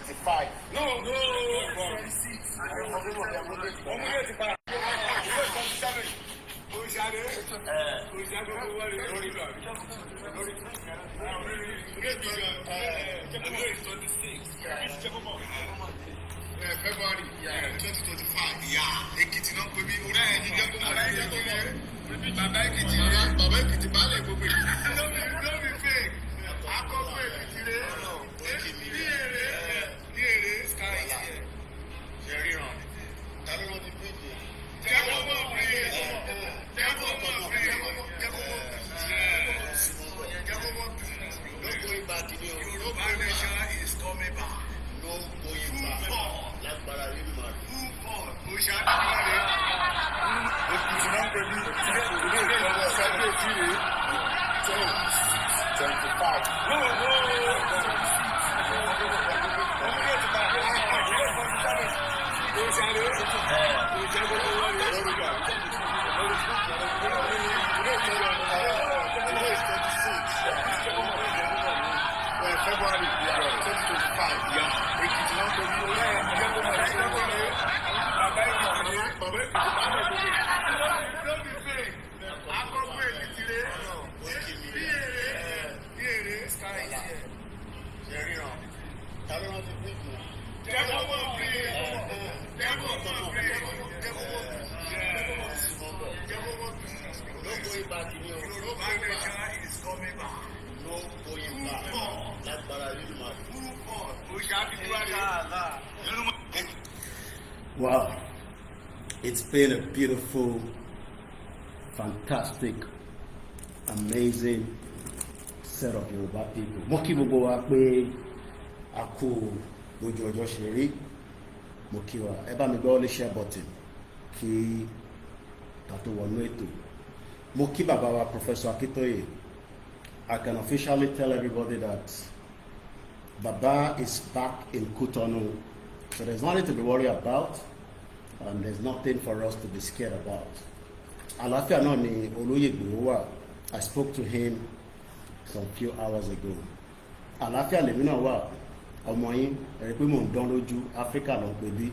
25. No. 26. February 2025. Yeah. Ekiti náà pè mí orí ẹ̀yìn jẹ́ kó mọ̀ lẹ́yìn tó mọ̀. Bàbá Ekiti balẹ̀ gbogbo èyí. Lóbi fake. Akọ́kọ́ Ekiti rẹ̀. Ní èrè sky. Ṣé ríran? Ta ló rántí péjì? Jẹ́kọ̀ mọ̀ pé. No going back in your Yoruba nation is coming back. No going back. Lágbára nínú màá. Mo ṣàdúrà rẹ̀. Èkìtì náà pè mí. Ilé ìjọba Sunday Fire 25. No. February 2025. Yeah. Ekiti náà pè mí orí ẹ̀yìn jẹ́ kó mọ̀ lẹ́yìn tó mọ̀. Bàbá Ekiti balẹ̀ gbogbo èyí. Lóbi fake. Akọ́kọ́ Ekiti rẹ̀. Ní èrè sky. Ṣé ríran? Ta ló rántí péjì? Jẹ́kọ̀ mọ̀ pé. No going back in your Yoruba nation is coming back. No going back. Lágbára nínú màá. Wow, it's been a beautiful, fantastic, amazing set of Yoruba people. Mo kí gbogbo wa pé a kú ojú ọjọ́ ṣe rí. Mo kí wa ẹ bá mi gbọ́ lé share button kí ká tó wọnú ètò. Mo kí bàbá wa Professor Akintoye. I can officially tell everybody that Baba is back in Cotonou, so there's nothing to be worried about, and there's nothing for us to be scared about. Àlàáfíà náà ni Olóyè Ìgbòho wà. I spoke to him some few hours ago. Àlàáfíà lèmi náà wà. Ọmọ yín ẹ̀rí pé mò ń dán lójú Áfíríkà ló ń pè bí.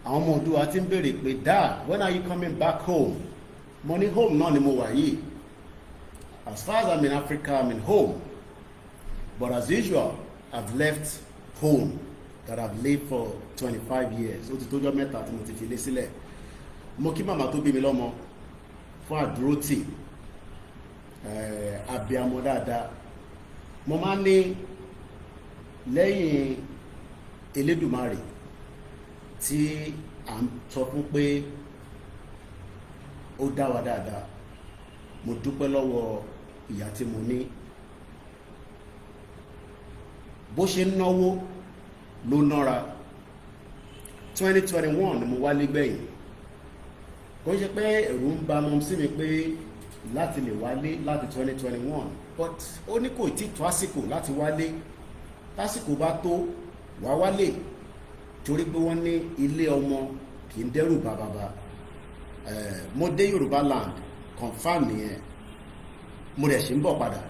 Àwọn ọmọ Oòduà ti ń béèrè pé Dad, when are you coming back home? Mo ní home náà ni mo wà yìí. As far as I'm in Africa, I'm in home. But as usual, I've left home that I've lived for 25 years. Ó ti tójọ́ mẹ́ta tí mo ti fi lé sílẹ̀. Mo kí màmá tó bí mi lọ́mọ fún àdúrótì, abiyamọ dáadáa. Mo máa ń ní lẹ́yìn Elédùmarè tí à ń sọ fún pé ó dá wa dáadáa. Mo dúpẹ́ lọ́wọ́ ìyá tí mo ní. Bó ṣe ń náwó ló nára. 2021 ni mo wálé gbẹ̀yìn. Kò ṣe pé ẹ̀rù ń bà mọ́ sí mi pé láti lè wálé láti 2021, but ó ní kò tí tó àsìkò láti wálé. Tásìkò bá tó wá wálé, torí pé wọ́n ní ilé ọmọ kì í dẹ́rù bà bàbá. Mo dé Yorùbá land confam nìyẹn. Mo dẹ̀ ṣe ń bọ̀ padà.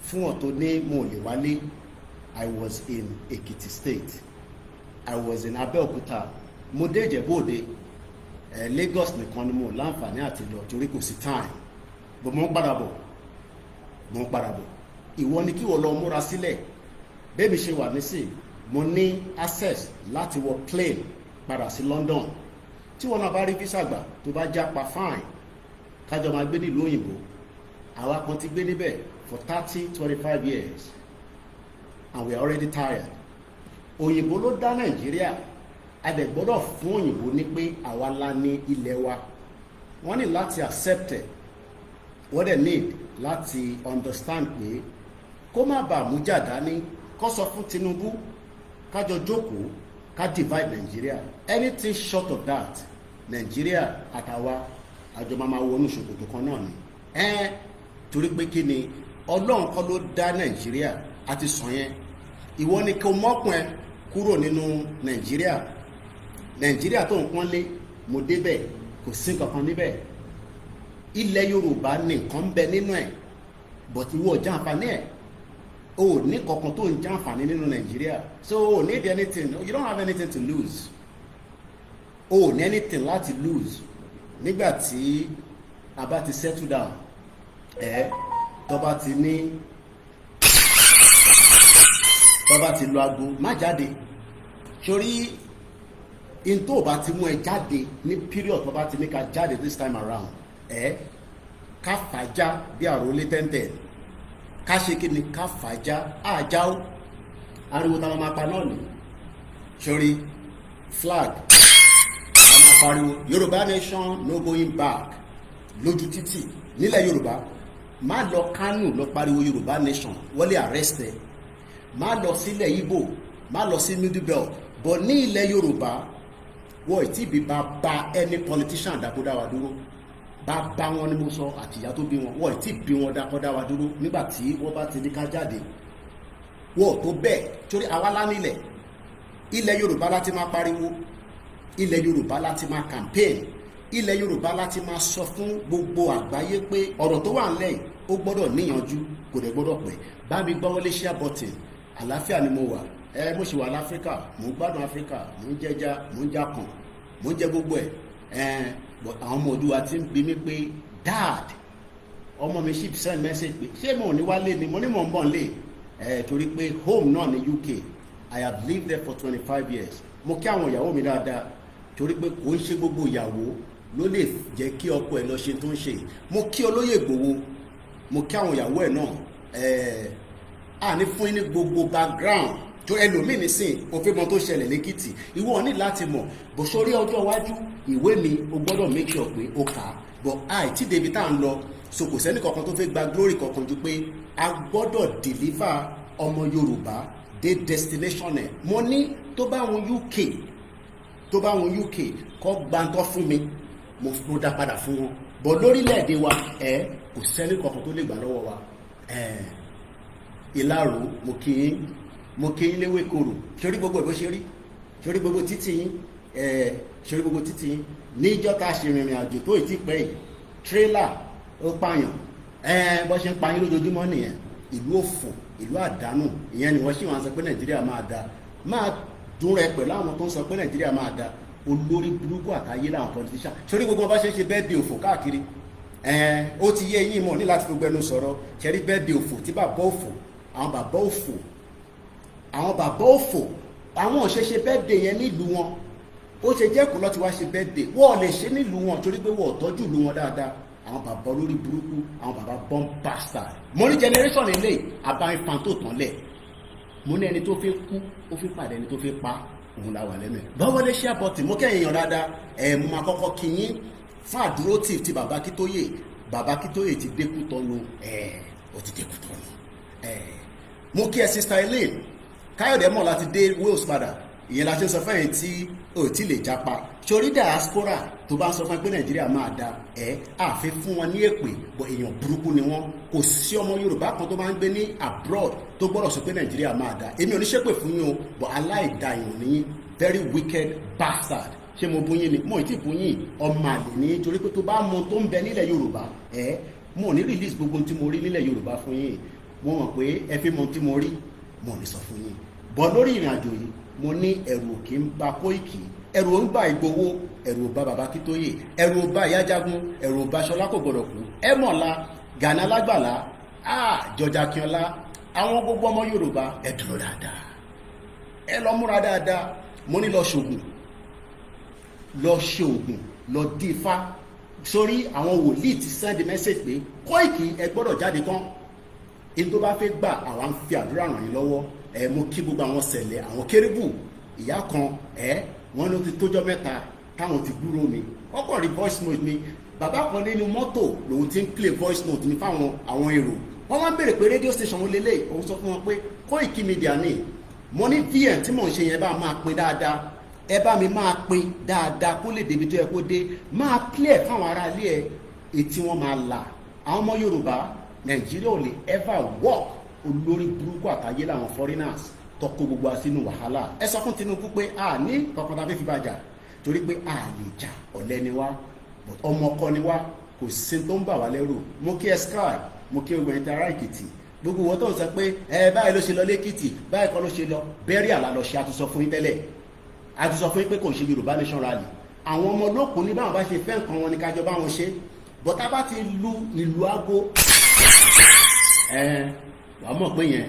Fún ọ̀ tó ní mo lè wálé, I was in Ekiti State. I was in Abeokuta. Mo dé Ìjẹ̀bú-Òde. Lagos nìkan ni mo láǹfààní àti lọ torí kò sí time. But mo ń padà bọ̀. Ìwọ ni kí wọ́n lọ múra sílẹ̀. Bẹ́ẹ̀mi ṣe wà nísìn, mo ní access láti wọ plane padà sí London. Tí wọ́n náà bá rí visa gbà tó bá jápa fine. Kájọ máa gbé nílùú òyìnbó. Àwa kan ti gbé níbẹ̀ for 30-25 years. And we are already tired. Òyìnbó ló dá Nàìjíríà. A dẹ̀ gbọ́dọ̀ fún òyìnbó ní pé àwa la ní ilẹ̀ wa. Wọ́n ní láti accept it. Wọ́n dẹ̀ need láti understand pé kó má bàa mú jà dání, kó sọ fún Tinubu kájọ jókòó ká divide Nàìjíríà. Anything short of that, Nàìjíríà àtàwa àjọ máa wọnú ṣòkòtò kan náà ni. Torí pé kí ni Ọlọ́run kọ́ ló dá Nàìjíríà àti sàn yẹn. Ìwọ ni kó mọ́kùn ẹ kúrò nínú Nàìjíríà tó ń pọ́nlé. Mo débẹ̀ kò sí kankan níbẹ̀. Ilẹ̀ Yorùbá ní nǹkan ń bẹ nínú ẹ̀, but ìwọ ò jàǹfààní ẹ̀. o ní kankan tó ń jàǹfààní nínú Nàìjíríà, so o need anything, you don't have anything to lose, o ní anything láti lose nígbà tí a bá ti settle down tó bá ti ní tó bá ti lo aago má jáde, sórí in tó bá ti mú ẹ jáde ní period tó bá ti ní ká jáde this time around ká fàájá bí àròlé tẹ́ntẹ́n, ká ṣe kí ni ká fàájá àjáwó ariwo tá a máa pa náà ní sórí flag a máa pariwo Yorùbá nation no going back lójú títì nílẹ̀ Yorùbá. Má lọ Kánò lọ pariwo Yorùbá nation wọ́n lè arrest ẹ, má lọ sílẹ̀ Ìgbò, má lọ sí middle belt, but ní ilẹ̀ Yorùbá wọ́n ì tí bí bá any politician dákúdá wa dúró, bá wọn ni mo sọ àti ìyá tó bí wọn, wọ́n ì tí bí wọn dákúdá wa dúró nígbà tí wọ́n bá ti ní ká jáde. Wọ́n tó bẹ́ẹ̀ torí àwa lá nílẹ̀, ilẹ̀ Yorùbá láti máa pariwo, ilẹ̀ Yorùbá láti máa campaign, ilẹ̀ Yorùbá láti máa sọ fún gbogbo àgbáyé pé ọ̀rọ̀ tó wà nílẹ̀ ó gbọ́dọ̀ níyanjú, kò dẹ̀ gbọ́dọ̀ pẹ́. Bá mi gbọ́ wọlé share button, àlàáfíà ni mo wà, mo ṣì wà láfíríkà, mò ń gbádùn Áfíríkà, mò ń jẹja, mò ń jákàn, mò ń jẹ gbogbo ẹ̀. Àwọn ọmọ Oòduà ti ń bi mí pé dad, ọmọ mi ṣì send message pé ṣé mo ní wálé ni, mo ní mò ń bọ̀ nílé, torí pé home náà ní UK, I have lived there for 25 years. Mo kí àwọn ìyàwó mi dáadáa torí pé kò ń ṣe gbogbo ìyàwó ló lè jẹ́ kí ọkọ ẹ̀ lọ ṣe tó ń ṣe. Mo kí olóyè Ìgbòho, mo kí àwọn ìyàwó ẹ̀ náà, a ní fún ní gbogbo background tó ẹlòmíì nísìn òfin mọ tó ṣẹlẹ̀ lẹ́kìtì, ìwọ ní láti mọ̀ bó sórí ọjọ́ iwájú ìwé mi o gbọ́dọ̀ make sure pé o kà á, but àìtí débi tá à ń lọ, so kò sẹ́ni kankan tó fẹ́ gba glory kankan ju pé a gbọ́dọ̀ deliver ọmọ Yorùbá dé destination ẹ̀. Mo ní tó bá wọn UK kọ́ gbàǹtọ́ fún mi, mo dá padà fún wọn, bọ̀ lórílẹ̀‐èdè wa kò sẹ́ni kankan tó lè gbà lọ́wọ́ wa. Ìlàrò mo kí yín léwé koro, sórí gbogbo ìbò ṣe rí, sórí gbogbo títì yín níjọ́ tá a ṣe rìnrìn àjò tó ìtì pẹ́ yìí, tírélà ó pààyàn, bọ́ ṣe ń pa yín lójoojúmọ́ nìyẹn. Ìlú òfò, ìlú àdánù, ìyẹn ni wọ́n ṣì wọ́n sọ pé Nàìjíríà máa da, máa dún rẹ pẹ̀lú àwọn tó ń sọ pé Nàìjíríà máa da, olórí burúkú àtàyé làwọn politician. Sórí gbogbo ọba ṣe bẹ́ẹ̀ di òfò káàkiri, ó ti yé yín mọ̀ ní láti gbogbo ẹnu sọ̀rọ̀, ṣẹ́rí bẹ́ẹ̀ di òfò tí bàbá òfò, àwọn bàbá òfò àwọn ò ṣe bẹ́ẹ̀ dé yẹn nílùú wọn, ó ṣe jẹ́ kó lọ́ ti wá ṣe bẹ́ẹ̀ dé, wọ́n lè ṣe nílùú wọn torí pé wọ́n ò tọ́jú ìlú wọn dáadáa. Àwọn bàbá olórí burúkú, àwọn bàbá bomb bastard. Mo ní generation ilé àbáyé fan tó tán lẹ̀, mo ní ẹni tó fi kú ó fi pàdé ẹni tó fi pa, òun la wà lẹ́nu ẹ̀. Báwo lè share button, mo kẹ́yìn yan dáadáa, mo máa kọ́kọ́ kí yín fún àdúró tí bàbá Kítóyè ti dékú tọ́nu, ó ti dékú tọ́nu. Mo kí ẹ sister Elaine Káyọ̀dé mọ̀ láti dé Wales padà, ìyẹn la ṣe ń sọ fún ẹ̀yin tí ò tí lè japa. Sórí diaspora tó bá ń sọ fún ẹ pé Nàìjíríà máa da, àfi fún wọn ní èpè, bọ̀ èèyàn burúkú ni wọ́n. Kò sí ọmọ Yorùbá kan tó máa ń gbé ní abroad tó gbọ́dọ̀ sọ pé Nàìjíríà máa da. Èmi ò ní ṣépè fún yín o, bọ̀ aláìda èèyàn ní very wicked bastard. Ṣé mo bú yín ni? Mo ì tí bú yín, ọmọ àlè ní, torí pé tó bá mọ tó ń bẹ nílẹ̀ Yorùbá, mo ní release gbogbo tí mo rí nílẹ̀ Yorùbá fún yín. Mo mọ̀ pé ẹ fi mọ tí mo rí, mo ní sọ fún yín. Bọ̀ lórí ìrìn àjò yìí, mo ní ẹ̀rù kì í ba Kóìkì, ẹ̀rù ń ba Ìgbòho, ẹ̀rù ò ba bàbá Kítóyè, ẹ̀rù ò ba Ìyájagun, ẹ̀rù ò ba Ṣọlá kò gbọdọ̀ kú, Ẹ̀mọ̀lá, Gani Lágbàlá, George Akínọlá, àwọn gbogbo ọmọ Yorùbá ẹ dúró dáadáa, ẹ lọ múra dáadáa. Mo ní lọ ṣògùn, lọ dí ifá. Sórí àwọn wòlíì ti send message pé Kóìkì ẹ gbọ́dọ̀ jáde tán, in tó bá fẹ́ gbà àwa ń fi àdúrà ràn yín lọ́wọ́. Mo kí gbogbo àwọn sẹ̀lẹ̀, àwọn kérébù, ìyá kan wọ́n ló ti tójọ́ mẹ́ta táwọn ti gbúrò mi, wọ́n kàn rí voice note mi. Bàbá kan nínú mọ́tò lòun ti ń play voice note mi fáwọn àwọn èrò, wọ́n wá ń béèrè pé radio station wọn lélẹ̀, òun sọ fún wọn pé Koikimedia ni. Mo ní VM tí mò ń ṣe yẹn bá máa pín dáadáa, ẹ bá mi máa pín dáadáa kó lè débi tó yẹ kó dé, máa play fáwọn ará ilé ẹ etí wọn máa là. Àwọn ọmọ Yorùbá, Nàìjíríà ò lè ever work, olórí burúkú àtàyé làwọn foreigners tọkọ gbogbo sínú wàhálà. Ẹ sọ fún Tinubu pé a ní kankan tàbí fi bàjá, torí pé a lè jà, ọ̀lẹ ni wá, ọmọ ọkọ ni wá, kò sí tó ń bà wá lẹ́rù. Mo kí Expire, mo kí ogun ẹ̀ta ará Èkìtì, gbogbo wọn tó ń sọ pé báyìí ló ṣe lọ lẹ́kìtì báyìí kọ́ ló ṣe lọ bẹ́rí àlá lọ ṣe àtúnṣọ fún yín tẹ́lẹ̀ àtúnṣọ fún yín pé kò ṣe Yorùbá nation rally àwọn ọmọ olókùn ní báwọn bá ṣe fẹ́ nǹkan wọn ní kájọ báwọn ṣe bọ́tá bá ti lu ìlú aago wàá mọ̀ pé yẹn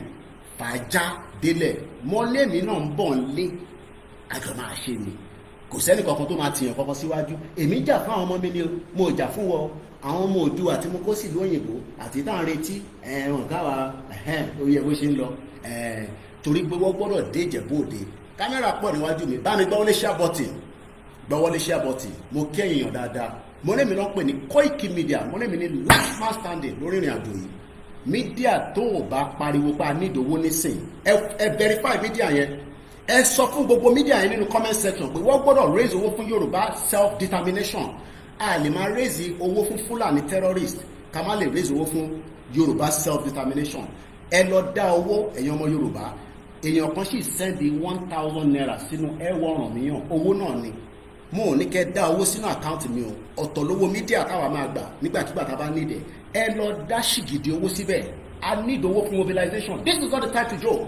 fàájà délẹ̀ mọ́lẹ́mí náà ń bọ̀ ń lé àjọ máa ṣe ni kò sẹ́ni kankan tó máa tìyàn kankan síwájú èmi jà fún àwọn ọmọ mi ni mo jà fún wọn àwọn ọmọ Oòduà tí mo kó sí ìlú òyìnbó àti táwọn retí ẹ̀wọ̀n káwa ó yẹ bó ṣe ń lọ torí pé wọ́n gbọ́dọ̀ dé Ìjẹ̀bú Òde kámẹ́rà pọ̀ níwájú mi bá mi gbọ́wọ́lé share button gbọ́wọ́lé share button mo kẹ́yìn yàn dáadáa mo lẹ́mi lọ́ pè ní Koikimedia mo lẹ́mi ní last man standing lórí ìrìn àjò yìí mídíà tó o bá pariwo pa nídòwó nísìn ẹ verify mídíà yẹn ẹ sọ fún gbogbo mídíà yẹn nínú comment section pé wọ́n gbọ́dọ̀ raise owó fún Yorùbá self determination a lè máa raise owó fún Fúlàní terrorist ká má lè raise owó fún Yorùbá self determination ẹ lọ dá owó ẹ̀yin ọmọ Yorùbá èèyàn kan sì send 1,000 naira sínú ẹ̀wọ̀n míyàn owó náà ni mo ò ní kẹ́ dá owó sínú àkáǹtì mi o ọ̀tọ̀ lówó mídíà táwa máa gbà nígbàkigbà tá a bá nídẹ̀ ẹ lọ dá ṣìgìdì owó síbẹ̀ a need owó fún mobilization this is not the time to joke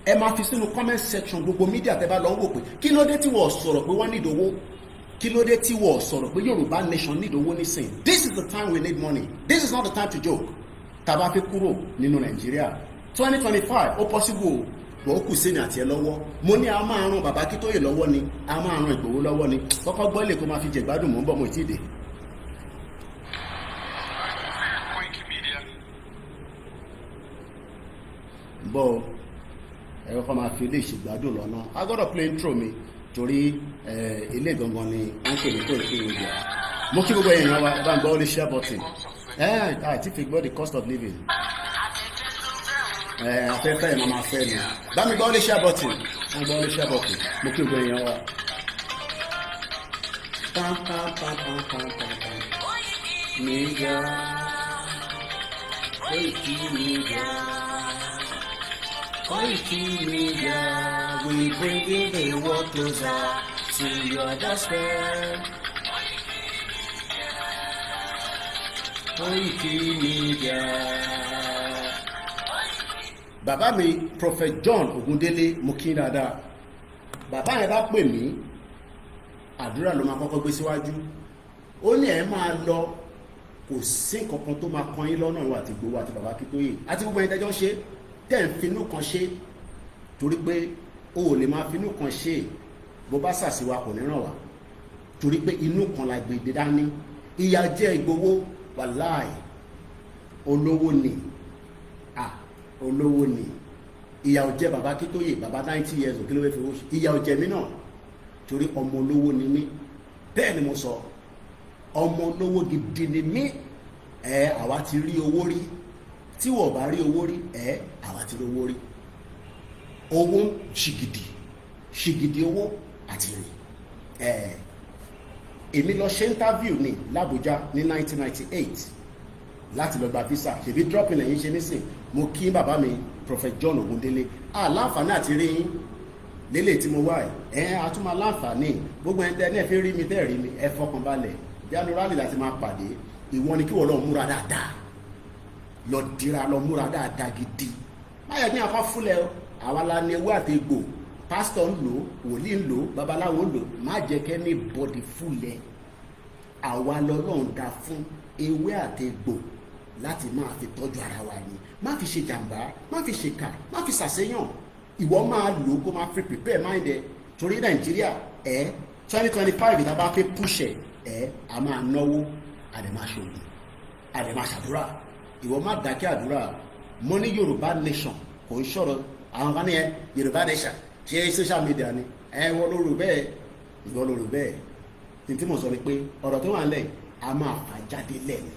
ẹ máa fi sínú comment section gbogbo mídíà tẹ́ bá lọ wò pé kí ló dé tí wọ́n sọ̀rọ̀ pé wọ́n need owó kí ló dé tí wọ́n sọ̀rọ̀ pé Yorùbá nation need owó nísìn this is the time we need money this is not the time to joke tá a bá fẹ́ kúrò nínú Nàìjíríà 2025 ó possible wọ́n kù sí ní àti ẹ lọ́wọ́ mo ní a máa ran bàbá Akíntóyè lọ́wọ́ ni a máa ran Ìgbòho lọ́wọ́ ni kọ́kọ́ gbọ́ ilé kó máa fi jẹ̀gbádùn mọ́ ń bọ̀ mọ́ ìtìdè. bọ́ ẹ̀rọ kan máa fi ilé ìṣègbádùn lọ́nà a gbọ́dọ̀ play intro mi torí ilé gangan ni wọ́n pè ní Koikimedia mo kí gbogbo èèyàn wa bá ń gbọ́ ilé share button àti fi gbọ́ the cost of living afẹ́fẹ́ ìmọ̀ máa fẹ́ ni bá mi gbọ́ ilé share button wọ́n gbọ́ ilé share button mo kí gbogbo èèyàn wa. Media, Koikimedia, Koikimedia, we bring the world closer to your doorstep. Koikimedia. Bàbá mi Prophet John Ogundele mo kí dáadáa bàbá yẹn bá pè mí àdúrà ló máa kọ́kọ́ gbé síwájú ó ní ẹ máa lọ kò sí kankan tó máa kan yín lọ́nà ìwà àti Ìgbòho àti bàbá Akíntóyè àti gbogbo ẹni tẹ́jọ́ ṣe tẹ́ ń finú kan ṣe torí pé o ò lè máa finú kan ṣe bó bá sàṣìwà kò ní ràn wá torí pé inú kan la gbé dání ìyà jẹ Ìgbòho wàláì olówó ni olówó ni ìyà ò jẹ bàbá Akíntóyè bàbá 90 years òkè ló fẹ́ fi owó ṣe ìyà ò jẹ mí náà torí ọmọ olówó ni mí bẹ́ẹ̀ ni mo sọ ọmọ olówó gidi ni mí àwa ti rí owó rí tí wọ́n bá rí owó rí àwa ti rí owó rí owó ṣìgìdì owó àti rí èmi lọ ṣe interview ní l'Abuja ní 1998 láti lọ gba visa ṣèbí dropping lẹ́yìn ṣe nísìn mo kí bàbá mi Prophet John Ogundele láǹfààní àti rí yín lélẹ̀ tí mo wà àtúmọ̀ láǹfààní gbogbo ẹni tẹ́ ẹ fi rí mi tẹ́ rí mi ẹ fọkàn balẹ̀ january láti máa pàdé ìwọ ni kí wọ́n lọ múra dáadáa lọ dira lọ múra dáadáa gidi báyọ̀ ní àkọ́ fúnlẹ̀ àwa la ní ewé àti egbò pásítọ̀ ń lò wòlíì ń lò babaláwo ń lò má jẹ́ kẹ́ ní bọ́dì fúnlẹ̀ àwa lọ́lọ́run dá fún ewé àti egbò láti máa fi tọ́jú ara wa ni má fi ṣe jàǹbá má fi ṣe kà má fi ṣàṣeyàn ìwọ máa lò kó máa fi prepare mind ẹ torí Nàìjíríà 2025 ìta bá fẹ́ push a máa náwó àdèmáṣògùn àdèmáṣàdúrà ìwọ má dákẹ́ àdúrà mo ní Yorùbá nation kò ń sọ̀rọ̀ àwọn kan ní Yorùbá nation ṣe social media ni wọ́n ló rò bẹ́ẹ̀ ìwọ ló rò bẹ́ẹ̀ ní tí mo sọ ni pé ọ̀rọ̀ tó wà ń lẹ̀ a máa fà jáde lẹ́nu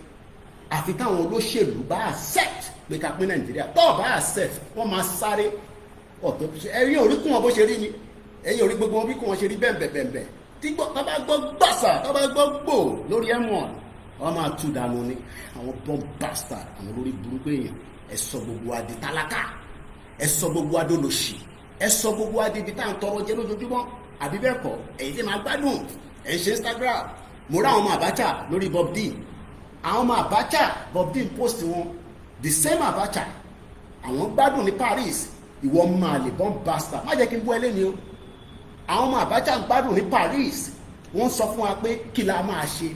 àfi táwọn olóṣèlú bá accept pé ká pín Nàìjíríà tó bá accept wọ́n máa sáré ọ̀tọ̀ ẹ̀yìn orí kún wọn bó ṣe rí ni ẹ̀yìn orí gbogbo wọn bí kún wọn ṣe rí bẹ́ẹ̀bẹ̀ẹ̀bẹ̀ tí tó bá gbọ́ gbàsà tó bá gbọ́ gbò lórí M1 wọ́n máa tú dànù ni àwọn bomb bastard àwọn olórí burúkú èèyàn ẹ sọ gbogbo adé tálákà ẹ sọ gbogbo adé olóṣì ẹ sọ gbogbo adé ibi tá à ń tọrọ jẹ lójoojúmọ́ àbí bẹ́ẹ̀ kọ́ èyí tí máa gbádùn ẹ̀ ń ṣe Instagram mo rá àwọn ọmọ Abacha lórí Bob D àwọn ọmọ Abacha Bob D post wọn the same Abacha àwọn gbádùn ní Paris, ìwọ máa lè bọ́n bastard, má jẹ́ kí n bú ẹlẹ́ni o. Àwọn ọmọ Abacha gbádùn ní Paris, wọ́n sọ fún wa pé kí la máa ṣe.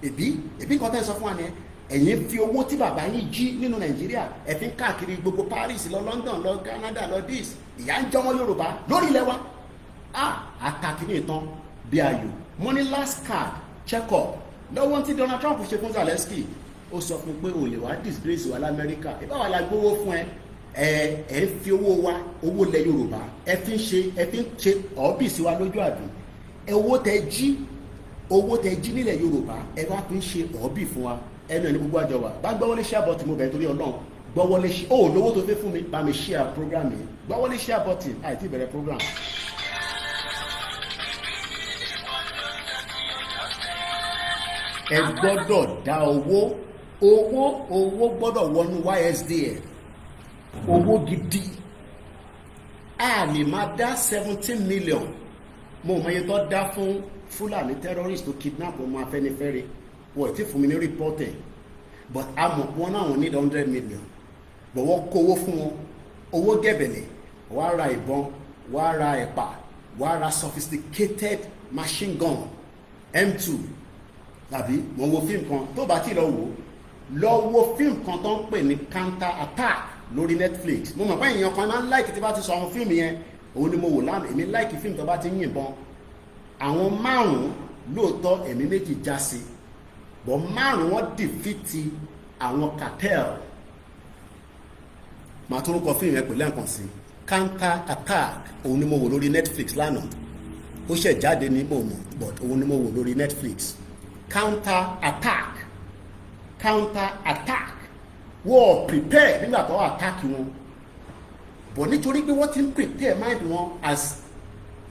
Èbí nǹkan tẹ́ sọ fún wa ni ẹ̀yin fi owó tí bàbá yín jí nínú Nàìjíríà ẹ fi ń káàkiri gbogbo Paris lọ London lọ Canada lọ dis, ìyà ń jọmọ Yorùbá lórí ilẹ̀ wa. Àtàkì ní ìtàn bí ayò. Mo ní last card check up lọ́wọ́ tí Donald Trump ṣe fún Zelensky, ó sọ fún pé o lè wá disgrace wa l'Amẹ́ríkà, ìbáwá la gbówó fún ẹ fi owó wa, owó lẹ Yorùbá ẹ fi ń ṣe ọ́bìsì wa lójú àdùn. Owó tẹ jí nílẹ̀ Yorùbá ẹ wá fi ń ṣe ọ́bì fún wa. Ẹnu ẹni gbogbo àjọ wa bá gbọ́wọ́lé share button, mo bẹ̀ torí Ọlọ́run gbọ́wọ́lé lówó tó fẹ́ fún mi bá mi share program yìí, gbọ́wọ́lé share button àìtí ìbẹ̀rẹ̀ program. Ẹ gbọ́dọ̀ dá owó gbọ́dọ̀ wọnú YSDL, owó gidi. A lè máa dá 17 million, mo mọ iye tó dá fún Fúlàní terrorist tó kidnap ọmọ Afẹ́nifẹ́re, wọ́n ti fún mi ní reporting, but a mọ̀ wọn náà wọ́n need 100 million, but wọ́n kówó fún wọn, owó gẹ̀bẹ̀lẹ̀, wọ́n ra ìbọn, wọ́n ra ẹ̀pà, wọ́n ra sophisticated machine gun M2. Tàbí mo wo fíìmù kan tó bá ti lọ wo fíìmù kan tó ń pè ní counter attack lórí Netflix. Mo mọ̀ pé èèyàn kan máa ń láìkì tí bá ti sọ àwọn fíìmù yẹn, òun ni mo wò lánàá. Èmi láìkì fíìmù tó bá ti ń yìnbọn. Àwọn 5 lóòótọ́ ẹ̀mí méjì já sí, but 5 wọ́n dìfìtì àwọn cartel. Màá tún kọ fíìmù yẹn pẹ̀lú ẹ̀kan sí counter attack, òun ni mo wò lórí Netflix lánàá. Ó ṣẹ̀ jáde ní mòmò, but òun ni mo wò lórí Netflix. Counter attack wọ́n prepare nígbà tó attack wọn, but nítorí pé wọ́n ti ń prepare mind wọn as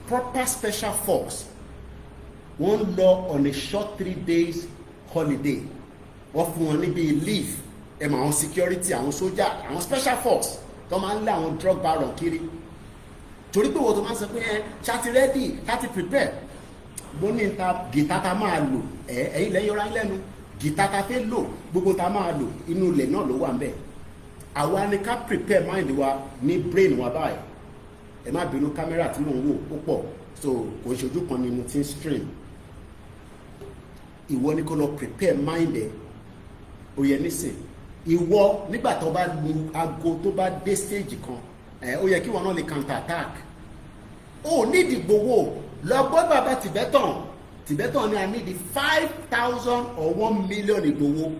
proper special force, wọ́n lọ on a short 3 days holiday, wọ́n fún wọn níbi leave. Ẹ mọ̀ àwọn security, àwọn sójà, àwọn special force tó máa ń lé àwọn drug baron kiri, torí pé wọ́n tó máa ń sọ pé ṣáti ready ṣáti prepare. Bó ní ta gìtá ta máa lò, ẹ̀yin lẹ́yìn ọ̀rá lẹ́nu, gìtá ta fẹ́ lò, gbogbo ta máa lò inú ilẹ̀ náà ló wà ń bẹ̀. Àwa ni ká prepare mind wa ní brain wa báyìí. Ẹ má bínú kámẹ́rà tí mò ń wò ó pọ̀, so kò ń ṣojú kan nínú tí ń stream. Ìwọ ni kó lọ prepare mind ẹ, ó yẹ nísìn. Ìwọ nígbà tó bá lu aago tó bá dé stage kan, ó yẹ kí wọn náà lè counter attack. Ó ní ìdìgbòwò lọ gbọ́ bàbá Tibetan ni a ní di 5,000 or 1 million Ìgbòho.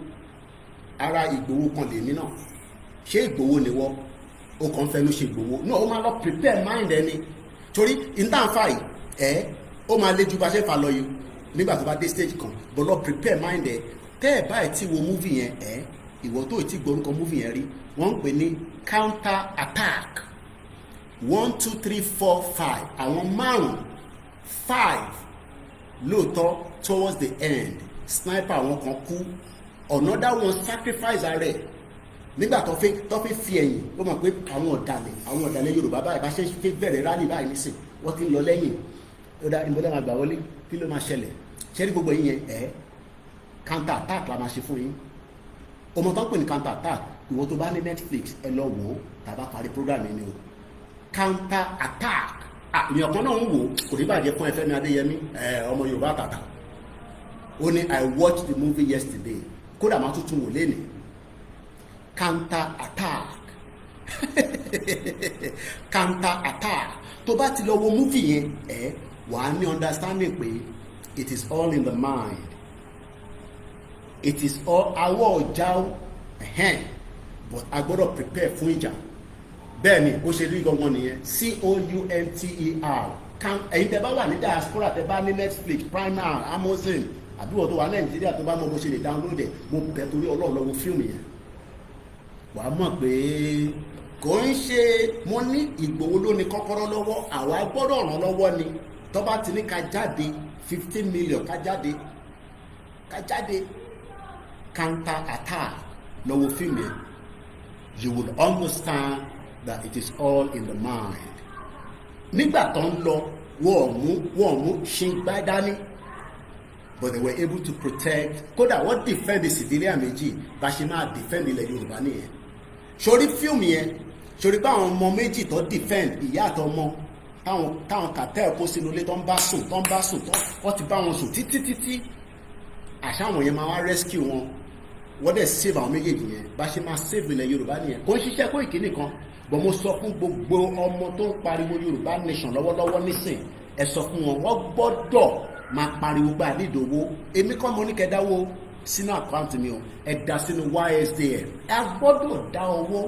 Ara Ìgbòho kan lèmi náà. Ṣé Ìgbòho ni wọ́n? Ó kàn fẹ́ ló ṣe Ìgbòho. No, ó máa lọ prepare mind ẹni. Torí ìtànfà yìí, ó máa lé ju bá ṣe fà lọ yìí nígbà tó bá dé stage kan. But lọ prepare mind ẹ. Tẹ́ ẹ̀ báyìí tí wo movie yẹn, ìwọ tó ti gbórúkọ movie yẹn rí, wọ́n ń pè ní counter attack. 1, 2, 3, 4, 5. Àwọn 5 lóòótọ́ towards the end sniper àwọn kan kú, another one sacrifice ààrẹ nígbà tó fi fi ẹ̀yìn. Ó mọ̀ pé àwọn ọ̀dàlẹ̀ Yorùbá báyìí bá ṣe fi bẹ̀rẹ̀ rally báyìí nísìn, wọ́n ti ń lọ lẹ́yìn. Ó dá ìmọ̀lẹ́ máa gbà wọlé, kí ló máa ṣẹlẹ̀? Ṣé ní gbogbo yín yẹn counter attack la máa ṣe fún yín. Ọmọ tó ń pè ní counter attack, ìwọ tó bá ní Netflix ẹ lọ wò ó tàbá parí program yìí ni o. Counter attack, ìyàn kan náà ń wò, kò ní bàjẹ́ fún Fẹ́mi Adéyẹmí, ọmọ Yorùbá tàtà. Ó ní I watched the movie yesterday, kódà máa tuntun wò lénìí. Counter attack counter attack. Tó bá ti lọ wo movie yẹn, wà á ní understanding pé it is all in the mind. It is all àwọ̀ ọ̀já but a gbọ́dọ̀ prepare fún ìjà. Bẹ́ẹ̀ni ó ṣe rí gangan nìyẹn. COUNTER. Ẹ̀yin tẹ́ bá wà ní diaspora, tẹ́ bá ní Netflix, Prime, Amazon, àbí wọ́n tó wà Nàìjíríà tó bá mọ̀ bó ṣe lè download ẹ̀, mo bẹ̀ torí Ọlọ́run lọ́wọ́ fíìmù yẹn. Wà á mọ̀ pé kò ń ṣe mo ní Ìgbòho ló ní kọ́kọ́rọ́ lọ́wọ́, àwa gbọ́dọ̀ ràn lọ́wọ́ ni. Tó bá ti ní ká jáde 15 million ká jáde counter attack lọ́wọ́ fíìmù yẹn. You will understand that it is all in the mind. Nígbà tó ń lọ, wọ́n mú ṣìngbá dání, but they were able to protect. Kódà wọ́n defend the civilian méjì bá ṣe máa defend ilẹ̀ Yorùbá nìyẹn. sórí fíìmù yẹn sórí pé àwọn ọmọ méjì tó defend ìyá àtọmọ táwọn kàtẹ́ kó sínú ilé tó ń bá sùn wọ́n ti bá wọn sùn títí àṣà àwọn yẹn máa wá rescue wọn wọ́n dẹ̀ save àwọn méjèèjì yẹn bá ṣe máa save ilẹ̀ Yorùbá nìyẹn kò ń ṣiṣẹ́ Koiki nìkan bọ̀ mo sọ fún gbogbo ọmọ tó ń pariwo Yorùbá nation lọ́wọ́lọ́wọ́ nísìn ẹ sọ fún wọn wọ́n gbọ́dọ̀ máa pariwo gbà nídòwó èmi kọ́ mo ní kẹ́ dáwó sínú àkáǹtì mi o ẹ dá sínú YSDF ẹ gbọ́dọ̀ dá owó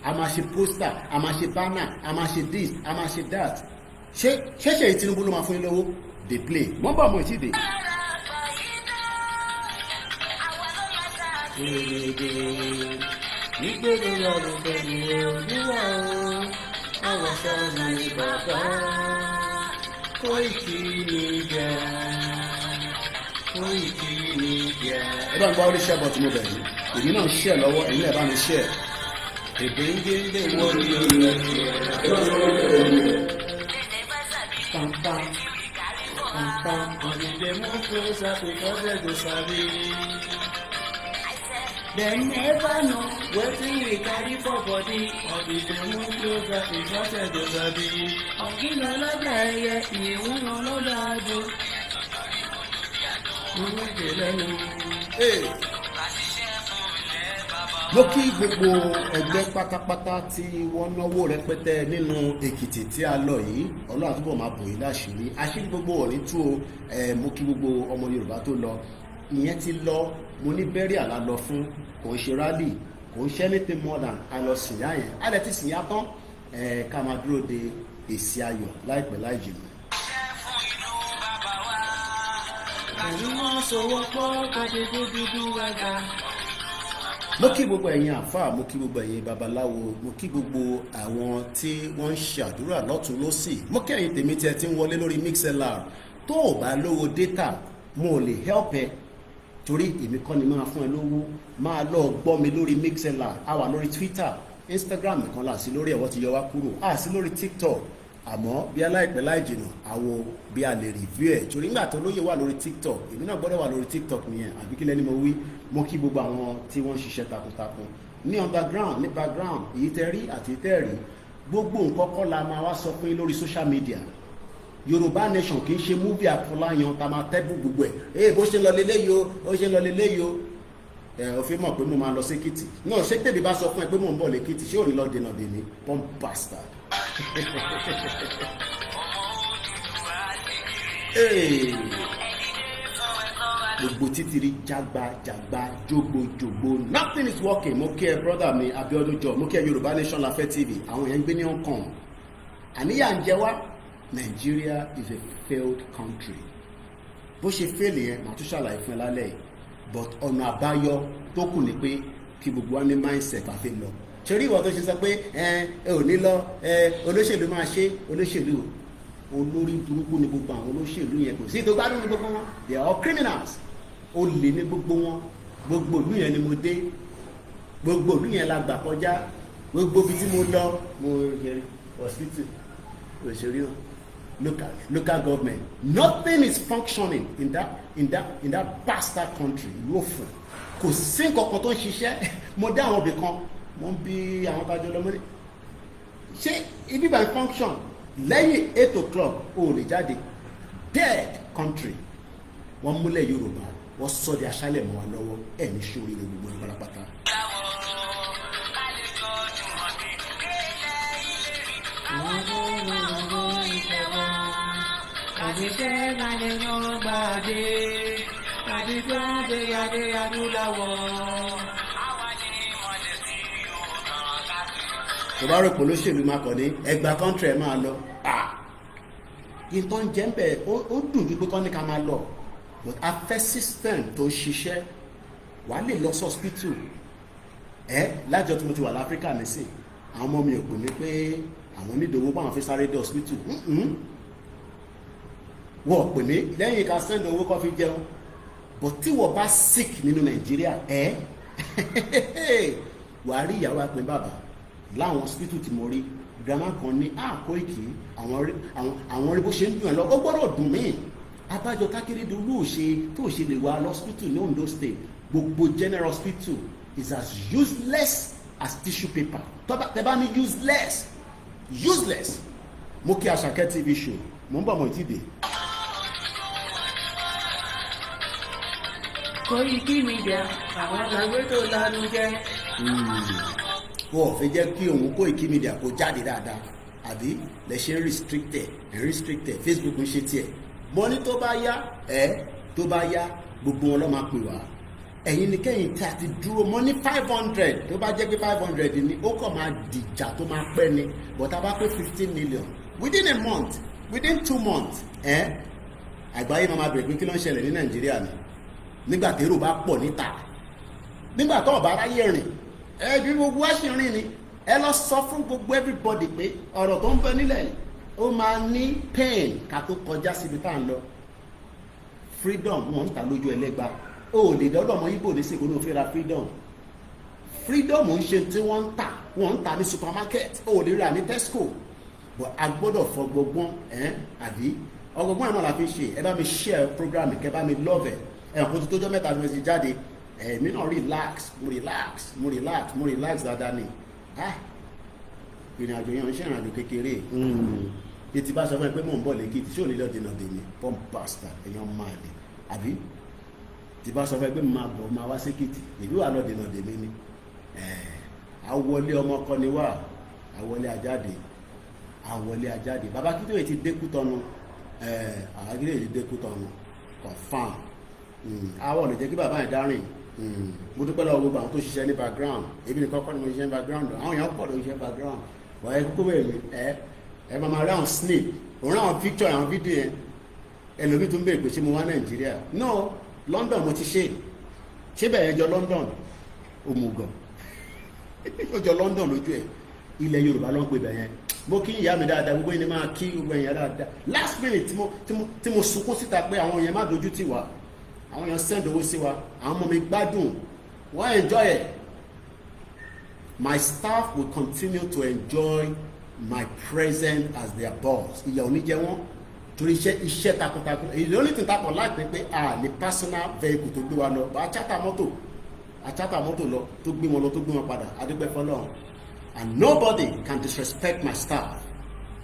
a máa ṣe poster a máa ṣe banner a máa ṣe this a máa ṣe that ṣé Tinubu ló máa fún yín lówó dey play wọ́n bá ọmọ ìtìdè. nígbèrè ọdún pẹ̀lú òníwà o àwọn sọ́ọ̀nù ní bàbá Koikimedia Koikimedia. ẹ bá ń gbọ́ orí ṣẹ́bọ̀ tí mo bẹ̀rẹ̀ yìí èmi náà ń ṣẹ́ lọ́wọ́ ẹ̀yin náà bá mi ṣẹ́ èdè ń gé lè wọ́n ní orí pam-pam pam-pam ọ̀dẹ̀ dem move closer because they go sabi. Dem never know wetin we carry for body or if dem move closer because they go sabi. ọ̀gbìn ọlọ́dà ẹyẹ ìyẹ̀wò ọlọ́dà àjò. mo kí gbogbo ẹgbẹ́ pátápátá tí wọ́n náwó rẹpẹtẹ nínú Èkìtì tí a lọ yìí Ọlọ́run àtúbọ̀ máa bò yín láṣìírí àṣírí gbogbo ọ̀rí tú o mo kí gbogbo ọmọ Yorùbá tó lọ ìyẹn ti lọ mo ní bẹ́ríà la lọ fún kò ń ṣe rally kò ń ṣe anything more than a lọ sìnyá yẹn a lẹ ti sìnyá tán ká máa dúró de èsì ayọ̀ láìpẹ́ láì jìnnà. mo kí gbogbo ẹ̀yin àfáà mo kí gbogbo ẹ̀yin babaláwo mo kí gbogbo àwọn tí wọ́n ń ṣàdúrà lọ́tún lọ́sì mo kí ẹ̀yin tèmi tí ẹ ti ń wọlé lórí mixlr tó o bá lówó data mo lè help ẹ torí èmi kọ́ ni máa fún ẹ lówó máa lọ gbọ́ mi lórí mixlr a wà lórí Twitter Instagram nìkan là sí lórí ẹ̀wọ́ ti yọ wá kúrò a sí lórí TikTok àmọ́ bí aláìpẹ́ láì jìnà àwo bí a lè review ẹ̀ torí nígbà tó lóye wà lórí TikTok èmi náà gbọ́dọ̀ wà lórí TikTok nìyẹn àbí kí lẹ́ni mo wí mo kí gbogbo àwọn tí wọ́n ń ṣiṣẹ́ takuntakun ní underground ní background èyí tẹ́ rí àti tẹ́ rí gbogbo nǹkan kọ́ la máa wá sọ pé lórí social media Yorùbá nation kì í ṣe múvì àfọláyan tá a máa tẹ́bù gbogbo ẹ̀ bó ṣe ń lọ lélẹ́yìí o ó ṣe ń lọ lélẹ́yìí o òfin mọ̀ pé mo máa lọ sí Èkìtì náà ṣé tèmi bá sọ fún ẹ pé mò ń bọ̀ lẹ́kìtì ṣé ò ní lọ dènà dèní pọ́n bastard. gbogbo títìrí jágbajàgba jogbo nothing is working mo kí ẹ brother mi Abiodun Jọ mo kí ẹ Yorùbá Nation Lafẹ́ TV àwọn yẹn ń gbé ní Hong Kong àníyàn ń jẹ wá Nigeria is a failed country bó ṣe fail yẹn màá tún ṣàlàyé fún ẹ lálẹ́ yìí but ọ̀nà àbáyọ tó kù ni pé kí gbogbo wa ní mindset àfi lọ torí ìwọ tó ṣe sọ pé ẹ ò ní lọ olóṣèlú máa ṣe olóṣèlú olórí burúkú ni gbogbo àwọn olóṣèlú yẹn kò sí tó gbádùn ní gbogbo wọn they are all criminals ó lè ní gbogbo wọn gbogbo ìlú yẹn ni mo dé gbogbo ìlú yẹn la gbà kọjá gbogbo ibi tí mo lọ mo yẹ hospital òṣèré náà local government nothing is functioning in that bastard country lófò kò sí nǹkan kan tó ń ṣiṣẹ́ mo dá àwọn ibì kan mo ń bí àwọn bájọ lọ́mọ ní ṣé ibi by function lẹ́yìn 8 o'clock ó lè jáde dead country wọ́n múlẹ̀ Yorùbá wọ́n sọ di aṣálẹ̀ mọ́ wa lọ́wọ́ ẹ̀ ní sórí rẹ̀ gbogbo ní pátápátá. tó bá rò pé olóṣèlú máa kọ̀ ní ẹgbà kọ́ńtì ẹ̀ máa lọ ìtàn jẹ́ ń bẹ̀ ó dùn ju pé kọ́ ní ká máa lọ but a fẹ́ system tó ń ṣiṣẹ́ wà á lè lọ sí hospital lájọ tí mo ti wà láfíríkà nísìn àwọn ọmọ mi ò pè mí pé àwọn onídòwó báwọn fi sáré dé hospital wọ́n pè mí lẹ́yìn ká send owó kó fi jẹun but tí wọ́n bá sick nínú Nàìjíríà wà á rí ìyàwó àpè bàbá láwọn hospital tí mo rí grandma kan ní Koiki àwọn rí bó ṣe ń dùn ẹ lọ ó gbọ́dọ̀ dùn mí abájọ Tákérédolú tó ṣe lè wà lọ́spítù ní Ondo State gbogbo general hospital is as useless as tissue paper tẹ́ bá ní useless mo kí Àṣàkẹ́ TV show mo ń bọ̀ mọ́ ìtìdè. Koikimedia àwọn làgbé tó lárugẹ. Wọ́n ò fẹ́ jẹ́ kí òun Koikimedia kó jáde dáadáa àbí lè ṣe restricted Facebook ń ṣe tiẹ̀ mo ní tó bá yá gbogbo wọn ló máa pè wá ẹ̀yin ni kẹ́yìn tí a ti dúró mo ní 500 tó bá jẹ́ pé 500 ni ó kàn máa dìjà tó máa pẹ́ ni but a bá pé 15 million within a month within 2 months àgbáyé máa bẹ̀rẹ̀ pé kí ló ń ṣẹlẹ̀ ní Nàìjíríà ni nígbà tí èrò bá pọ̀ níta nígbà tó ọ̀bá aráyé rìn bí gbogbo wá ṣe rìn ni ẹ lọ sọ fún gbogbo everybody pé ọ̀rọ̀ tó ń bẹ nílẹ̀ ó máa ní pain ká tó kọjá síbi tá à ń lọ freedom wọn ń ta lójú ẹlẹ́gba ó lè dọ́dọ̀ ọmọ Ìgbò ní sèkó ní òfin ra freedom ń ṣe tí wọ́n ń ta ní supermarket ó lè rà ní Tesco but a gbọ́dọ̀ fọgbọ́gbọ́n àbí ọgbọ́gbọ́n náà la fi ṣe ẹ bá mi share program kẹ bá mi love ẹ̀ kó tó tójọ́ mẹ́ta ni mo ti jáde èmi náà relax dáadáa ni ìrìn àjò yẹn ń ṣe ìrìn àjò kékeré ètí bá sọ fún ẹ pé mò ń bọ̀ lẹ́kìtì ṣé ò ní lọ́ọ́ dènà dèmi pump pasta èèyàn máa lè àbí tí bá sọ fún ẹ pé máa wá sékìtì èmi wà lọ́ọ́ dènà dèmi ni àwọlé ọmọ kọ́ ni wà àwọlé ajáde bàbá kí tó yẹ ti dékú tọ́nu àwágídé yìí dékú tọ́nu confam àwọn ọ̀nà jẹ́ kí bàbá yẹn dárìn mo dúpẹ́ lọ́wọ́ gbogbo àwọn tó ṣiṣẹ́ ní background èmi nìkan kọ́ ni mo ṣiṣẹ́ ní background àwọn èèyàn pọ̀ ló ṣiṣẹ́ background wọ́n ẹ kókó bẹ̀rẹ̀ ẹ máa rí àwọn snip òun ráwọn picture àwọn fídíò yẹn ẹlòmí tó ń bèèrè pé ṣé mo wá Nàìjíríà no London mo ti ṣe bẹ̀rẹ̀ jọ London òmùgọ̀ ó jọ London lójú ẹ̀ ilẹ̀ Yorùbá ló ń pè bẹ̀yẹn mo kí ìyá mi dáadáa gbogbo ẹni máa kí gbogbo ẹ̀yàn dáadáa last minute tí mo sunkún síta pé àwọn èèyàn má dojú tì wá àwọn èèyàn send owó sí wa àwọn ọmọ mi gbádùn wọ́n enjoy it my staff will continue to enjoy my presence as their boss ìyà ò ní jẹ wọ́n torí iṣẹ́ takuntakun èyí ló ní tí n tapọ̀ láìpẹ́ pé a ní personal vehicle tó gbé wa lọ bá achata mọ́tò lọ tó gbé wọn lọ tó gbé wọn padà adúpẹ́ fọlọ́run and nobody can disrespect my staff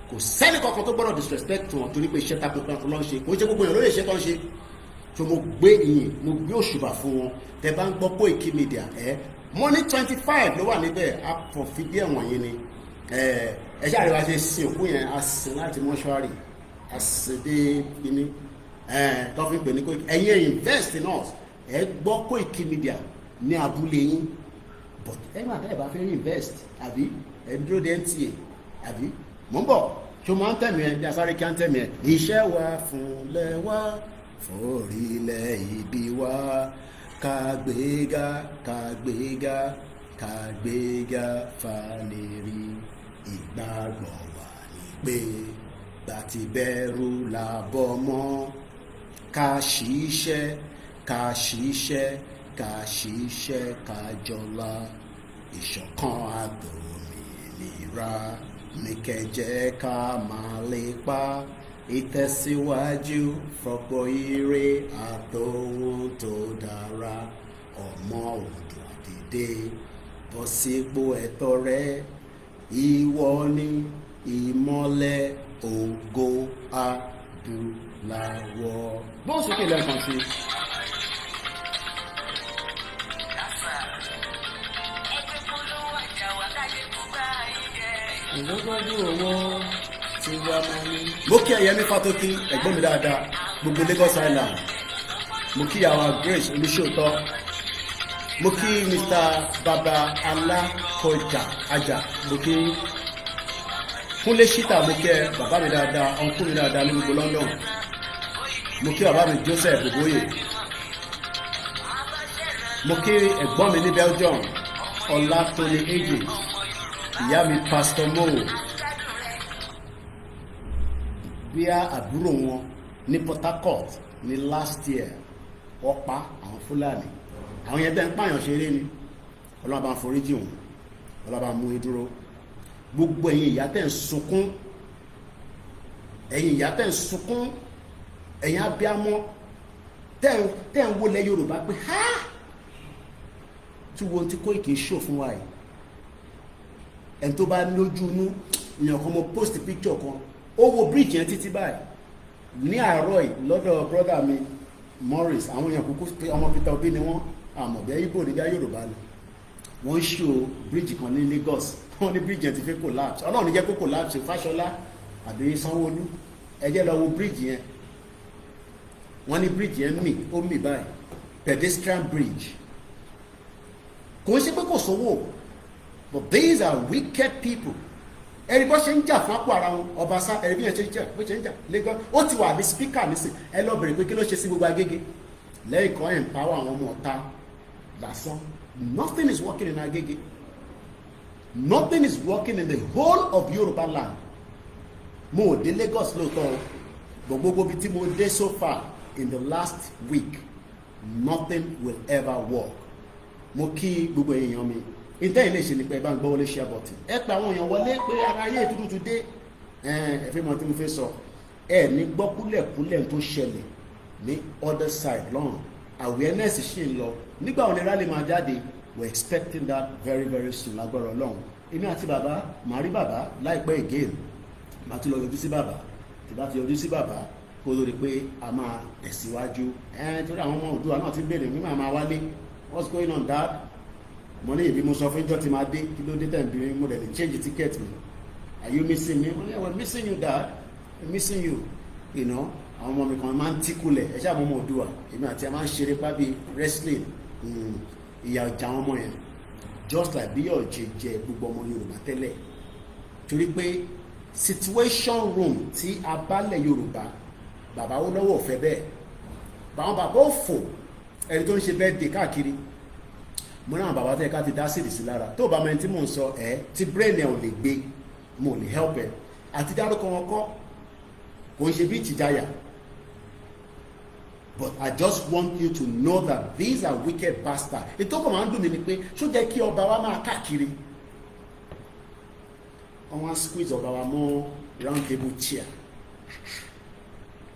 kò sẹ́ni kankan tó gbọ́dọ̀ disrespect wọn torí pé iṣẹ́ takuntakun ló ń ṣe kò ń ṣe gbogbo èèyàn ló lè ṣe tó ń ṣe tó mo gbé òṣùbà fún wọn tẹ bá ń gbọ́ Koikimedia mo ní 25 ló wà níbẹ̀ àpọ̀fídí ẹ̀wọ̀n yìí ni ẹ ṣáà rí wa ṣe sin òkú yẹn a sin láti mọ́ṣúárì a sin dé kíní tó fi pè ní Koiki ẹ̀yin invest in us ẹ gbọ́ Koikimedia ní abúlé yín but ẹ̀yin àtẹ́lẹ̀ bá fẹ́ invest àbí ẹ dúró dé NTA àbí mò ń bọ̀ tó máa ń tẹ̀mí ẹ bí asáré kí á ń tẹ̀mí ẹ iṣẹ́ wa fúnlẹ̀ wá forílẹ̀ ibi wa kàgbéga falérí ìgbàgbọ́ wa ní pé gbàtí bẹ̀rù làbọ̀ mọ́ ká ṣiṣẹ́ ká jọlá ìṣọ̀kan àtòmìnira ní kẹjẹ ká máa lépa ìtẹ̀síwájú fọ́pọ̀ ire àtòhun tó dára ọmọ Oòduà dìde bọ́ sípò ẹ̀tọ́ rẹ ìwọ ni ìmọ́lẹ̀ ògo adúláwọ̀. bọ́ọ̀ sókè lẹ́ẹ̀kan sí. ìlọ́gbọ́dún owó ti wá máa ní. mo kí ẹ̀yẹ́mí Fátókí ẹ̀gbọ́n mi dáadáa gbogbo Lagos Island mo kí àwọn Grace Olúṣòótọ́ mo kí Mr. Baba Alákọjà Ajá mo kí Kúnlé Ṣítà mo kí ẹ bàbá mi dáadáa ọ̀nkú mi dáadáa ní gbogbo London mo kí bàbá mi Joseph Oboye mo kí ẹ̀gbọ́n mi ní Belgium Ọlátòní Ejì ìyá mi Pastor Mo bíá àbúrò wọn ní Port Harcourt ní last year wọ́n pa àwọn Fúlàní àwọn yẹn bẹ́ẹ̀ ń pààyàn ṣeré ni Ọlọ́run bá ń foríjì wọn Ọlọ́run bá ń mú dúró gbogbo ẹ̀yin ìyá tẹ́ ń sunkún ẹ̀yin abiyamọ tẹ́ ń wọlé Yorùbá pé ha tí wo ti Koiki ṣò fún wa yìí ẹni tó bá lójú inú èèyàn kan mo post picture kan ó wo bridge yẹn títí báyìí ní àárọ̀ yìí lọ́dọ̀ brother mi Morris àwọn èèyàn kúkú ọmọ Peter Obi ni wọ́n àmọ̀ bí Igbo ní bí Yorùbá ni wọ́n ṣó bridge kan ní Lagos wọ́n ní bridge yẹn ti fẹ́ collapse Ọlọ́run jẹ́ kó collapse Fáṣọlá àbí Sanwó-Olú ẹ jẹ́ lọ wo bridge yẹn wọ́n ní bridge yẹn mì ó mì báyìí pedestrian bridge kò ṣe pé kò sówó but these are wicked people ẹni bọ́ ṣe ń jà fún àpò ara wọn Ọbaṣá ẹni bí yẹn ṣe ń jà bó ṣe ń jà Lagos ó ti wà bí speaker nísìn ẹ lọ bẹ̀rẹ̀ pé kí ló ṣe sí gbogbo Agége lẹ́yìn kan empower àwọn ọmọ ọ̀tá lásán. Nothing is working in Agege. Nothing is working in the whole of Yoruba land. Mo dé Lagos lóòótọ́ but gbogbo bí tí mo dé so far in the last week nothing will ever work. Mo kí gbogbo èèyàn mi ìtẹ́ ilé ìṣe ni pé ẹ bá ń gbọ́ wọlé share button ẹ pa àwọn èèyàn wọlé pé ara ayé tuntun dé ẹ fi mọ̀ tí mo fẹ́ sọ ẹ ní gbọ́ kúlẹ̀kúlẹ̀ tó ṣẹlẹ̀ ní other side lọ́run awareness ṣì ń lọ nígbà òní rally máa jáde we expecting that very very soon lágbára Ọlọ́run èmi àti bàbá màá rí bàbá láìpẹ́ again màá tún lọ yọjú sí bàbá tí bá ti yọjú sí bàbá kó lórí pé a máa tẹ̀síwájú torí àwọn ọmọ Oòduà náà ti béèrè mímọ́ àmà wálé what's going on dad mo ní ìbí mo sọ fún ìjọ tí máa dé kí ló dé tẹ̀ ń bí mo dẹ̀ lè change ticket mi are you missing me? Well, we're missing you dad we're missing you you know àwọn ọmọ mi kan máa ń tíkulẹ̀ ẹ ṣáà ọmọ Oòduà èmi àti ẹ máa ń ṣeré pábí wrestling ìyà ọjà àwọn ọmọ yẹn just like bí ọ̀jẹ̀ jẹ gbogbo ọmọ Yorùbá tẹ́lẹ̀ torí pé situation room tí a bá lẹ̀ Yorùbá bàbá ó lọ́wọ́ ọ̀fẹ́ bẹ́ẹ̀ báwọn bàbá ó fò ẹni tó ń ṣe birthday káàkiri mo náà bàbá tẹ́ ká ti dá sídìí sí lára tó bá mẹ́rin tí mò ń sọ tí brain ẹ̀ ò lè gbé mo lè help ẹ̀ àti dárúkọ wọn kọ́ kò ń ṣe bí ìtìjáyà. But I just want you to know that these are wicked bastards. Ìtọ́kọ̀ máa ń dùn mí ni pé ṣó jẹ́ kí ọba wa máa káàkiri. Wọ́n á squeeze ọba wa mọ́ round table chair.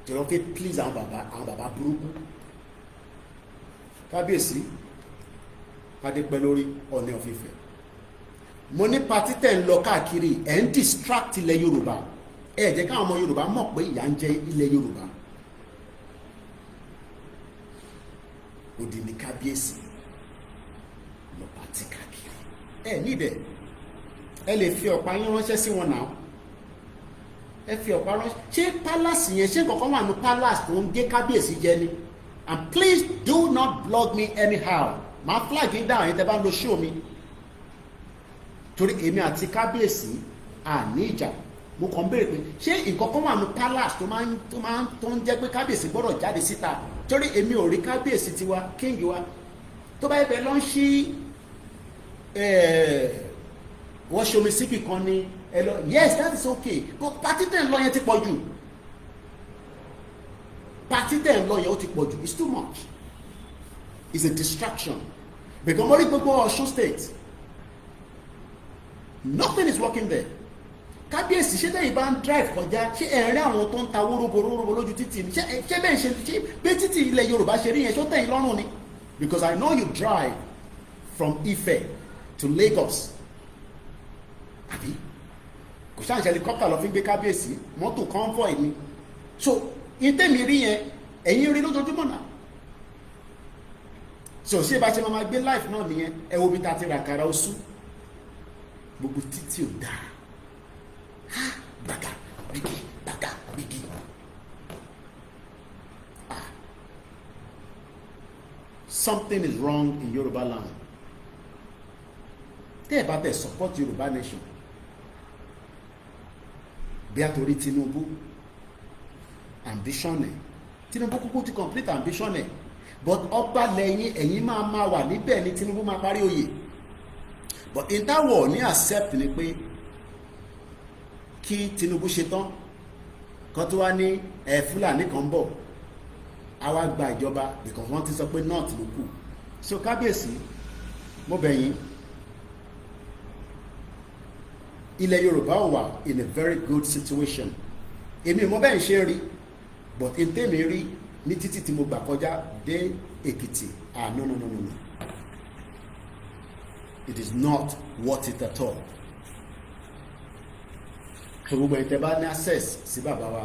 Jọ̀rọ̀ pé please àwọn bàbá burúkú. Kábíyèsí, Adépẹ́ lórí Ọọ̀ni of Ifẹ̀. Mo ní patí tẹ̀ ń lọ káàkiri ẹ̀ ń distract ilẹ̀ Yorùbá. Ẹ jẹ́ káwọn ọmọ Yorùbá mọ̀ pé ìyà ń jẹ ilẹ̀ Yorùbá. Odi ní kábíyèsí lọ pàtí káàkiri ẹ níbẹ̀ ẹ lè fi ọ̀pá yín ránṣẹ́ sí wọn náà ẹ fi ọ̀pá ránṣẹ́ ṣé palace yẹn ṣé kankan wà ní palace tó ń gé kábíyèsí jẹ ni and please do not blog me anyhow máa flag yín dáhùn yín tẹ́ bá ń lo show mi torí èmi àti kábíyèsí àní ìjà mo kàn béèrè pé ṣé nǹkan kan wà ní palace tó ń jẹ́ pé kábíyèsí gbọ́dọ̀ jáde síta torí èmi ò rí kábíyèsí tiwa king wa tó bá yẹ pé lọ ń ṣí wọ́n ṣomi síbì kan ní ẹ lọ yes that is okay but pàtí tẹ̀ ń lọ yẹn ti pọ̀ jù pàtí tẹ̀ ń lọ yẹn ó ti pọ̀ jù it's too much it's a distraction because mo rí gbogbo Ọ̀ṣun state nothing is working there kábíyèsí ṣé tẹ́yìn bá ń drive kọjá ṣé ẹ̀rín àwọn tó ń ta wóróbo lójú títì ni ṣé bẹ́ẹ̀ ṣe ṣé bí títì ilẹ̀ Yorùbá ṣe rí yẹn ṣó tẹ́yìn lọ́rùn ni because I know you drive from Ife to Lagos àbí kò ṣáà ṣe helicopter lọ fi gbé kábíyèsí mọ́tò convoy ni so ìtẹ́mi rí yẹn ẹ̀yìn rí lójoojúmọ́ náà so ṣé bá ṣe máa gbé life náà nìyẹn ẹ wo bí ta ti rà kàrà oṣù gbogbo títì ò dáa baga bigi something is wrong in Yoruba land tẹ́ ẹ bá tẹ̀ support Yoruba nation bí a torí Tinubu ambition ẹ̀ Tinubu kúkú ti complete ambition ẹ̀ but ọba lẹ́yìn ẹ̀yìn máa wà níbẹ̀ ni Tinubu máa parí oyè but interwar ní accept ni pé kí Tinubu ṣe tán kan tó wá ní Fúlàní kan bọ̀ àwa gba ìjọba because wọ́n ti sọ pé north ló kù so kábíyèsí mo bẹ̀ yín ilẹ̀ Yorùbá ò wà in a very good situation èmi mo bẹ́ẹ̀ ń ṣe rí but in tèmi rí ní títí tí mo gbà kọjá dé Èkìtì no it is not worth it at all tó gbogbo ẹni tẹ́ bá ní access sí bàbá wa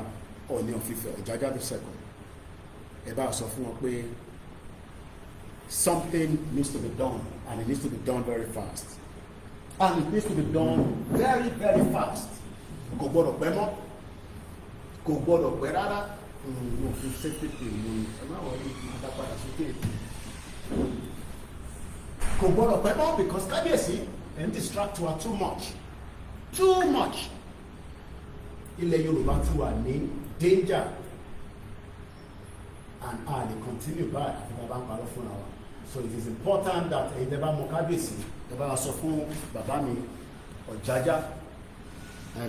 Ọọ̀ni of Ifẹ̀ Ọ̀jájá the second ẹ bá sọ fún wọn pé something needs to be done and it needs to be done very fast and it needs to be done very very fast kò gbọdọ̀ pẹ́ mọ́ kò gbọdọ̀ pẹ́ rárá mo fi safety pin mo ẹ má wọlé ìdápadà sókè kò gbọdọ̀ pẹ́ mọ́ because kábíyèsí ẹ̀ ń distract wa too much ilẹ̀ Yorùbá ti wà ní danger and I dey continue by àti bàbá ń parọ́ fúnra wa so it is important that ẹ̀yin tẹ́ bá mọ kábíyèsí ẹ bá wa sọ fún bàbá mi Ọ̀jájá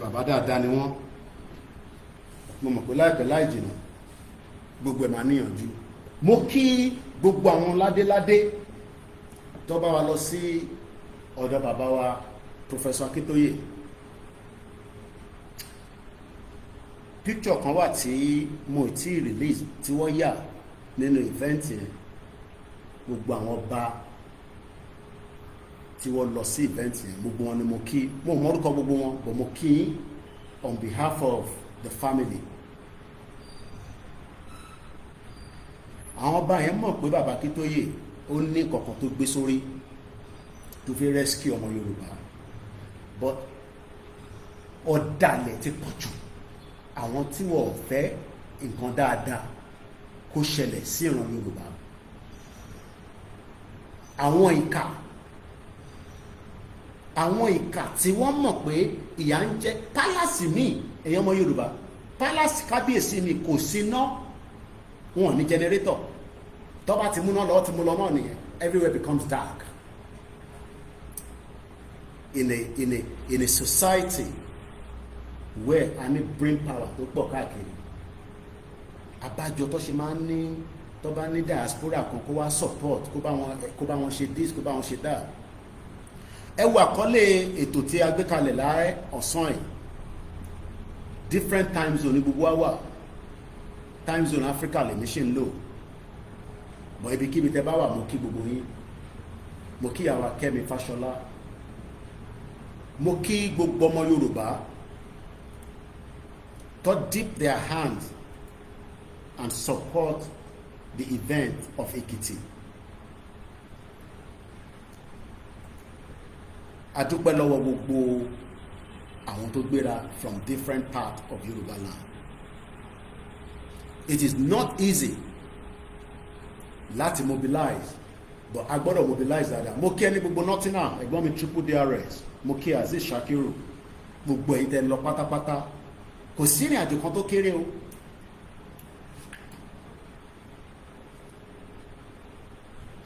bàbá dáadáa ni wọ́n mo mọ̀ pé láìpẹ́ láì jìnnà gbogbo ẹ̀ máa níyànjú mo kí gbogbo àwọn ládéládé tó bá wa lọ sí ọ̀dọ̀ bàbá wa Professor Akintoye picture kan wà tí mo ti release tí wọ́n yà nínú event yẹn gbogbo àwọn ọba tí wọ́n lọ sí event yẹn gbogbo wọn ni mo kí mo mọ orúkọ gbogbo wọn but mo kí on behalf of the family àwọn ọba yẹn mọ̀ pé bàbá Akintoye ó ní kọ̀ọ̀kan tó gbé sórí tó fi rescue ọmọ Yorùbá but ọ̀dàlẹ̀ ti pọ̀ jù àwọn tí wọ́n fẹ́ nǹkan dáadáa kó ṣẹlẹ̀ sí ìran Yorùbá àwọn ìkà tí wọ́n mọ̀ pé ìyà ń jẹ pálásì míì èèyàn ọmọ Yorùbá pálásì kábíyèsí mi kò sí ná wọn ní jẹnẹrétọ̀ tó bá ti múná lọ́wọ́ ti mú lọ náà nìyẹn everywhere becomes dark in a society where a ní brain power tó pọ̀ káàkiri abájọ tó ṣe máa ń ní tó bá ní diaspora kan kó wá support kó bá wọn ṣe this kó bá wọn ṣe that ẹ wo àkọlé ètò tí a gbé kalẹ̀ láàárẹ̀ ọ̀sán yìí different time zone ní gbogbo wa wà time zone Africa lèmi ṣe ń lò bọ̀ ibikíbi tẹ́ bá wà mo kí gbogbo yín mo kí àwa Kẹ́mi Fáṣọlá mo kí gbogbo ọmọ Yorùbá to dip their hands and support the event of Ekiti. A dúpẹ́ lọ́wọ́ gbogbo àwọn tó gbéra from different parts of Yoruba land. It is not easy láti mobilize, but a gbọ́dọ̀ mobilize dáadáa. Mo kí ẹni gbogbo Nottingham, ẹ̀gbọ́n mi triple DRS, mo kí Aziz Shakiru, gbogbo ẹ̀yin tẹ́ lọ pátápátá. Kò sí ìrìn àjò kan tó kéré o.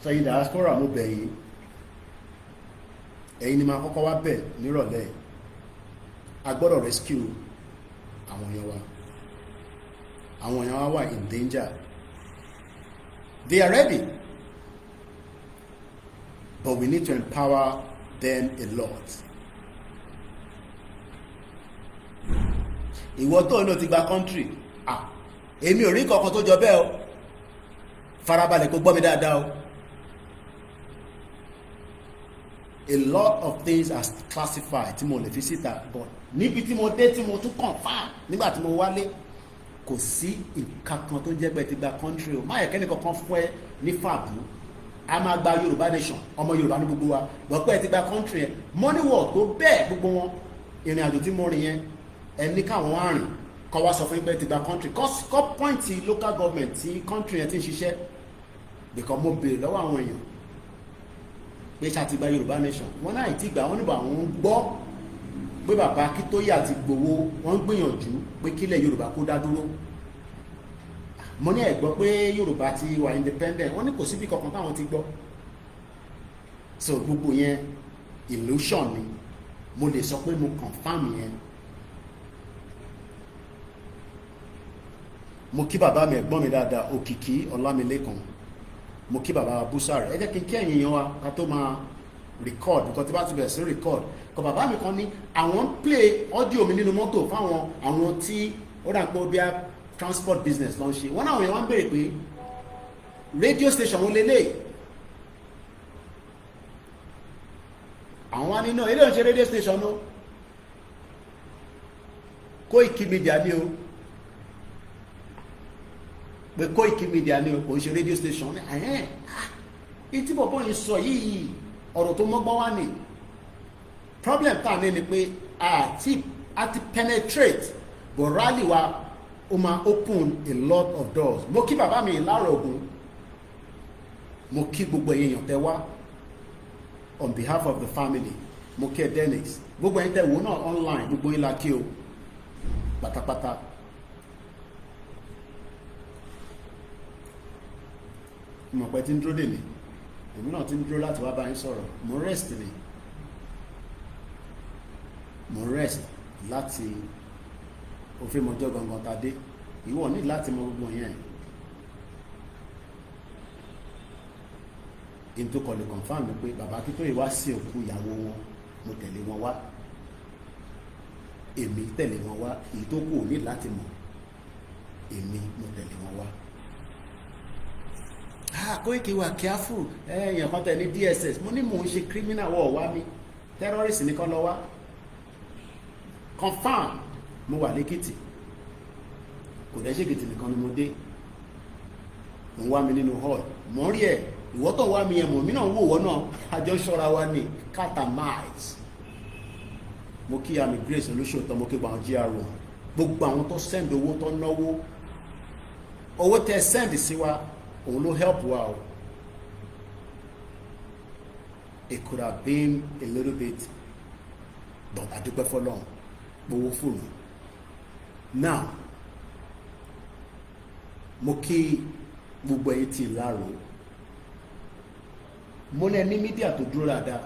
Sẹ́yìn diaspora mo bẹ̀ yín. Ẹ̀yin ni máa kọ́kọ́ wá bẹ̀ nírọ̀lẹ́. A gbọ́dọ̀ rescue àwọn èèyàn wa. Àwọn èèyàn wa wà in danger. They are ready. But we need to empower them a lot. Ìwọ tó ní o ti gba country, èmi ò rí kankan tó jọ bẹ́ẹ̀ o. Farabalẹ̀ kó gbọ́ mi dáadáa o. A lot of things are classified tí mo lè fi síta, but níbi tí mo dé tí mo tún confirm nígbà tí mo wálé kò sí nǹkan kan tó jẹ́ pé ti gba country o. Má yẹ kẹ́ni kankan fún ẹ ní fàbú. A máa gba Yorùbá nation, ọmọ Yorùbá ní gbogbo wa, but pé ti gba country ẹ. Money work tó bẹ́ẹ̀ gbogbo wọn, ìrìn àjò tí mo rìn yẹn, ẹni káwọn wá rìn kọ́ wá sọ fún pé ti gba country. Kọ́ point local government tí country yẹn ti ń ṣiṣẹ́, because mo béèrè lọ́wọ́ àwọn èèyàn pé ṣá ti gba Yorùbá nation, wọn náà ti gbà wọn níbo àwọn ń gbọ́ pé bàbá Akíntóyè àti Ìgbòho wọn ń gbìyànjú pé kílẹ̀ Yorùbá kó dá dúró. Mo ní ẹ gbọ́ pé Yorùbá ti wà independent, wọ́n ní kò síbi kankan táwọn ti gbọ́. So gbogbo yẹn illusion ni, mo lè sọ pé mo confirm yẹn. Mo kí bàbá mi ẹ̀gbọ́n mi dáadáa Òkìkí Ọlámilékan, mo kí bàbá Búsàrẹ̀. Ẹ jẹ́ kí n kí ẹ̀yin èèyàn wa ká tó máa record, because tí bá ti bẹ̀rẹ̀ sí record kọ bàbá mi kan ní àwọn ń play audio mi nínú mọ́tò fáwọn àwọn tí ó dà pé bí a transport business ló ń ṣe. Wọ́n náà wọ́n wá ń béèrè pé radio station wọn lélẹ̀, àwọn wá nínú ilé ìṣe radio station náà Koikimedia ni o pé Koikimedia ni o kò ń ṣe radio station ní ìtí bọ̀bọ̀ yìí sọ yìí ọ̀rọ̀ tó mọ́gbọ́n wá ní problem tá ní ni pé àti penetrate but rally wa ó máa open a lot of doors. Mo kí bàbá mi láàárọ̀ ogun, mo kí gbogbo èèyàn tẹ́ wá on behalf of the family, mo kí ẹ Dennis, gbogbo ẹ̀yin tẹ́ wò náà online, gbogbo yín la kí o pátápátá. Mo pẹ́ tí ń dúró dè mí, èmi náà ti ń dúró láti wá bá yín sọ̀rọ̀, mo rest ni, mo rest láti òfin mọjọ́ gangan ta dé, ìwọ ní láti mọ gbogbo yẹn. In tó kọlù confam mi pé bàbá Akíntóyè wá sí òkú ìyàwó wọn, mo tẹ̀lé wọn wá, èmi tẹ̀lé wọn wá, èyí tó kù ní láti mọ̀, èmi mo tẹ̀lé wọn wá. Koiki wà careful, èèyàn kan tẹ̀ ní DSS, mo ní mò ń ṣe criminal wọ̀ wá mi, terrorist nìkan lọ wá, confam mo wà lẹ́kìtì, kò dẹ́ ṣèkìtì nìkan ni mo dé, mo wá mi nínú hall, mo rí ẹ̀, ìwọ́ tó wá mi yẹn mọ̀ mí náà wò wọ́n náà, àjọ ṣọ́ra wa ní catamize. Mo kí àmì Grace olóṣòótọ́, mo kí gbọ́n GRO, gbogbo àwọn tó send owó tó náwó, owó tẹ send sí wa òun ló help wa o. It could have been a little bit, but adúpẹ́ fọ́lọ́run gbowó fóònù. Now mo kí gbogbo ẹ̀yin tí láàrò, mo ní mídíà tó dúró dáadáa,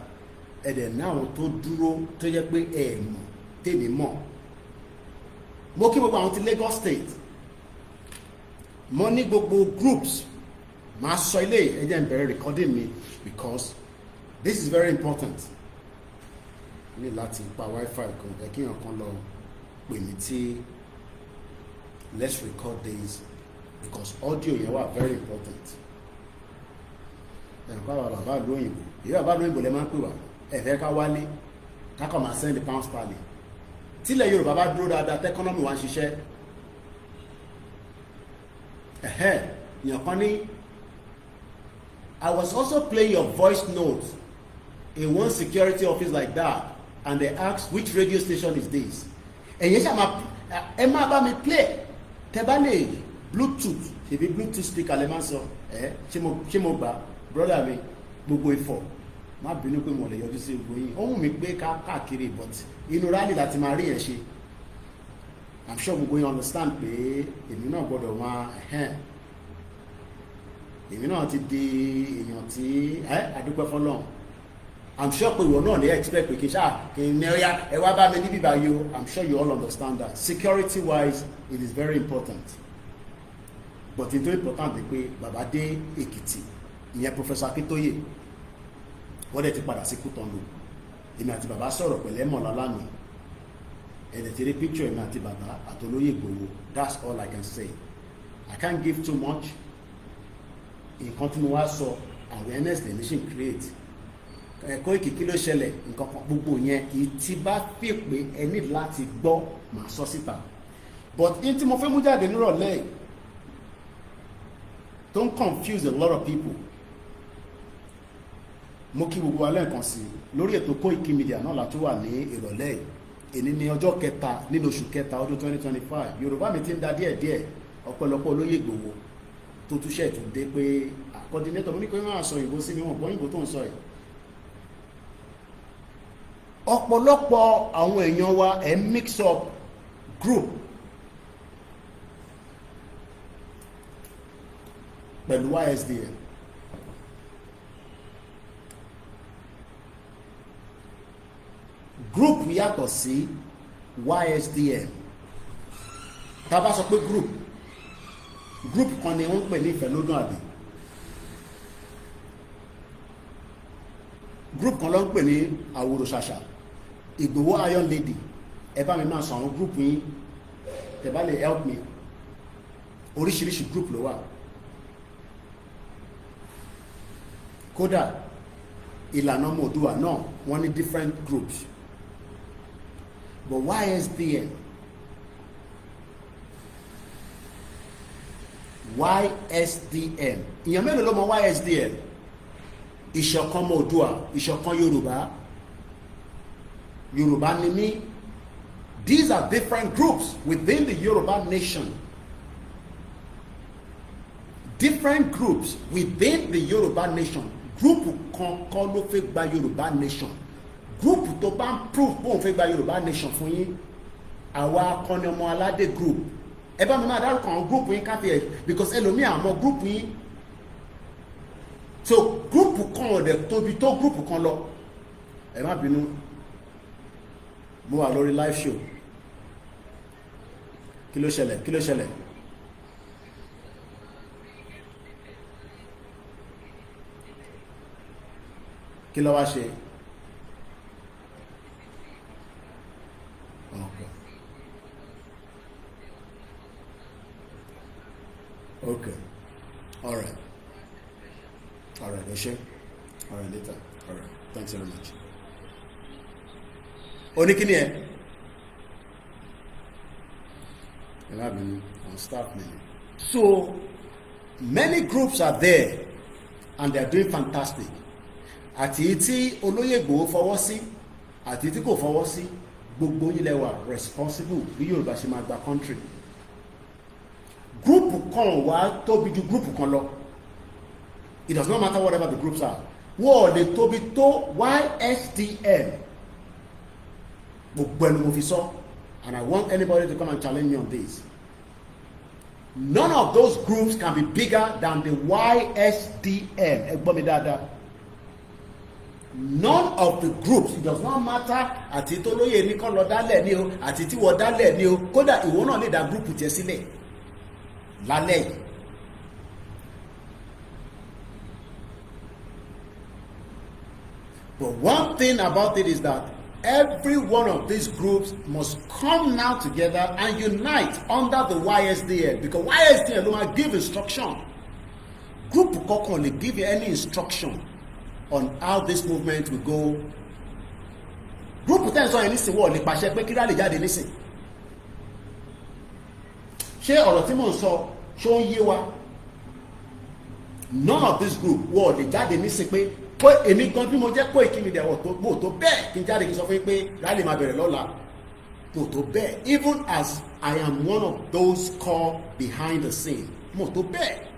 ẹ̀dẹ̀ náà tó dúró tó jẹ́ pé ẹ̀mọ̀ tèmi mọ̀. Mo kí gbogbo àwọn ti Lagos State, mo ní gbogbo groups, máa sọ ilé ẹjẹ́ ń bẹ̀rẹ̀ recording mi because this is very important. Ní láti pa wifi kan jẹ́ kí èèyàn kan lọ pè mí tí let's record this because audio yẹn wà very important. Ẹ̀rọ káwà bàbá ìlú òyìnbó, ìyá bàbá ìlú òyìnbó lẹ máa ń pè wá, ẹ̀fẹ́ ká wálé kákọ̀ máa send pounds pali. Tílẹ̀ Yorùbá bá dúró dáadáa tẹ́kọ́nọ́mì wá ń ṣiṣẹ́, èèyàn kan ní I was also playing your voice notes in one security office like that and they asked which radio station is this. Ẹ̀yin ṣá ẹ máa bá mi play tẹ́ bá lè Bluetooth, ṣebí Bluetooth speaker lè máa sọ, ṣé mo gbà brother mi gbogbo Ifọ̀, má bínú pé mo lè yọjú sí gbogbo yín, ohun mi gbé káàkiri but inú rally láti máa rí yẹn ṣe. I'm sure gbogbo yín understand pé èmi náà gbọ́dọ̀ wá èmi náà ti di èèyàn tí àdúpẹ́ fọ́lọ́run. I'm sure pé ìwọ náà lè expect pé kì í ní ọ̀yá ẹ wá bá mi níbí báyìí o. I'm sure you all understand that security wise it is very important, but it's very important pé bàbá dé Èkìtì, ìyẹn Professor Akíntóyè wọ́n dẹ̀ ti padà sí Kútọ́nù, èmi àti bàbá sọ̀rọ̀ pẹ̀lẹ́ mọ̀lá lánàá, ẹ̀dẹ̀ ti rí picture èmi àti bàbá àtolóyè Ìgbòho. That's all I can say. I can't give too much. Nǹkan tí mo wá sọ awareness the nation create, Koiki kí ló ṣẹlẹ̀ nǹkan kan gbogbo yẹn ìtì bá fi pé ẹ ní láti gbọ́ màá sọ síta, but in tí mo fẹ́ mú jáde nírọ̀lẹ́ tó ń confuse a lot of people. Mo kí gbogbo alẹ́ nǹkan sí lórí ètò Koikimedia náà la tó wà ní ìrọ̀lẹ́ èní ní ọjọ́ kẹta nínú oṣù kẹta ọdún 2025. Yorùbá mi ti ń da díẹ̀díẹ̀, ọ̀pọ̀lọpọ̀ olóyè Ìgbòho tó túṣẹ̀ tó dé pé coordinator mo ní kó máa sọ ìbò sí mi, wọn gbọ́ ìbò tó ń sọ ẹ̀. Ọ̀pọ̀lọpọ̀ àwọn èèyàn wa ẹ̀ mix up group pẹ̀lú YSDM. Group yàtọ̀ sí YSDM. Tá bá sọ pé group kan ni wọ́n pè ní ìfẹ́lódún àbí group kan ló ń pè ní àwòrò ṣàṣà, Ìgbòho Iron Lady. Ẹ bá mi máa sọ àwọn group yín tẹ́ bá lè help me. Oríṣiríṣi group ló wà, kódà ìlànà Oòduà náà wọ́n ní different groups, but YSDM YSDM. Ìyẹn mélòó ló mọ YSDM? Ìṣọ̀kan Oòduà, ìṣọ̀kan Yorùbá. Yorùbá ni mí. These are different groups within the Yoruba nation. Different groups within the Yoruba nation. Group kan ló fẹ́ gba Yoruba nation. Group tó bá ń prove bóun fẹ́ gba Yoruba nation fún yín. Àwa akọni ọmọ aládé group. Ẹ bá mi máa dárúkọ àwọn group yín káfíẹ̀ because ẹlòmíì àmọ́ group yín. So group kan ọ̀dẹ̀ tóbi tó group kan lọ. Ẹ má bínú. Mo wà lórí live show. Kí ló ṣẹlẹ̀? Kí ló wá ṣe? Okay. All right, Oshe. All right, later. All right, thanks very much. Oníkíní ẹ. On staff menu. So many groups are there and they are doing fantastic. Àti tí Olóyè Ìgbòho fọwọ́ sí àti tí kò fọwọ́ sí gbogbo yín lẹ wà responsible bí Yorùbá ṣe máa gba country. Group kan wà tóbi ju group kan lọ. It does not matter whatever the groups are. Wọ́n lè tóbi tó YSDM. Gbogbo ẹni mo fi sọ. And I want anybody to come and challenge me on this. None of those groups can be bigger than the YSDM. Ẹ gbọ́ mi dáadáa. None of the groups, it does not matter àti tó lóye ní kọ́ lọ dálẹ̀ ní o àti tí wọ́n dálẹ̀ ní o kódà ìwọ náà lè dá group tiẹ̀ sílẹ̀ lálẹ́ yìí. But one thing about it is that every one of these groups must come now together and unite under the YSDM because YSDM ló máa give instruction. Group kankan lè give you any instruction on how this movement will go. Group ten sọ yẹn nísìn wọ́n lè pàṣẹ pé kí rálì jáde nísìn. Ṣé ọ̀rọ̀ tí mò ń sọ ṣó ń yé wa? None of this group wọ́n lè jáde nísìn pé èmi gan bí mo jẹ́ Koikimedia wọ̀ tó bẹ́ẹ̀ kí n jáde kí n sọ fún yín pé rálì máa bẹ̀rẹ̀ lọ́la. Mo tó bẹ́ẹ̀ even as I am one of those called behind the scene. Mo tó bẹ́ẹ̀.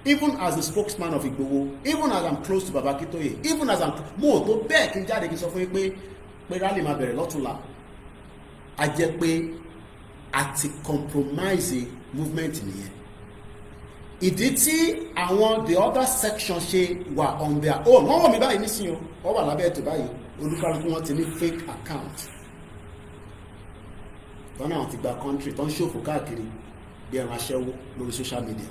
Even as the spokesman of Igboho, even as I'm close to Baba Akintoye, even as I'm mo tó bẹ́ẹ̀ kí n jáde kí n sọ fún yín pé rally máa bẹ̀rẹ̀ lọ́tùnla. A jẹ́ pé a ti compromise movement nìyẹn. Ìdí tí àwọn the other section ṣe wà on their own. Wọ́n wọ̀ mí báyìí nísìnyí o, wọ́n wà lábẹ́ ètò báyìí. Olúkálùkù wọn ti ní fake account. Tọ́nà àwọn ti gba country tó ń ṣòfò káàkiri bí ẹran aṣẹ́wó lórí social media.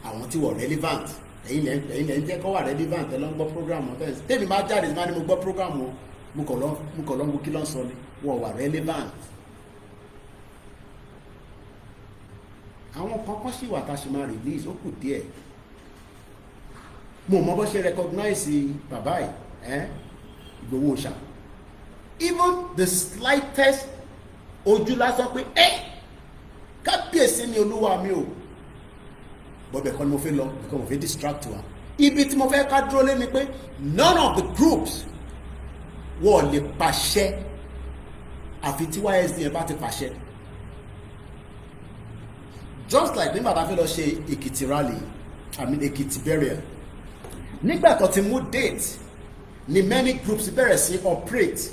Àwọn tí wọ̀ relevant ẹ̀yin lẹ́ ń jẹ́ kọ́ wà relevant ẹ̀ ló ń gbọ́ program wọn bẹ́ẹ̀ tèmi máa jáde máa ní mo gbọ́ program wọn mo kọ̀ lọ́ ń wo kí ló ń sọ ni wọ́n wà relevant. Àwọn kankan sì wà tá a ṣe máa release ó kù díẹ̀ mo mọ bó ṣe recognize bàbá yìí Ìgbòho ṣá even the slightest ojú lásán pé kábíyèsí ni olúwa mi o bọ́bẹ̀ kan ni mo fẹ́ lọ because mo fẹ́ distract wa ibi tí mo fẹ́ ká dúró lé ni pé none of the groups wọ́n lè pàṣẹ àfi tí YSDM bá ti pàṣẹ just like nígbà tá a fẹ́ lọ ṣe Èkìtì rally Èkìtì burial nígbà tó ti mú date ni many groups bẹ̀rẹ̀ sí operate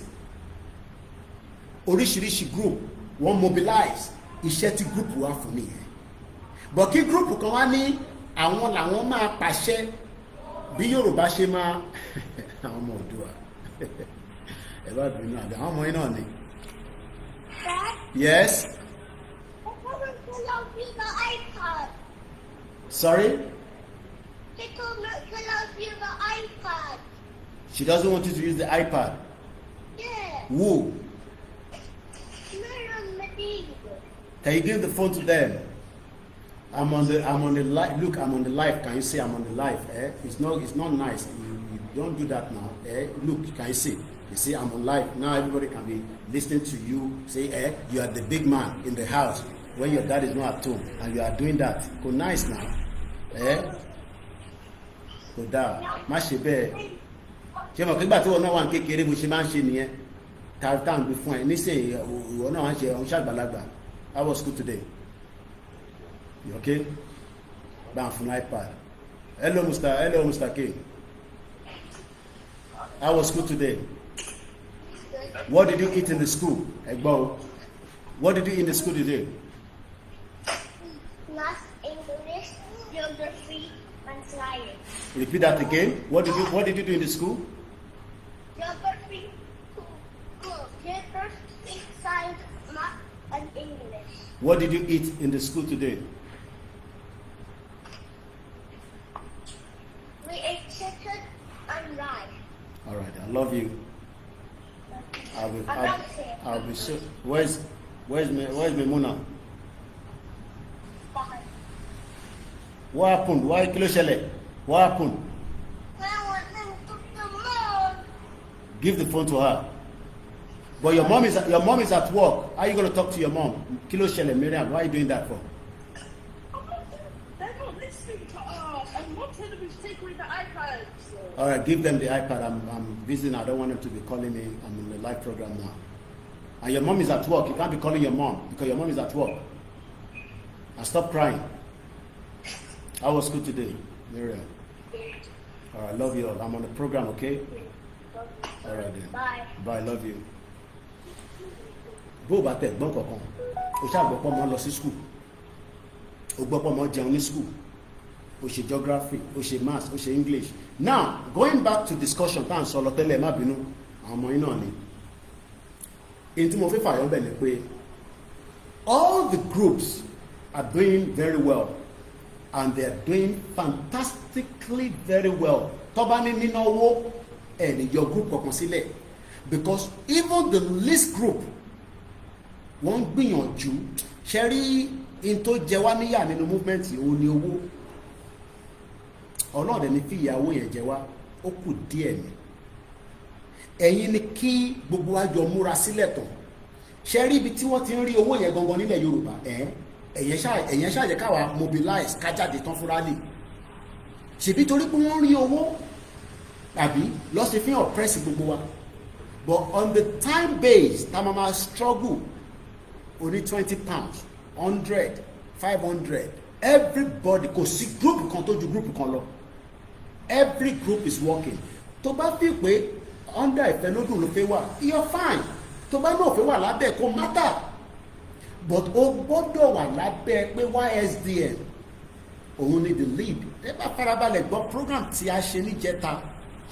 oríṣiríṣi group wọ́n mobilize iṣẹ́ tí group wà fún nìyẹn but kí group kan wá ní àwọn làwọn máa pàṣẹ bí Yorùbá ṣe máa àwọn ọmọ Oòduà ẹ bá bínú àbí àwọn ọmọ yín náà ni. Yes. Sorry? She told me to love you the iPad. She doesn't want you to use the iPad. Yeah. Who? Can you give the phone to them? I'm on the live. Look, I'm on the live. Can you see I'm on the live? It's not nice. You don't do that now. Look, can you see? You see, I'm on live now. Everybody can be listening to you. Say, you are the big man in the house. when your dad is not at home and you are doing that, go nice now. Kò dáa, má ṣe bẹ́ẹ̀. Ṣé mọ̀ pé ìgbà tí wọ́n náà wà ní kékeré bó ṣe máa ń ṣe nìyẹn? Tàbí gbé fún ẹ nísìnyí ìwọ náà wá ń ṣe ọ̀hún ṣàgbàlagbà. How was school today? You okay? Bam from iPad. Hello, Mr. K. How was school today? What did you eat in the school? Egbo. What did you eat in the school today? Math, English, geography, and science. Repeat that again. What did you do in the school? Geography, science, math, and English. What did you eat in the school today? We ate chicken and rice. All right, I love you. I'll be sure. Where's Memuna? Bye. What happened? Why kilo shele? What happened? I want them to the mom. Give the phone to her. But your mom is at work. How are you going to talk to your mom? Kilo shele, Miriam. Why are you doing that for? They're not listening to us. I'm not telling them to take away the iPad. So. All right, give them the iPad. I'm busy now. I don't want them to be calling me. I'm in the live program now. And your mom is at work. You can't be calling your mom because your mom is at work. And stop crying. How was school today, Miriam? All right, love you all. I'm on the program, okay? All right then. Bye. Bye, love you. Bó bá tẹ̀ gbọ́n kankan, o ṣáà gbọ́ pọ́ mọ́ lọ sí school. O gbọ́ pọ́ mọ́ jẹun ní school. O ṣe geography, o ṣe maths, o ṣe English. Now, going back to discussion tá à ń sọ lọ tẹ́lẹ̀ má bínú, àwọn ọmọ yín náà ni. In tí mo fi fàyọ́ bẹ̀ ni pé all the groups are doing very well and they are doing fantastically very well. Tó bá ní nínú owó ẹ̀ ní your group kankan sílẹ̀ because even the least group wọ́n gbìyànjú ṣe rí in tó jẹ wá níyà nínú movement òun ni owó ọlọ́ọ̀dẹ̀ ní fi ìyàwó yẹn jẹ wá ó kù díẹ̀ ni ẹ̀yin ni kí gbogbo wa jọ múra sílẹ̀ tán ṣe rí ibi tí wọ́n ti ń rí owó yẹn gangan nílẹ̀ Yorùbá ẹ̀yẹn ṣàjẹ́ káwa mobilize kájáde tán fúnra lè ṣèbí torí pé wọ́n rí owó tàbí lọ́sẹ̀ fi hàn press gbogbo wa but on the time base tá a máa struggle only 20 pounds 100 500 everybody kò sí group kan tó ju group kan lọ every group is working tó bá fi pé under ìfẹ́ lódùn ló fẹ́ wà you're fine tó bá náà fẹ́ wà lábẹ́ kó matter but o gbọ́dọ̀ wà lábẹ́ pé YSDM òun ni the lead ẹ bá farabalẹ̀ gbọ́ program tí a ṣe níjẹta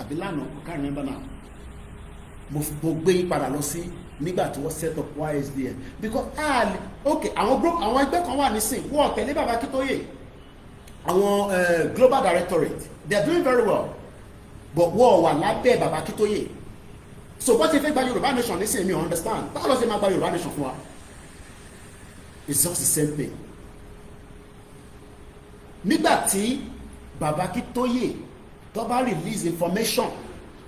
àbí lánàá I can't remember now mo gbé yín padà lọ sí nígbà tí wọ́n set up YSDM because okay àwọn group àwọn ẹgbẹ́ kan wà nísìn wọ́n tẹ̀lé bàbá Akíntóyè àwọn global directorate they are doing very well but wọ́n wà lábẹ́ bàbá Akíntóyè so bó ti fẹ́ gba Yorùbá nation nísìn mi ò understand báwo ló ṣe máa gba Yorùbá nation fún wa it's just the same thing nígbà tí bàbá Akíntóyè tó bá release information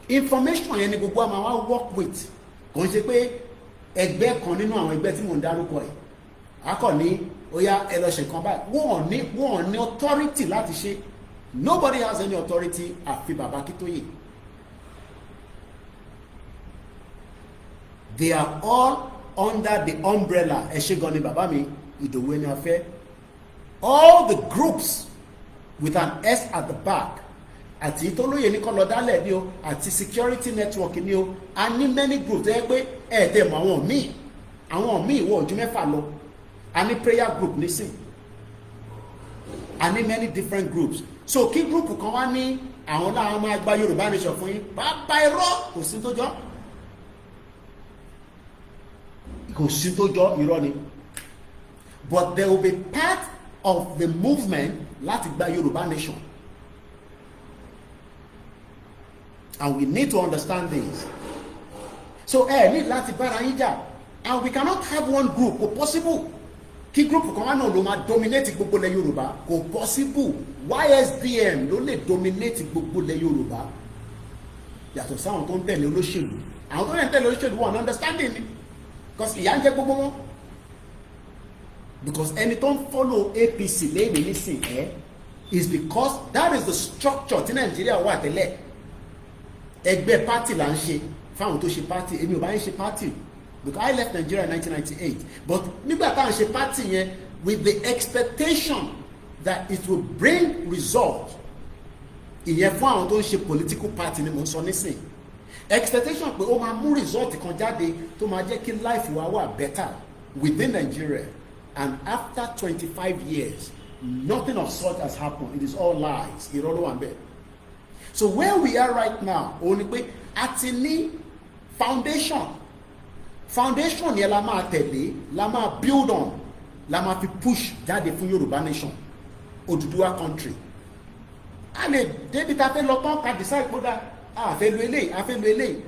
yẹn ni gbogbo àmà wá work with kò ń ṣe pé ẹgbẹ́ kan nínú àwọn ẹgbẹ́ tí mò ń dárúkọ ẹ̀ akọ ní ó yá ẹ lọ ṣe kan báyìí wọ́n ní authority láti ṣe nobody has any authority àfi bàbá Akíntóyè they are all under the umbrella ẹ ṣe gan ni bàbá mi Ìdòwú Ẹniafẹ́ all the groups with an S at the back àti ìtọ́lóyè ní kọ́lọ̀ dálẹ̀ ní o àti security network ní o a ní many groups ẹ pé ẹ̀ẹ́dẹ̀ mọ̀ àwọn míì wọ ojú mẹ́fà lọ a ní prayer group nísìn a ní many different groups so kí group kan wá ní àwọn láwọn máa gba Yorùbá nation fún yín bàbá irọ́ kò sí tó jọ irọ́ ni but there will be part of the movement láti gba Yorùbá nation. And we need to understand this. So need láti bára yín jà and we cannot have one group kò possible kí group kan wá náà ló máa dominate gbogbo ilẹ̀ Yorùbá kò possible YSDM ló lè dominate gbogbo ilẹ̀ Yorùbá yàtọ̀ sáwọn tó ń tẹ̀lé olóṣèlú àwọn tó ń tẹ̀lé olóṣèlú wọn understanding ni because ìyà ń jẹ gbogbo wọn because ẹni tó ń follow APC lẹ́yìn nísìn is because that is the structure tí Nàìjíríà wà tẹ́lẹ̀. Ẹgbẹ́ party là ń ṣe fáwọn tó ṣe party, èmi ò bá ń ṣe party because I left Nigeria in 1998, but nígbà tá à ń ṣe party yẹn with the expectation that it will bring result. Ìyẹn fún àwọn tó ń ṣe political party ni mo ń sọ nísìn. Expectation pé ó máa mú result kan jáde tó máa jẹ́ kí life wa wà better within Nigeria, and after 25 years nothing of such has happened. It is all lies. Irọ́ ló wà ń bẹ̀. So where we are right now, ó ní pé a ti ní foundation yẹn la máa tẹ̀lé, la máa build on, la máa fi push jáde fún Yorùbá nation, Odùduwà country. A lè débi ta fẹ́ lọ tán ká decide pé a fẹ́ lo eléyìí, a fẹ́ lo eléyìí.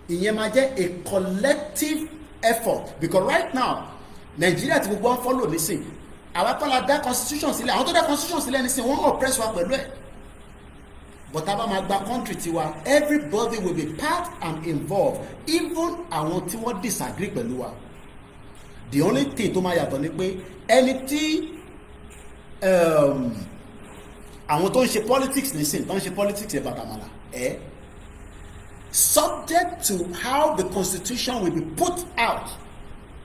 Ìyẹn máa jẹ́ a collective effort, because right now Nigeria ti gbogbo wọn follow nísìn. Àwa kọ́ la dá constitution sílẹ̀, àwọn tó dá constitution sílẹ̀ nísìn wọ́n oppress wa pẹ̀lú ẹ̀. But tá bá máa gba country tiwa, everybody will be part and involved, even àwọn tí wọ́n disagree pẹ̀lú wa. The only thing tó máa yàtọ̀ ni pé ẹni tí àwọn tó ń ṣe politics nísìn, tó ń ṣe politics ẹ̀ bàtàmàlà subject to how the constitution will be put out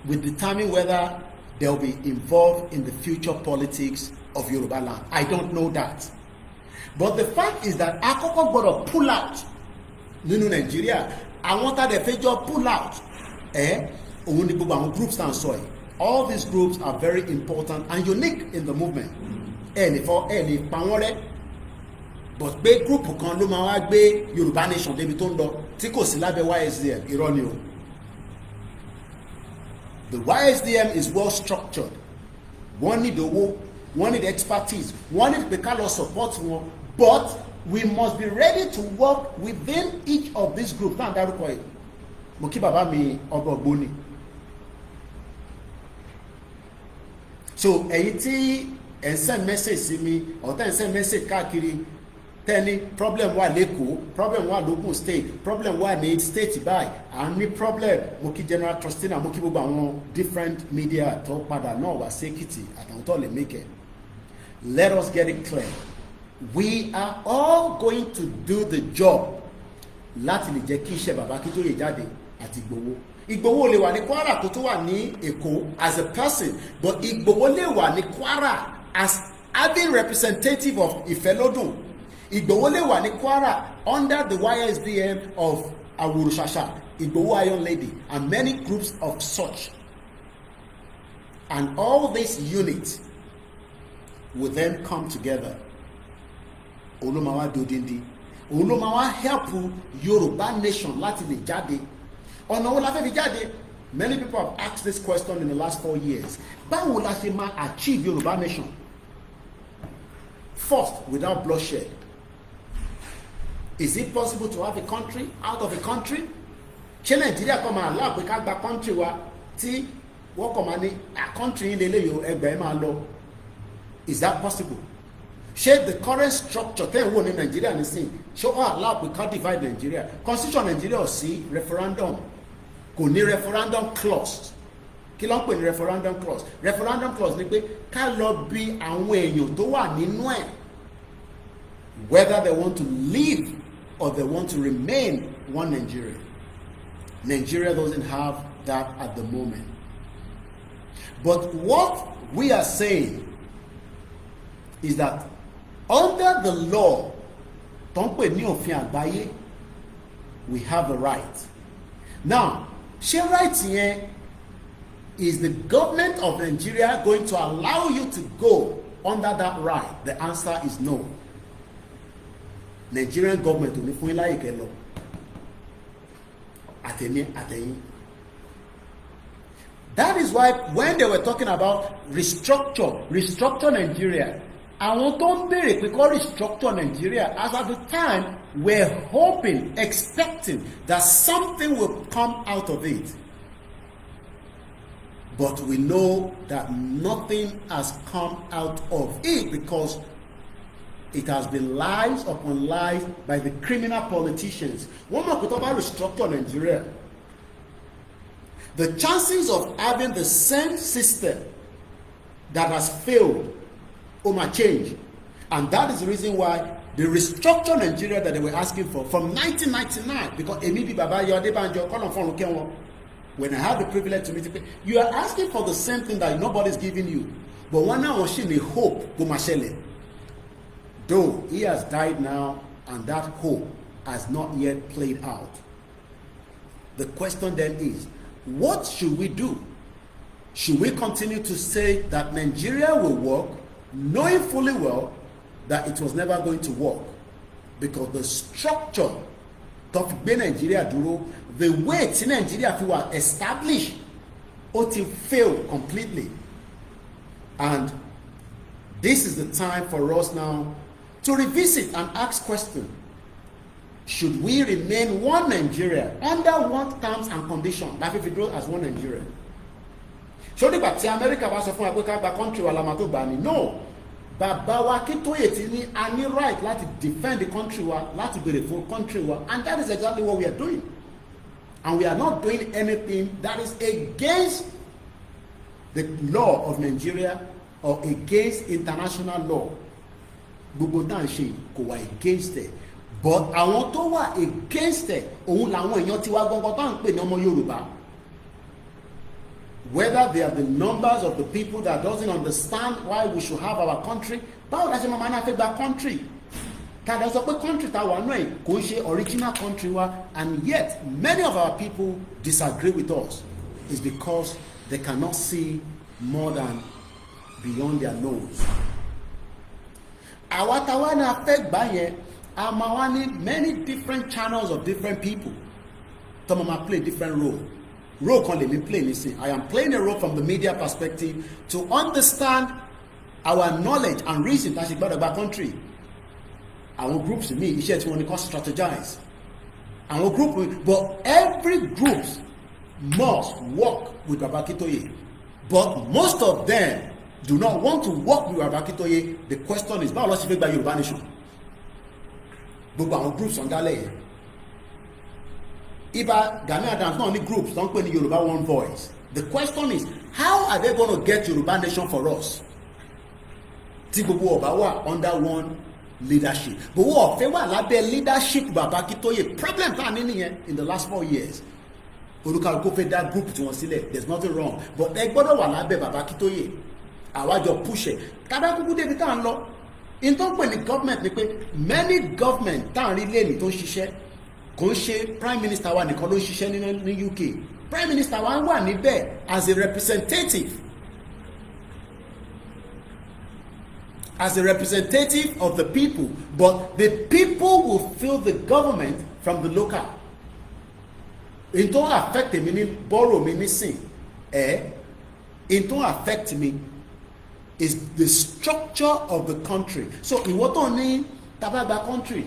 will determine whether they will be involved in the future politics of Yoruba land. I don't know that. But the fact is that àkọ́kọ́ gbọ́dọ̀ pull out nínú Nigeria. Àwọn tá dẹ̀ fẹ́ jọ pull out òun ni gbogbo àwọn groups náà sọ yìí. All these groups are very important and unique in the movement. Ẹni pa wọ́n rẹ́, but pé group kan ló máa wá gbé Yorùbá nation débi tó ń lọ tí kò sí lábẹ́ YSDM, irọ́ ni o. The YSDM is well structured. Wọ́n need owó, wọ́n need expertise, wọ́n need pé ká lọ support wọn, but we must be ready to work within each of these groups. Náà dárúkọ yìí, mo kí bàbá mi ọba Ògbóni. So ẹ̀yin tí ẹ̀ ń send message sí mi, ọ̀tá ẹ̀ ń send message káàkiri, tẹ́ni problem wà lẹ́kọ̀ọ́, problem wà lógùn state, problem wà ní state báyìí, à ń ní problem. Mo kí General Trustee náà, mo kí gbogbo àwọn different media tó padà náà wá sí Èkìtì àtàwọn tó lè make it. Let us get it clear. We are all going to do the job láti lè jẹ́ kí iṣẹ́ bàbá Akíntóyè jáde àti Ìgbòho. Ìgbòho lè wà ní Kwara tó wà ní Èkó as a person, but Ìgbòho lè wà ní Kwara as having representative of Ìfẹ́lódùn. Ìgbòho lè wà ní Kwara under the YSDM of Awurushasha, Ìgbòho Iron Lady, and many groups of such. And all these units will then come together. Olómawa dodindi. Olómawa help Yorùbá nation láti lè jáde. Ọ̀nà wo la fẹ́ fi jáde? Many people have asked this question in the last 4 years. Báwo la ṣe máa achieve Yorùbá nation? First, without bloodshed. Is it possible to have a country out of a country? Ṣé Nàìjíríà kọ́ máa láàpẹ́ ká gba country wa tí wọ́n kọ́ máa ní country yín lélẹ́yìí ẹgbẹ́ máa lọ? Is that possible? Ṣé the current structure tẹ́ ń wò ní Nàìjíríà nísìn ṣé ó láàpẹ́ ká divide Nàìjíríà? Constitution Nàìjíríà ò sí referendum, kò ní referendum clause. Kí ló ń pè ní referendum clause? Referendum clause ni pé ká lọ bi àwọn èèyàn tó wà nínú ẹ̀ whether they want to leave or they want to remain one Nigeria. Nigeria doesn't have that at the moment. But what we are saying is that under the law, tó ń pè ní òfin àgbáyé, we have a right. Now, ṣé right yẹn, is the government of Nigeria going to allow you to go under that right? The answer is no. Nigerian government ò ní fún yín láyè kẹ́ lọ. Àtẹ̀yìn. That is why when they were talking about restructure Nigeria, àwọn tó ń béèrè pé kó restructure Nigeria, as at the time, were hoping, expecting that something will come out of it. But we know that nothing has come out of it because it has been lies upon lies by the criminal politicians. One more put about restructure Nigeria. The chances of having the same system that has failed might change. And that is the reason why the restructure Nigeria that they were asking for from 1999, because Emi Baba Yodebanjo, when I had the privilege to meet him, you are asking for the same thing that nobody's giving you. But one now was in a hope, though he has died now, and that hope has not yet played out. The question then is, what should we do? Should we continue to say that Nigeria will work, knowing fully well that it was never going to work? Because the structure of Nigeria duro, the way in Nigeria was established, it failed completely. And this is the time for us now to revisit and ask questions. Should we remain one Nigeria under what terms and conditions? Like if we grow as one Nigeria. Should the America was a country no. Baba wa Akintoye ti ní a ní right láti defend the country wa, láti béèrè fún country wa, and that is exactly what we are doing. And we are not doing anything that is against the law of Nigeria or against international law. Gbogbo tá à ń ṣe kò wá against it. But àwọn tó wà against it, òun làwọn èèyàn tiwa gangan tó à ń pè ní ọmọ Yorùbá. Whether they are the numbers of the people that doesn't understand why we should have our country, báwo la ṣe máa máa fẹ́ gba country? Tàdá sọ pé country ta wà náà kò ń ṣe original country wa, and yet many of our people disagree with us. It's because they cannot see more than beyond their nose. Àwa ta wá náà fẹ́ gbà yẹn, a máa wá ní many different channels of different people tó máa play different role. Role can let me play listen. I am playing a role from the media perspective to understand our knowledge and reason that about our country. Our groups me, iṣẹ́ tí wọ́n ní kọ́ strategize. Our group, but every group must work with Baba Akintoye. But most of them do not want to work with Baba Akintoye. The question is, báwo ló ṣe fẹ́ gba Yorùbá nation? Gbogbo àwọn groups on that layer. Iba Gani Adams not only groups don't put in Yoruba one voice. The question is, how are they going to get Yoruba nation for us? Tí gbogbo ọba wà under one leadership. But what ọ̀fẹ́ wà lábẹ́ leadership Baba Akintoye. Problem tá ní nìyẹn in the last 4 years. Olúkàlùkù fẹ́ dá group tí wọ́n sílẹ̀. There's nothing wrong. But ẹ gbọ́dọ̀ wà lábẹ́ Baba Akintoye. Àwa jọ push ẹ̀. Kádà kúkú débi tá ń lọ. In tó ń pè ní government ni pé many government tá ń rí lẹ́nì tó ń ṣiṣẹ́. Kò ń ṣe prime minister wa nìkan ló ń ṣiṣẹ́ ní UK. Prime minister wa wà níbẹ̀ as a representative. As a representative of the people, but the people will feel the government from the local. In tó affect mi ní borough mi nísìn, in tó affect me is the structure of the country. So ìwọ tó ní tabagba country,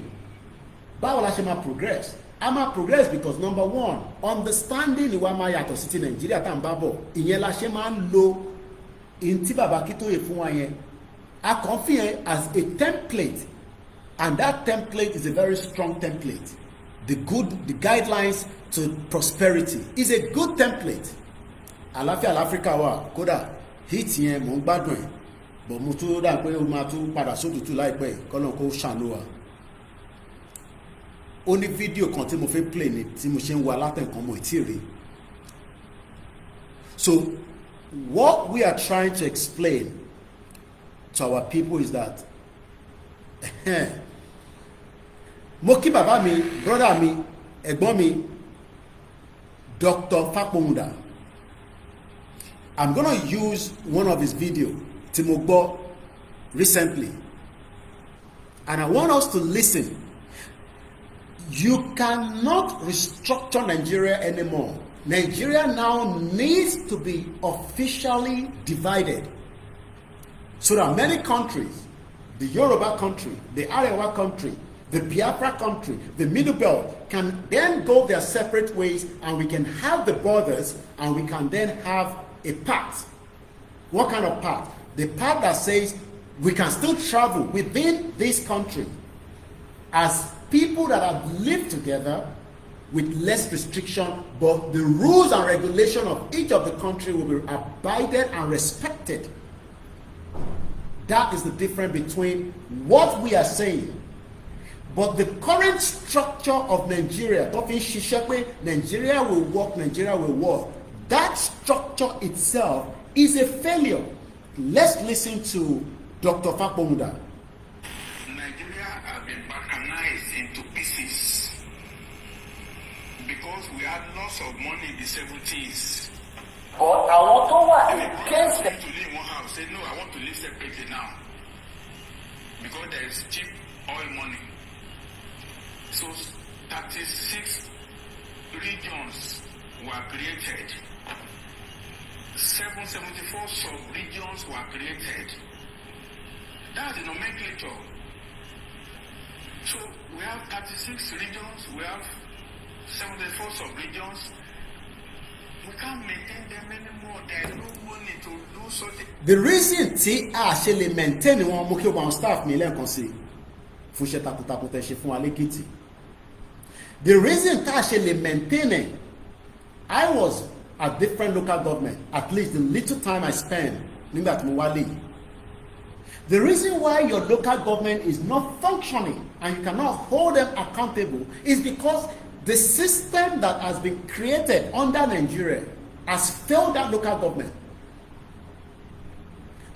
báwo la ṣe máa progress? A máa progress because number one, understanding ìwà máa yàtọ̀ sí ti Nàìjíríà tá à ń bá bọ̀. Ìyẹn la ṣe máa ń lo ìntí Baba Akintoye fún wa yẹn. A kàn fi yẹn as a template, and that template is a very strong template. The guidelines to prosperity is a good template. Àlàáfíà l'Áfíríkà wà, kódà hit yẹn mò ń gbádùn ẹ̀, but mo tún dà pé ó máa tún padà sótútù láìpẹ́ kọ́nà kó ṣàánú wa. Ó ní fídíò kan tí mo fẹ́ play ni tí mo ṣe ń wa látẹ̀kàn mo ìtì rí. So what we are trying to explain to our people is that mo kí bàbá mi, brother mi, ẹ̀gbọ́n mi, Dr. Fakpomunda. I'm going to use one of his videos tí mo gbọ́ recently, and I want us to listen. You cannot restructure Nigeria anymore. Nigeria now needs to be officially divided so that many countries, the Yoruba country, the Arewa country, the Biafra country, the Middle Belt, can then go their separate ways, and we can have the borders, and we can then have a path. What kind of path? The path that says we can still travel within this country as people that have lived together with less restriction, but the rules and regulation of each of the country will be abided and respected. That is the difference between what we are saying. But the current structure of Nigeria, Nigeria will work, Nigeria will work. That structure itself is a failure. Let's listen to Dr. Fakpomuda. Nigeria has been balkanized into pieces because we had lots of money in the 70s. But I want to against them. To live in one house, say no, I want to live separately now because there is cheap oil money. So 36 regions were created. 774 sub-regions were created. That's the nomenclature. So we have 36 regions, we have 74 sub-regions. We can't maintain them anymore. There's no money to do something. The reason tí a ṣe lè maintain wọn mú kí wọn staff mi lẹ́ẹ̀kan sí fún iṣẹ́ takuntakun tẹ́ ṣe fún Alekiti. The reason tá a ṣe lè maintain it, I was at different local government, at least the little time I spent nígbà tí mo wálé. The reason why your local government is not functioning and you cannot hold them accountable is because the system that has been created under Nigeria has failed that local government.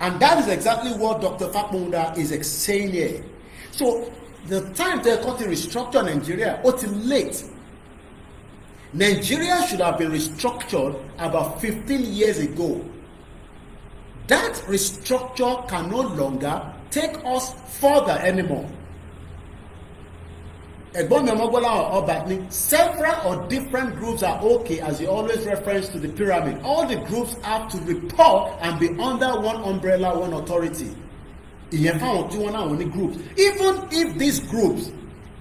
And that is exactly what Dr. Fakpomuda is saying here. So the time they got to restructure Nigeria, or too late. Nigeria should have been restructured about 15 years ago. That restructure can no longer take us further anymore. Several or different groups are okay, as you always reference to the pyramid. All the groups have to report and be under one umbrella, one authority. Groups. Even if these groups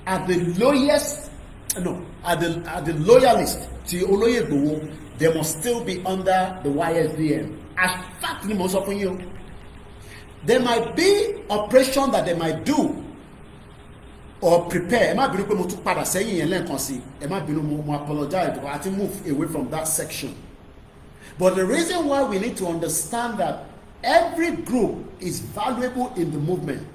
are the lowest, are the loyalists to Oloyegbowo, they must still be under the YSDM. As fact, most of you, there might be operation that they might do or prepare. I apologize, I to move away from that section. But the reason why we need to understand that every group is valuable in the movement.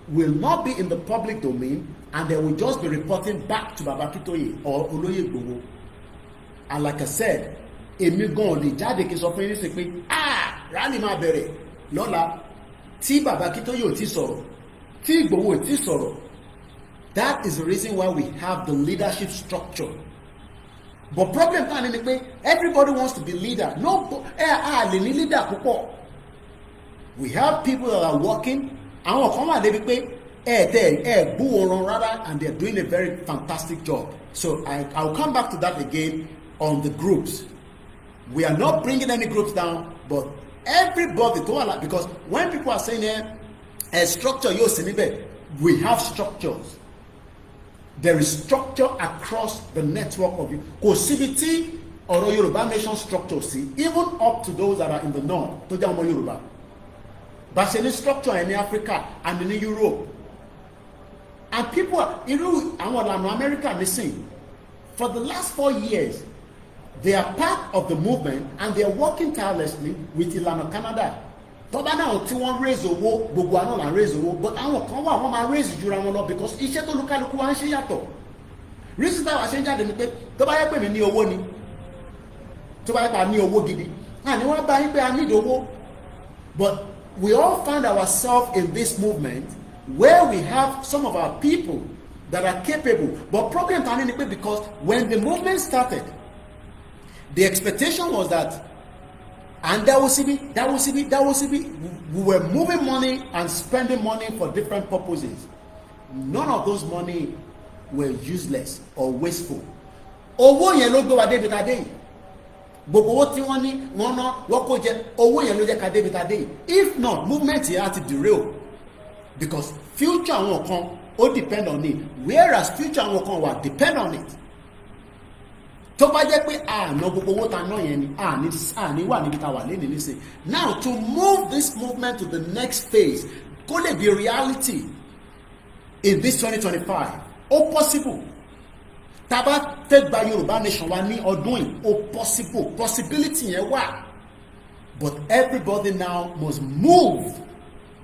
Will not be in the public domain, and they will just be reporting back to Baba Kitoye or Oloyegbowo. And like I said, èmi gan lè jáde kí sọ fún yín sí pé rally máa bẹ̀rẹ̀ lọ́la tí Baba Kitoye ò tí sọ̀rọ̀, tí Igbowo ò tí sọ̀rọ̀. That is the reason why we have the leadership structure. But problem kan ni pé everybody wants to be leader. No, lè ní leader púpọ̀. We have people that are working. Àwọn kan wà débi pé bú wọn rárá, and they are doing a very fantastic job. So I'll come back to that again on the groups. We are not bringing any groups down, but everybody, because when people are saying structure, we have structures. There is structure across the network of you. CBT or Yoruba nation structure, even up to those that are in the north, to Jamo Yoruba. But any structure in Africa and in Europe. And people are, America, listen, for the last 4 years, they are part of the movement and they are working tirelessly with Ilana Canada. Tọ́ba náà tí wọ́n raise owó, gbogbo àná là raise owó, but àwọn kan wà wọ́n máa raise jura wọn lọ because iṣẹ́ tó lukaluku wa ń ṣe yàtọ̀. Reason táwa ṣe ń jáde ni pé tó bá yẹ pé mi ní owó ni, tó bá yẹ pé a ní owó gidi, àní wọ́n bá yín pé a need owó. But we all find ourselves in this movement where we have some of our people that are capable. But problem can be because when the movement started, the expectation was that, and that was it. We were moving money and spending money for different purposes. None of those money were useless or wasteful. Owó yẹn ló gbé wa débi tá dé. Gbogbo owó tí wọ́n ní wọ́n ná wọ́n kó jẹ, owó yẹn ló jẹ́ ká débi tá dé. If not, movement yẹn á ti derail because future àwọn kan ó depend on it, whereas future àwọn kan wà depend on it. Tó bá jẹ́ pé àná gbogbo owó tá ná yẹn ni àní wà níbi tá wà lẹ́nu nísìn. Now to move this movement to the next phase, kó lè be reality in this 2025, ó possible. Tàbá fẹ́ gba Yorùbá nation wa ní ọdún yìí, ó possibility yẹn wà. but everybody now must move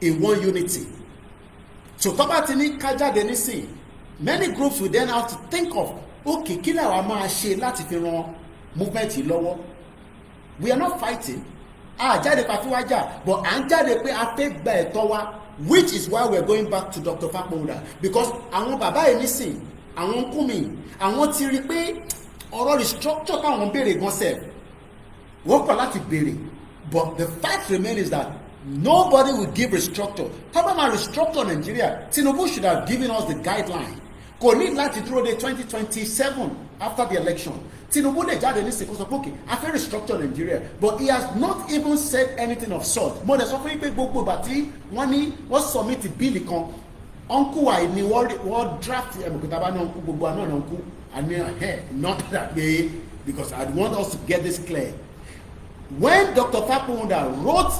in one unity. So tọ́ba ti ní kájáde nísìn, many groups will then have to think of, okay, kí làwa máa ṣe láti fi ran movement yìí lọ́wọ́. We are not fighting. Jáde pàfiwájà, but à ń jáde pé a fẹ́ gba ẹ̀tọ́ wa, which is why we are going back to Dr. Fakpounda, because àwọn bàbá yìí nísìn, àwọn kú mi, àwọn ti rí pé ọ̀rọ̀ restructure táwọn béèrè gan sef, wọ́n kọ̀ láti béèrè, but the fact remains is that nobody will give restructure. Tábà máa restructure Nigeria, Tinubu should have given us the guideline. Kò ní láti dúró de 2027 after the election. Tinubu lè jáde ní sèkó sọ pé okay, a fẹ́ restructure Nigeria, but he has not even said anything of sort. Mo dẹ̀ sọ fún yín pé gbogbo ìgbà tí wọ́n submit bíìlì kan, uncle wa ni wọ́n draft ẹ̀mọ̀kúta bá ní uncle gbogbo àná ní uncle and not that way, because I want us to get this clear. When Dr. Fakpounda wrote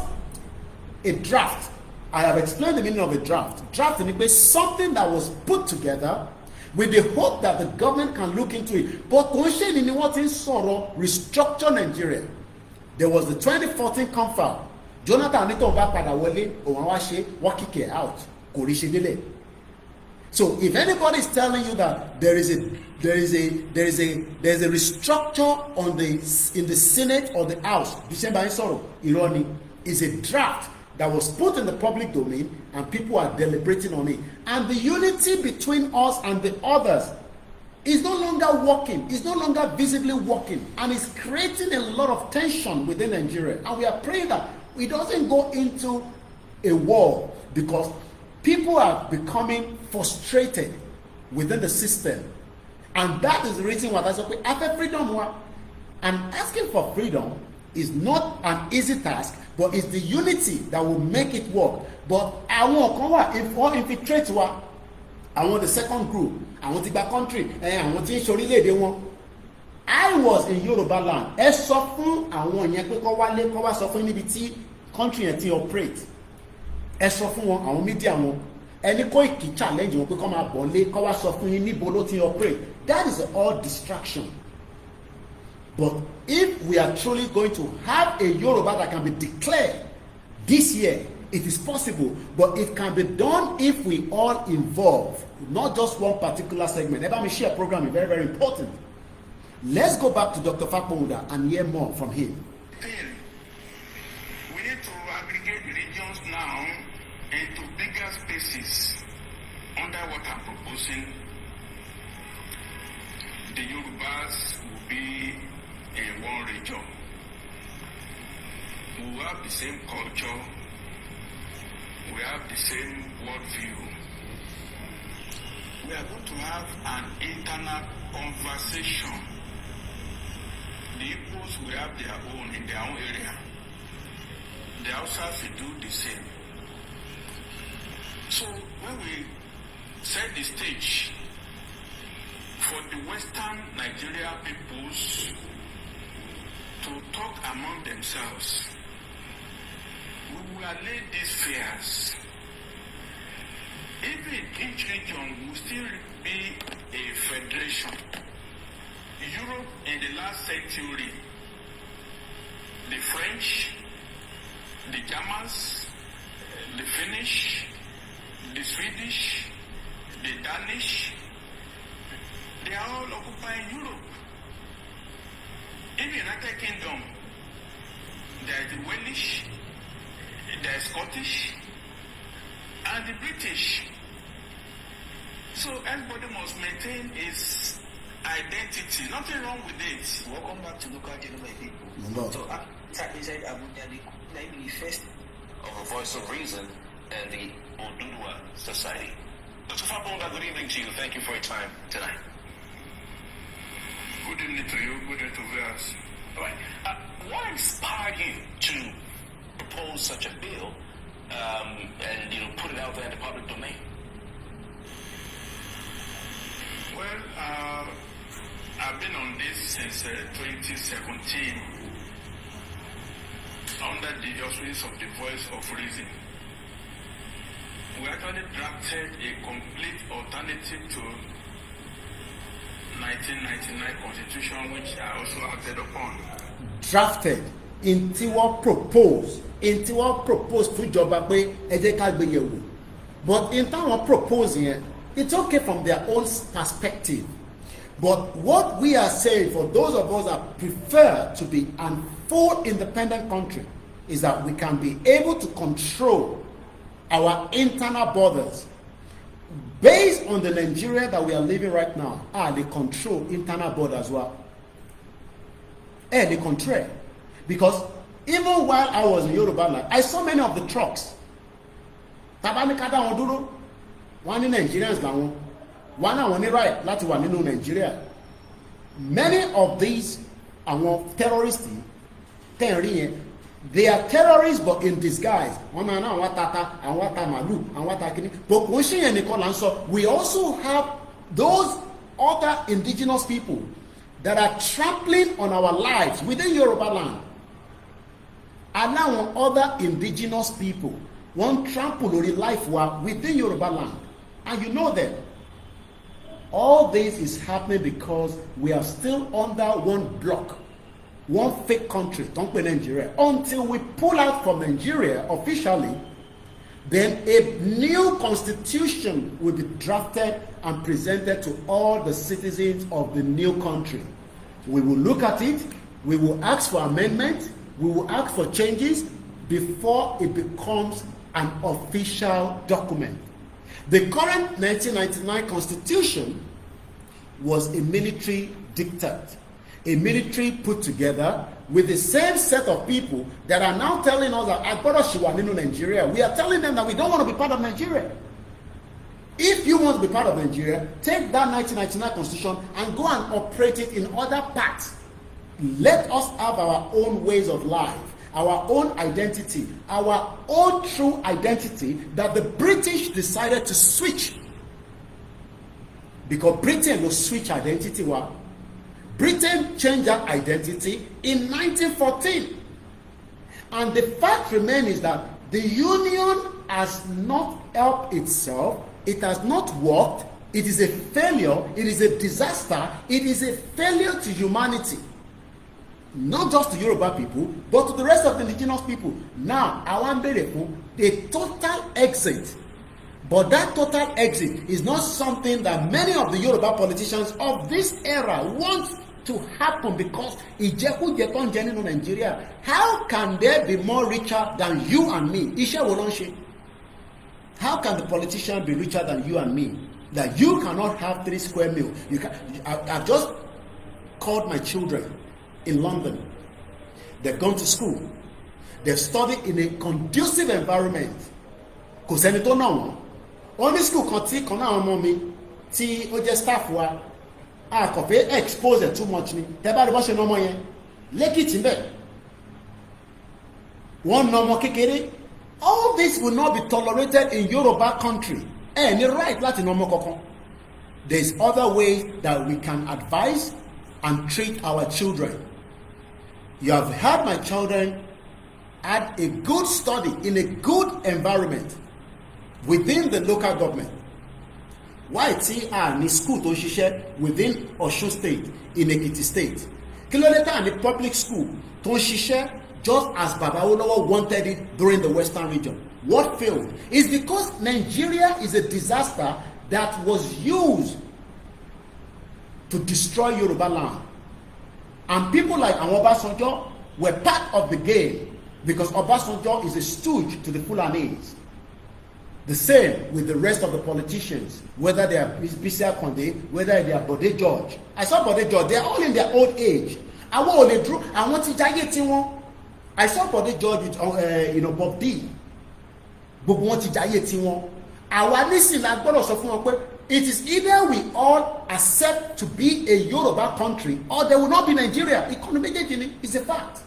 a draft, I have explained the meaning of a draft. Draft is something that was put together with the hope that the government can look into it. But Konsheni ni wọ́n ti ń sọ̀rọ̀ restructure Nigeria. There was the 2014 confab. Jonathan Nito bá padà wọlé, òun wá ṣe, wọ́n kick it out. Kò rí ṣe délẹ̀. So if anybody is telling you that there is a restructure in the Senate or the House, December ironi, is a draft that was put in the public domain and people are deliberating on it. And the unity between us and the others is no longer working, is no longer visibly working, and is creating a lot of tension within Nigeria. And we are praying that it doesn't go into a war, because people are becoming frustrated within the system. And that is the reason why that's okay. After freedom, and asking for freedom is not an easy task, but it's the unity that will make it work. But àwọn kan wà, if wọ́n infiltrate wa, àwọn the second group, àwọn ti gba country, àwọn ti ń ṣe orílẹ̀-èdè wọn. I was in Yoruba land. Ẹ sọ fún àwọn yẹn pé kọ́ wálé, kọ́ wá sọ fún níbi tí country yẹn ti operate. Ẹ sọ fún wọn, àwọn media wọn. Ẹni Koiki challenge wọn pé kọ́ máa bọ̀ lé, kọ́ wá sọ fún yín níbo ló ti operate. That is all distraction. But if we are truly going to have a Yoruba that can be declared this year, it is possible, but it can be done if we all involve, not just one particular segment. Let me share program is very, very important. Let's go back to Dr. Fakpounda and hear more from him. We need to aggregate regions now into bigger spaces under what I'm proposing. The Yorubas will be in one region. We will have the same culture, we have the same worldview. We are going to have an internal conversation. The Igbos will have their own in their own area. The Hausas will do the same. So when we set the stage for the Western Nigeria peoples to talk among themselves, we will allay these fears. Even each region will still be a federation. Europe in the last century, the French, the Germans, the Finnish, the Swedish, the Danish, they are all occupying Europe. In the United Kingdom, there is the Welsh, there is Scottish, and the British. So everybody must maintain its identity. Nothing wrong with it. Welcome back to Local Gentlemen People. So, inside Abuja, let me first of a voice of reason and the Oduduwa Society. Dr. Fakpounda, good evening to you. Thank you for your time tonight. Good evening to you. Good evening to viewers. All right. What inspired you to propose such a bill and put it out there in the public domain? Well, I've been on this since 2017 under the auspices of the Voice of Reason. We actually drafted a complete alternative to 1999 Constitution, which I also acted upon. Drafted. in tí wọ́n propose fún ìjọba pé ẹ jẹ́ ká gbé yẹ̀wò, but in táwọn propose yẹn it's okay from their own perspective, but what we are saying for those of us that prefer to be a full independent country is that we can be able to control our internal borders based on the Nigeria that we are living right now. They control internal borders well. They control, because even while I was in Yoruba land, I saw many of the trucks. Tabanikada wọn dúró, wọ́n ní Nigerians làwọn, wọ́n náà wọ́n ní right láti wà nínú Nigeria. Many of these àwọn terrorists tẹ̀rí yẹn, they are terrorists but in disguise. Wọ́n máa ná àwọn tata, àwọn ata màlúù, àwọn ata kìíní. But kò ń ṣe yẹn nìkan là ń sọ. We also have those other indigenous people that are trampling on our lives within Yoruba land. And now other indigenous people won't trample on the life within Yoruba land. And you know that all this is happening because we are still under one block, one fake country, don't play Nigeria. Until we pull out from Nigeria officially, then a new constitution will be drafted and presented to all the citizens of the new country. We will look at it, we will ask for amendment, we will ask for changes before it becomes an official document. The current 1999 constitution was a military diktat, a military put together with the same set of people that are now telling us that Agbada Shiwaninu Nigeria. We are telling them that we don't want to be part of Nigeria. If you want to be part of Nigeria, take that 1999 constitution and go and operate it in other parts. Let us have our own ways of life, our own identity, our own true identity that the British decided to switch. Because Britain will switch identity. Britain changed that identity in 1914. And the fact remains is that the union has not helped itself. It has not worked. It is a failure. It is a disaster. It is a failure to humanity. Not just to Yoruba people, but to the rest of the indigenous people. Now, I want a total exit. But that total exit is not something that many of the Yoruba politicians of this era want to happen, because Ijeku Jekon Jenino Nigeria, how can there be more richer than you and me? Ishe Wolonshe. How can the politician be richer than you and me? That you cannot have 3 square meals. I've just called my children in London. They've gone to school. They've studied in a conducive environment. Kò sẹ́ni tó náà wọ́n. Only school kan tí kan náà ọmọ mi tí ó jẹ́ staff wa a kò fẹ́ expose it too much ni. Tẹ́ bá rí bó ṣe ná ọmọ yẹn lẹ́kìtì ń bẹ̀. Wọ́n ná ọmọ kékeré. All this will not be tolerated in Yoruba country. Any right láti ná ọmọ kankan. There is other ways that we can advise and treat our children. You have had my children had a good study in a good environment within the local government. Why ní school tó ṣiṣẹ́ within Osun State, in Ekiti State? Kí ló dé tá ní public school tó ṣiṣẹ́ just as Baba Awolowo wanted it during the Western region? What failed? It's because Nigeria is a disaster that was used to destroy Yoruba land. And people like Obasanjo were part of the game, because Obasanjo is a stooge to the Fulanis. The same with the rest of the politicians, whether they are Bisi Akonde, whether they are Bode George. I saw Bode George, they are all in their old age. I want to die. I saw Bode George with Bob D. Gbogbo wọn ti jayé tiwọn. Àwa nísìn la gbọ́dọ̀ sọ fún wọn pé it is either we all accept to be a Yoruba country or there will not be Nigeria. Economy is a fact.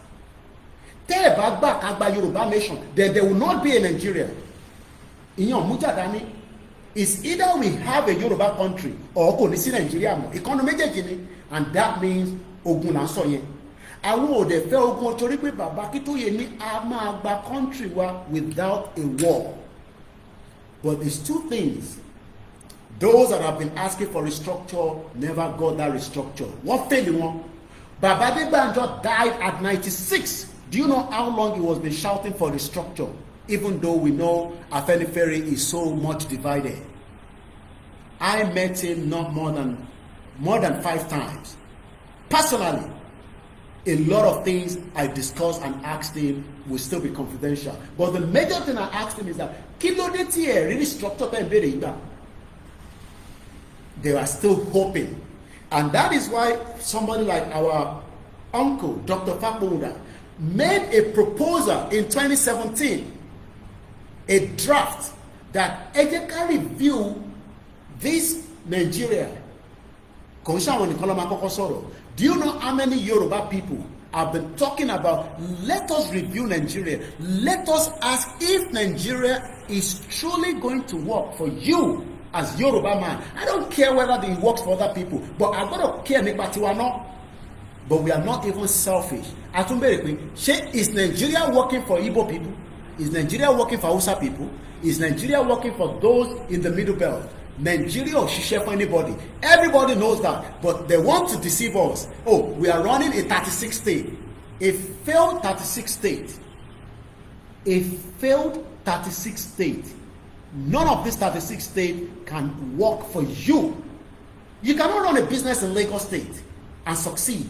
Tẹ́ ẹ bá gbà ká gba Yoruba nation, then there will not be a Nigeria. Ìyẹn Mujadani is either we have a Yoruba country or kò ní sí Nigeria mọ́. Economy and that means ogun là ń sọ yẹn. Àwọn ò dẹ̀ fẹ́ ogun torí pé bàbá Akíntóyè ní a máa gba country wa without a war. But there's 2 things. Those that have been asking for restructure never got that restructure. What failed one? Baba Adébánjọ died at 96 Do you know how long he was been shouting for restructure, even though we know Afenifere is so much divided? I met him not more than 5 times. Personally, a lot of things I discussed and asked him will still be confidential. But the major thing I asked him is that, really structure they are still hoping. And that is why somebody like our uncle, Dr. Fakboda, made a proposal in 2017, a draft that ethically review this Nigeria. Do you know how many Yoruba people have been talking about, let us review Nigeria, let us ask if Nigeria is truly going to work for you as Yoruba man. I don't care whether it works for other people, but I gotta care not. But we are not even selfish. Is Nigeria working for Igbo people? Is Nigeria working for Hausa people? Is Nigeria working for those in the middle belt? Nigeria or Shisha for anybody? Everybody knows that, but they want to deceive us. Oh, we are running a 36 state, a failed 36 state, a failed 36 state. None of these 36 states can work for you. You cannot run a business in Lagos State and succeed.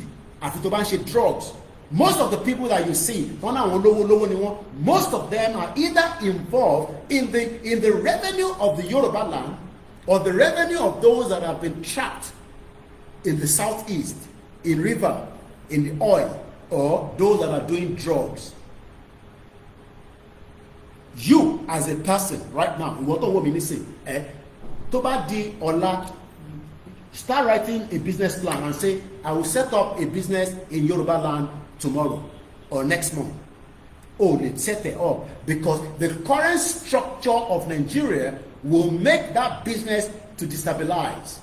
Drugs. Most of the people that you see, most of them are either involved in the revenue of the Yoruba land or the revenue of those that have been trapped in the southeast, in river, in the oil, or those that are doing drugs. You as a person right now, start writing a business plan and say, I will set up a business in Yoruba land tomorrow or next month. Oh, let's set it up, because the current structure of Nigeria will make that business to destabilize.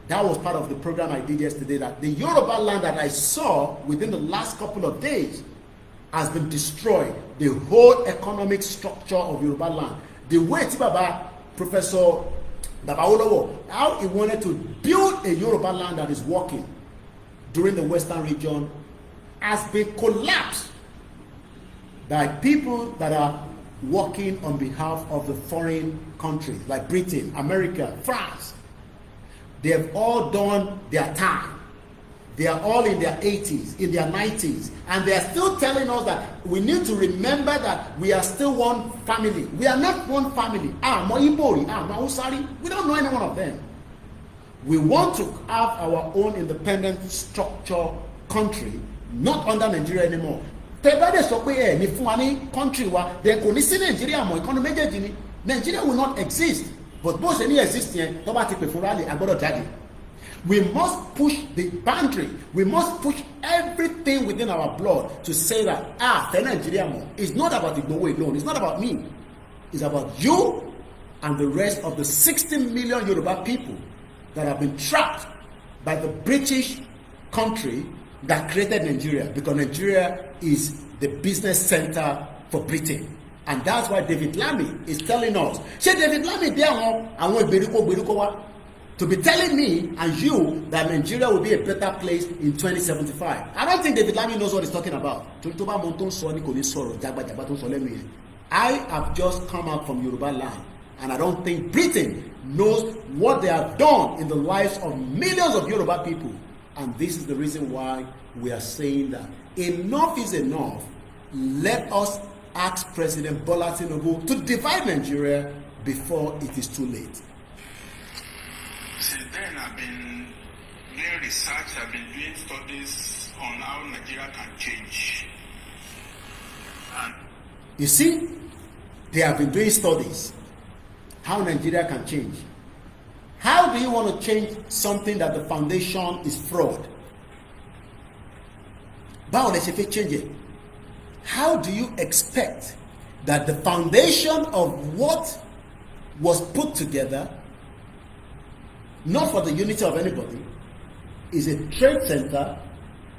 That was part of the program I did yesterday, that the Yoruba land that I saw within the last couple of days has been destroyed. The whole economic structure of Yoruba land. The way Tibaba, Professor Dabaolowo, how he wanted to build a Yoruba land that is working during the Western region has been collapsed by people that are working on behalf of the foreign countries like Britain, America, France. They have all done their time. They are all in their 80s, in their 90s, and they are still telling us that we need to remember that we are still one family. We are not one family. We don't know any one of them. We want to have our own independent structure country, not under Nigeria anymore. Nigeria will not exist, but both any existing, we must push the boundary. We must push everything within our blood to say that Nigeria is not about the Igbo alone. It's not about me. It's about you and the rest of the 60 million Yoruba people that have been trapped by the British country that created Nigeria, because Nigeria is the business center for Britain. And that's why David Lammy is telling us. David Lammy to be telling me and you that Nigeria will be a better place in 2075. I don't think David Lammy knows what he's talking about. I have just come out from Yoruba land, and I don't think Britain knows what they have done in the lives of millions of Yoruba people. And this is the reason why we are saying that enough is enough. Let us ask President Bola Tinubu to divide Nigeria before it is too late. Since then, I've been doing research, I've been doing studies on how Nigeria can change. And you see, they have been doing studies how Nigeria can change. How do you want to change something that the foundation is fraud? How do you expect that the foundation of what was put together, not for the unity of anybody, is a trade center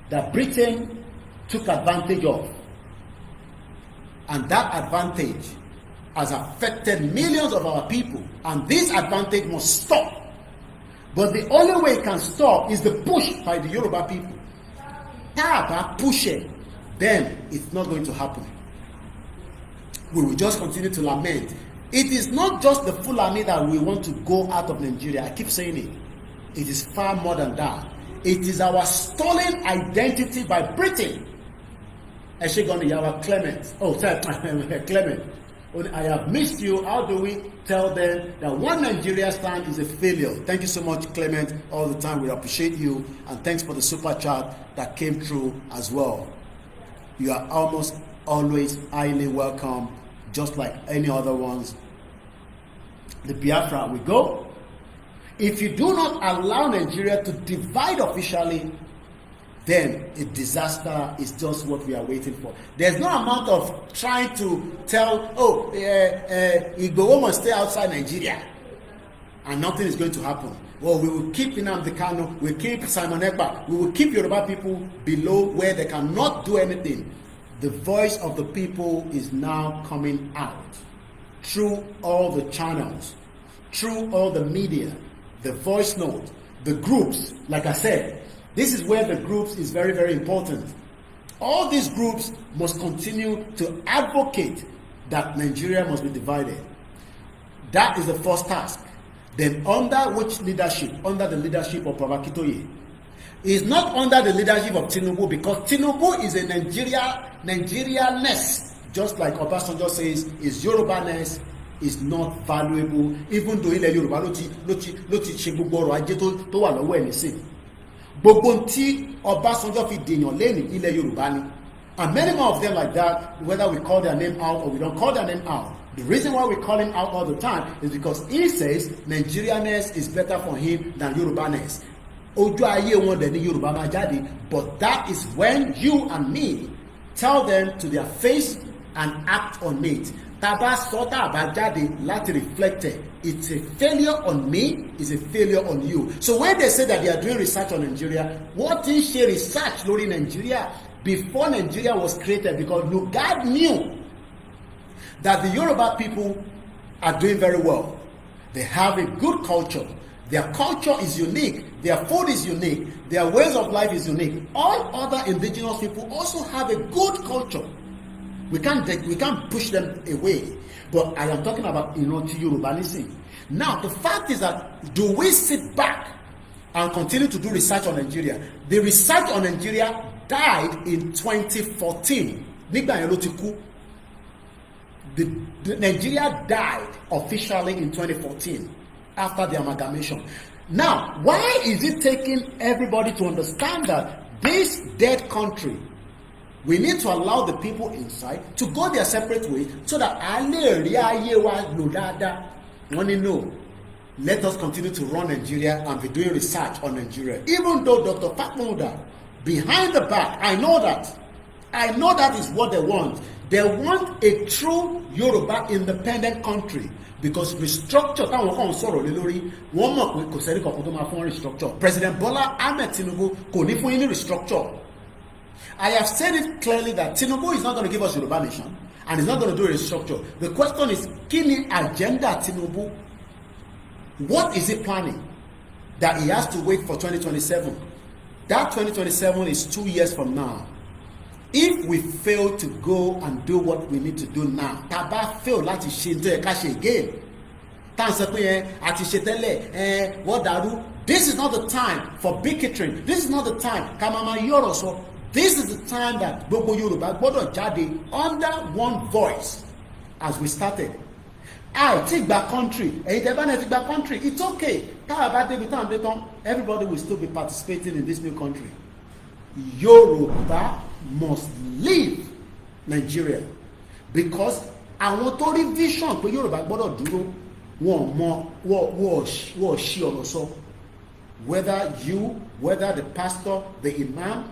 that Britain took advantage of? And that advantage has affected millions of our people, and this advantage must stop. But the only way it can stop is the push by the Yoruba people. Push it. then it's not going to happen. We will just continue to lament. It is not just the Fulani that we want to go out of Nigeria. I keep saying it. It is far more than that. It is our stolen identity by Britain. Eshegoni Yawa Clement. Oh, sorry, Clement. I have missed you. How do we tell them that one Nigeria stand is a failure? Thank you so much, Clement, all the time. We appreciate you. And thanks for the super chat that came through as well. You are almost always highly welcome, just like any other ones. The Biafra, we go. If you do not allow Nigeria to divide officially, then a disaster is just what we are waiting for. There's no amount of trying to tell, Igbo must stay outside Nigeria, and nothing is going to happen. Well, we will keep Nnamdi Kanu, we'll keep Simon Ekpa, we will keep Yoruba people below where they cannot do anything. The voice of the people is now coming out through all the channels, through all the media, the voice note, the groups. Like I said, this is where the groups is very, very important. All these groups must continue to advocate that Nigeria must be divided. That is the first task. Then under which leadership? Under the leadership of Baba Akintoye. It's not under the leadership of Tinubu, because Tinubu is a Nigerianness. Just like Obasanjo says, his Yoruba-ness is not valuable, even though ilẹ̀ Yorùbá ló ti ṣe gbogbo ọrọ̀ ajé tó wà lọ́wọ́ ẹ̀ nísìn. Gbogbo tí Obasanjo fi dèèyàn lẹ́nu ilẹ̀ Yorùbá ni. And many more of them like that, whether we call their name out or we don't call their name out. The reason why we call him out all the time is because he says Nigerianness is better for him than Yoruba-ness. Ojú ayé wọn dẹ̀ ní Yorùbá máa jáde, but that is when you and me tell them to their face and act on it. Taba sota abajade láti reflected. It's a failure on me, it's a failure on you. So when they say that they are doing research on Nigeria, what is she research lórí Nigeria before Nigeria was created? Because God knew that the Yoruba people are doing very well. They have a good culture. Their culture is unique. Their food is unique. Their ways of life is unique. All other indigenous people also have a good culture. We can't push them away. But I am talking about Yorubanism. Now, the fact is that, do we sit back and continue to do research on Nigeria? The research on Nigeria died in 2014. Nigeria died officially in 2014 after the amalgamation. Now, why is it taking everybody to understand that this dead country, we need to allow the people inside to go their separate ways so that no, let us continue to run Nigeria and be doing research on Nigeria. Even though Dr. Fatmouda, behind the back, I know that is what they want. They want a true Yoruba independent country, because restructure táwọn kan sọ̀rọ̀ lé lórí, wọ́n mọ̀ pé kò sẹ́ni kankan tó máa fún restructure. President Bola Ahmed Tinubu kò ní fún yín ní restructure. I have said it clearly that Tinubu is not going to give us Yoruba nation and he's not going to do a restructure. The question is, kí ni agenda Tinubu? What is he planning? That he has to wait for 2027. That 2027 is 2 years from now. If we fail to go and do what we need to do now, taba fail láti ṣe tó yẹ ká ṣe again. Tá ń sọ pé àti ṣe tẹ́lẹ̀ wọ́n dàrú. This is not the time for bigotry. This is not the time ká máa máa yọ̀rọ̀ sọ. This is the time that gbogbo Yorùbá gbọ́dọ̀ jáde under one voice as we started. Ti gba country, ẹ̀yin tẹ́ bá náà ti gba country, it's okay. Tá a bá débi tán dé tán, everybody will still be participating in this new country. Yoruba must leave Nigeria, because àwọn tó rí vision pé Yorùbá gbọ́dọ̀ dúró, wọ́n ṣí ọ̀rọ̀ sọ. Whether you, whether the pastor, the imam,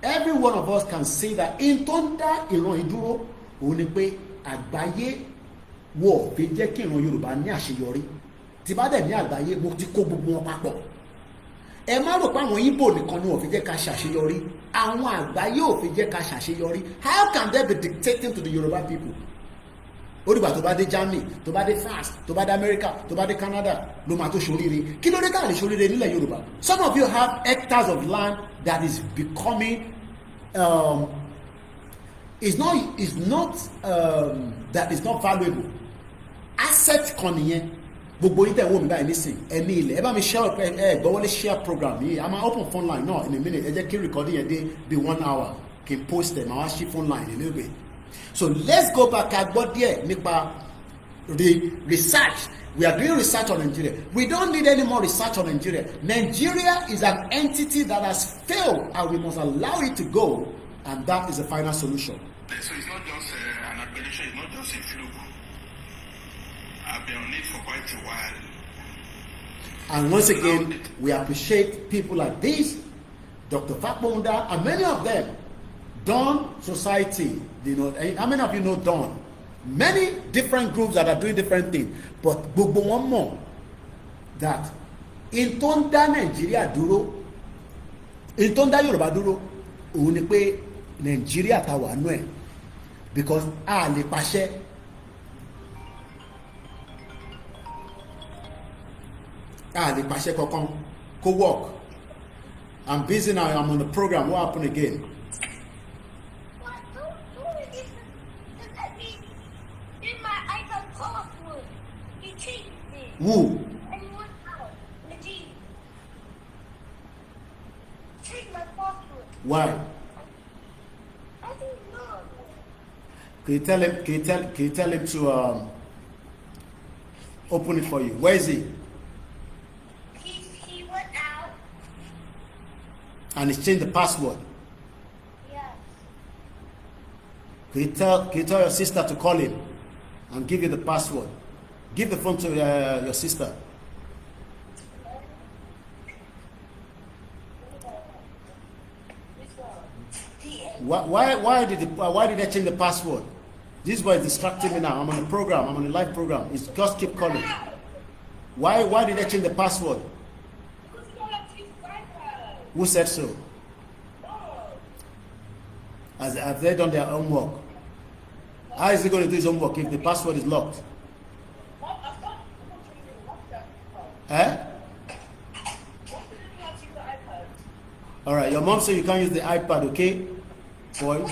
every one of us can say that in tó ń dá ìran ìdúró òun ni pé àgbáyé wọ́n fi jẹ́ kí ìran Yorùbá ní àṣeyọrí. Tí bá dẹ̀ ní àgbáyé, mo ti kó gbogbo wọn papọ̀. Ẹ má rò pé àwọn Ìgbò nìkan ni wọ́n fi jẹ́ ká ṣàṣeyọrí. Àwọn àgbáyé ò fi jẹ́ ká ṣàṣeyọrí. How can they be dictating to the Yoruba people? Ó dìgbà tó bá dé Germany, tó bá dé France, tó bá dé America, tó bá dé Canada ló máa tó ṣoríire. Kí ló dé ká lè ṣoríire nílẹ̀ Yorùbá? Some of you have hectares of land that is becoming is not that is not valuable. Asset kan nìyẹn. Gbogbo yín tẹ̀ wò mí báyìí nísìn ẹni ilẹ̀ ẹ bá mi share gbọ́wọ́lé share program yìí. I'm open phone line náà in a minute. Ẹ jẹ́ kí recording yẹn dé bí 1 hour. Can post them. I want to phone line a little bit. So let's go back at what there nípa the research. We are doing research on Nigeria. We don't need any more research on Nigeria. Nigeria is an entity that has failed, and we must allow it to go, and that is the final solution. So it's not just an appellation, it's not just a fluke. I've been on it for quite a while. And once again, we appreciate people like this, Dr. Fakbonda, and many of them. Dawn Society, you know, how many of you know Dawn? Many different groups that are doing different things, but gbogbo one more that in tó ń dá Nàìjíríà dúró, in tó ń dá Yorùbá dúró, òun ni pé Nàìjíríà ta wà nú ẹ̀, because a lè pàṣẹ. A lè pàṣẹ kankan kó work. I'm busy now, I'm on the program, what happened again? Who? And one out. Legit. Change my password. Why? I don't know. Can you tell him? Can you tell him to open it for you? Where is he? He went out. And he's changed the password. Yes. Can you tell your sister to call him and give you the password? Give the phone to your sister. Why did I change the password? This boy is distracting me now. I'm on a program. I'm on a live program. It's just keep calling. Why did I change the password? Who said so? Have they done their homework? How is he going to do his homework if the password is locked? Eh? All right, your mom said you can't use the iPad, okay? Boy.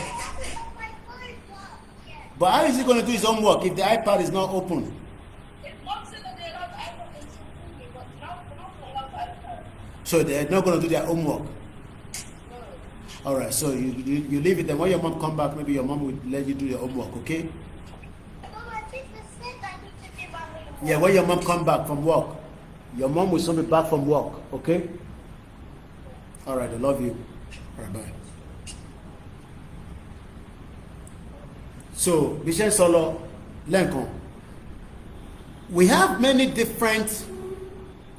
But how is he going to do his homework if the iPad is not open? So they're not going to do their homework. All right, so you leave it then. When your mom come back, maybe your mom will let you do your homework, okay? Yeah, when your mom come back from work. Your mom will soon be back from work, okay? All right, I love you. All right, bye. So, Bishen Solo, Lenkon. We have many different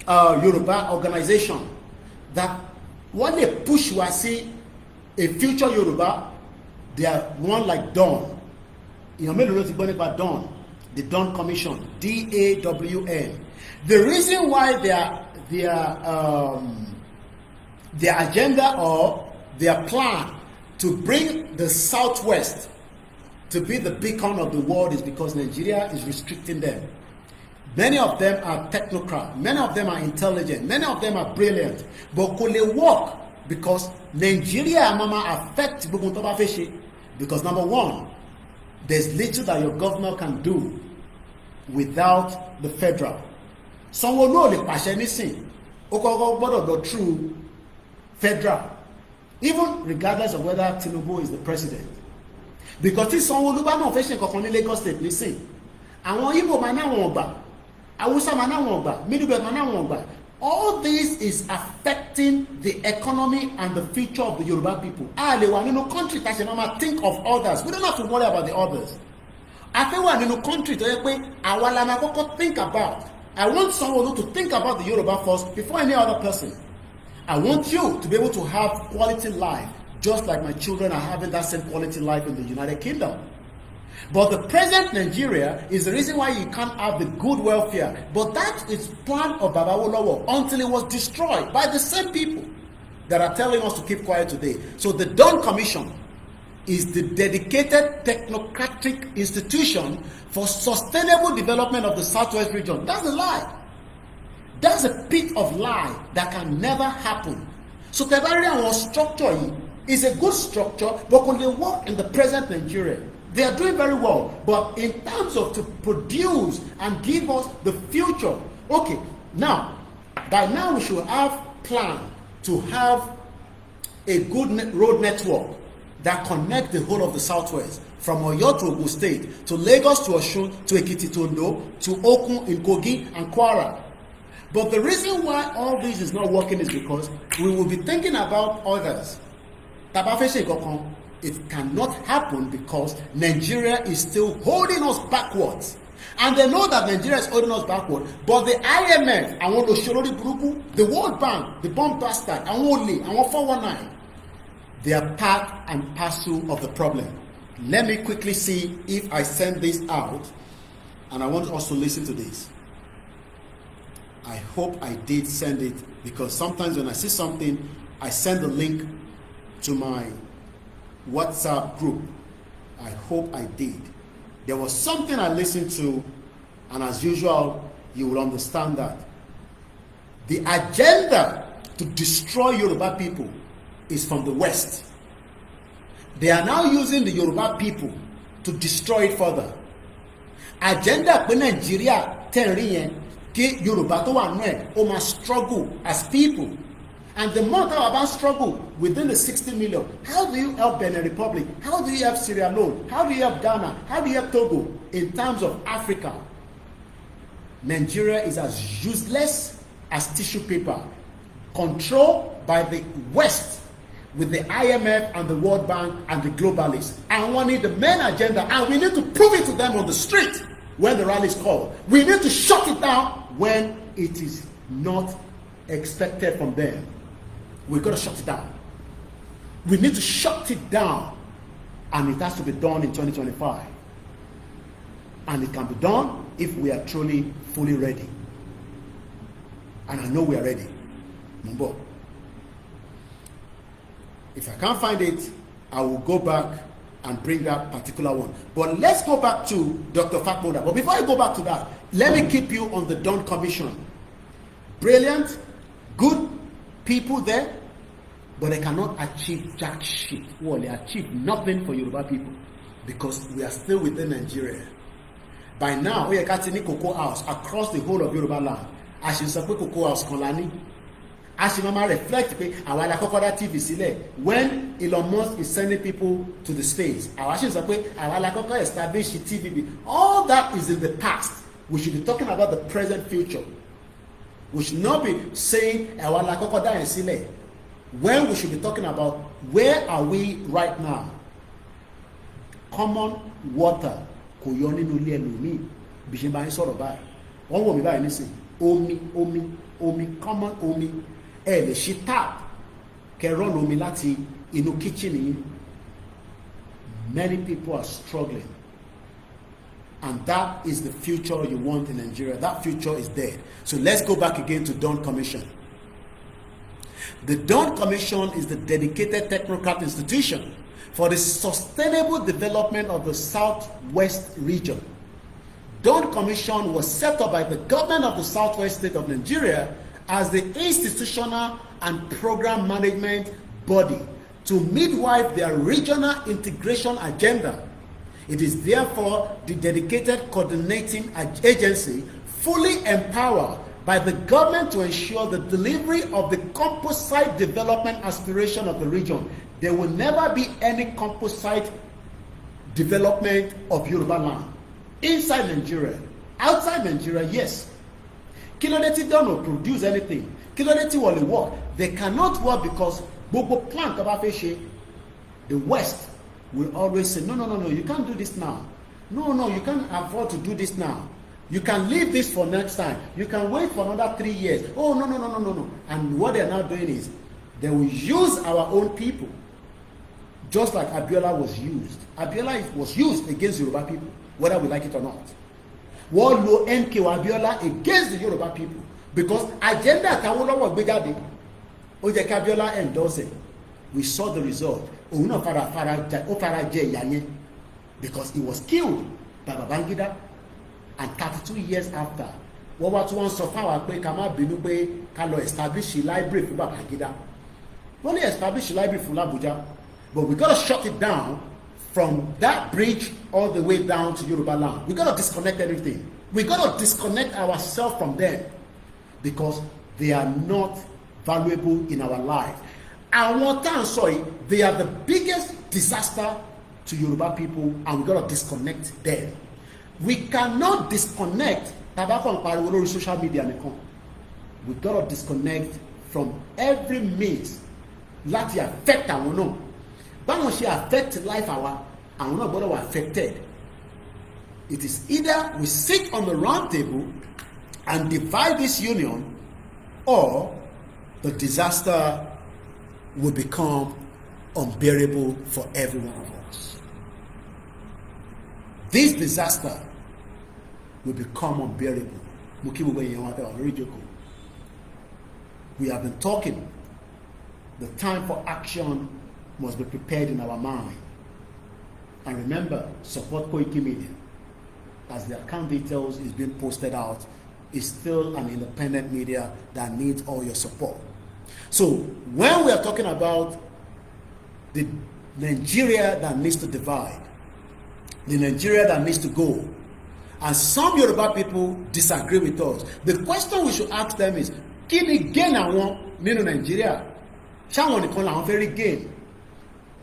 Yoruba organizations that when they push Wasi a future Yoruba, they are one like Dawn. You know, Dawn, the Dawn Commission, DAWN. The reason why their agenda or their plan to bring the Southwest to be the beacon of the world is because Nigeria is restricting them. Many of them are technocrats, many of them are intelligent, many of them are brilliant, but could they work because Nigeria mama affect because number one, there's little that your governor can do without the federal. Someone know the passion is seen. Go through federal, even regardless of whether Tinubu is the president. Because this someone who ban official in Lagos State, listen. And one Igbo man won't back, Awusa man won't back, Middle Belt man won't back. All this is affecting the economy and the future of the Yoruba people. They were in a country that mama think of others. We don't have to worry about the others. I think we're in a country that think about. I want someone to think about the Yoruba first before any other person. I want you to be able to have quality life, just like my children are having that same quality life in the United Kingdom. But the present Nigeria is the reason why you can't have the good welfare. But that is plan of Babawolowo until it was destroyed by the same people that are telling us to keep quiet today. So the Dawn Commission is the dedicated technocratic institution for sustainable development of the Southwest region. That's a lie. That's a pit of lie that can never happen. So Tebari was structure It's a good structure, but when they work in the present Nigeria, they are doing very well. But in terms of to produce and give us the future, okay, now, by now we should have planned to have a good road network that connect the whole of the Southwest, from Oyo to Ogun State, to Lagos to Osun, to Ekiti to Ondo, to Okun in Kogi and Kwara. But the reason why all this is not working is because we will be thinking about others. It cannot happen because Nigeria is still holding us backwards. And they know that Nigeria is holding us backward. But the IMF, I want to show the World Bank, the bomb bastard, I want 419. They are part and parcel of the problem. Let me quickly see if I send this out. And I want us to listen to this. I hope I did send it, because sometimes when I see something, I send the link to my WhatsApp group. I hope I did. There was something I listened to, and as usual, you will understand that. The agenda to destroy Yoruba people is from the West. They are now using the Yoruba people to destroy it further. Agenda pe Nigeria tenri yen ki Yoruba to wa nu e o ma struggle as people. And the more that about struggle within the 60 million, how do you help Benin Republic? How do you help Sierra Leone? How do you help Ghana? How do you help Togo? In terms of Africa, Nigeria is as useless as tissue paper, controlled by the West with the IMF and the World Bank and the globalists. And we need the main agenda, and we need to prove it to them on the street when the rally is called. We need to shut it down when it is not expected from them. We've got to shut it down. We need to shut it down, and it has to be done in 2025. And it can be done if we are truly fully ready. And I know we are ready. Mumbo. If I can't find it, I will go back and bring that particular one. But let's go back to Dr. Fatmoda. But before I go back to that, let me keep you on the Dawn Commission. Brilliant, good people there, but they cannot achieve jack shit. Well, they achieve nothing for Yoruba people because we are still within Nigeria. By now, we are getting cocoa house across the whole of Yoruba land. As you say, cocoa house Kolani. As you mama reflect, our Kokoda TV sílẹ̀ when Elon Musk is sending people to the space. Our as you say, our Kokoda established TV. All that is in the past. We should be talking about the present future. We should not be saying our Kokoda and sílẹ̀ when we should be talking about where are we right now. Common water kò yọ nínú ilé ẹlòmíì bí ṣe bá ń sọ̀rọ̀ báyìí. Wọ́n wò mí báyìí nísìnyí. Omi, common omi. Ẹ lè ṣí tap kẹ́ run omi láti inú kitchen yìí. Many people are struggling. And that is the future you want in Nigeria. That future is dead. So let's go back again to Dawn Commission. The Dawn Commission is the dedicated technocrat institution for the sustainable development of the Southwest region. Dawn Commission was set up by the government of the Southwest state of Nigeria as the institutional and program management body to midwife their regional integration agenda. It is therefore the dedicated coordinating agency fully empowered by the government to ensure the delivery of the composite development aspiration of the region. There will never be any composite development of Yoruba land. Inside Nigeria, outside Nigeria, yes. Kilodeti don't produce anything. Kilodeti will work. They cannot work because Bobo plant about the West will always say, no, you can't do this now. No, you can't afford to do this now. You can leave this for next time. You can wait for another 3 years. Oh, no. And what they're now doing is they will use our own people, just like Abiola was used. Abiola was used against Yoruba people, whether we like it or not. Wọ́n lo MK Abiola against the Yoruba people because agenda àtàwọn olówó gbé jáde ó jẹ́ kí Abiola endorse it. We saw the result. Òun náà fara jẹ ìyà yẹn because he was killed by Babangida, and 32 years after wọ́n wá tí wọ́n sọ fáwọn pé ká má bínú pé ká lọ establish library fún Babangida. Wọ́n lè establish library fún l'Abuja But we got to shut it down from that bridge all the way down to Yoruba land. We got to disconnect everything. We got to disconnect ourselves from them because they are not valuable in our life. Àwọn tá à ń sọ yìí, they are the biggest disaster to Yoruba people, and we got to disconnect them. We cannot disconnect tabakon pariwo lórí social media nìkan. We got to disconnect from every means láti affect àwọn náà. Báwọn ṣe affect life àwọn náà gbọ́dọ̀ wà affected. It is either we sit on the round table and divide this union, or the disaster will become unbearable for every one of us. This disaster will become unbearable. We have been talking. The time for action must be prepared in our mind. And remember, support Koikimedia. As the account details is being posted out, is still an independent media that needs all your support. So when we are talking about the Nigeria that needs to divide, the Nigeria that needs to go, and some Yoruba people disagree with us, the question we should ask them is, kí ni gain àwọn nínú Nigeria? Ṣáwọn nìkan làwọn fẹ́ rí gain?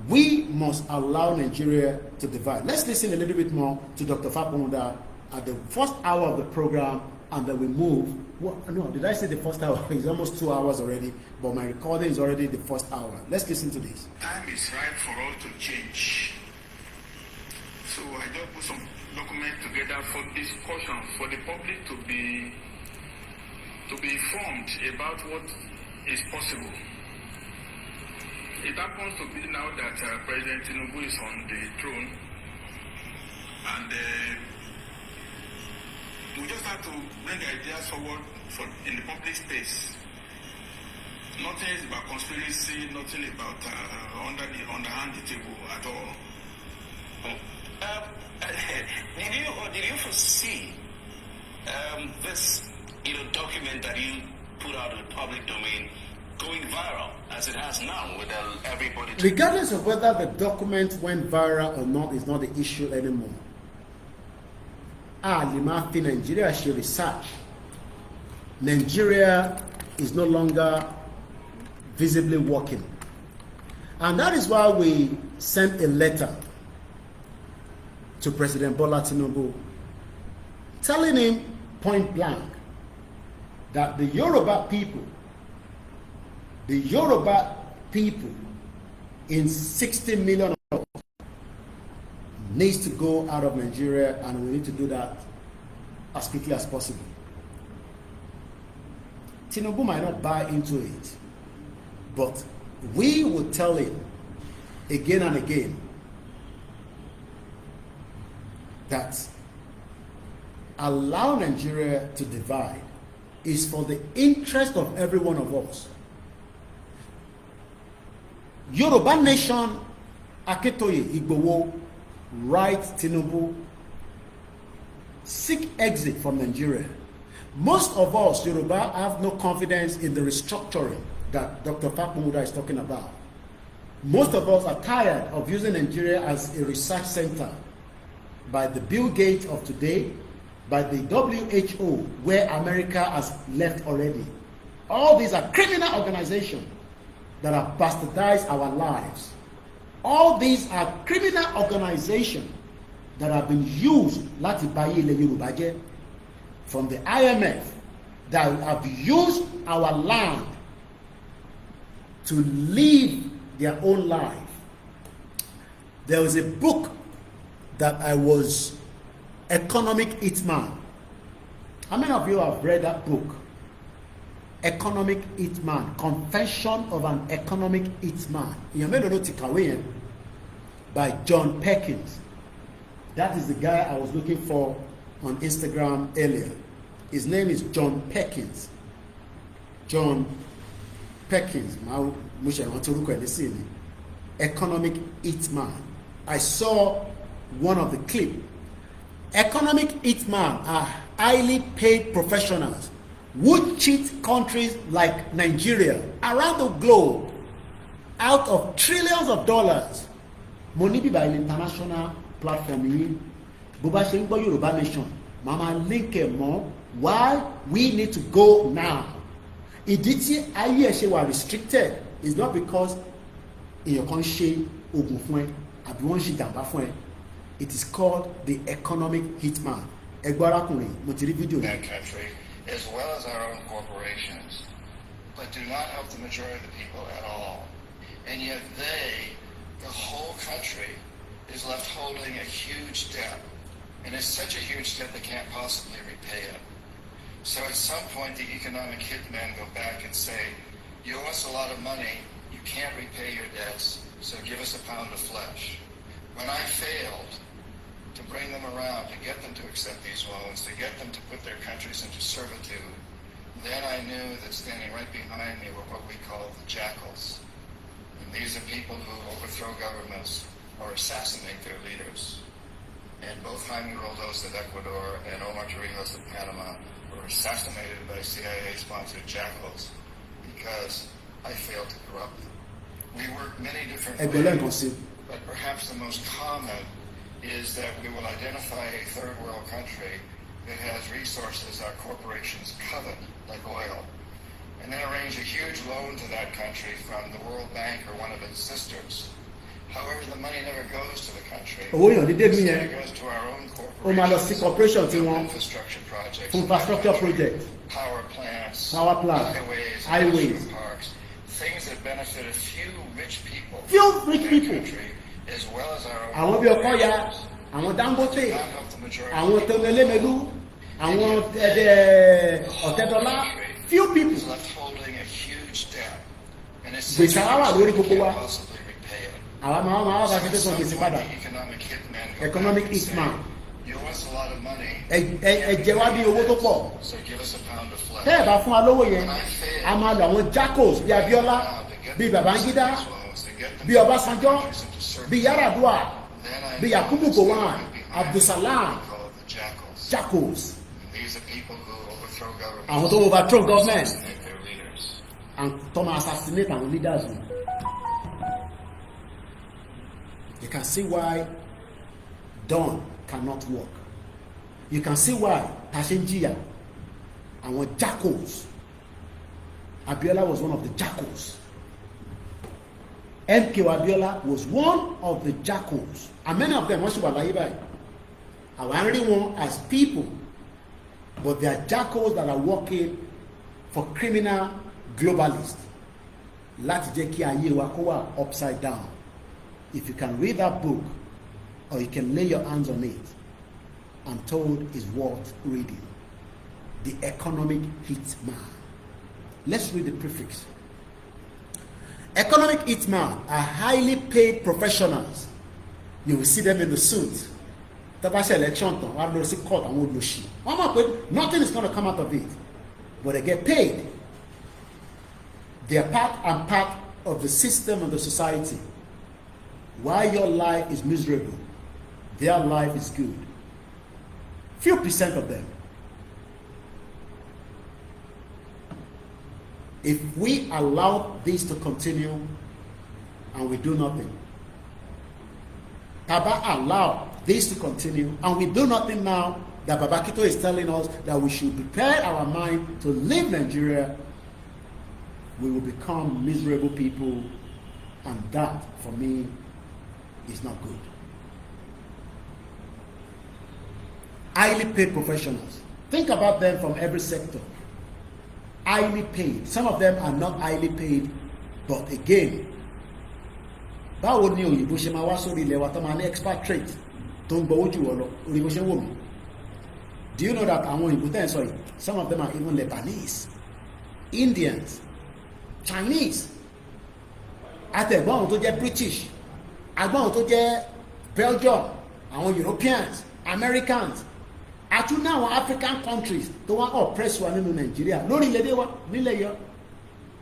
We must allow Nigeria to divide. Let's listen a little bit more to Dr. Fapomuda at the first hour of the program, and then we move. No, did I say the first hour? It's almost 2 hours already, but my recording is already the first hour. Let's listen to this. Time is right for us to change. So I just put some documents together for discussion, for the public to be informed about what is possible. It happens to be now that President Tinubu is on the throne, and we just have to bring ideas forward in the public space. Nothing is about conspiracy, nothing about underhand table at all. Did you foresee this document that you put out in the public domain going viral as it has now with everybody? Regardless of whether the document went viral or not is not the issue anymore. Limafi Nigeria should research. Nigeria is no longer visibly working. And that is why we sent a letter to President Bola Tinubu telling him point blank that the Yoruba people in 60 million needs to go out of Nigeria, and we need to do that as quickly as possible. Tinubu might not buy into it, but we will tell him again and again that allow Nigeria to divide is for the interest of every one of us. Yoruba nation, Aketoye, Igbowo, right, Tinubu, seek exit from Nigeria. Most of us, Yoruba, have no confidence in the restructuring that Dr. Fapomuda is talking about. Most of us are tired of using Nigeria as a research center by the Bill Gates of today, by the WHO, where America has left already. All these are criminal organizations that have bastardized our lives. All these are criminal organizations that have been used from the IMF, that have used our land to live their own life. There was a book that I was, Economic Hitman. How many of you have read that book? Economic Hitman, Confession of an Economic Hitman. You may not know Tikawe, by John Perkins. That is the guy I was looking for on Instagram earlier. His name is John Perkins. John Perkins. Economic Hitman. I saw one of the clip. Economic hitman are highly paid professionals who cheat countries like Nigeria around the globe out of trillions of dollars. Mo ní bíbá ilé international platform yìí bó bá ṣe ń gbọ́ Yorùbá nation màmá link ẹ̀ mọ́ why we need to go now. Ìdí tí ayé ẹ̀ ṣe wà restricted is not because èèyàn kan ṣe oògùn fún ẹ àbí wọ́n ṣe jàǹbá fún ẹ. It is called the economic hitman. Ẹgbẹ́ arákùnrin mo ti rí fídíò that yìí. country, as well as our own corporations, but do not help the majority of the people at all. And yet they, the whole country, is left holding a huge debt. And it's such a huge debt they can't possibly repay it. So at some point, the economic hitmen go back and say, you owe us a lot of money, you can't repay your debts, so give us a pound of flesh. When I failed to bring them around, to get them to accept these loans, to get them to put their countries into servitude, then I knew that standing right behind me were what we call the jackals. And these are people who overthrow governments or assassinate their leaders. And both Jaime Roldos of Ecuador and Omar Torrijos of Panama were assassinated by CIA-sponsored jackals because I failed to corrupt them. We work many different ways, but perhaps the most common is that we will identify a third world country that has resources our corporations covet, like oil, and then arrange a huge loan to that country from the World Bank or one of its sisters. However, the money never goes to the country. It goes to our own corporations, infrastructure projects, power plants, highways, parks, things that benefit a few rich people, country, as well as our own corporations. Àwọn Dangote, Not help the majority àwọn Tẹ̀mẹ́lẹ́mẹ́lú, àwọn Ọ̀tẹ́dọ́lá, few people. is left holding a huge debt, and it's Gbèsè àwa lórí gbogbo wa. possibly repay it. Àwa máa bá So fi at tẹ̀sán some gbèsè point, padà. the economic hitman go Economic back and say, hitman. you owe us a lot of money, Ẹ jẹ wá bí owó tó pọ̀. so give us a pound of flesh. Tẹ́ ẹ̀ bá fún wa lówó yẹn, a máa lo àwọn jackals bíi Abiola, bíi Babangida, bíi Ọbásanjọ́, bíi Yar'Adua, bíi Yakubu Gowon, Abdulsalam, jackals. These are people who overthrow government. Àwọn tó overthrow government Assassinate their leaders. and tó máa assassinate àwọn leaders wọn. You can see why Dawn cannot work. You can see why Tashenjia, àwọn jackals. Abiola was one of the jackals. MK Abiola was one of the jackals. And many of them, wọ́n ṣì wà láyé báyìí. Àwọn rí wọn as people, but they are jackals that are working for criminal globalists. Láti jẹ́ kí ayé wa kó wà upside down. If you can read that book, or you can lay your hands on it, I'm told is worth reading. The Economic Hitman. Let's read the prefix. Economic hitmen are highly paid professionals. You will see them in the suit. Tabasha election, I will see court and will she. Nothing is going to come out of it, but they get paid. They are part and part of the system of the society. While your life is miserable, their life is good. Few percent of them. If we allow this to continue and we do nothing, Baba allow this to continue and we do nothing now, that Baba Kito is telling us that we should prepare our mind to leave Nigeria, we will become miserable people, and that, for me, is not good. Highly paid professionals. Think about them from every sector. Highly paid. Some of them are not highly paid, but again, báwo ni òyìnbó ṣe máa wá sórí ilẹ̀ wa tó máa ní expatriate tó ń gbowó jù wọ́n lọ òyìnbó ṣe ń wò mí? Do you know that àwọn òyìnbó tẹ́ ń sọ yìí, some of them are even Lebanese, Indians, Chinese, àtẹ̀gbọ́n àwọn tó jẹ́ British, àgbọ́n àwọn tó jẹ́ Belgium, àwọn Europeans, Americans, àti ní àwọn African countries tó wá oppress wa nínú Nigeria lórí ilẹ̀-èdè wa nílẹ̀ yọ.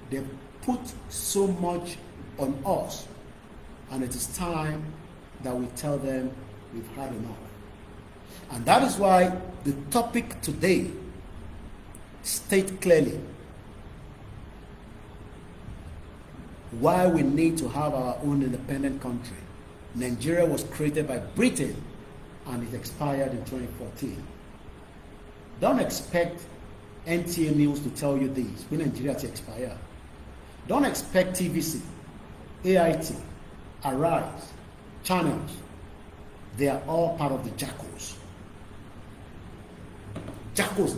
They put so much on us, and it is time that we tell them we've had enough. And that is why the topic today states clearly, why we need to have our own independent country. Nigeria was created by Britain and it expired in 2014. Don't expect NTA News to tell you this when Nigeria to expire. Don't expect TVC, AIT, Arise, channels. They are all part of the jackals. Jackals,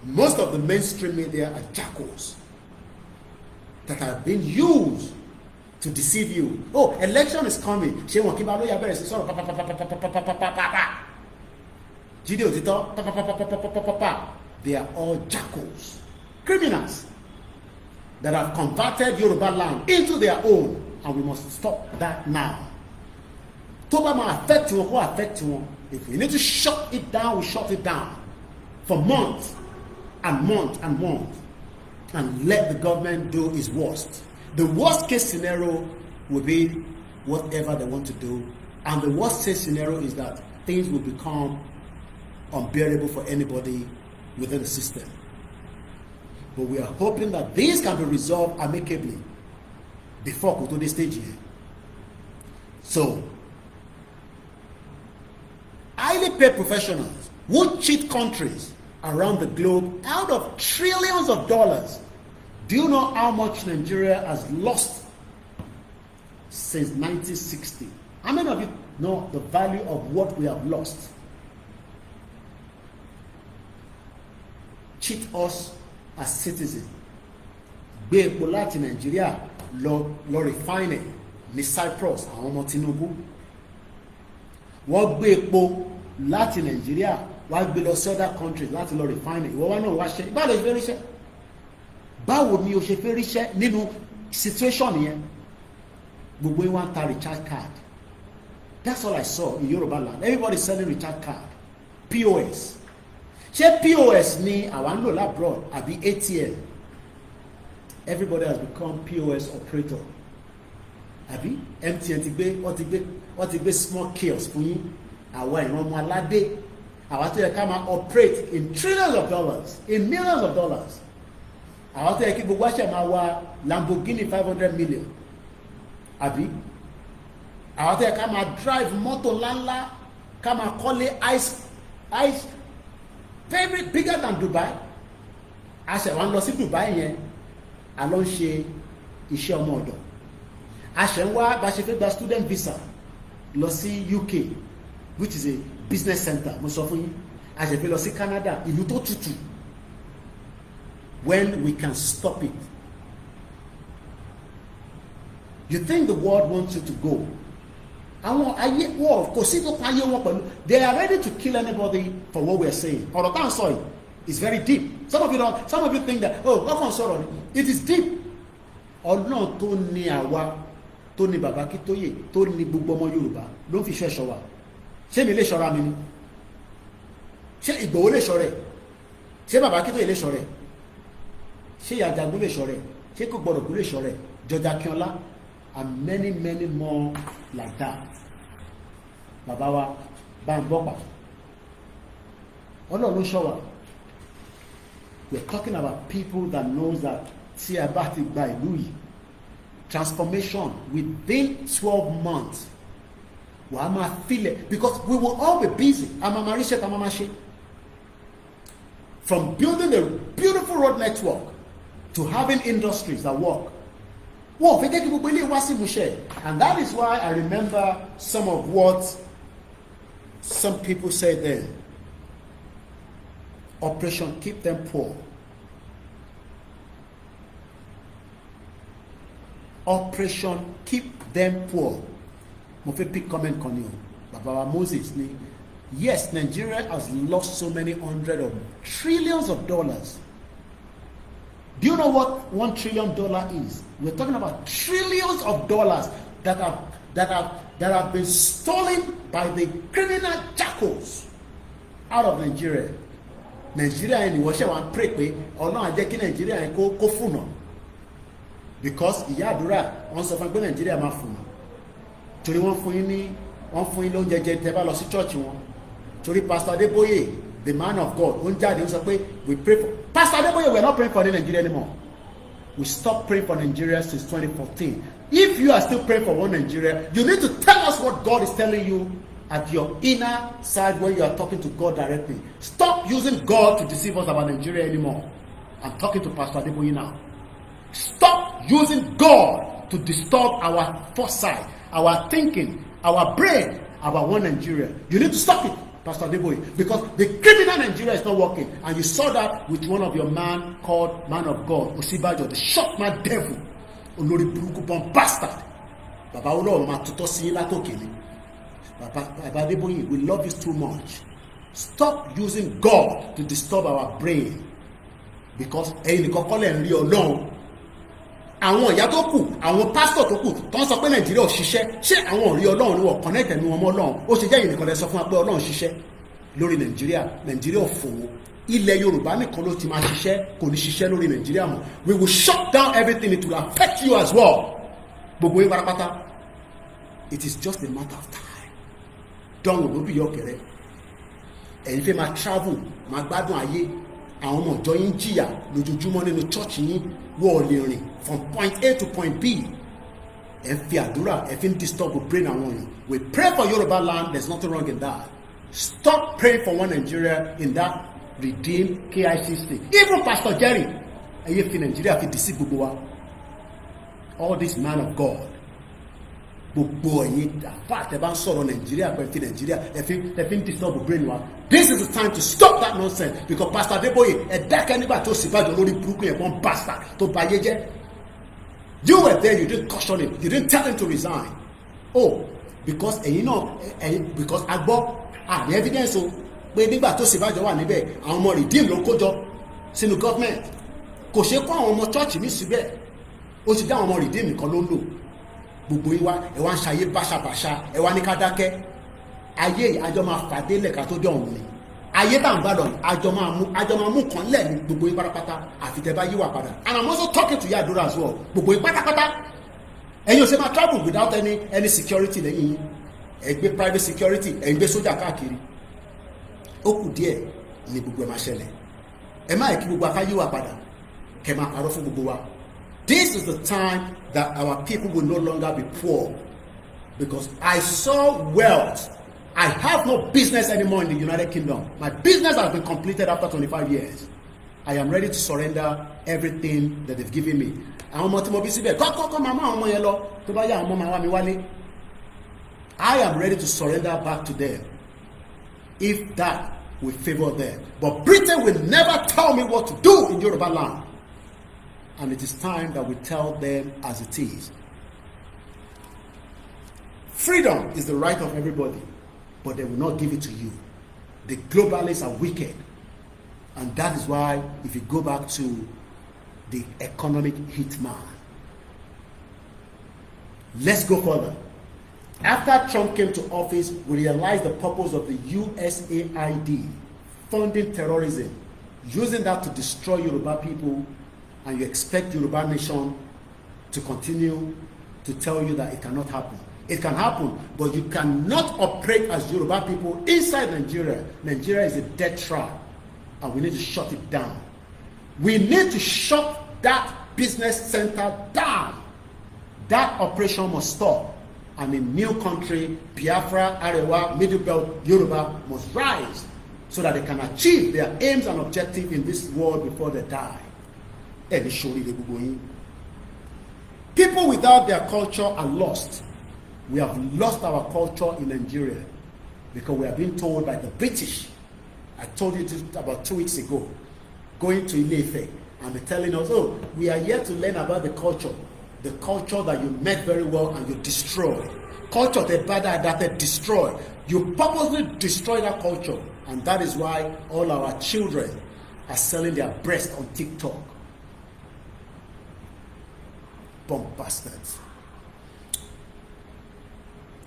most of the mainstream media are jackals that have been used to deceive you. Oh, election is coming. They are all jackals, criminals that have converted Yoruba land into their own, and we must stop that now. Tobama affect you, who affect you. If we need to shut it down, we shut it down for months and months and months, and let the government do its worst. The worst case scenario will be whatever they want to do, and the worst case scenario is that things will become unbearable for anybody within the system. But we are hoping that these can be resolved amicably before we go to this stage here. So, highly paid professionals who cheat countries around the globe out of trillions of dollars. Do you know how much Nigeria has lost since 1960? How many of you know the value of what we have lost? Cheat us as citizens. Gbé epo láti Nigeria lọ refine ní Cyprus àwọn ọmọ Tinubu. Wọ́n gbé epo láti Nigeria wá gbé lọ sí other countries láti lọ refine. Ìwọ wá náà wá ṣe. Báwo ló ṣe fẹ́ ríṣẹ́? Báwo ni o ṣe fẹ́ ríṣẹ́ nínú situation yẹn? Gbogbo yín wá ń ta recharge card. That's all I saw in Yoruba land. Everybody selling recharge card. POS. Ṣé POS ni àwa ń lò labroad àbí ATM? Everybody has become POS operator. Àbí MTN ti gbé wọ́n ti gbé small kiosk fún yín. Àwa ìran ọmọ aládé. Àwa tó yẹ ká máa operate in trillions of dollars, in millions of dollars. Àwa tó yẹ kí gbogbo àṣẹ máa wa Lamborghini 500 million. Àbí àwa tó yẹ ká máa drive mọ́tò ńláńlá, ká máa kọ́lé ice very bigger than Dubai. Àṣẹ wa ń lọ sí Dubai yẹn, a lọ ń ṣe iṣẹ́ ọmọ ọ̀dọ̀. Àṣẹ ń wá bá ṣe fẹ́ gba student visa lọ sí UK, which is a business center. Mo sọ fún yín. Àṣẹ fẹ́ lọ sí Canada, ìlú tó tutù. When we can stop it. You think the world wants you to go? Àwọn ayé wọ́n kò sí tó pa ayé wọn pẹ̀lú. They are ready to kill anybody for what we are saying. Ọ̀rọ̀ tá à ń sọ yìí is very deep. Some of you think that, oh, ọkàn sọ̀rọ̀ ni. It is deep. Ọlọ́run tó ní àwa, tó ní bàbá Akíntóyè, tó ní gbogbo ọmọ Yorùbá ló ń fi iṣẹ́ ṣọ́ wa. Ṣé mi lè ṣọ́ra mi ni? Ṣé Ìgbòho lè ṣọ́ rẹ̀? Ṣé bàbá Akíntóyè lè ṣọ́ rẹ̀? Ṣé Ìyá Àjàgbé lè ṣọ́ rẹ̀? Ṣé kò gbọdọ̀ kú lè ṣọ́ rẹ̀? Jọjà Akínọlá and many more like that. Bàbá wa bá ń gbọ́ pa. Ọlọ́run ló ṣọ́ wa. We are talking about people that knows that tí a bá ti gba ìlú yìí, transformation within 12 months. Wàá máa feel it because we will all be busy. Amamarishe tamamashi. From building a beautiful road network to having industries that work. Whoa, and that is why I remember some of what some people said then. Operation Keep Them Poor. Operation Keep Them Poor. Mo fẹ́ pick comment kan ni o. Baba Moses ni. Yes, Nigeria has lost so many hundred of trillions of dollars. Do you know what $1 trillion is? We're talking about trillions of dollars that have been stolen by the criminal jackals out of Nigeria. Nigeria and Russia want pray pé Ọlọ́run á jẹ́ kí Nigeria yẹn kó fúnà. Because ìyá àdúrà wọ́n sọ fún pé Nigeria máa fúnà. Torí wọ́n fún yín lóúnjẹ jẹ tẹ́ bá lọ sí church wọn. Torí Pastor Adeboye, the man of God, ó ń jáde ó sọ pé we pray for Pastor Adeboye. We are not praying for the Nigeria anymore. we stopped praying for Nigeria since 2014. If you are still praying for one Nigeria, you need to tell us what God is telling you at your inner side when you are talking to God directly. Stop using God to deceive us about Nigeria anymore. I'm talking to Pastor Adeboye now. Stop using God to disturb our foresight, our thinking, our brain about one Nigeria. You need to stop it, Pastor Adeboye, because the criminal Nigeria is not working. And you saw that with one of your man called Man of God, Osibajo, the short man devil, Olori Buruku bomb bastard. Baba Olo ma tuto si latokini. Baba Adeboye, we love you too much. Stop using God to disturb our brain, because ẹ̀yin nìkan kọ́ lẹ̀ ń rí Ọlọ́run. Àwọn ìyá tó kù, àwọn pásítọ̀ tó kù tó ń sọ pé Nàìjíríà ò ṣiṣẹ́, ṣé àwọn ò rí Ọlọ́run ni wọ́n connect ẹ̀mí wọn mọ́ Ọlọ́run? Ó ṣe jẹ́ ẹ̀yin nìkan lẹ sọ fún wa pé Ọlọ́run ṣiṣẹ́ lórí Nàìjíríà. Nàìjíríà ò fòwò. Ilẹ̀ Yorùbá nìkan ló ti máa ṣiṣẹ́, kò ní ṣiṣẹ́ lórí Nàìjíríà mọ́. We will shut down everything. It will affect you as well. Gbogbo yín pátápátá. It is just a matter of time. Dánwò ló bí yọ kẹrẹ. Ẹ̀yin fẹ́ máa travel, máa gbádùn ayé. Àwọn ọmọ ìjọ yín jìyà lójoojúmọ́ nínú church yín, wọ́n lè rìn from point A to point B. Ẹ fi àdúrà, ẹ fi ń disturb the brain àwọn èèyàn. We pray for Yoruba land, there's nothing wrong in that. Stop praying for one Nigeria in that redeemed KICC. Even Pastor Jerry, ẹ̀yẹ́ fi Nigeria fi deceive gbogbo wa. All this man of God, gbogbo ẹ̀yin àfáà tẹ́ bá ń sọ̀rọ̀ Nigeria pẹ̀lú fi Nigeria, ẹ fi ń disturb the brain wa. This is the time to stop that nonsense, because Pastor Adeboye, ẹ dákẹ́ nígbà tó sì bájọ lórí burúkú yẹn one bastard tó ba ayé jẹ́. You were there, you didn't caution him, you didn't tell him to resign. Oh, because ẹ̀yin náà, because a gbọ́ àní evidence o pé nígbà tó sì bájọ wà níbẹ̀, àwọn ọmọ redeem ló kójọ sínú government. Kò ṣe kó àwọn ọmọ church mi síbẹ̀, ó ti dá àwọn ọmọ redeem nìkan ló ń lò. Gbogbo yín wá, ẹ wá ń ṣayé báṣabàṣa, ẹ wá ní ká dákẹ́. Ayé àjọ máa fàdé lẹ̀ka tó jọ òun ni. Ayé tá ń bá lọ àjọ máa mú kan lẹ̀ ní gbogbo yín pátápátá àfi tẹ́ bá yíwà padà. And I'm also talking to Yadura as well. Gbogbo yín pátápátá. Ẹ̀yin ò ṣe máa travel without any security lẹ́yìn yín. Ẹ gbé private security, ẹ gbé sójà káàkiri. Ó kù díẹ̀ ní gbogbo ẹ̀ máa ṣẹlẹ̀. Ẹ má yẹ kí gbogbo aká yíwà padà. Kẹ́ máa parọ́ fún gbogbo wa. This is the time that our people will no longer be poor, because I saw wealth. I have no business anymore in the United Kingdom. My business has been completed after 25 years. I am ready to surrender everything that they've given me. Àwọn ọmọ tí mo bí síbẹ̀, kọ́kọ́ máa mú àwọn ọmọ yẹn lọ, tó bá yá àwọn ọmọ máa wá mi wálé. I am ready to surrender back to them, if that will favor them. But Britain will never tell me what to do in Yoruba land. And it is time that we tell them as it is. Freedom is the right of everybody, but they will not give it to you. The globalists are wicked. And that is why, if you go back to the economic hitman, let's go further. After Trump came to office, we realized the purpose of the USAID, funding terrorism, using that to destroy Yoruba people, and you expect Yoruba nation to continue to tell you that it cannot happen. It can happen, but you cannot operate as Yoruba people inside Nigeria. Nigeria is a death trap, and we need to shut it down. We need to shut that business center down. That operation must stop. And a new country, Biafra, Arewa, Middle Belt, Yoruba, must rise so that they can achieve their aims and objectives in this world before they die. People without their culture are lost. We have lost our culture in Nigeria because we are being told by the British. I told you this about 2 weeks ago, going to Ile-Ife, and they're telling us, oh, we are here to learn about the culture that you met very well and you destroyed. Culture that they destroy. You purposely destroy that culture, and that is why all our children are selling their breasts on TikTok. Bomb bastards.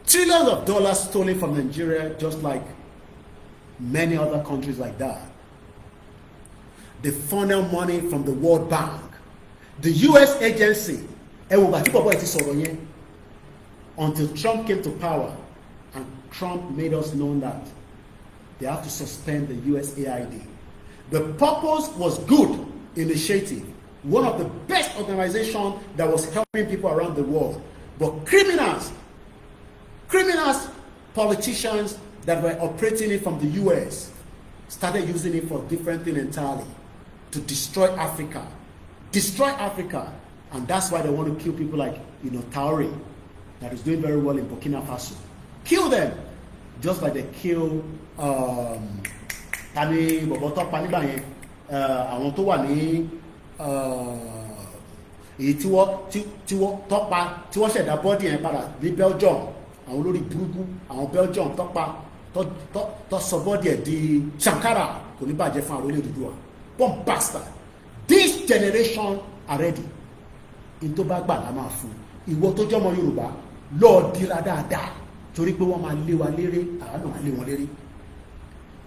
Trillions of dollars stolen from Nigeria, just like many other countries like that. They funnel money from the World Bank. The US agency, until Trump came to power, and Trump made us know that they have to suspend the USAID. The purpose was good initiative, one of the best organizations that was helping people around the world. But criminals, politicians that were operating it from the US started using it for different things entirely, to destroy Africa. And that's why they want to kill people like, Traoré, that is doing very well in Burkina Faso. Kill them, just like they kill tani bọ̀bọ̀ pa nígbà yẹn, àwọn tó wà ní èyí tí wọ́n tọ́pa tí wọ́n ṣẹ̀dá bọ́dì yẹn padà ní Belgium, àwọn olórí burúkú àwọn Belgium tó sọ bọ́dì ẹ̀ di Sankara, kò ní bàjẹ́ fún àwọn olórí dúdú wa. Bomb bastard. This generation are ready. In tó bá gbà la máa fún. Ìwọ tó jọmọ Yorùbá lọ dira dáadáa torí pé wọ́n máa lé wa léré, àwọn náà lé wọn léré.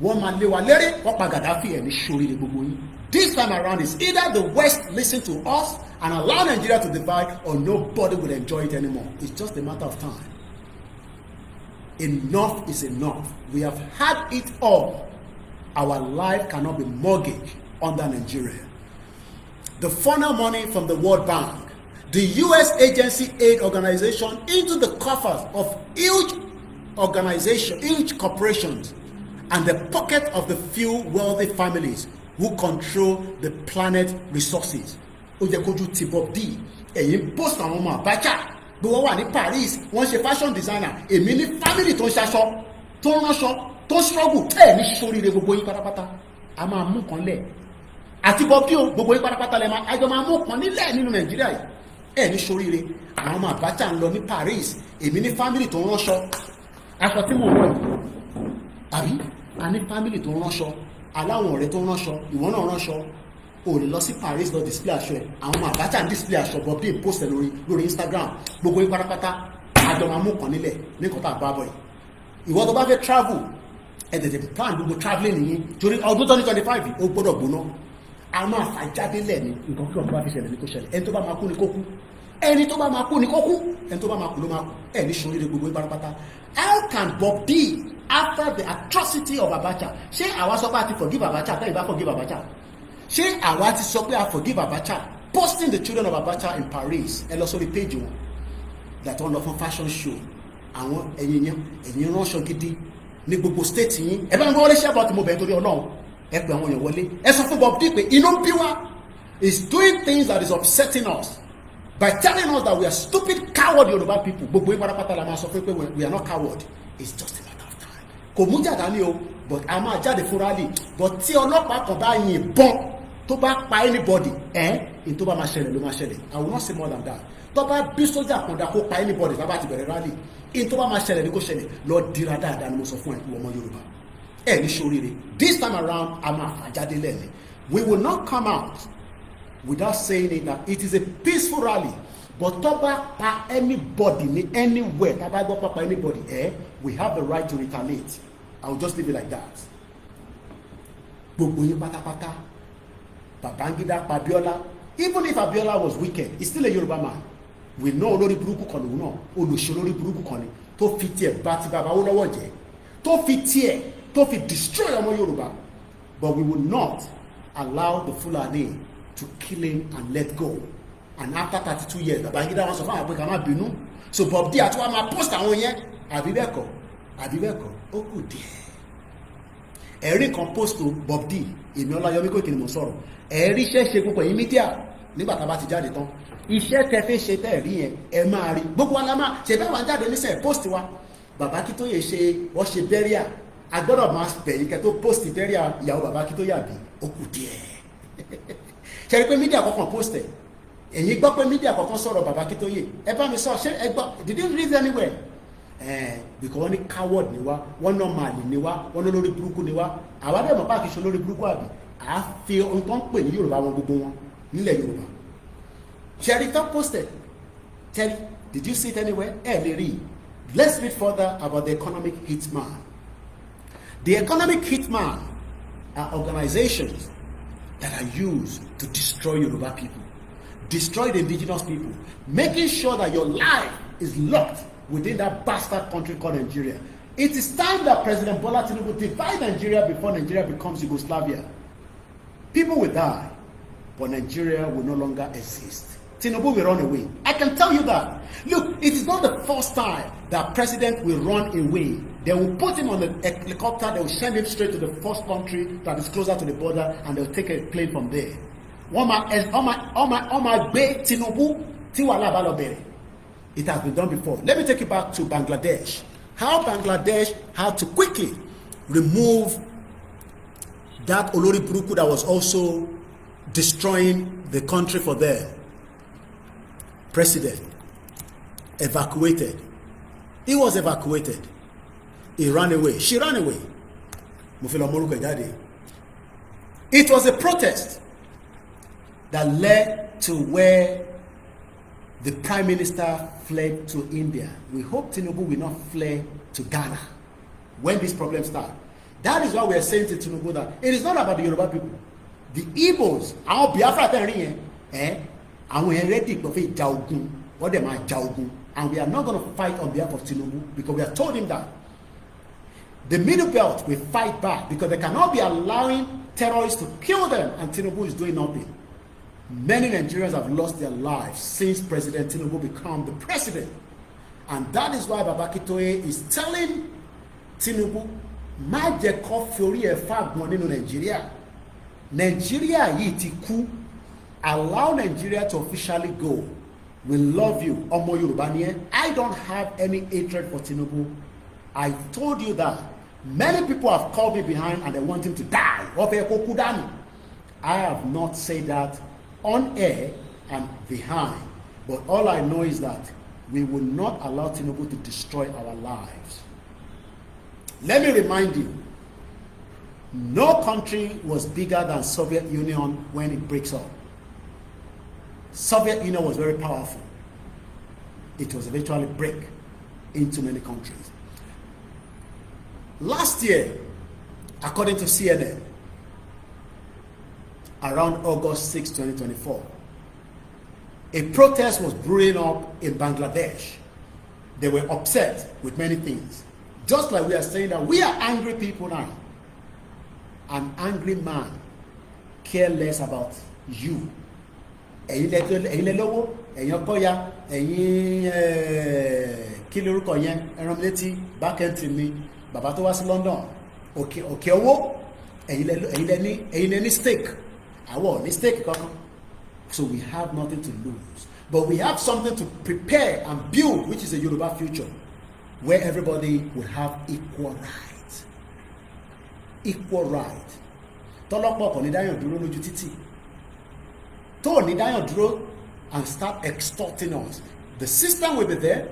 Wọ́n máa lé wa léré, wọ́n pa Gaddafi ẹ̀ ní sórí ní gbogbo yín. This time around is either the West listen to us and allow Nigeria to divide, or nobody will enjoy it anymore. It's just a matter of time. Enough is enough. We have had it all. Our life cannot be mortgaged under Nigeria. The funnel money from the World Bank, the US agency aid organization into the coffers of huge organizations, huge corporations, and the pocket of the few wealthy families who control the planet resources. Ojekoju ti Bob D. Ẹ̀yin post àwọn ọmọ Abacha bí wọ́n wà ní Paris, wọ́n ṣe fashion designer, èmi ní family tó ń ṣaṣọ, tó ń ránṣọ, tó ń struggle, ẹ̀ ní ṣoríire gbogbo yín pátápátá. A máa mú kan lẹ̀. Àti Bob D o, gbogbo yín pátápátá lẹ máa, àjọ máa mú kan nílẹ̀ nínú Nàìjíríà yìí. Ẹ̀ ní ṣoríire. Àwọn ọmọ Abacha ń lọ ní Paris, èmi ní family tó ń ránṣọ. Aṣọ tí mo wọ̀ yìí. Àbí a ní family tó ń ránṣọ, aláwọn ọ̀rẹ́ tó ń ránṣọ, ìwọ náà ránṣọ. O lè lọ sí Paris lọ display aṣọ ẹ̀, àwọn ọmọ Abacha ń display aṣọ, Bob D post ẹ̀ lórí Instagram, gbogbo yín pátápátá àjọ máa mú kan nílẹ̀ ní nǹkan tá a bá bọ̀ yìí. Ìwọ tó bá fẹ́ travel, ẹ̀ tètè plan gbogbo travelling yìí torí ọdún 2025 ó gbọ́dọ̀ gbóná. A máa fà jáde lẹ̀ ní nǹkan kí ọ̀tún bá fi ṣẹlẹ̀ ní kó ṣẹlẹ̀, ẹni tó bá máa kú ni kó kú, ẹni tó bá máa kú ni kó kú, ẹni tó bá máa kú ló máa kú, ẹ̀ ní ṣoríire gbogbo yín pátápátá. How can Bob D, after the atrocity of Abacha, ṣé àwa sọ pé a ti forgive Abacha tẹ́lẹ̀ bá forgive Abacha? Ṣé àwa ti sọ pé a forgive Abacha posting the children of Abacha in Paris? Ẹ lọ sórí page wọn that wọ́n lọ fún fashion show, àwọn ẹ̀yin ránṣọ gidi ní gbogbo state yín. Ẹ bá ń gbọ́ wọlé ṣẹ́ bọ́ tí mo bẹ̀rẹ̀ torí Ọlọ́run, ẹ pè àwọn èèyàn wọlé, ẹ sọ fún Bob D pé inú bí wa is doing things that is upsetting us by telling us that we are stupid coward Yoruba people. Gbogbo yín pátápátá la máa sọ pé we are not coward. It's just a matter of time. Kò mú jàdá ní o, but a máa jáde fún rally. But tí ọlọ́pàá kan bá yìnbọn tó bá pa anybody, in tó bá máa ṣẹlẹ̀ ló máa ṣẹlẹ̀. I will not say more than that. Tó bá bí sójà kan dá kó pa anybody tá bá ti bẹ̀rẹ̀ rally, in tó bá máa ṣẹlẹ̀ ní kó ṣẹlẹ̀ lọ dira dáadáa ni mo sọ fún ẹ ọmọ Yorùbá. Ẹ ní ṣoríire. This time around a máa fà jáde lẹ́ni. We will not come out without saying it that it is a peaceful rally. But tó bá pa anybody ní anywhere, tá bá gbọ́ pa anybody, we have the right to retaliate. I will just leave it like that. Gbogbo yín pátápátá, Babangida pa Abiola, even if Abiola was wicked, he's still a Yoruba man. We know olórí burúkú kan lòun náà, olùṣe olórí burúkú kan ni, tó fi tiẹ̀ bá ti bàbá Awólọ́wọ̀ jẹ́, tó fi tiẹ̀, tó fi destroy ọmọ Yorùbá. But we will not allow the Fulani to kill him and let go. And after 32 years, Babangida wants to find out ká má bínú. So Bob D àti wá máa post àwọn yẹn, àbí bẹ́ẹ̀ kọ́, ó kù díẹ̀. Ẹ̀rí kan post to Bob D, èmi Ọláyọmí Kóìkì ni mo sọ̀rọ̀. Ẹ̀rí iṣẹ́ ṣe púpọ̀ yín mídíà nígbà tá a bá ti jáde tán. Iṣẹ́ tẹ́fẹ́ ṣe tẹ́ẹ̀rí yẹn, ẹ máa rí. Gbogbo alámà ṣe bẹ́ẹ̀ wá jáde níṣẹ́ post wa. Bàbá Akíntóyè wọ́n ṣe bẹ́ríà. A gbọ́dọ̀ máa bẹ̀yìn kẹ́ tó post bẹ́ríà ìyàwó bàbá Akíntóyè àbí ó kù díẹ̀. Ṣé rí pé mídíà kọ̀ọ̀kan post ẹ̀? Ẹ̀yin gbọ́ pé mídíà kọ̀ọ̀kan sọ̀rọ̀ bàbá Akíntóyè. Ẹ bá mi sọ, ṣé ẹ gbọ́? Did you read anywhere? Because wọ́n ní coward ni wá, wọ́n normal ni wá, wọ́n lórí burúkú ni wá. Àwa dẹ̀ mọ̀ bá kìí ṣe lórí burúkú àbí. À á fi ohun tó ń pè ní Yorùbá wọn gbogbo wọn nílẹ̀ Yorùbá. Ṣẹ̀rí tó posted. Terry, did you see it anywhere? Lè rí. Let's read further about the economic hitman. The economic hitman are organizations that are used to destroy Yoruba people, destroy the indigenous people, making sure that your life is locked within that bastard country called Nigeria. It is time that President Bola Tinubu divide Nigeria before Nigeria becomes Yugoslavia. People will die. but Nigeria will no longer exist. Tinubu will run away. I can tell you that. Look, it is not the first time that president will run away. They will put him on a helicopter, they will send him straight to the first country that is closer to the border, and they'll take a plane from there. It has been done before. Let me take you back to Bangladesh. How Bangladesh had to quickly remove that Olori Buruku that was also destroying the country for their president. Evacuated. He was evacuated. He ran away. She ran away. It was a protest that led to where the Prime Minister fled to India. We hope Tinubu will not flee to Ghana when this problem starts. That is why we are saying to Tinubu that it is not about the Yoruba people. The Igbos, our Biafra and we are ready to fight Jaugun, what they might Jaugun, and we are not going to fight on behalf of Tinubu because we have told him that the Middle Belt will fight back because they cannot be allowing terrorists to kill them, and Tinubu is doing nothing. Many Nigerians have lost their lives since President Tinubu became the president, and that is why Babakitoye is telling Tinubu, má jẹ́ kó fi orí ẹ̀ fàgbọ́n nínú Nigeria. Nigeria yìí ti kú. Allow Nigeria to officially go. We love you. Ọmọ Yorùbá ni ẹ́. I don't have any hatred for Tinubu. I told you that. Many people have called me behind and they want him to die. I have not said that on air and behind. But all I know is that we will not allow Tinubu to destroy our lives. Let me remind you, no country was bigger than Soviet Union when it breaks up. Soviet Union was very powerful. It was eventually break into many countries. Last year, according to CNN, around August 6, 2024, a protest was brewing up in Bangladesh. They were upset with many things. Just like we are saying that we are angry people now. An angry man cares less about you. Ẹ̀yin lẹ́lọ́wọ́, ẹ̀yin ọkọ́ya, ẹ̀yin kí lórúkọ yẹn, ẹran létí, bákẹ́ntì mi, bàbá tó wá sí London, òkè owó, ẹ̀yin lẹ́ní stake, àwọ̀ ní stake kankan. So we have nothing to lose. But we have something to prepare and build, which is a Yoruba future, where everybody will have equal rights. Equal right. Tọ́lọ́pọ̀ kò ní dáyàn dúró lójú títì. Tó ní dáyàn dúró and start extorting us. The system will be there.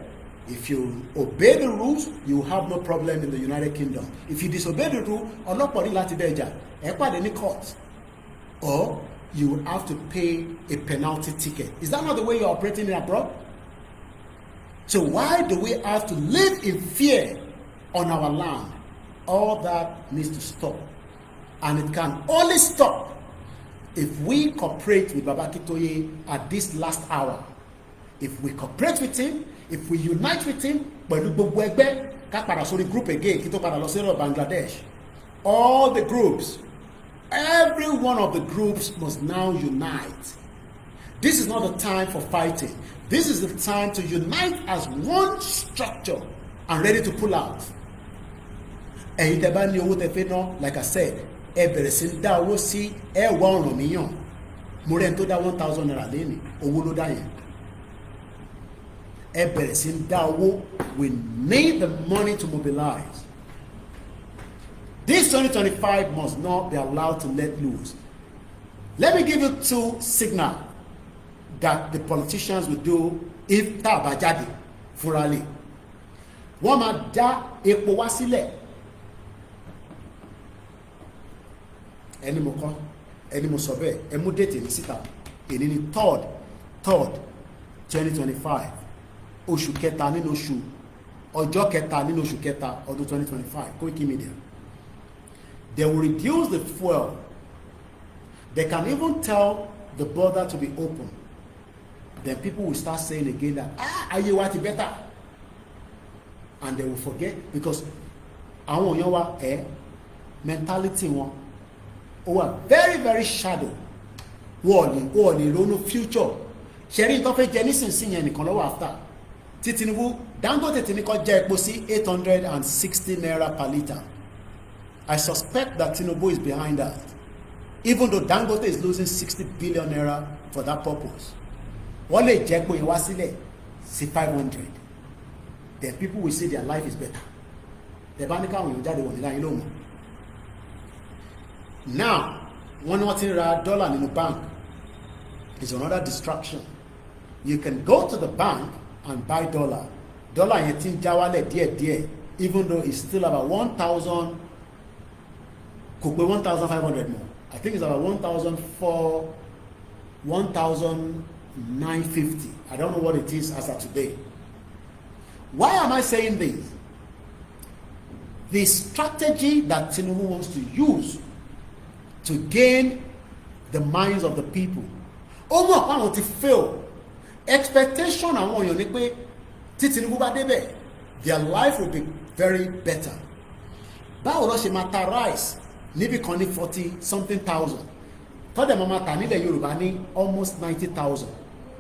If you obey the rules, you will have no problem in the United Kingdom. If you disobey the rule, ọlọ́pọ̀ ní láti bẹ́ẹ̀jà, ẹ pàdé ní court. Or you will have to pay a penalty ticket. Is that not the way you're operating in abroad? So why do we have to live in fear on our land? All that needs to stop. And it can only stop if we cooperate with Babakitoye at this last hour. If we cooperate with him, if we unite with him, group again, Bangladesh, all the groups, every one of the groups must now unite. This is not the time for fighting. This is the time to unite as one structure and ready to pull out. Like I said, ẹbẹ̀rẹ̀ sí dá owó sí ẹwà ọ̀ràn míyàn. Mo rẹ̀ tó dá 1,000 naira lẹ́ni, owó ló dá yẹn. Ẹbẹ̀rẹ̀ sí dá owó, we need the money to mobilize. This 2025 must not be allowed to let loose. Let me give you two signals that the politicians will do if tá bá jáde fúnra lé. Wọ́n máa dá epo wá sílẹ̀. Ẹni mo kọ́, ẹni mo sọ bẹ́ẹ̀, ẹ mú déètì ní síta. Èní ni 3rd 2025, oṣù kẹta nínú oṣù, ọjọ́ kẹta nínú oṣù kẹta ọdún 2025, Koikimedia. They will reduce the fuel. They can even tell the border to be open. Then people will start saying again that, ayé wa ti better. And they will forget because àwọn èèyàn wa mentality wọn, who are very, very shallow. wọ́n lè ronú future ṣẹ́rí tó fẹ́ jẹ nísinsìnyí yẹn nìkan lọ́wọ́ after tí Tinubu Dangote ti ní kó jẹ epo sí 860 naira per litre. I suspect that Tinubu is behind that, even though Dangote is losing 60 billion naira for that purpose. Wọ́n lè jẹ́ pé wá sílẹ̀ sí 500, then people will say their life is better. The bá ní káwọn èèyàn jáde wọ̀n nílá yín lóhùn. Now wọ́n ní wọ́n ti ra dollar nínú bank. It's another distraction. You can go to the bank and buy dollar. Dollar yẹn ti ń já wálẹ̀ díẹ̀díẹ̀, even though it's still about 1,000, kò pé 1,500 more. I think it's about 1,950. I don't know what it is as of today. Why am I saying this? The strategy that Tinubu wants to use to gain the minds of the people, ó mọ̀ pé àwọn ti fail. Expectation àwọn èèyàn ni pé tí Tinubu bá débẹ̀, their life will be very better. Báwo ló ṣe máa ta rice níbi kan ní 40-something thousand, tọ́dẹ̀ máa ta nílẹ̀ Yorùbá ní almost 90,000.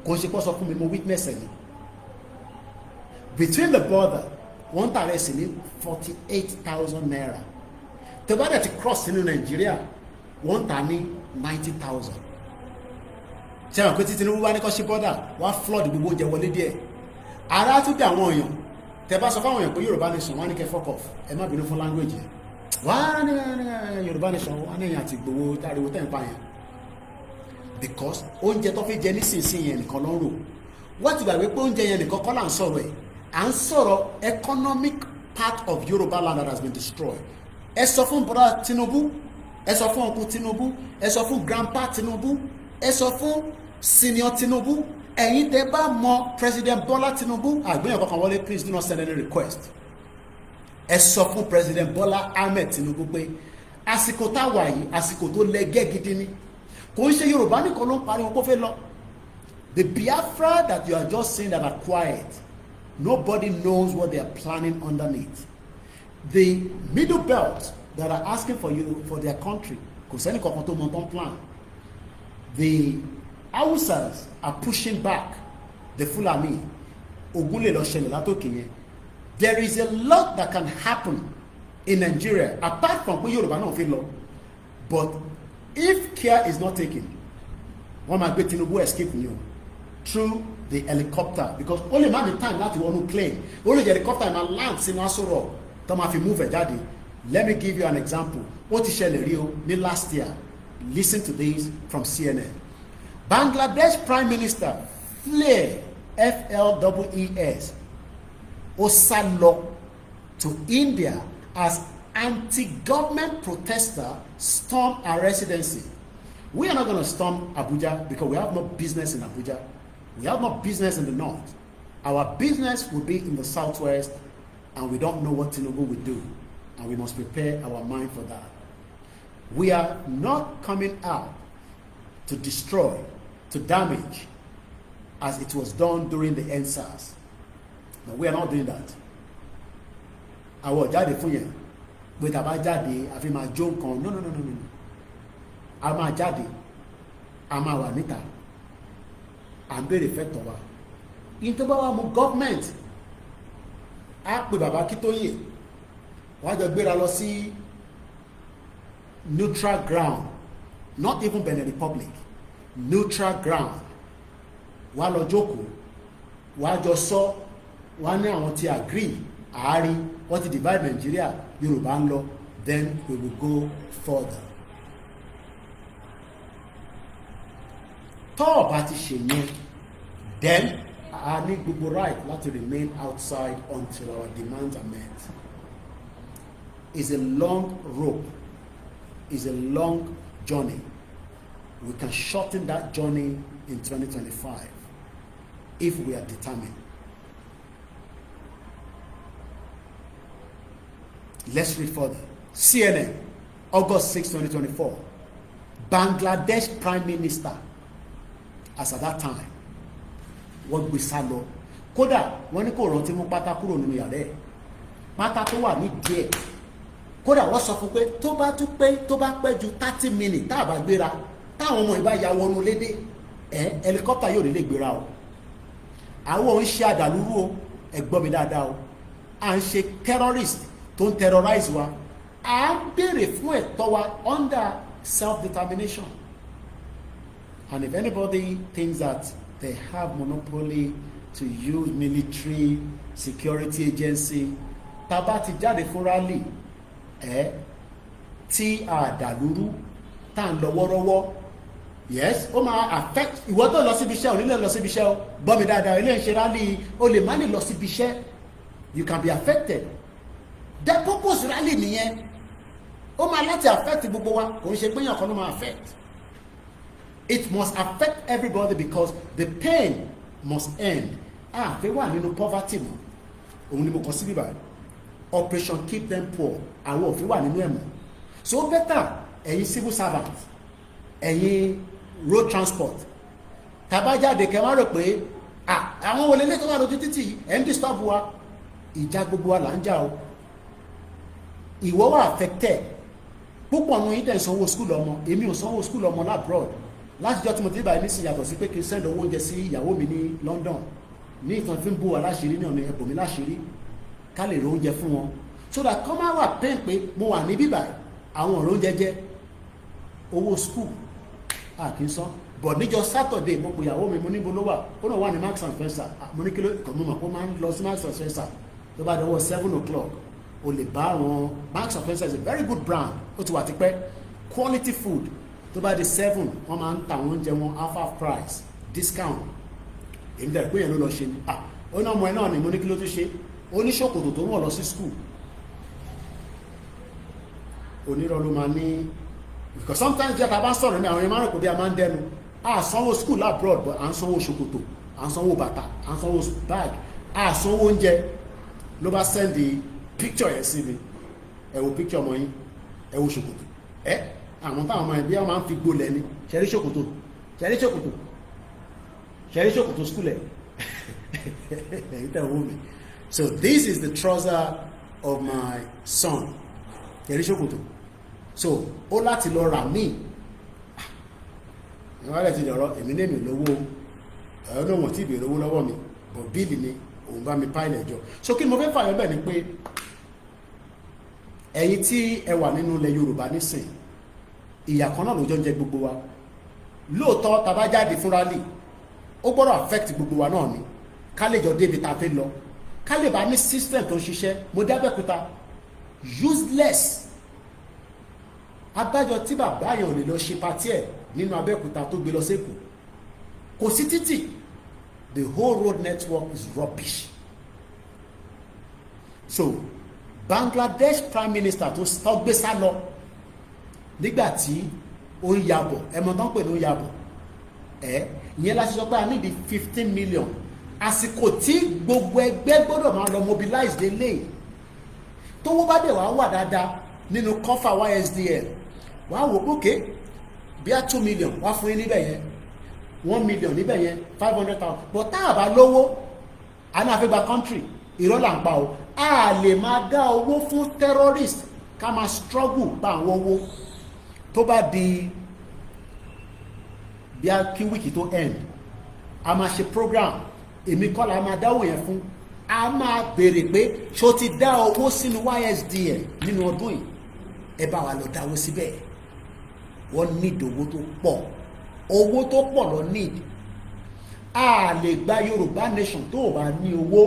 Kò ṣe pọ́ sọ fún mi, mo witness ẹ̀ ni. Between the border, wọ́n tà rẹ̀ sí ní 48,000 naira. Tó bá dẹ̀ ti cross nínú Nàìjíríà, wọ́n tà ní 90,000. Ṣé àwọn pé tí Tinubu bá ní kó ṣí border, wá flood gbogbo oúnjẹ wọlé díẹ̀. Ara tún dé àwọn èèyàn. Tẹ́ bá sọ fáwọn èèyàn pé Yorùbá nation, wọ́n ní kẹ́ fuck off. Ẹ má bínú fún language yẹn. Wá ní Yorùbá nation, wọ́n ní èèyàn àti gbowó táriwo tẹ́ ń pa yẹn. Because oúnjẹ tó fi jẹ nísinsìnyí yẹn nìkan ló ń rò. Wọ́n ti gbàgbé pé oúnjẹ yẹn nìkan kọ́ là ń sọ̀rọ̀ ẹ̀. À ń sọ̀rọ̀ economic part of Yoruba land that has been destroyed. Ẹ sọ fún brother Tinubu, ẹ sọ fún uncle Tinubu, ẹ sọ fún grandpa Tinubu, ẹ sọ fún senior Tinubu, ẹ̀yin tẹ́ bá mọ President Bola Tinubu, àgbéyàn kankan wọlé, please do not send any request. Ẹ sọ fún President Bola Ahmed Tinubu pé àsìkò tá wà yìí àsìkò tó lẹ́gẹ́ gidi ni. Kò ń ṣe Yorùbá nìkan ló ń pariwo kó fẹ́ lọ. The Biafra that you are just saying that are quiet, nobody knows what they are planning underneath. The middle belt that are asking for you for their country, kò sẹ́ni kankan tó mọ tán plan. The Hausas are pushing back the Fulani. Ogun lè lọ ṣẹlẹ̀ látòkè yẹn. There is a lot that can happen in Nigeria apart from pé Yorùbá náà fi lọ. But if care is not taken, wọ́n máa gbé Tinubu escape ni o through the helicopter, because only man in time láti wọnú plane, only the helicopter máa land sínú Aso Rock tó máa fi move ẹ̀ jáde. Let me give you an example. Ó ti ṣẹlẹ̀ rí o ní last year. Listen to this from CNN. Bangladesh Prime Minister fled FLEES ó sá lọ to India as anti-government protester stormed our residency. We are not going to storm Abuja because we have no business in Abuja. We have no business in the north. Our business will be in the southwest, and we don't know what Tinubu will do, and we must prepare our mind for that. We are not coming out to destroy, to damage, as it was done during the EndSARS. No, we are not doing that. Àwọn jáde fún yẹn, pé tàbá jáde àfi máa jó nǹkan. No. A máa jáde, a máa wà níta, à ń béèrè fẹ́tọ̀ wa. In tó bá wà mú gọ́ọ̀mẹ̀ntì, á pè bàbá Akíntóyè, wọ́n á jọ gbéra lọ sí neutral ground, not even Benin Republic, neutral ground. Wọ́n á lọ jókòó, wọ́n á jọ sọ, wọ́n á ní àwọn tí agree, àárín, wọ́n ti divide Nigeria, Yorùbá ń lọ, then we will go further. Tọ́ ọ̀bá ti ṣe yẹn, then a ní gbogbo right láti remain outside until our demands are met. It's a long rope. It's a long journey. We can shorten that journey in 2025 if we are determined. Let's read further. CNN, August 6, 2024. Bangladesh Prime Minister, as at that time, wọ́n gbé sá lọ. Kódà wọ́n ní kò rántí mú pátá kúrò nínú yàrá ẹ̀. Pátá tó wà ní díẹ̀. Kódà wọ́n sọ fún pé tó bá pẹ́ ju 30 minutes tá a bá gbéra, táwọn ọmọ ìbá ya wọnú lédè helicopter yóò lè gbéra o àwọn ò ń ṣe àdàlúrú o ẹ gbọ́ mi dáadáa o à ń ṣe terrorist tó ń terrorize wa à ń béèrè fún ẹ̀tọ́ wa under self-determination. And if anybody thinks that they have monopoly to use military security agency, tàbá ti jáde fún rally tí a dàlúrú tá ń lọ wọ́rọ́wọ́, yes ó máa affect ìwọ tó lọ síbi iṣẹ́ ò nílẹ̀ lọ síbi iṣẹ́ o gbọ́ mi dáadáa ilé ìṣe rally o lè má lè lọ síbi iṣẹ́, you can be affected. The purpose rally nìyẹn ó máa láti affect gbogbo wa kò ń ṣe gbéyàn kan ló máa affect. It must affect everybody because the pain must end. Fẹ́ wà nínú poverty mọ́ òun ni mo kàn sí bíbá operation keep them poor àwọn ò fi wà nínú ẹ̀mọ́. So better ẹ̀yin civil servant ẹ̀yin road transport tàbá jáde kẹ́ wá rò pé àwọn olè lè tó wà lójú títì ẹ̀ ń disturb wa, ìjà gbogbo wa là ń jà o. Ìwọ wà affected púpọ̀ nù yín tẹ̀ ń sanwó school ọmọ, èmi ò sanwó school ọmọ labroad láti jọ́ tí mo ti báyìí nísìnyí yàtọ̀ sí pé kí n send owó oúnjẹ sí ìyàwó mi ní London ní ìtàn fi ń bó wa láṣìírí náà ní ẹ̀bùn mi láṣìírí ká lè ro oúnjẹ fún wọn so that kọ́ máa wà pain pé mo wà ní bíbà àwọn ọ̀rọ̀ oúnjẹ jẹ owó school kì í san but níjọ́ Saturday mo pè ìyàwó mi mo níbo ló wà ó náà wà ní Marks and Spencer mo ní kí ló kàn mo mọ̀ pé ó máa ń lọ sí Marks and Spencer tó bá dọwọ́ 7 o'clock o lè bá àwọn Marks and Spencer is a very good brand ó ti wà tipẹ́ quality food tó bá di 7 wọ́n máa ń ta àwọn oúnjẹ wọn half price discount èmi dẹ̀ pé yẹn ló lọ ṣe ni ó ní ọmọ ẹ náà ni mo ní kí ló tún ṣe oníṣòkòtò tó wọ̀ lọ sí school onírọ̀ ló máa ní because sometimes jẹ́ ká bá sọ̀rọ̀ ní àwọn ẹ̀mọ́ rẹ̀ kò bí a máa ń dẹnu sanwó school abroad but à ń sanwó ṣòkòtò à ń sanwó bàtà à ń sanwó bag à sanwó oúnjẹ ló bá send the picture yẹn sí mi ẹ wo picture ọmọ yín ẹ wo ṣòkòtò àwọn táwọn ọmọ ẹbí máa ń fi gbolẹ̀ ni ṣẹ̀rí ṣòkòtò ṣẹ̀rí ṣòkòtò ṣẹ̀rí ṣòkòtò school ẹ̀ èyí tẹ̀ wọ́n mi. So this is the trouser of my son ṣẹ̀rí ṣòkòtò so ó láti lọ rà mí ìwádìí ti dọ̀rọ̀ èmi ní èmi lówó ẹ̀rọ náà wọ́n ti bèèrè owó lọ́wọ́ mi but bíìlì ni òun bá mi páìlẹ̀ jọ so kí ni mo fẹ́ fàyọ bẹ́ẹ̀ ni pé ẹ̀yin tí ẹ wà nínú ilẹ̀ Yorùbá nísìn ìyà kan náà ló jọ ń jẹ gbogbo wa lóòótọ́ tá bá jáde fún rally ó gbọ́dọ̀ affect gbogbo wa náà ni ká lè jọ débi tá a fẹ́ lọ ká lè bá ní system tó ń ṣiṣẹ́ mo dábẹ́kúta useless abájọ tí bàbá yẹn ò lè lọ ṣe patí ẹ̀ nínú Abẹ́òkúta tó gbé lọ sẹ́kọ̀ọ́ kò sí títì the whole road network is rubbish. So Bangladesh Prime Minister tó gbé sá lọ nígbàtí ó ń yabọ̀ ẹmọ tán pè ní ó yabọ̀ ìyẹn láti sọ pé a níbi 15 million àsìkò tí gbogbo ẹgbẹ́ gbọ́dọ̀ máa lọ mobilize délé tówó bá dẹ̀ wá wà dáadáa nínú kọfà YSDL wà á wò pókè bí a 2 million wá fún yín níbẹ̀ yẹn 1 million níbẹ̀ yẹn 500,000 but tá a bá lówó a náà fẹ́ gba country irọ́ là ń pa o a lè máa dá owó fún terrorist ká máa struggle bá àwọn owó tó bá di bí a kí wíkì tó end a máa ṣe program èmi kọ́ la máa dáwọ́ yẹn fún a máa béèrè pé ṣó ti dá owó sínú YSDL nínú ọdún yìí ẹ bá wa lọ dáwọ́ síbẹ̀ wọ́n need owó tó pọ̀ lọ need a lè gba Yorùbá nation tó bá ní owó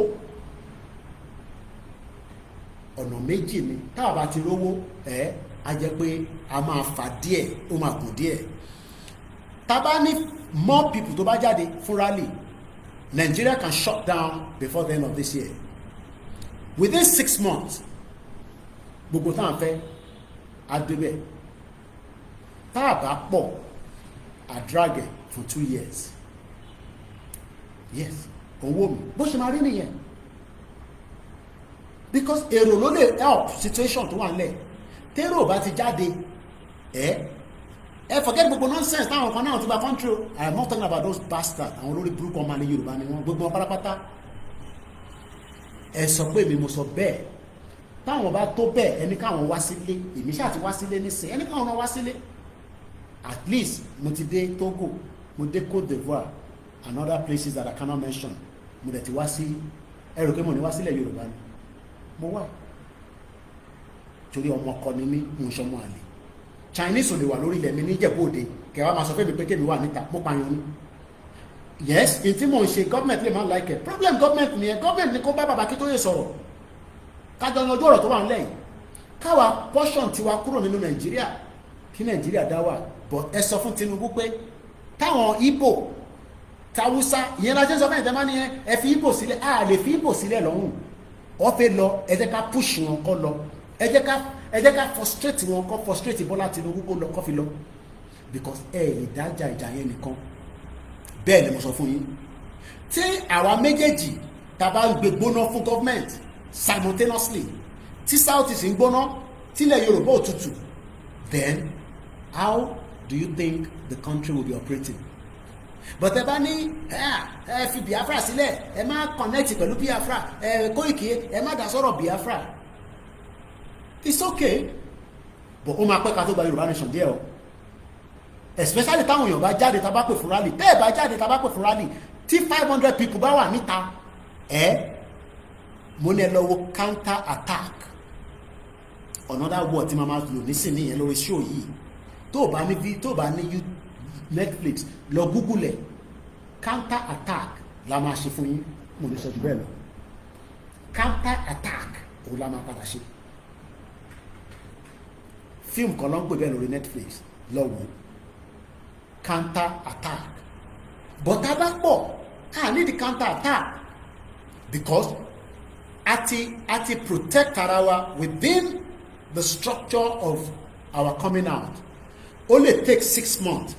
ọ̀nà méjì ni tá a bá ti rówó a jẹ́ pé a máa fà díẹ̀ ó máa kù díẹ̀ tá bá ní more people tó bá jáde fún rally Nigeria can shut down before the end of this year within 6 months gbogbo tá à ń fẹ́ adébẹ̀ tá a bá pọ̀ àdragẹ̀ for 2 years yes owó mi bó ṣe máa rí nìyẹn because èrò ló lè help situation tó wà nílẹ̀ tẹ́rò bá ti jáde forget gbogbo nonsense táwọn kan náà ti gba country I am not talking about those bastards àwọn olórí burúkú ọmọ alẹ́ Yorùbá ni wọ́n gbogbo wọn pátápátá ẹ sọ pé èmi mo sọ bẹ́ẹ̀ táwọn bá tó bẹ́ẹ̀ ẹni káwọn wá sílé èmi ṣáà ti wá sílé nísìn ẹni káwọn náà wá sílé at least mo ti dé Togo, mo dé Cote d'Ivoire and other places that I cannot mention. Mo dẹ̀ ti wá sí ẹrù pé mo ní wá sílẹ̀ Yorùbá ni mo wà torí ọmọ ọkọ ni mí mo ń ṣọmọ àlè. Chinese ò lè wà lórí ilẹ̀ mi ní Ìjẹ̀bú Òde kẹwàá máa sọ fún mi pé kémi wà níta mo pààyàn ni. Yes, in tí mo ń ṣe government lè máa like it. Problem government ni ẹ government ni kó bá bàbá Akíntóyè sọ̀rọ̀ kájọ yanjú ọ̀rọ̀ tó wà nílẹ̀ yìí káwa portion tiwa kúrò nínú Nàìjíríà kí Nàìjíríà dá wà. But ẹ sọ fún Tinubu pé táwọn Igbo tàwùsá ìyẹn la ṣe ń sọ fún ìtẹ́má nìyẹn ẹ fi Igbo sílẹ̀ a lè fi Igbo sílẹ̀ lọ́rùn wọ́n fẹ́ lọ ẹ jẹ́ ká push wọn kọ́ lọ ẹ jẹ́ ká frustrate wọn kọ́ frustrate Bọ́lá Tinubu kó lọ kọ́ fi lọ because ẹ lè dájà ìjà yẹn nìkan bẹ́ẹ̀ ni mo sọ fún yín tí àwa méjèèjì tá bá gbé gbóná fún government simultaneously tí South is ń gbóná tílẹ̀ Yorùbá ò tutù then how do you think the country will be operating? But ẹ bá ní ẹ fi Biafra sílẹ̀ ẹ má connect pẹ̀lú Biafra Koiki ẹ má dá sọ̀rọ̀ Biafra it's okay but ó máa pẹ́ ká tó gba Yorùbá nation díẹ̀ o especially táwọn èèyàn bá jáde tá bá pè fún rally tẹ́ ẹ bá jáde tá bá pè fún rally tí 500 people bá wà níta mo ní ẹ lọ wo counter attack another word tí màmá lò nísìnyí yẹn lórí show yìí tó bá ní Netflix lọ Google ẹ̀ counter attack la máa ṣe fún yín mo lè sọ jù bẹ́ẹ̀ lọ counter attack òun la máa padà ṣe fíìmù kan ló ń pè bẹ́ẹ̀ lórí Netflix lọ wò counter attack but tá a bá pọ̀ a need the counter attack because àti protect ara wa within the structure of our coming out only take 6 months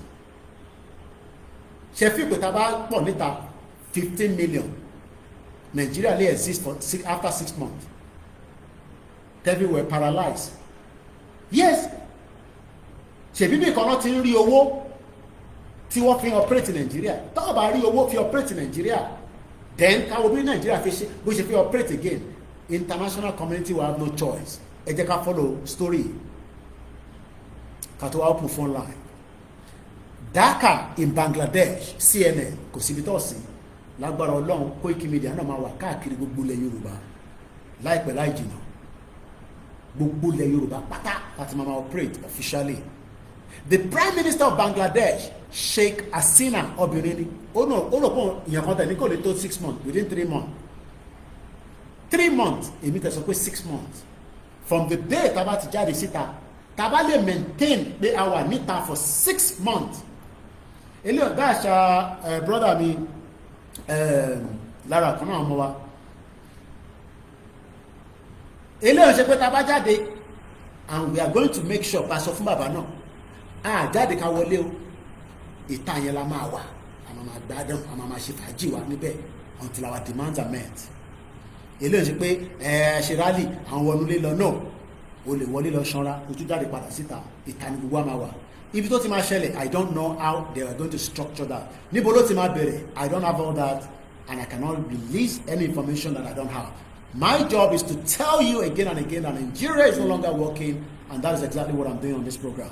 ṣe fi pé tá a bá pọ̀ níta 15 million Nigeria lè exist for after 6 months everywhere paralyzed yes ṣèbí bí kan náà ti ń rí owó tí wọ́n fi operate Nigeria tó bá rí owó fi operate Nigeria then káwọ́ bí Nigeria fi ṣe bó ṣe fi operate again international community will have no choice ẹ jẹ́ ká follow story ká tó wá open phone line Dhaka in Bangladesh CNN kò síbi tó sí lágbára Ọlọ́run Koikimedia náà máa wà káàkiri gbogbo ilẹ̀ Yorùbá láìpẹ́ láì jìnnà gbogbo ilẹ̀ Yorùbá pátá láti máa operate officially. The Prime Minister of Bangladesh Sheikh Hasina obìnrin ni ó lò pọ̀ ìyẹn kan tẹ̀ ní kò lè tó 6 months within 3 months 3 months èmi tẹ̀ sọ pé 6 months from the day tá bá ti jáde síta tá bá lè maintain pé a wà níta for 6 months ilé ọ̀gá àṣà brother mi lára kan náà mọ́ wa ilé ọ̀ṣẹ́ pé tá bá jáde and we are going to make sure pa sọ fún bàbá náà a jáde ká wọlé o ìta yẹn la máa wà a máa gbádùn a máa ṣe fàájì wa níbẹ̀ until our demands are met ilé ọ̀ṣẹ́ pé ṣe rally àwọn wọnúlé lọ náà o lè wọlé lọ ṣanra o tún jáde padà síta ìta ni gbogbo a máa wà ibi tó ti máa ṣẹlẹ̀ I don't know how they are going to structure that níbo ló ti máa bẹ̀rẹ̀ I don't have all that and I cannot release any information that I don't have. My job is to tell you again and again that Nigeria is no longer working, and that is exactly what I'm doing on this program.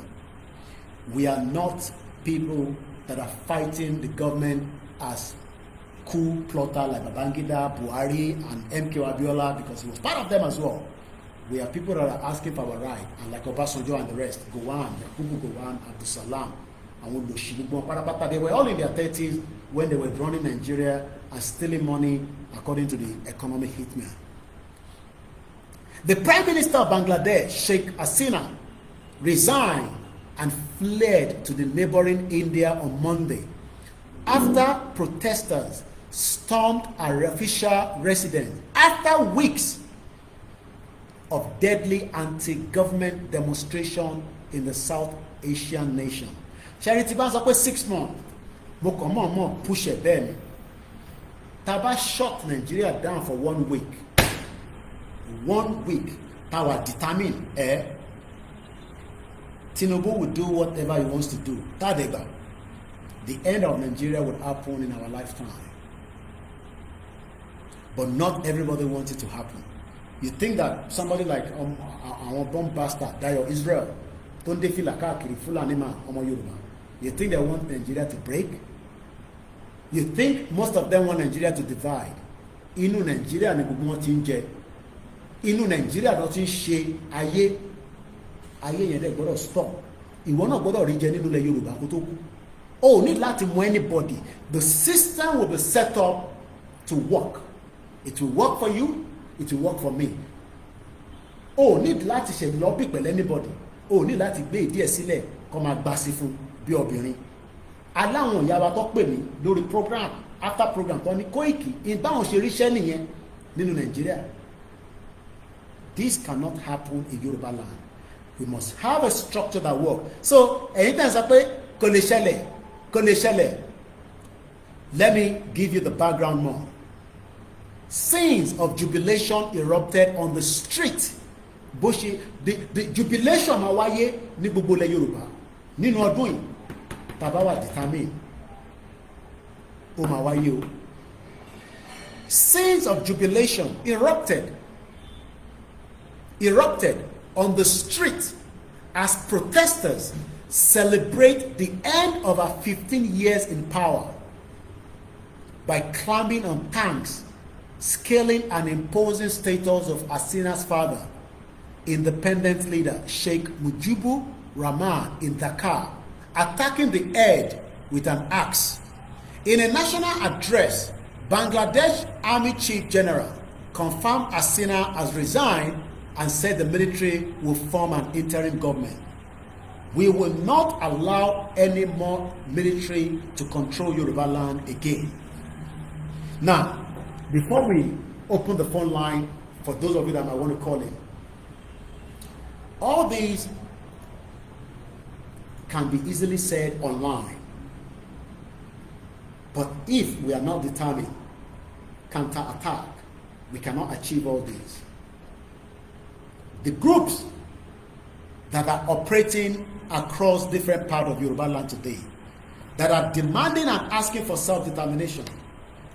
We are not people that are fighting the government as coup plotter like Babangida, Buhari, and MK Abiola because he was part of them as well. We are people that are asking for our right, and like Obasanjo and the rest, Gowon, Yakubu Gowon, Abdul Salam, and they were all in their 30s when they were running Nigeria and stealing money according to the economic hitman. The Prime Minister of Bangladesh, Sheikh Hasina, resigned and fled to the neighboring India on Monday after protesters stormed her official residence after weeks of deadly anti-government demonstration in the South Asian nation. Charity bá sọ pé 6 months mo kàn mọ̀ push ẹ̀ bẹ́ẹ̀ ni tá bá shut Nigeria down for 1 week power determine Tinubu will do whatever he wants to do. Tadega, the end of Nigeria will happen in our lifetime. But not everybody wants it to happen. You think that somebody like our bomb bastard, Dayo Israel, tó ń dé fìlà káàkiri Fúlàní man ọmọ Yorùbá. You think they want Nigeria to break? You think most of them want Nigeria to divide? Inú Nigeria ni gbogbo wọn ti ń jẹ. Inú Nigeria ló ti ń ṣe ayé. Ayé yẹn dẹ̀ gbọ́dọ̀ stop. Ìwọ náà gbọ́dọ̀ rí jẹ nínú ilẹ̀ Yorùbá kó tó kú. O ò ní láti mọ anybody. The system will be set up to work. It will work for you. It will work for me. O ò ní láti ṣe lọ́bì pẹ̀lú anybody. O ò ní láti gbé ìdí ẹ̀ sílẹ̀ kó máa gbà sí fún bí obìnrin. Aláwọn ìyá wa tó pè mí lórí program after program tó ní Koiki ìbáwọn ṣe ríṣẹ́ nìyẹn nínú Nàìjíríà. This cannot happen in Yoruba land. We must have a structure that work. So ẹ̀yin tẹ́ ń sọ pé kò lè ṣẹlẹ̀ kò lè ṣẹlẹ̀. Let me give you the background more. Scenes of jubilation erupted on the street. Bó ṣe the jubilation máa wáyé ní gbogbo ilẹ̀ Yorùbá nínú ọdún yìí tàbá wà determine ó máa wáyé o. Scenes of jubilation erupted on the street as protesters celebrate the end of our 15 years in power by climbing on tanks, scaling an imposing status of Asina's father, independent leader Sheikh Mujibu Rahman in Dhaka, attacking the head with an axe. In a national address, Bangladesh Army Chief General confirmed Asina has resigned and said the military will form an interim government. We will not allow any more military to control Yoruba land again. Now, before we open the phone line for those of you that might want to call in, all these can be easily said online. But if we are not determined, counter-attack, we cannot achieve all these. The groups that are operating across different parts of Yoruba land today, that are demanding and asking for self-determination,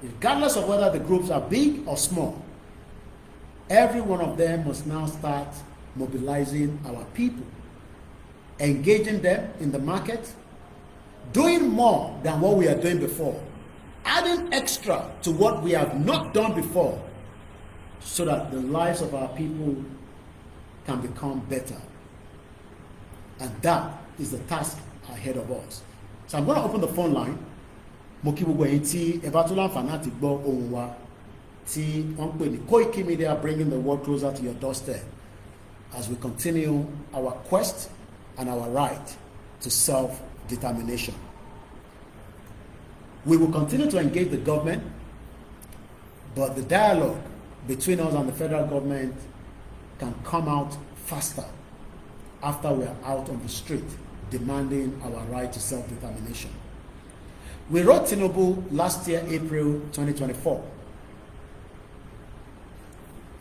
regardless of whether the groups are big or small, every one of them must now start mobilizing our people, engaging them in the market, doing more than what we are doing before, adding extra to what we have not done before, so that the lives of our people can become better. And that is the task ahead of us. So I'm going to open the phone line. Mo kí gbogbo ẹ̀yin tí ẹ bá tún láǹfààní àti gbọ́ ohùn wa tí wọ́n pè ní Koikimedia, bringing the world closer to your doorstep as we continue our quest and our right to self-determination. We will continue to engage the government, but the dialogue between us and the federal government can come out faster after we are out on the street demanding our right to self-determination. We wrote Tinubu last year, April 2024.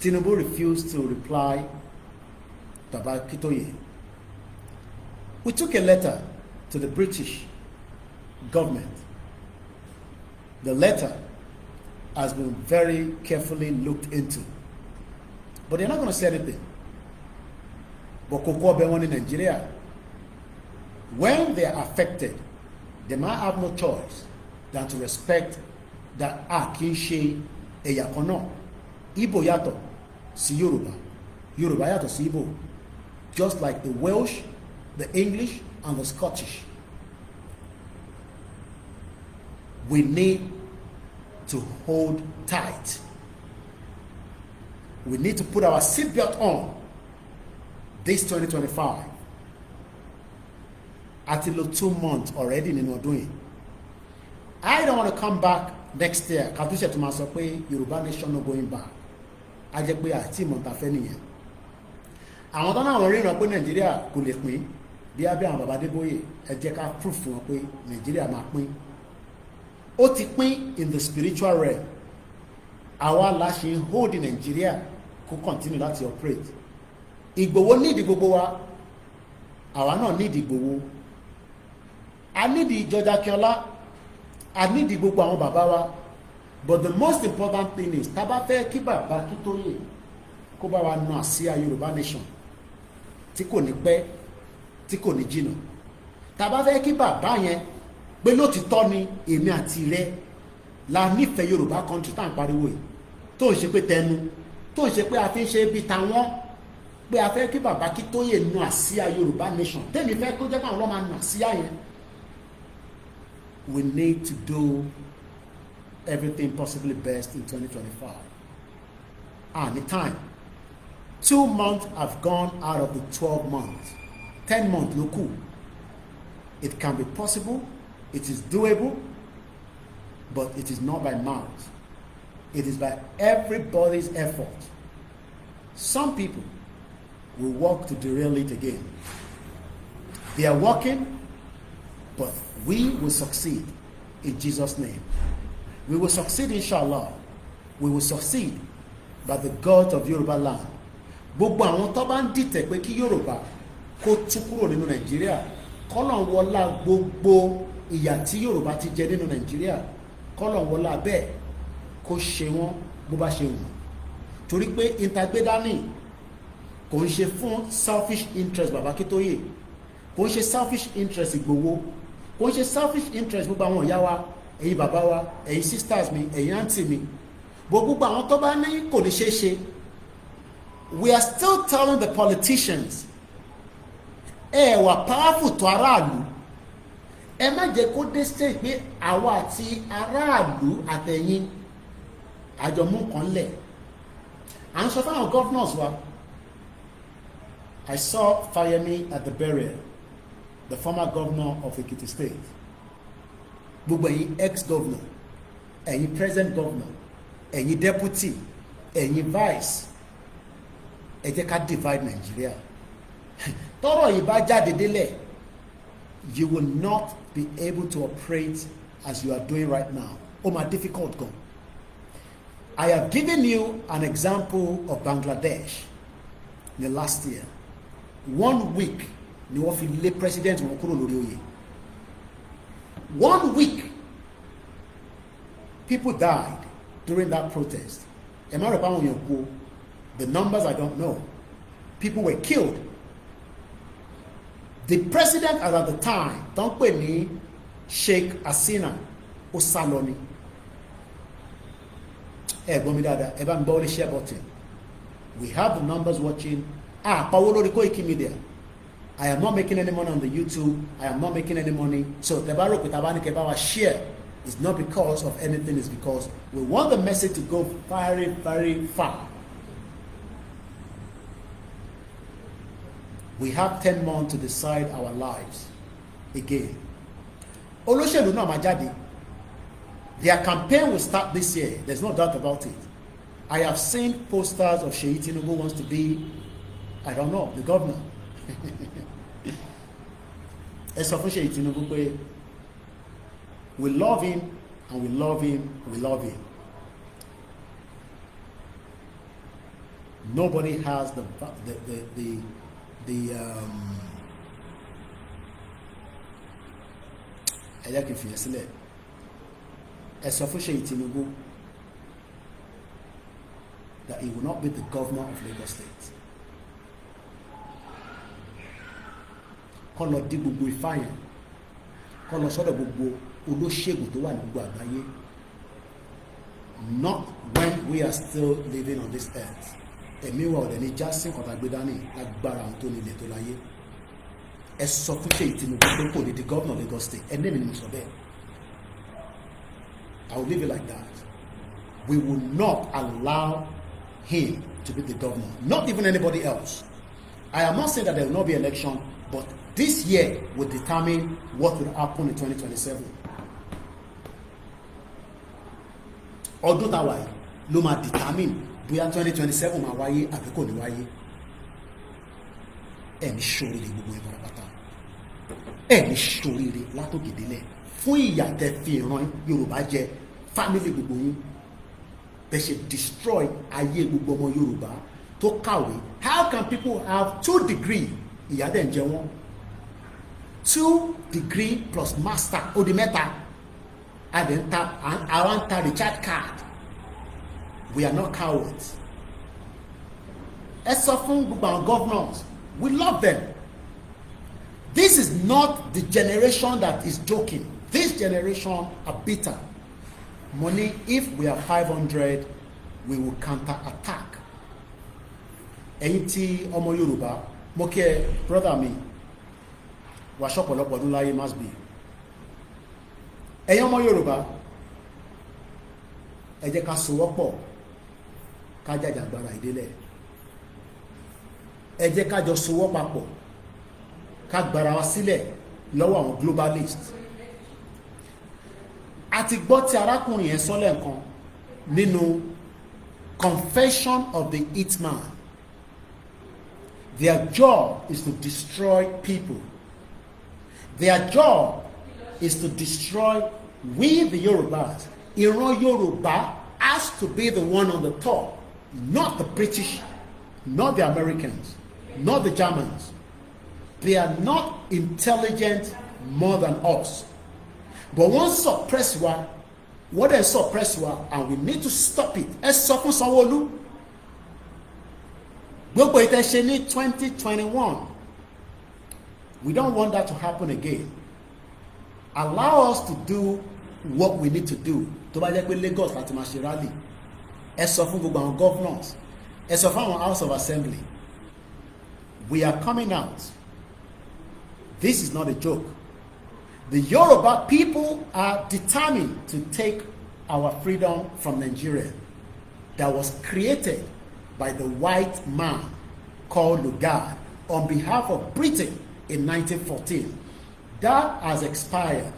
Tinubu refused to reply to Kitoye. We took a letter to the British government. The letter has been very carefully looked into. But they're not going to say anything. But in Nigeria, when they are affected, they might have no choice than to respect that Kinshi Eyakono, Igbo yato si Yoruba, Yoruba yato si Igbo, just like the Welsh, the English, and the Scottish. We need to hold tight. We need to put our seatbelt on this 2025. Until 2 months already in doing. I don't want to come back next year. Katusha to myself, Yoruba nation no going back. I just be a team on Tafenia. I want to know where Nigeria could let me. Bí abẹ́ àwọn bàbá Adébóyè ẹ jẹ́ ká proof fún wọn pé Nàìjíríà máa pín. Ó ti pín in the spiritual realm. Àwa la ṣe ń hold Nàìjíríà kó continue láti operate. Ìgbòho need gbogbo wa. Àwa náà need Ìgbòho. I need George Akinola. I need gbogbo àwọn bàbá wa. But the most important thing is tá bá fẹ́ kí bàbá Akíntóyè kó bá wa nà àsíá Yorùbá nation tí kò ní pẹ́ tí kò ní jìnnà. Tá a bá fẹ́ kí bàbá yẹn pé lótìtọ́ ni èmi àti rẹ la nífẹ̀ẹ́ Yorùbá country tá à ń pariwo yìí, tó ń ṣe pé tẹnu, tó ń ṣe pé a fi ń ṣe bí tàwọn, pé a fẹ́ kí bàbá Akíntóyè nu àsíá Yorùbá nation, tẹ́mi fẹ́ kó jẹ́ káwọn ọlọ́mọ nu àsíá yẹn. We need to do everything possibly best in 2025. The time. 2 months have gone out of the 12 months. 10 months, look. It can be possible. It is doable. But it is not by mouth. It is by everybody's effort. Some people will work to derail it again. They are working, but we will succeed in Jesus' name. We will succeed, inshallah. We will succeed by the God of Yoruba land. Gbogbo àwọn tó bá ń dìtẹ̀ pé kí Yorùbá kó tú kúrò nínú Nàìjíríà, kọ́lọ̀ wọlá gbogbo ìyà tí Yorùbá ti jẹ nínú Nàìjíríà, kọ́lọ̀ wọlá bẹ́ẹ̀ kó ṣe wọ́n bó bá ṣe wù. Torí pé ìtagbédání kò ń ṣe fún selfish interest Bàbá Akíntóyè, kò ń ṣe selfish interest Ìgbòho, kò ń ṣe selfish interest gbogbo àwọn ìyá wa, ẹ̀yin bàbá wa, ẹ̀yin sisters mi, ẹ̀yin aunty mi, gbogbo àwọn tó bá ní kò ní ṣeé ṣe. We are still telling the politicians, wà powerful tó aráàlú, ẹ má jẹ́ kó dé stage pé àwa àti aráàlú àtẹ̀yìn àjọmú kan lẹ̀. À ń sọ fáwọn governors wa. I saw Fayemi at the burial, the former governor of Ekiti State. Gbogbo ẹ̀yin ex-governor, ẹ̀yin present governor, ẹ̀yin deputy, ẹ̀yin vice, ẹ jẹ́ ká divide Nigeria. Tọ́rọ̀ yìí bá jáde délẹ̀, you will not be able to operate as you are doing right now. Ó máa difficult gan. I have given you an example of Bangladesh in the last year. 1 week ni wọ́n fi lé president wọn kúrò lórí oyè. 1 week people died during that protest. Ẹ má rò pé àwọn èèyàn kú. The numbers I don't know. People were killed. The president at the time, tó ń pè ní Sheikh Hasina, ó sá lọ ni. Ẹ gbọ́ mi dáadáa, ẹ bá mi gbọ́ orí share button. We have the numbers watching. Pàwọ́ lórí Koikimedia. I am not making any money on the YouTube. I am not making any money. So tẹ́ bá rò pé tàbá ní kẹ́ bá wa share. It's not because of anything. It's because we want the message to go very, very far. We have 10 months to decide our lives again. Olóṣèlú náà máa jáde. Their campaign will start this year. There's no doubt about it. I have seen posters of Seyi Tinubu wants to be, I don't know, the governor. Ẹ sọ fún Seyi Tinubu pé we love him and we love him, we love him. Nobody has the ẹ̀yà kìí fìyà sílẹ̀. Ẹ sọ fún Seyi Tinubu that he will not be the governor of Lagos State. Kọ́ lọ dí gbogbo ìfàyàn, kọ́ lọ sọ́dọ̀ gbogbo olóṣègùn tó wà ní gbogbo àgbáyé. Not when we are still living on this earth. Ẹ̀mí wa ọ̀dẹ̀ ní jásí kọ̀tà gbé dání lágbára àwọn tó nílẹ̀ tó láyé. Ẹ sọ fún Seyi Tinubu pé kò ní di governor of Lagos State. Ẹni mi ni mo sọ bẹ́ẹ̀. I will leave it like that. We will not allow him to be the governor. Not even anybody else. I am not saying that there will not be election, but this year will determine what will happen in 2027. Ọdún tá a wà yìí ló máa determine bóyá 2027 máa wáyé àbí kò ní wáyé. Ẹni ṣoríire gbogbo ẹ̀ pátápátá. Ẹni ṣoríire látòkèdélẹ̀ fún ìyà tẹ́ fi ìran Yorùbá jẹ family gbogbo yín. They should destroy ayé gbogbo ọmọ Yorùbá tó kàwé. How can people have 2 degrees ìyà dẹ̀ ń jẹ wọ́n? 2 degree plus master ó di mẹ́ta. I want a recharge card. We are not cowards. Ẹ sọ fún gbogbo àwọn governors, we love them. This is not the generation that is joking. This generation are bitter. Money, if we are 500, we will counter-attack. Ẹ̀yin tí ọmọ Yorùbá, mo kí ẹ, brother mi, wà ṣọ̀pọ̀lọpọ̀ ọdún láyé must be. Ẹ̀yin ọmọ Yorùbá, ẹ jẹ́ ká sowọ́pọ̀, ká jàjàgbara ìdílé. Ẹ jẹ́ ká jọ sowọ́ papọ̀, ká gbara wa sílẹ̀ lọ́wọ́ àwọn globalist. A ti gbọ́ tí arákùnrin yẹn sọ lẹ́ẹ̀kan nínú Confession of the Hitman. Their job is to destroy people. Their job is to destroy we the Yorubas. Ìran Yorùbá has to be the one on the top, not the British, not the Americans, not the Germans. They are not intelligent more than us. But once suppress one, what is suppress one, and we need to stop it. Ẹ sọ fún Sanwó-Olú. Gbogbo ìtẹ̀ṣe ní 2021. We don't want that to happen again. Allow us to do what we need to do. Tó bá jẹ́ pé Lagos láti máa ṣe rally. Ẹ sọ fún gbogbo àwọn governors. Ẹ sọ fún àwọn House of Assembly. We are coming out. This is not a joke. The Yoruba people are determined to take our freedom from Nigeria that was created by the white man called Lugard on behalf of Britain in 1914. That has expired.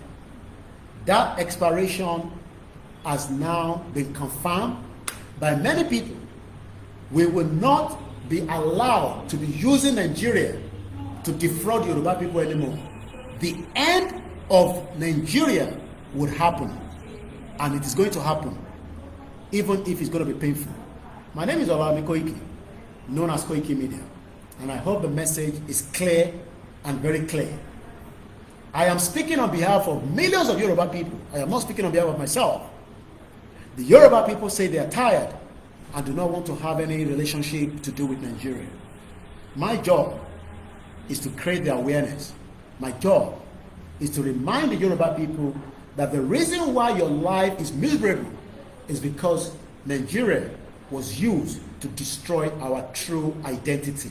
That expiration has now been confirmed by many people. We will not be allowed to be using Nigeria to defraud Yoruba people anymore. The end of Nigeria would happen, and it is going to happen, even if it's going to be painful. My name is OLAYOMI KOIKI, known as Koikimedia, and I hope the message is clear and very clear. I am speaking on behalf of millions of Yoruba people. I am not speaking on behalf of myself. The Yoruba people say they are tired and do not want to have any relationship to do with Nigeria. My job is to create the awareness. My job is to remind the Yoruba people that the reason why your life is miserable is because Nigeria was used to destroy our true identity.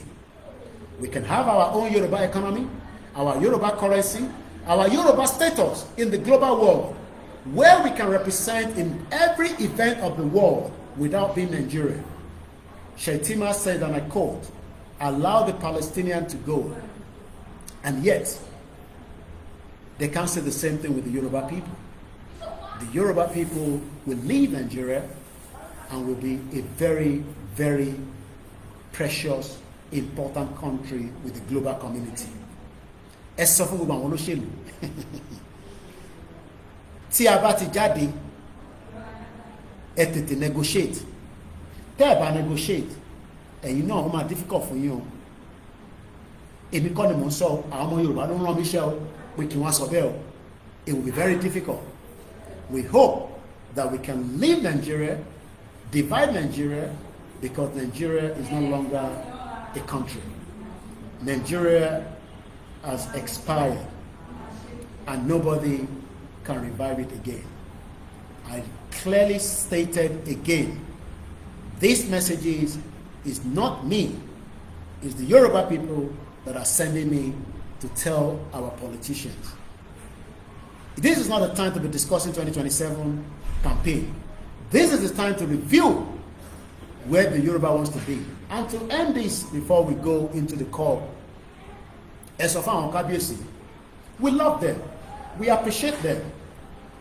We can have our own Yoruba economy, our Yoruba currency, our Yoruba status in the global world, where we can represent in every event of the world without being Nigerian. Shetima said, and I quote, "Allow the Palestinian to go." And yet, they can't say the same thing with the Yoruba people. The Yoruba people will leave Nigeria and will be a very, very precious, important country with the global community. Ẹ sọ fún gbogbo àwọn olóṣèlú. Tí a bá ti jáde, ẹ tètè negotiate. Tẹ́ ẹ bá negotiate, ẹ̀yin náà ó máa difficult fún yín o. Èmi kọ́ ni mò ń sọ, àwọn ọmọ Yorùbá ló ń rán mi iṣẹ́ o, pé kí wọ́n sọ bẹ́ẹ̀ o. It will be very difficult. We hope that we can leave Nigeria, divide Nigeria, because Nigeria is no longer a country. Nigeria has expired and nobody can revive it again. I clearly stated again, this message is not me, it's the Yoruba people that are sending me to tell our politicians. This is not the time to be discussing 2027 campaign. This is the time to review where the Yoruba wants to be. And to end this before we go into the call, we love them. We appreciate them.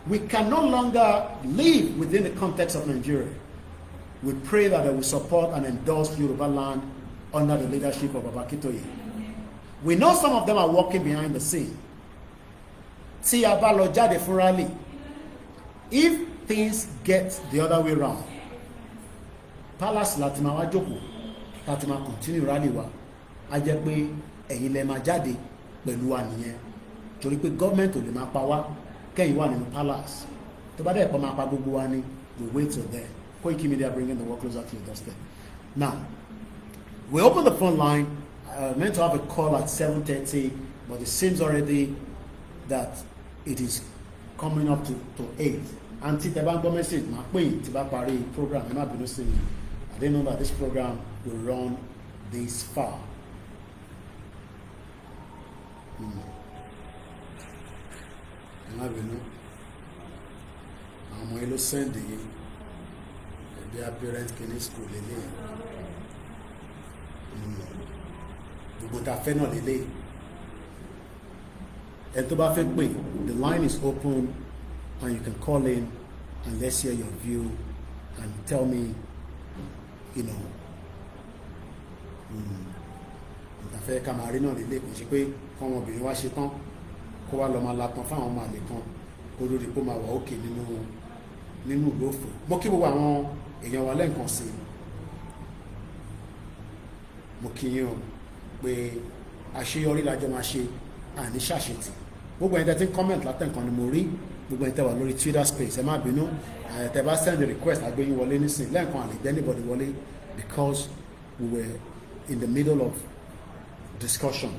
We can no longer live within the context of Nigeria. We pray that they will support and endorse Yoruba land under the leadership of Babakitoye. We know some of them are working behind the scene. Tí a bá lọ jáde fún rally, if things get the other way round, Palace láti máa wá jókòó, láti máa continue rally wa, a jẹ́ pé ẹ̀yin lẹ máa jáde pẹ̀lú wa nìyẹn. Torí pé government ò lè máa pa wá, kẹ́yìn wà nínú Palace. Tó bá dẹ̀ pọ̀ máa pa gbogbo wa ni, we wait till then. Koikimedia bringing the work closer to your doorstep. Now, we open the phone line. Meant to have a call at 7:30. but it seems already that it is coming up to 8. And tí tẹ́ bá ń gbọ́ message máa pè yín tí bá parí program ẹ má bínú sí mi. I didn't know that this program will run this far. Ẹ má bínú. Àwọn ọmọ yìí ló send their parent kìíní school lélẹ̀. Gbogbo ta fẹ́ náà lélẹ̀. Ẹ tó bá fẹ́ pè, the line is open and you can call in and let's hear your view and tell me, you know, nǹkan fẹ́ ká máa rí náà lélẹ̀ kò ṣe pé kọ́ wọn obìnrin wá ṣe tán kó wá lọ máa latan fáwọn ọmọ àlè kan kó lórí kó máa wà òkè nínú ìlú òfò. Mo kí gbogbo àwọn èèyàn wa lẹ́ǹkan sí i, mo kí yín o pé àṣeyọrí lájọ máa ṣe àní ṣàṣetì. Gbogbo ẹni tẹ́ ti ń comment látẹ̀ǹkan ni mo rí, gbogbo ẹni tẹ́ wà lórí Twitter space ẹ má bínú, tẹ́ bá send a request àgbéyìn wọlé nísìn lẹ́ǹkan àlè dẹ́ anybody wọlé because we were in the middle of discussion.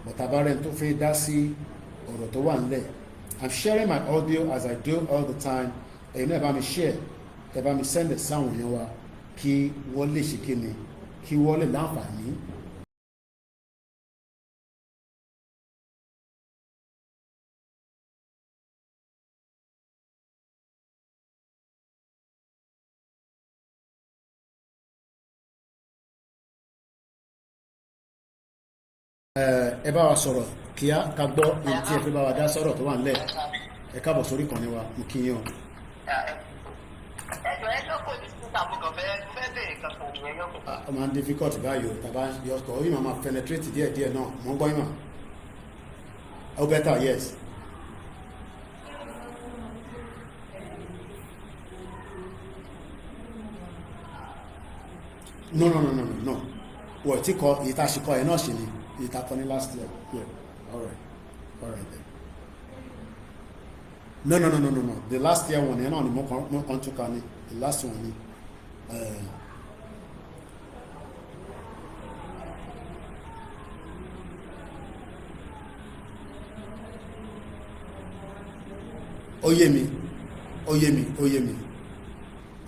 But abarẹ́ni tó fẹ́ dá sí ọ̀rọ̀ tó wà nílẹ̀. I'm sharing my audio as I do all the time. Ẹ̀yin náà bá mi share, ẹ bá mi send it sáwọn èèyàn wa kí wọ́n lè ṣe kíni, kí wọ́n lè láǹfààní. Ẹ bá wa sọ̀rọ̀ kí á ká gbọ́ èyí tí ẹ fi bá wa dá sọ̀rọ̀ tó wà nílẹ̀. Ẹ káàbọ̀ sórí ìkànnì wa, mo kí yín o. Ó máa ń difficult báyìí o, tàbá yọkọ̀ ó yìí máa penetrate díẹ̀díẹ̀ náà, mo ń gbọ́ yín mà. Oh better, yes. No. Wọ́n ti kọ èyí tá a ṣe kọ ẹ̀ náà ṣe ni. It happened last year. Yeah. All right then. No. The last year one, no, more country can. The last one, Oyemi.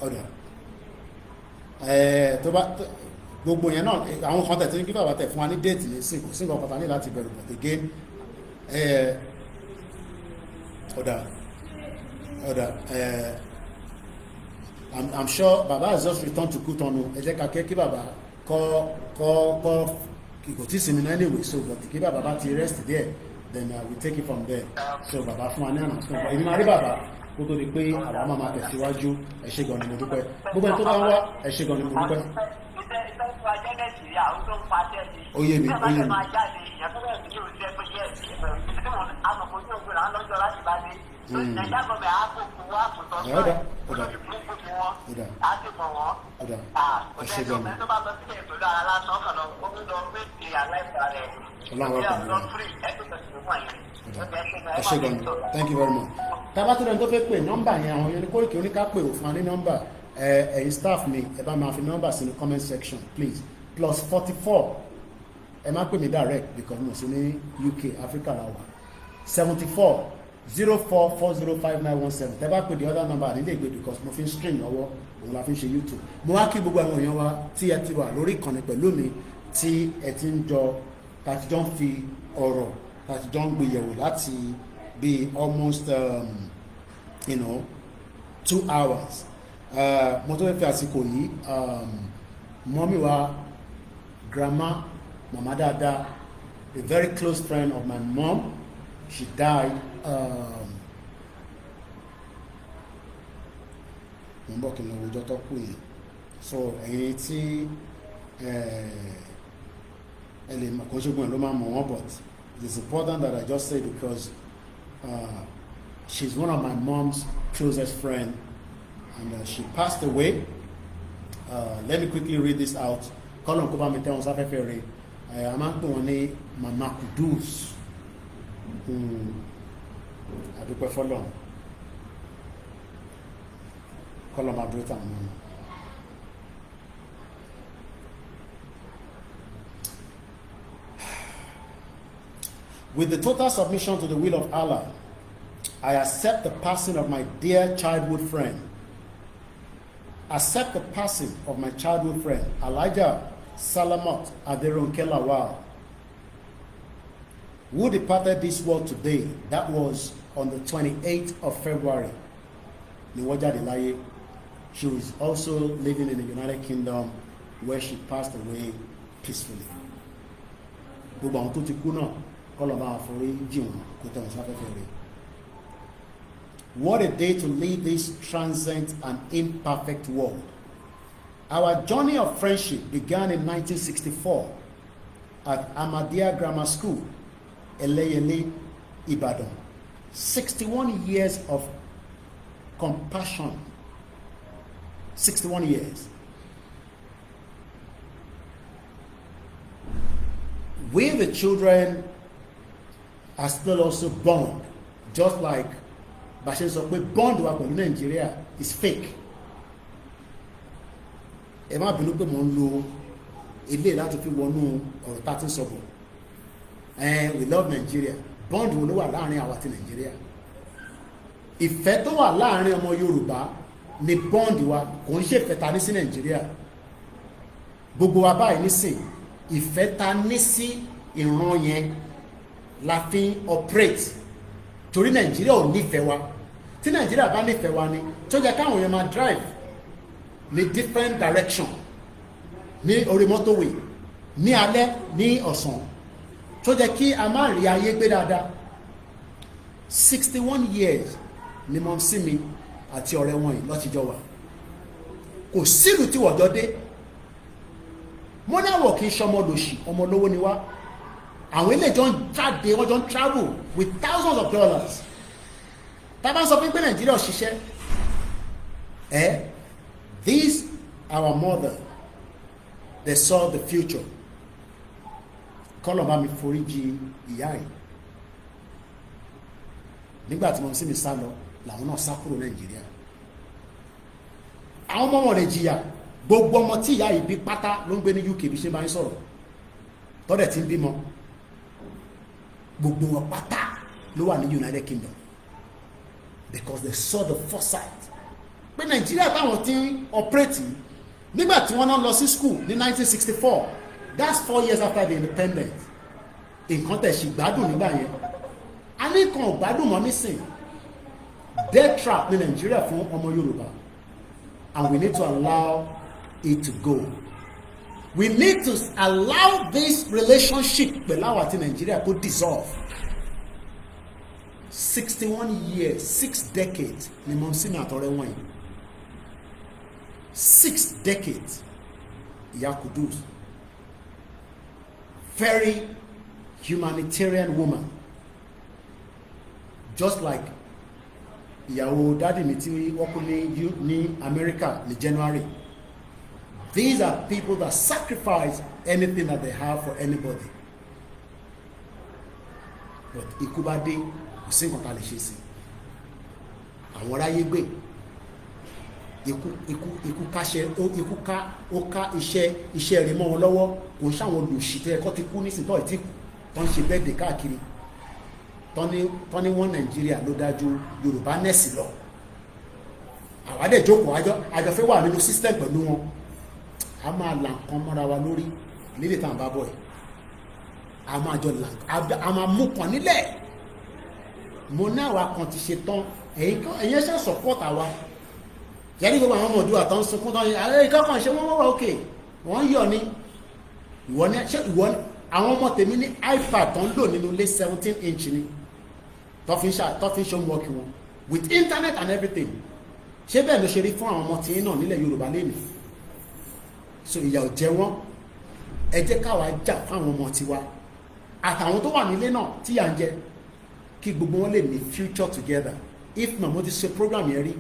Ọ̀dà. Tó bá gbogbo yẹn náà àwọn kan tẹ̀ tí ń kí bàbá tẹ̀ fún wa ní déètì ní sí kò sí nǹkan pàtàkì láti bẹ̀rù but again I'm sure bàbá has just returned to Kútọ̀nù. Ẹ jẹ́ ká kí bàbá kọ́ kò tí sinmi náà anyway, so but kí bàbá bá ti rest there then we take it from there. So bàbá fún wa ní àná so èmi máa rí bàbá kó tó di pé àwa máa tẹ̀síwájú. Ẹ ṣé gan ni mo dúpẹ́ gbogbo ẹni tó bá ń wá, ẹ ṣé gan ni mo dúpẹ́. Oyemi. Thank you very much. Tabatúrẹ́ tó fẹ́ pè nọ́mbà yẹn àwọn yẹn ní Koiki oníká pè òfin ní nọ́mbà ẹ̀yin staff mi ẹ bá máa fi nọ́mbà sínú comment section please. +44 ẹ má pè mí direct because mo sì ní UK Africa la wà 74 04405917. Tẹ́ bá pè the other number nílé ìgbé because mo fi ń stream lọ́wọ́ òun la fi ń ṣe YouTube. Mo wá kí gbogbo àwọn èèyàn wa tí ẹ ti wà lórí ìkànnì pẹ̀lú mi tí ẹ ti ń jọ tàti jọ ń fi ọ̀rọ̀ tàti jọ ń gbé yẹ̀wò láti bí almost 2 hours. Mo tó fẹ́ fi àsìkò yìí mọ́mí wa grandma mama dada, a very close friend of my mom, she died so ẹ̀yin tí ẹ lè mọ̀ kó ṣùgbọ́n ló máa mọ̀ wọ́n, but it's important that I just say because she's one of my mom's closest friend and she passed away. Let me quickly read this out. Kọ́lọ̀ kó bá mi tẹ́wọ̀n sáfẹ́fẹ́ rẹ̀ a máa ń pè wọ́n ní Mama Kudus. Àdúpẹ́ fọ́lọ̀ kọ́lọ̀ máa dúró tàn mọ́. With the total submission to the will of Allah, I accept the passing of my dear childhood friend. Accept the passing of my childhood friend, Elijah Salamat Aderonke Lawal, who departed this world today. That was on the 28th of February. She was also living in the United Kingdom, where she passed away peacefully. What a day to leave this transient and imperfect world. Our journey of friendship began in 1964 at Ahmadiyya Grammar School, Eleyele, Ibadan. 61 years of compassion. 61 years. We, the children, are still also bond, just like Bashin sọ pé bond wa pẹ̀lú Nigeria is fake. Ẹ má bínú pé mo ń lo ilé láti fi wọnú ọ̀rọ̀ tá a ti ń sọ̀bọ̀. We love Nigeria. Bond wo ló wà láàrin àwa àti Nigeria? Ìfẹ́ tó wà láàrin ọmọ Yorùbá ni bond wa, kò ń ṣe ìfẹ́ ta ní sí Nigeria. Gbogbo wa báyìí nísìn, ìfẹ́ ta ní sí ìran yẹn la fi ń operate. Torí Nigeria ò nífẹ̀ẹ́ wa. Tí Nigeria bá nífẹ̀ẹ́ wa ni, tó jẹ́ káwọn èèyàn máa drive ní different direction, ní orí motorway, ní alẹ́, ní ọ̀sán, tó jẹ́ kí a máa rí ayé gbé dáadáa. 61 years ni mo sí mi àti ọ̀rẹ́ wọn yìí lọ́tijọ́ wa. Kò sílùú tí wọ̀jọ́ dé. Mo ní àwọ̀ kì í ṣọmọ lòṣì, ọmọ lówó ni wá. Àwọn ilé jọ ń jáde, wọ́n jọ ń travel with thousands of dollars. Tàbá sọ fún pé Nàìjíríà ò ṣiṣẹ́. These our mother, they saw the future. Kọ́lọ̀ bá mi foríjì ìyá yìí. Nígbà tí mo sì mi sá lọ, làwọn náà sá kúrò Nàìjíríà. Àwọn ọmọ wọn lè jìyà. Gbogbo ọmọ tí ìyá yìí bí pátá ló ń gbé ní UK bí ṣe bá ń sọ̀rọ̀. Tọ́dẹ̀ tí ń bímọ. Gbogbo wọn pátá ló wà ní United Kingdom. Because they saw the foresight. Pé Nàìjíríà táwọn tí ń operate nígbà tí wọ́n náà lọ sí school ní 1964. That's 4 years after the independence. Nǹkan tẹ̀ ṣì gbádùn nígbà yẹn. A ní nǹkan ò gbádùn mọ́ nísìn. Death trap ní Nàìjíríà fún ọmọ Yorùbá. And we need to allow it to go. We need to allow this relationship pẹ̀lú àwọn àti Nàìjíríà to dissolve. 61 years, 6 decades ni mo sí ní àtọ̀rẹ́ wọn yìí. 6 decades. Ìyá Kudus. Very humanitarian woman. Just like ìyàwó dádì mi tí wọ́n kú ní America ní January. These are people that sacrifice anything that they have for anybody. But ikú bá dé, kò sí nǹkan tá lè ṣe sí. Àwọn aráyé gbé. Ikú ká ó ká iṣẹ́ rẹ̀ mọ́ wọn lọ́wọ́. Kò ṣàwọn olùṣìtẹ́ ẹ̀kọ́ ti kú nísìnyí tó ìtìkù tó ń ṣe bẹ́ẹ̀dẹ̀ káàkiri. Tọ́ni wọn Nàìjíríà ló dájú Yorùbá nẹ́ẹ̀sì lọ. Àwádẹ́ jókòó àjọfẹ́ wà nínú system pẹ̀lú wọn. A máa là nǹkan mọ́ra wa lórí nílé tàn bá bọ̀ ẹ̀. A máa jọ là a máa mú kan nílẹ̀. Mo ní àwa kan ti ṣe tán ẹ̀yin ṣe support àwa. Yẹ́nì gbogbo àwọn ọmọdé àtọ́ ń sunkún tán ìkọ́kàn ṣe wọ́n wà òkè wọ́n yọ̀ ní ìwọ àwọn ọmọ tèmi ní iPad tó ń lò nínú ilé 17 inch ni tó fi ń ṣe homework wọn with internet and everything. Ṣé bẹ́ẹ̀ ló ṣe rí fún àwọn ọmọ tí náà nílẹ̀ Yorùbá lẹ́nu? So ìyà ò jẹ wọ́n. Ẹ jẹ́ káwa jà fáwọn ọmọ tiwa àtàwọn tó wà nílé náà tí yà ń jẹ kí gbogbo wọn lè ní future together. If not, mo ti ṣe program yẹn rí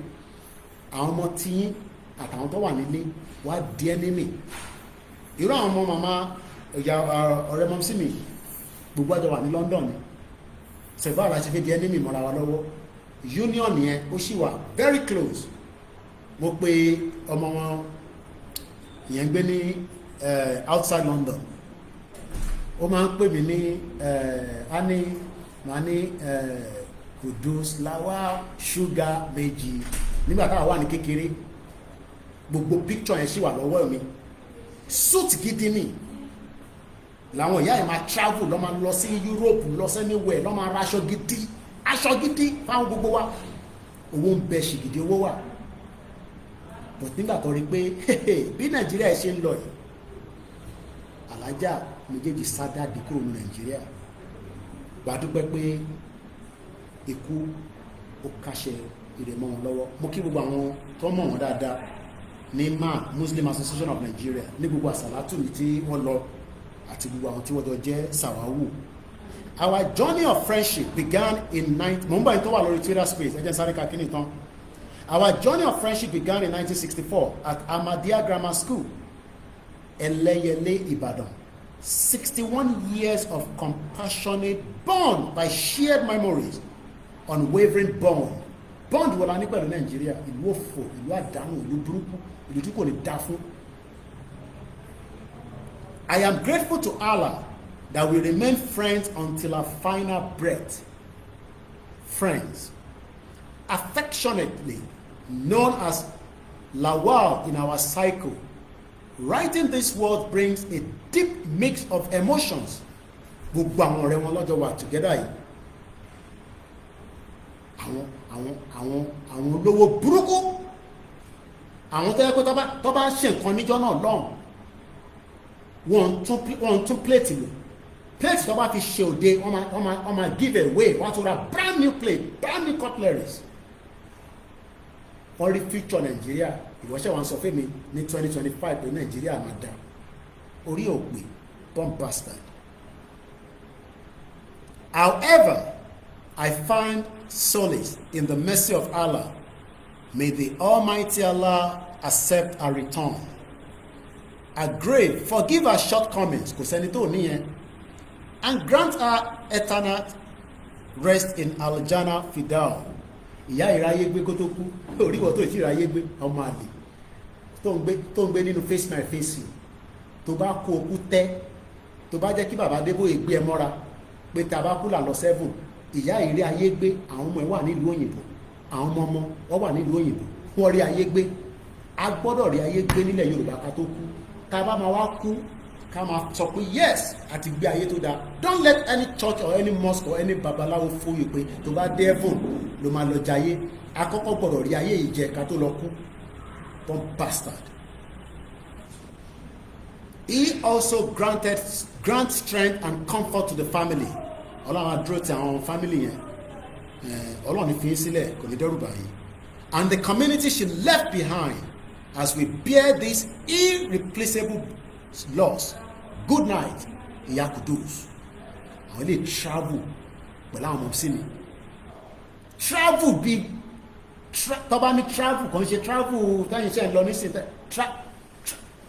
àwọn ọmọ tí àtàwọn tó wà nílé wá di enemy. Irú àwọn ọmọ màmá ọ̀rẹ́ mọ́ sí mi gbogbo àjọ wà ní London ni ṣẹ̀bá àrà ṣe fi di enemy mọ́ra wa lọ́wọ́. Union yẹn ó sì wà very close. Mo pe ọmọ wọn ìyẹn gbé ní outside London ó máa ń pè mí ní màá ní Kudus Lawal ṣúgà méjì nígbà táwa wà ní kékeré gbogbo picture yẹn ṣì wà lọ́wọ́ mi suit gidi ni làwọn ìyá yẹn máa travel lọ́ máa lọ sí Europe lọ sí anywhere lọ́ máa ra aṣọ gidi fáwọn gbogbo wa owó ń bẹ ṣìgìdì owó wà but nígbà tó rí pé bí Nàìjíríà ṣe ń lọ yìí alájà méjèèjì sádáàdì kúrò ní Nàìjíríà wà dúpẹ́ pé ikú ó kàṣẹ ìrẹ̀mọ́ wọn lọ́wọ́ mo kí gbogbo àwọn tó mọ̀ wọn dáadáa ní Muslim Association of Nigeria ní gbogbo àsàlátù ní tí wọ́n lọ àti gbogbo àwọn tí wọ́n jọ jẹ́ sàwáwù. Our journey of friendship began in Mumbai tó wà lórí Twitter space ẹ jẹ́ sáré kakíní tán. Our journey of friendship began in 1964 at Ahmadiyya Grammar School, Ẹlẹ́yẹlé, Ìbàdàn. 61 years of compassionate bond by shared memories, unwavering bond. Bond wọ́n la ní pẹ̀lú Nàìjíríà, ìlú òfò, ìlú àdánù, ìlú burúkú, ìlú tí kò ní dá fún. I am grateful to Allah that we remain friends until our final breath. Friends, affectionately known as Lawal in our cycle. Writing this word brings a deep mix of emotions. Gbogbo àwọn ọ̀rẹ́ wọn lọ́jọ́ wà together yìí. Àwọn olówó burúkú. Àwọn tó yẹ kó tó bá ṣe nǹkan níjọ́ náà lọ́hùn. Wọ́n tún plate lò. Plate tó bá fi ṣe òde, wọ́n máa give away. Wọ́n tún ra brand new plate, brand new cutleries. Wọ́n rí future Nàìjíríà. Ìwọ́ṣẹ́ wọn sọ fún mi ní 2025 pé Nàìjíríà máa dá. Orí òpè, bomb bastard. However, I find solace in the mercy of Allah. May the Almighty Allah accept our return. Agree, forgive our shortcomings, kò sẹ́ni tó níyẹn, and grant our eternal rest in Al-Jannah Fidal. Ìyá ìráyé gbé kó tó kú, oríwọ̀ tó ìtì ìráyé gbé ọmọ àlè tó ń gbé nínú face my face you. Tó bá kó okú tẹ́, tó bá jẹ́ kí bàbá Adébóyè gbé ẹ mọ́ra pé tá a bá kú là lọ 7, ìyá ìrí ayé gbé, àwọn ọmọ ẹ wà nílùú òyìnbó, àwọn ọmọ wọn wà nílùú òyìnbó, wọ́n rí ayé gbé. A gbọ́dọ̀ rí ayé gbé nílẹ̀ Yorùbá ká tó kú. Ká bá máa wá kú ká máa sọ pé yes àti gbé ayé tó dáa. Don't let any church or any mosque or any babaláwo fool you pé tó bá dé heaven ló máa lọ jayé. Àkọ́kọ́ gbọ́dọ̀ rí ayé yìí jẹ ká tó lọ kú. Don't bastard. He also grant strength and comfort to the family. Ọlọ́run àdúró ti àwọn family yẹn. Ọlọ́run fi sílẹ̀ kò ní dẹ́rù báyìí. And the community she left behind as we bear this irreplaceable loss. Good night, Ìyá Kudus. Àwọn ilé travel pẹ̀lú àwọn ọmọ sí mi. Travel bí tọ́ba ní travel kò ń ṣe travel táyìn iṣẹ́ ń lọ nísìnyí.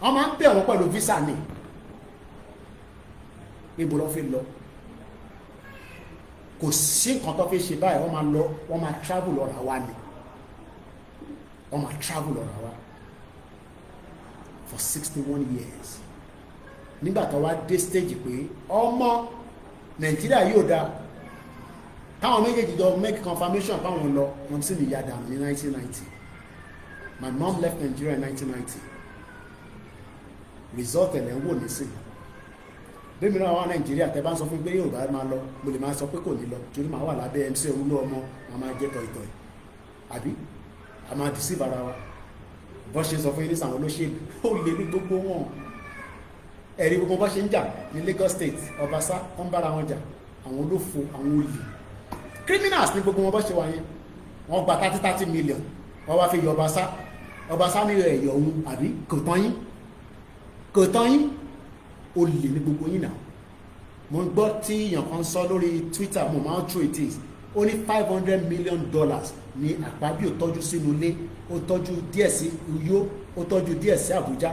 Wọ́n máa ń bẹ̀ wọ́n pẹ̀lú visa ni. Níbo ló fi lọ? Kò sí nǹkan tó fi ṣe báyìí, wọ́n máa travel lọ rà wá ni. Wọ́n máa travel lọ rà wá. For 61 years. Nígbà tó wá dé stage pé ọmọ Nàìjíríà yóò dá táwọn méjèèjì jọ make confirmation báwọn lọ wọn sì ní ìyá dànù ní 1990. My mom left Nigeria in 1990. Result ẹ̀lẹ́ ń wò nísìnyí. Bí mi náà wá Nàìjíríà tẹ́ bá ń sọ fún pé Yorùbá máa lọ mo lè máa sọ pé kò ní lọ torí máa wà lábẹ́ MC Olúọmọ máa jẹ́ tọ̀ìtọ̀ì àbí a máa deceive ara wa. Bọ́ ṣe sọ fún yín ní sàwọn olóṣèlú ó lè ní gbogbo wọn ẹ̀rí gbogbo bọ́ ṣe ń jà ní Lagos State Ọbaṣá wọ́n bára wọn jà àwọn olófo àwọn olè criminals ní gbogbo wọn bọ́ ṣe wà yẹn wọ́n gba 30 million wọ́n wá fi yọ Ọbaṣá ní ẹ̀yọ̀ ohun àbí kò tán yín olè ní gbogbo yín náà. Mo gbọ́ tí èèyàn kan sọ lórí Twitter mo máa ń true it is ó ní $500 million ní Àpábí ò tọ́jú sínú ilé ó tọ́jú díẹ̀ sí Uyo ó tọ́jú díẹ̀ sí Àbújá.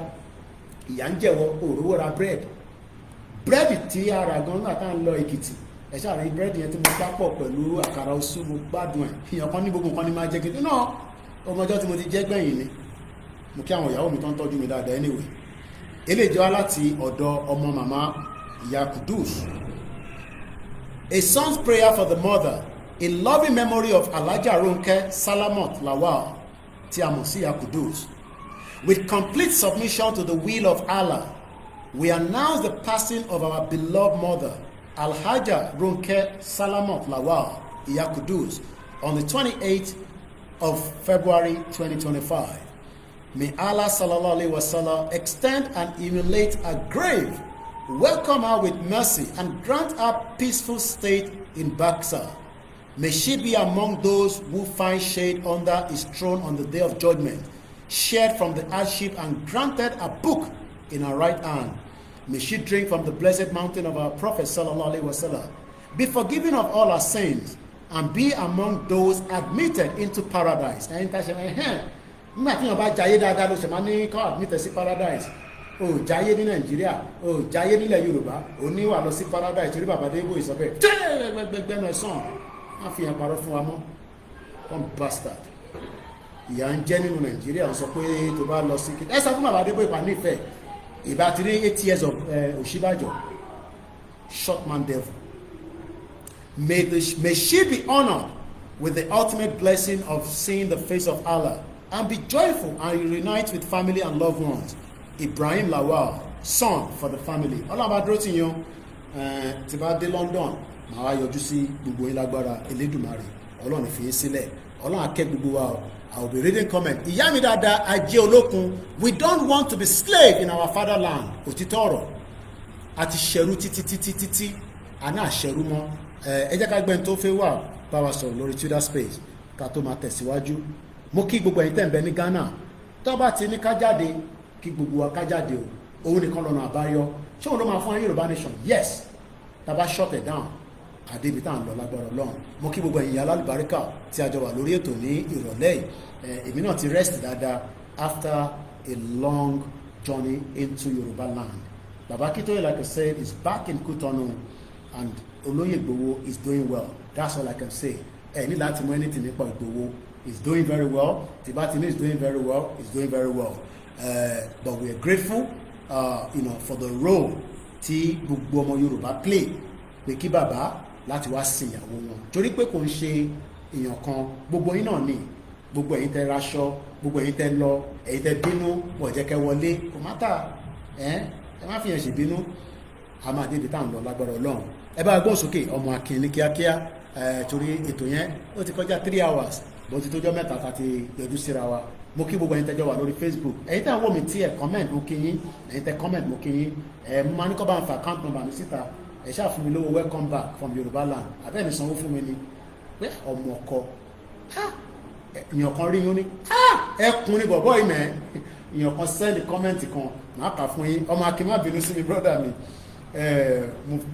Ìyà ń jẹ̀wọ́ òróró ra búrẹ́dì tí a rà gan nígbà tá à ń lọ Èkìtì ẹ ṣáà rí búrẹ́dì yẹn tí mo gbá pọ̀ pẹ̀lú àkàrà oṣù mo gbádùn ẹ̀ èèyàn kan ní gbogbo nǹkan ní máa jẹ́ kìtì náà ọmọjọ́ tí mo ti jẹ́ gbẹ̀yìn ni mo kí àwọn ìyàwó mi tó ń tọ́jú mi dáadáa anyway eléyìí jẹ́ wá láti ọ̀dọ̀ ọmọ màmá Ìyá Kudus. A son's prayer for the mother, in loving memory of Alhaja Ronke Salamot Lawal, tí a mọ̀ sí Ìyá Kudus. With complete submission to the will of Allah, we announce the passing of our beloved mother, Alhaja Ronke Salamot Lawal, Ìyá Kudus, on the 28th of February 2025. May Allah sallallahu alaihi wasallam extend and emulate her grave, welcome her with mercy, and grant her peaceful state in Baksa. May she be among those who find shade under his throne on the day of judgment, shared from the hardship and granted a book in her right hand. May she drink from the blessed mountain of our Prophet sallallahu alaihi wasallam, be forgiven of all her sins, and be among those admitted into paradise. Nígbà tí wọ́n bá jayé dáadáa ló ṣe máa ní kọ́ admitted sí paradise. O jayé ní Nàìjíríà, o jayé nílẹ̀ Yorùbá, o ní wà lọ sí paradise torí bàbá Adébóyè sọ bẹ́ẹ̀. Gbẹgbẹgbẹgbẹ sàn, wọ́n fi hàn parọ́ fún wa mọ́. One bastard. Ìyà ń jẹ́ nínú Nàìjíríà, wọ́n sọ pé tó bá lọ sí kí. Ẹ sọ fún bàbá Adébóyè pa nífẹ̀ẹ́. Ìbá ti rí 8 years of Òṣìbàjò. Short man devil. May she be honored with the ultimate blessing of seeing the face of Allah, and be joyful and reunite with family and loved ones. Ibrahim Lawal, son for the family. Ọlọ́run bá dúró tì yín tí bá dé London, màá wá yọjú sí gbogbo yín lágbára Elédùmarè. Ọlọ́run fi yín sílẹ̀. Ọlọ́run akẹ́ gbogbo wa o. I will be reading comment. Ìyá mi dáadáa, Ajé Olókun, we don't want to be slave in our fatherland. Òtítọ́ ọ̀rọ̀. Àti ṣẹ̀rú títí. Àná àṣẹ̀rú mọ́. Ẹ jẹ́ ká gbẹ́ni tó fẹ́ wà bá wa sọ̀rọ̀ lórí Twitter space ká tó máa tẹ̀síwájú. Mo kí gbogbo ẹ̀yin tẹ́ ń bẹ ní Ghana, tó bá ti ní ká jáde kí gbogbo wa ká jáde o, òun nìkan lọ́nà àbáyọ. Ṣé òun ló máa fún wa Yorùbá nation? Yes, tá bá shut it down àdébí tá à ń lọ lágbára Ọlọ́run. Mo kí gbogbo ẹ̀yin alálùbáríkà tí a jọ wà lórí ètò ní ìrọ̀lẹ́ yìí. Èmi náà ti rest dáadáa after a long journey into Yorùbá land. Baba Akintoye, like I said, is back in Cotonou, and Olóyè Igboho is doing well. That's all I can say. Ní láti mọ anything nípa Igboho. He's doing very well. Tibatini is doing very well. He's doing very well. But we are grateful, for the role tí gbogbo ọmọ Yorùbá play. Pé kí bàbá láti wá sin ìyàwó wọn. Torí pé kò ń ṣe èèyàn kan, gbogbo yín náà ni. Gbogbo ẹ̀yin tẹ́ raṣọ, gbogbo ẹ̀yin tẹ́ lọ, ẹ̀yin tẹ́ bínú, wọ́n jẹ́ kẹ́ wọlé. Kò mátà, ẹ má fi hàn ṣe bínú. A máa débi tá à ń lọ lágbára Ọlọ́run. Ẹ bá gbọ́ sókè ọmọ akin ní kíákíá. Torí ètò yẹn ó ti kọjá 3 hours. Bó ti tójọ́ mẹ́ta tá ti yọjú síra wa. Mo kí gbogbo ẹ̀yin tẹ́jọ́ wà lórí Facebook. Ẹ̀yin tẹ́ ń wò mí tí ẹ̀ comment mo kí yín. Ẹ̀yin tẹ́ comment mo kí yín. Mo máa ní kọ́ bá ń fa account number mi síta. Ẹ ṣáà fún mi lówó welcome back from Yorùbá land. Àbẹ́ẹ̀ni sanwó fún mi ni. Pé ọmọ ọkọ. Ìyàn kan rí yín ní. Ẹkùn ni bọ̀bọ̀ ìmẹ̀. Ìyàn kan send comment kan. Màá kà fún yín. Ọmọ akin má bínú sí mi brother mi.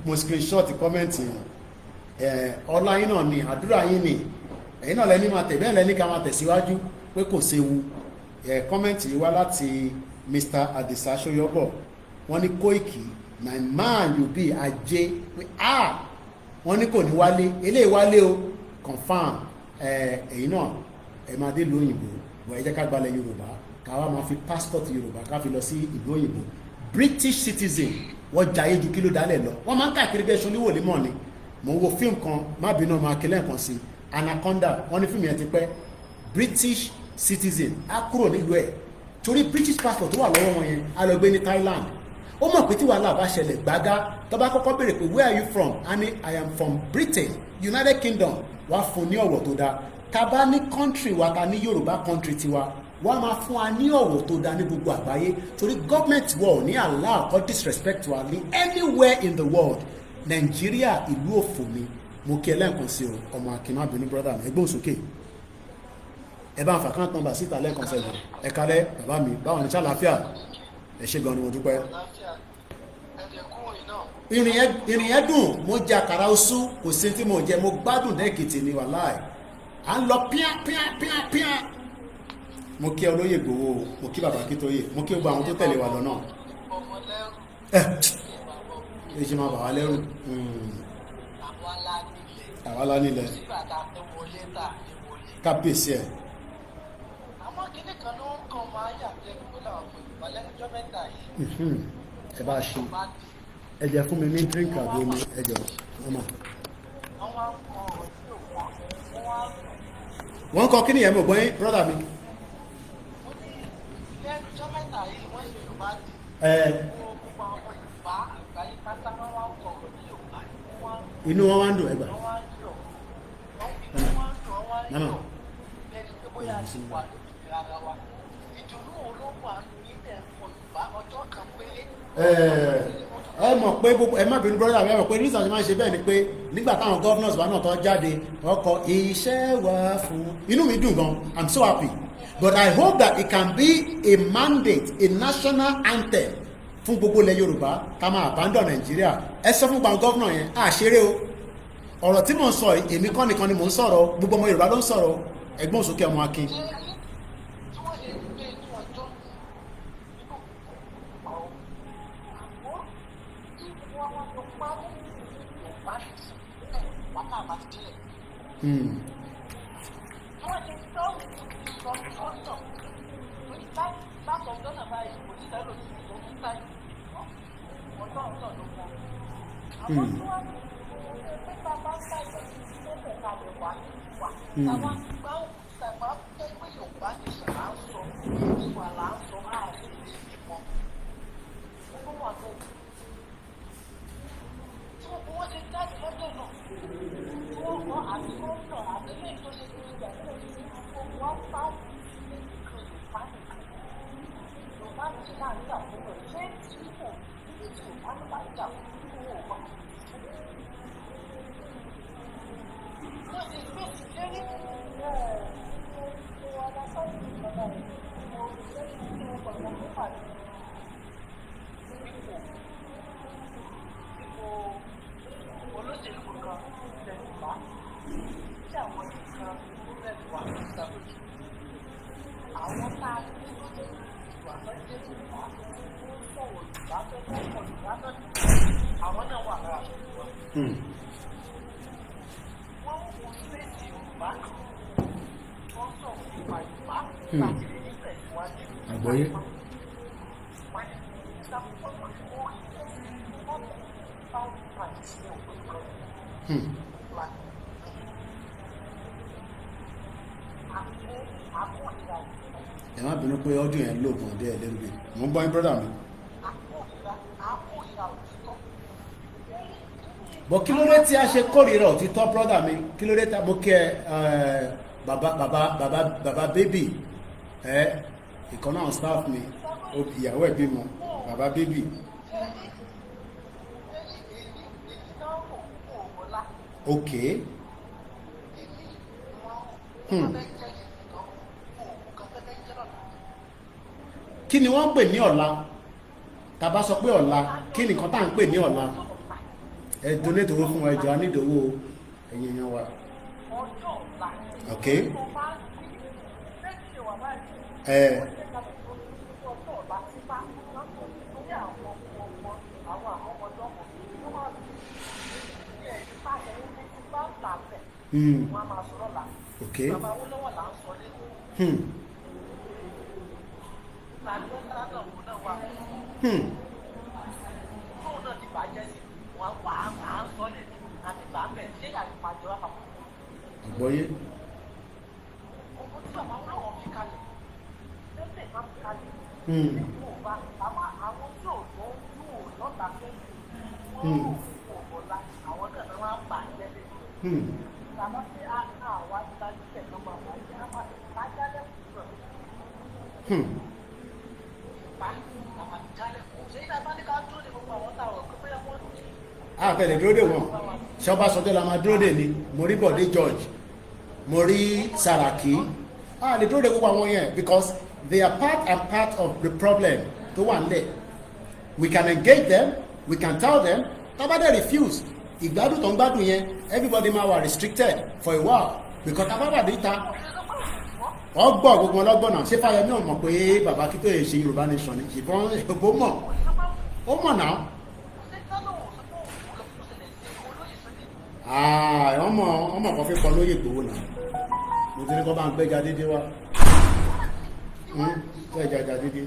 Mo screenshot comment yẹn. Ọlá yín náà ni, àdúrà yín ni. Ẹ̀yin náà lẹ́ni máa tẹ̀ bẹ́ẹ̀ lẹ́ni ká máa tẹ̀síwájú pé kò séwu. Kọ́mẹ́ǹtì yìí wá láti Mr. Adisa Soyobo. Wọ́n ní Koiki, my man you be Ajé. Wọ́n ní kò ní wálé. Eléyìí wálé o, confam. Ẹ̀yin náà ẹ máa dé ìlú òyìnbó. Wọ́n ẹ jẹ́ ká gbalẹ̀ Yorùbá. Ká wá máa fi passport Yorùbá ká fi lọ sí ìlú òyìnbó. British citizen wọ́n jayé ju kíló dálẹ̀ lọ. Wọ́n máa ń káàkiri bí ẹṣin oníwò límọ̀ ni. Mo ń wo fíìmù kan, má bínú ọmọ akẹ́lẹ́ nǹkan sí. Anaconda, wọ́n ní fíìmù yẹn ti pẹ́. British citizen á kúrò nílùú ẹ̀ torí British passport tó wà lọ́wọ́ wọn yẹn á lọ gbé ní Thailand. Ó mọ̀ pé tí wàhálà bá ṣẹlẹ̀ gbágá tó bá kọ́kọ́ béèrè pé where are you from? A ní I am from Britain, United Kingdom. Wá fún ní ọ̀wọ̀ tó dáa. Tá bá ní country wa ta ní Yorùbá country tiwa, wọ́n á máa fún wa ní ọ̀wọ̀ tó dáa ní gbogbo àgbáyé torí government wọ̀ ní allow or disrespect wa ní anywhere in the world. Nàìjíríà ìlú òfò ni. Mo kí ẹlẹ́ǹkan sí o, ọmọ akínmábìnrin brother mi, ẹgbọ́n sókè. Ẹ bá ń fa account number síta lẹ́ẹ̀kan sẹ́yìn. Ẹ kálẹ́ bàbá mi, báwọn ní ṣàlàáfíà. Ẹ ṣé gan ni mo dúpẹ́. Ìrìn yẹn dùn, mo jẹ àkàrà oṣù, kò sí tí mo jẹ, mo gbádùn dẹ́kìtì ni wàláì. À ń lọ píá. Mo kí Olóyè Igboho, mo kí bàbá Akintoye, mo kí gbogbo àwọn tó tẹ̀lé wa lọ́nà. Ẹ ṣe máa bà wá lẹ́rù. Àwa lá nílẹ̀. Kábíyèsí ẹ̀. Àmọ́ kíní kan ló ń kàn máa yà jẹ́ gbogbo làwọn Yorùbá lẹ́jọ́ mẹ́ta yìí. Ẹ bá ṣe. ẹ jẹ́ fún mi ní drink àbí omi ẹ jọ̀ọ́ ọmọ. wọ́n kọ kí nìyẹn mo gbọ́ yín brother mi. inú wọn wá ń dùn ẹgbà. mama. ẹ mọ̀ pé ẹ má bínú brother ẹ mọ̀ pé reason ṣe máa ń ṣe bẹ́ẹ̀ ni pé nígbà táwọn governors wa náà tó jáde wọ́n kọ iṣẹ́ wa fún inú mi dùn gan I'm so happy but I hope that it can be a mandate a national anthem fún gbogbo ilẹ̀ Yorùbá ká máa abandon Nàìjíríà ẹ sọ fún gbàgbọ́n governor yẹn àṣeré o ọ̀rọ̀ tí mò ń sọ èmi kọ́ nìkan ni mò ń sọ̀rọ̀ gbogbo ọmọ Yorùbá ló ń sọ̀rọ̀ ẹ̀gbọ́n sókè ọmọ akin. Àgbọ́yé. Ẹ má bínú pé ọdún yẹn lóògùn ọdẹ ẹ lẹ́nu bí mo ń gbọ́ yín brọ́dà mi. Bọ̀ kí ló dé tí a ṣe kórìíra òtítọ́ brọ́dà mi kí ló dé tí a mú kí ẹ bàbá bébì ìkan náà staff mi ìyàwó ẹ̀ bímọ bàbá bébì. Ok. Kí ni wọ́n ń pè ní ọ̀la? Tá bá sọ pé ọ̀la kí nìkan tá à ń pè ní ọ̀la? Ẹ donate owó fún ẹjọ́ anídòwó ẹ̀yin èèyàn wa. Ok. Ok. Àgbọ́yé. Àfẹ́lẹ̀ dúró dè wọ́n ṣọba sọjọ́ la máa dúró dè ní mo rí Bọ̀dé George mo rí Sàràkí lè dúró dè gbogbo àwọn yẹn because they are part and part of the problem tó wà nílẹ̀. We can engage them, we can tell them tábà dẹ̀ refuse ìgbádùn tó ń gbádùn yẹn everybody máa wà restricted for a while because tábà wà níta ọgbọ́n gbogbo ọlọ́gbọ́n náà ṣé Fáyẹmí ò mọ̀ pé bàbá kí tó yẹ ṣe Yorùbá nation ni ṣùgbọ́n èbó mọ̀ ó mọ̀ náà. ọmọ kan fi kọ lóye Ìgbòho náà mo ti ní kọ́ bá ń gbẹ́jà dédé wá gbẹ́jà dédé.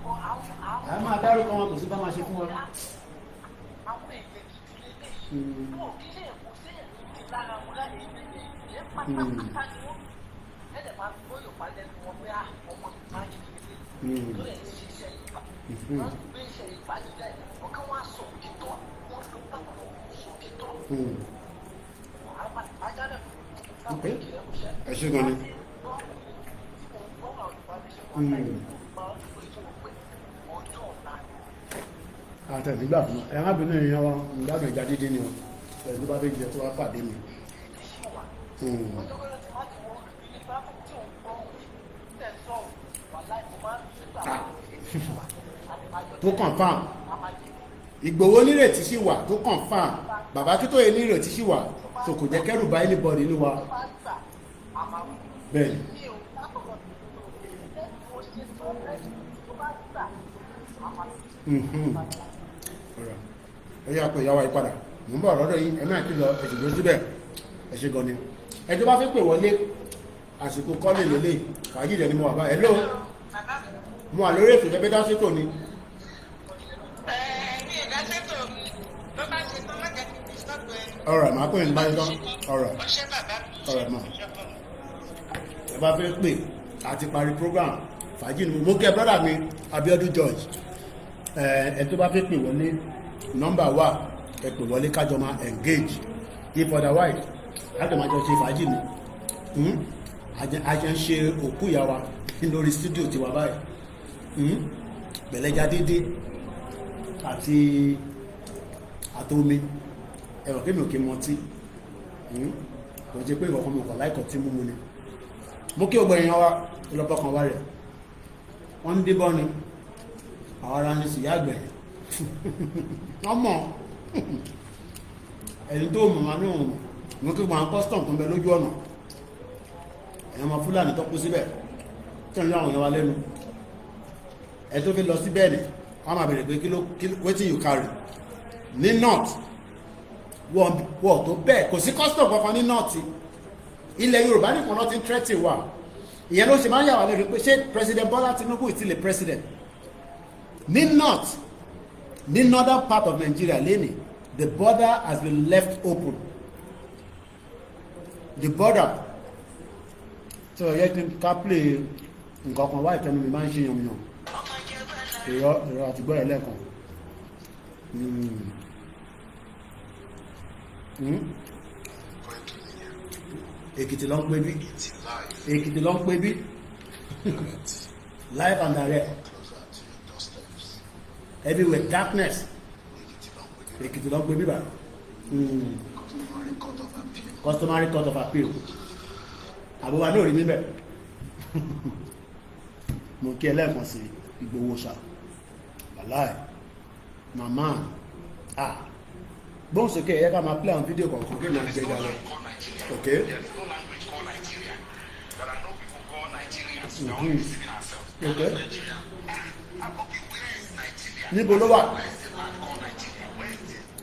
a máa dárúkọ wọn kò sí bá máa ṣe fún wọn. àwọn èdè ìdílé lè wọn kí lè kó sí èdè lára wọn láti ṣe èdè ìdílé pátápátá ni wọn ẹ̀dẹ̀ máa fi bóyá palẹ̀ ní wọn pé ọmọ ìgbà yìí ló lè ṣe iṣẹ́ ìgbà wọn gbé iṣẹ́ ìgbà nílẹ̀ ọ̀kan wọn sọ òtítọ́ wọn ló bá wọn sọ òtítọ́ àwọn àjálẹ̀ ẹ ṣe gan ni. àtẹ̀sígbà fún ẹ má bínú èèyàn wa ìgbàgbọ́n ìjà dídí ni o ẹ̀rọ tó bá fẹ́ jẹ tó wá pàdé mi. tó confirm Ìgbòho nírètí sí wà tó confirm bàbá Akíntóyè nírètí sí wà tó kò jẹ́ kẹ́rù bá anybody nínú wa bẹ́ẹ̀ ni. ẹ yà pé ìyàwó ìpadà mò ń bọ̀ lọ́dọ̀ yìí ẹ náà kí lọ ẹ̀sìn ló síbẹ̀ ẹ ṣe gan ni ẹ tó bá fi pè wọlé àsìkò kọ́lé lélẹ̀ fàájì rẹ̀ ni mo wà báyìí hello mo wà lórí ètò ìfẹ́ dásítò ni. ọ̀rọ̀ màá pè ní báyìí tán ọ̀rọ̀ mọ̀ ẹ bá fẹ́ pè àti parí program fàájì ni mo kẹ́ brọ́dà mi Abíọ́dún George ẹ tó bá fẹ́ pè wọlé nọ́mbà wà ẹ pè wọlé kájọ máa engage if otherwise láti máa jọ ṣe fàájì ni àjẹ́ ń ṣe òkú ìyá wa lórí studio tiwa báyìí pẹ̀lẹ́já dédé àti àtomi ẹ̀rọ kí mi ò kí mọ tí kò jẹ́ pé ìkọ̀kan mi kọ̀ láìkọ̀ tí múmu ni mo kí ọgbọ̀n èèyàn wa ìlọ́pọ̀ kan wá rẹ̀ wọ́n ń débọ́ ni àwọn ará ní síyá àgbẹ̀ wọ́n mọ̀ ẹni tó mọ̀ wọn ní òun mo kí wọn custom tó ń bẹ lójú ọ̀nà ẹ̀yàn ọmọ Fúlàní tó kú síbẹ̀ tí wọ́n lé àwọn èèyàn wa lẹ́nu ẹ̀ tó fi lọ sí bẹ́ẹ̀ ni wọ́n máa bèrè pé kí ló wetin you carry ní north wọ́n tó bẹ́ẹ̀ kò sí custom kankan ní north ilẹ̀ Yorùbá nìkan ló ti ń threaten wa ìyẹn ló ṣe máa ń yà wá lẹ́nu pé ṣé President Bola Tinubu is still a president ní north ní northern part of Nigeria lẹ́nìí the border has been left open the border so yẹ kí n ká play nǹkan kan wá ìtẹnu mi máa ń ṣe yànmùyàn ìrọ̀ àti gbọ́ ẹ̀ lẹ́ẹ̀kan Èkìtì ló ń pè bí Èkìtì ló ń pè bí live and direct everywhere darkness Èkìtì ló ń pè bí bá customary court of appeal àbúwá ní orí níbẹ̀ mo kí ẹlẹ́ẹ̀kan sí Ìgbòho ṣá wàláì màmá gbọ́n sókè ẹ̀yẹ́ ká máa play àwọn fídíò kọ̀ọ̀kan kí máa jẹ́ ìdáná ok ok níbo ló wà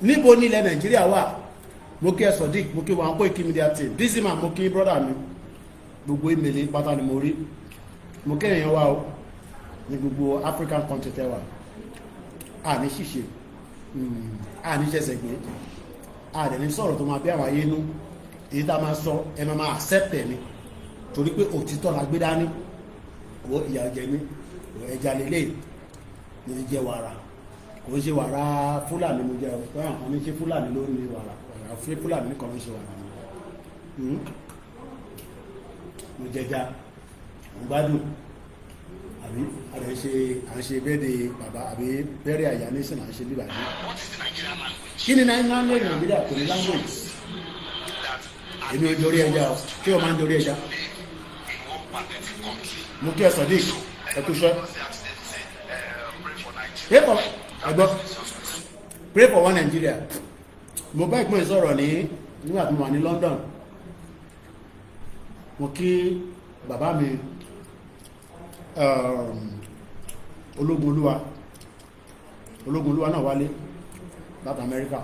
níbo ní ilẹ̀ Nàìjíríà wà mo kí ẹ Sodiq mo kí wọn Koikimedia team dísìmà mo kí brọ́dà mi gbogbo ìmẹ̀lẹ̀ pátá ni mo rí mo kí èèyàn wá o ní gbogbo African country tẹ́wà àní ṣìṣe àní ṣẹ̀ṣẹ̀ gbé àdẹ̀ní sọ̀rọ̀ tó máa bí àwọn ayé nú èyí tá a máa sọ ẹ máa accept ẹ̀ ni torí pé òtítọ́ la gbé dání wo ìyà jẹ mí ẹja lélẹ̀ mo ti jẹ wàrà kò ń ṣe wàrà Fúlàní mo jẹ ọ̀pẹ́ àwọn ní ṣe Fúlàní ló ní wàrà ọ̀rọ̀ Fúlàní nìkan ló ń ṣe wàrà mo jẹja mo gbádùn àbí à ń ṣe bẹ́ẹ̀dẹ̀ bàbá àbí bẹ́ẹ̀rẹ̀ àyà nation à ń ṣe bíbà yìí kí ni náà ń lè Nàìjíríà kò ní language èmi ò dorí ẹja o kí o máa ń dorí ẹja mo kí ẹ Sodiq ẹ kú iṣẹ́ pray for one Nigeria mo bá ìpín ìsọ̀rọ̀ ní nígbà tí mo wà ní London mo kí bàbá mi ológun olúwa náà wálé láti Amẹ́ríkà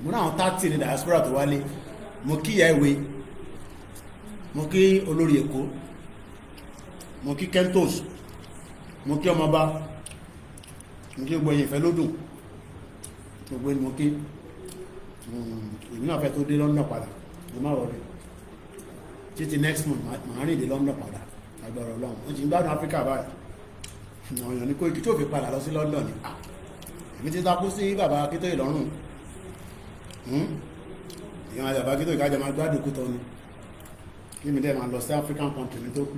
mo náà 30 ní diaspora tó wálé mo kí ìyá ìwé mo kí olórí Èkó mo kí Kentos mo kí ọmọ bá mo kí gbogbo ẹ̀yin ìfẹ́ lódùn gbogbo ẹni mo kí èmi náà fẹ́ tó dé London padà mo má wọlé títí next month màá rìn dé London padà agbára Ọlọ́run ó ti ń gbádùn Áfíríkà báyìí àwọn èèyàn ní Koiki tó fi padà lọ sí London ni èmi ti takú sí bàbá Akíntóyè lọ́rùn èèyàn àti bàbá Akíntóyè kájọ máa gbádùn kú tọ́ ni kí mi dẹ́ máa lọ sí African country ní tó kù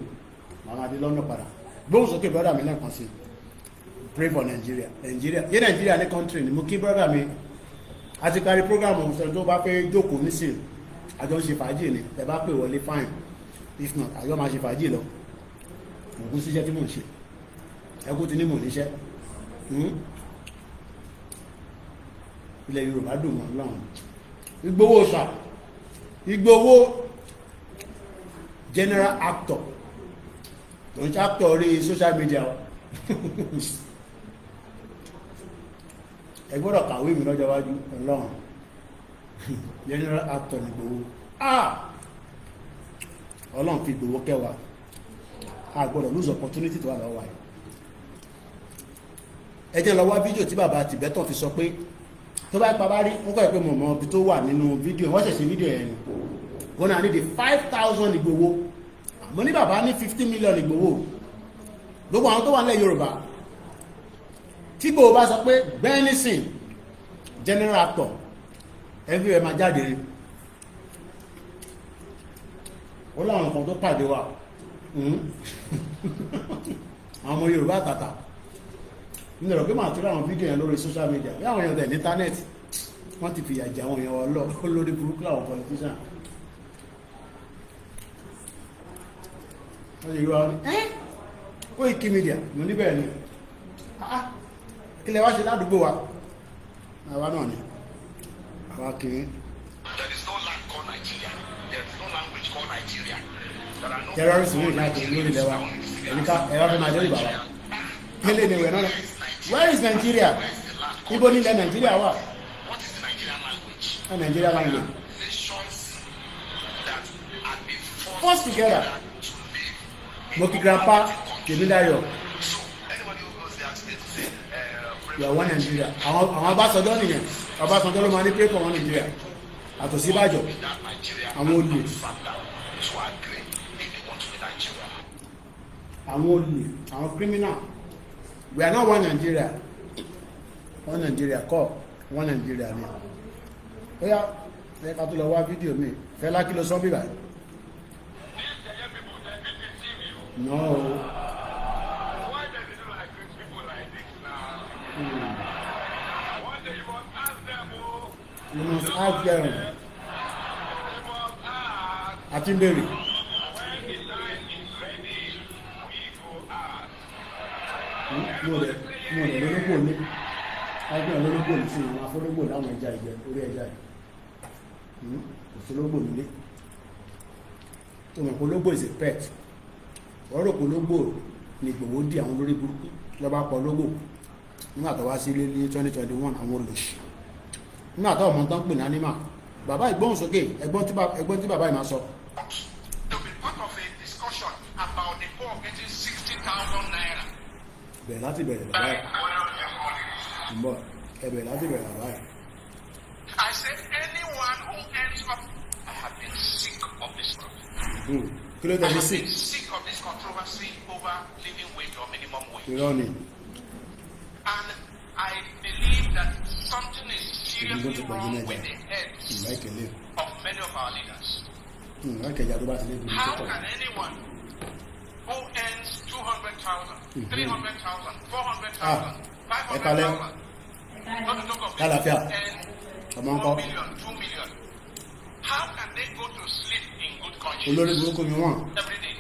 màá máa dé London padà gbóhùn sókè brother mi lẹ́ẹ̀kan sí pray for Nigeria yé Nigeria ní country ni mo kí brother mi àti kárí program ọ̀sẹ̀ tó bá fẹ́ jókòó nísìn àjọ ń ṣe fàájì ni ẹ bá pè wọlé fine if not àjọ máa ṣe fàájì lọ mo kú síṣẹ́ tí mò ń ṣe ẹkú ti ní mò níṣẹ́ ilẹ̀ Yorùbá dùn mọ́ lọ́rùn Ìgbòho ṣà Ìgbòho general actor tó ń ṣe actor orí social media ẹ gbọ́dọ̀ kàwé mi lọ́jọ́ wájú Ọlọ́run general actor ní Ìgbòho Ọlọ́run fi Ìgbòho kẹwàá a gbọ́dọ̀ lose opportunity tó wà lọ́wọ́ yìí ẹ jẹ́ lọ wá fídíò tí bàbá Tibetan fi sọ pé tó bá pa bá rí wọ́n kọ́ ẹ̀ pé mo mọ ibi tó wà nínú fídíò wọ́n ṣẹ̀ṣẹ̀ fídíò yẹn ni wọ́n náà ní di 5,000 Ìgbòho mo ní bàbá ní 50 million Ìgbòho gbogbo àwọn tó wà nílẹ̀ Yorùbá tí Ìgbòho bá sọ pé Benison general actor everywhere máa jáde rí ó láwọn kan tó pàdé wa àwọn ọmọ Yorùbá àtàtà nínú ọ̀rọ̀ pé máa tó láwọn fídíò yẹn lórí social media bí àwọn èèyàn tẹ̀ ní íńtánẹ́ẹ̀tì wọ́n ti fìyà jẹ àwọn èèyàn wọn lórí burúkú láwọn politician wọ́n lè rí wa ní Koikimedia mo níbẹ̀ ni ilẹ̀ wá ṣe ládùúgbò wa àwa náà ni àwa kìí There is no land called Nigeria. There is no language called Nigeria. There are no terrorist ní ìlàjì lórí ilẹ̀ wa ẹ̀ríkà ẹ̀rọ fẹ́ máa lórí bàbá kílé ni ìwẹ̀ náà where is Nigeria ibo nílẹ̀ Nigeria wà What is the Nigerian language? Nigeria language Nations that have been forced together mo kí grandpa Tèmídáyọ̀ So anybody who goes there and stays to say, you are one Nigeria àwọn Ọbásanjọ́ nìyẹn Ọbásanjọ́ ló máa ní pray for one Nigeria àtòsíbàjọ́ that Nigeria àwọn olè sat down to agree if they want to be Nigeria. àwọn olè àwọn criminal we are not one Nigeria kọ́ one Nigeria ni ó yá ẹ ká tó lọ wá fídíò mi Fẹlá kí ló sọ bíbá no Why does it look like rich people like this now? One day you must ask them, oh, you must ask them you must ask. àti bèrè When the time is ready, we go ask. mo rẹ̀ lólógbò ní agbẹ́ lólógbò ní sí ìwọ̀n afọ́lógbò láwọn ẹja ìjẹ orí ẹja yìí òṣèlógbò nílé tó mọ̀ pológbò is a pet ọ̀rọ̀ pológbò ní Ìgbòho di àwọn olórí burúkú lọ́ba pọ̀ lógbò nígbà tó wá sí ilé ní 2021 àwọn olóṣì nígbà tó ọmọ tán pè ní ánímà bàbá ìgbóhùnsókè ẹgbọ́n tí bàbá yìí máa sọ. To be part of a discussion about the poor getting 60,000 naira. bẹ̀rẹ̀ láti bẹ̀rẹ̀ bàbá yìí ń bọ̀ ẹbẹ̀rẹ̀ láti bẹ̀rẹ̀ bàbá yìí. I said anyone who ends up, I have been sick of this controversy. kí ló I tẹ̀lé have sí been sick of this controversy over living wage or minimum wage. irọ́ ni And I believe that something is seriously to wrong Koikimedia. with the heads ìlà ìkẹlẹ̀ of many of our leaders. ìkẹjà tó bá ti lé burúkú How pọ̀ can anyone who earns 200,000, 300,000, 400,000, ẹ kalẹ̀ 500,000, not to talk of Kálàáfíà. people who Ọmọ earn ńkọ́? 1 million, 2 million, how can they go to sleep in good olórí conscience burúkú ni wọ́n every day?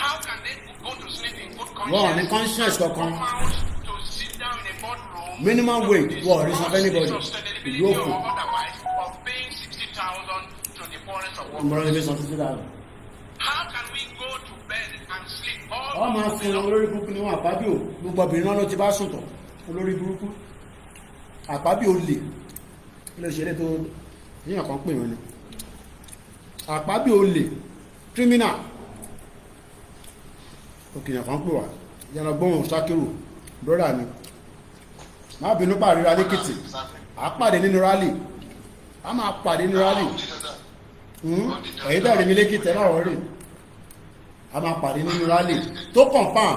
How can they go to sleep in good wọ́n ní conscience? conscience kankan Come out to sit down in a boardroom minimum wage wọ́n rí san discuss anybody issues of sustainability ìlú òkú or otherwise of paying 60,000 to the poorest of workers. ìmọ̀ràn ilé san títí dáa How can we go to bed and sleep all wọ́n máa sin olórí burúkú ni wọ́n àpábíò gbogbo obìnrin náà ló ti bá sùn tọ̀ olórí burúkú àpábíò lè ilé ìṣẹ̀lẹ̀ tó yíyàn kan pè wọ́n ni àpábíò lè criminal òkèèyàn kan pè wá yàrá gbóhùn Ṣákírù brọ́dà mi má bínú pàríra lẹ́kìtì a pàdé nínú rálì a máa pàdé nínú rálì ẹ̀yìn bẹ̀rẹ̀ mi lẹ́kìtì ẹ̀ láwọ̀ rí a máa pàdé nínú rálì tó confirm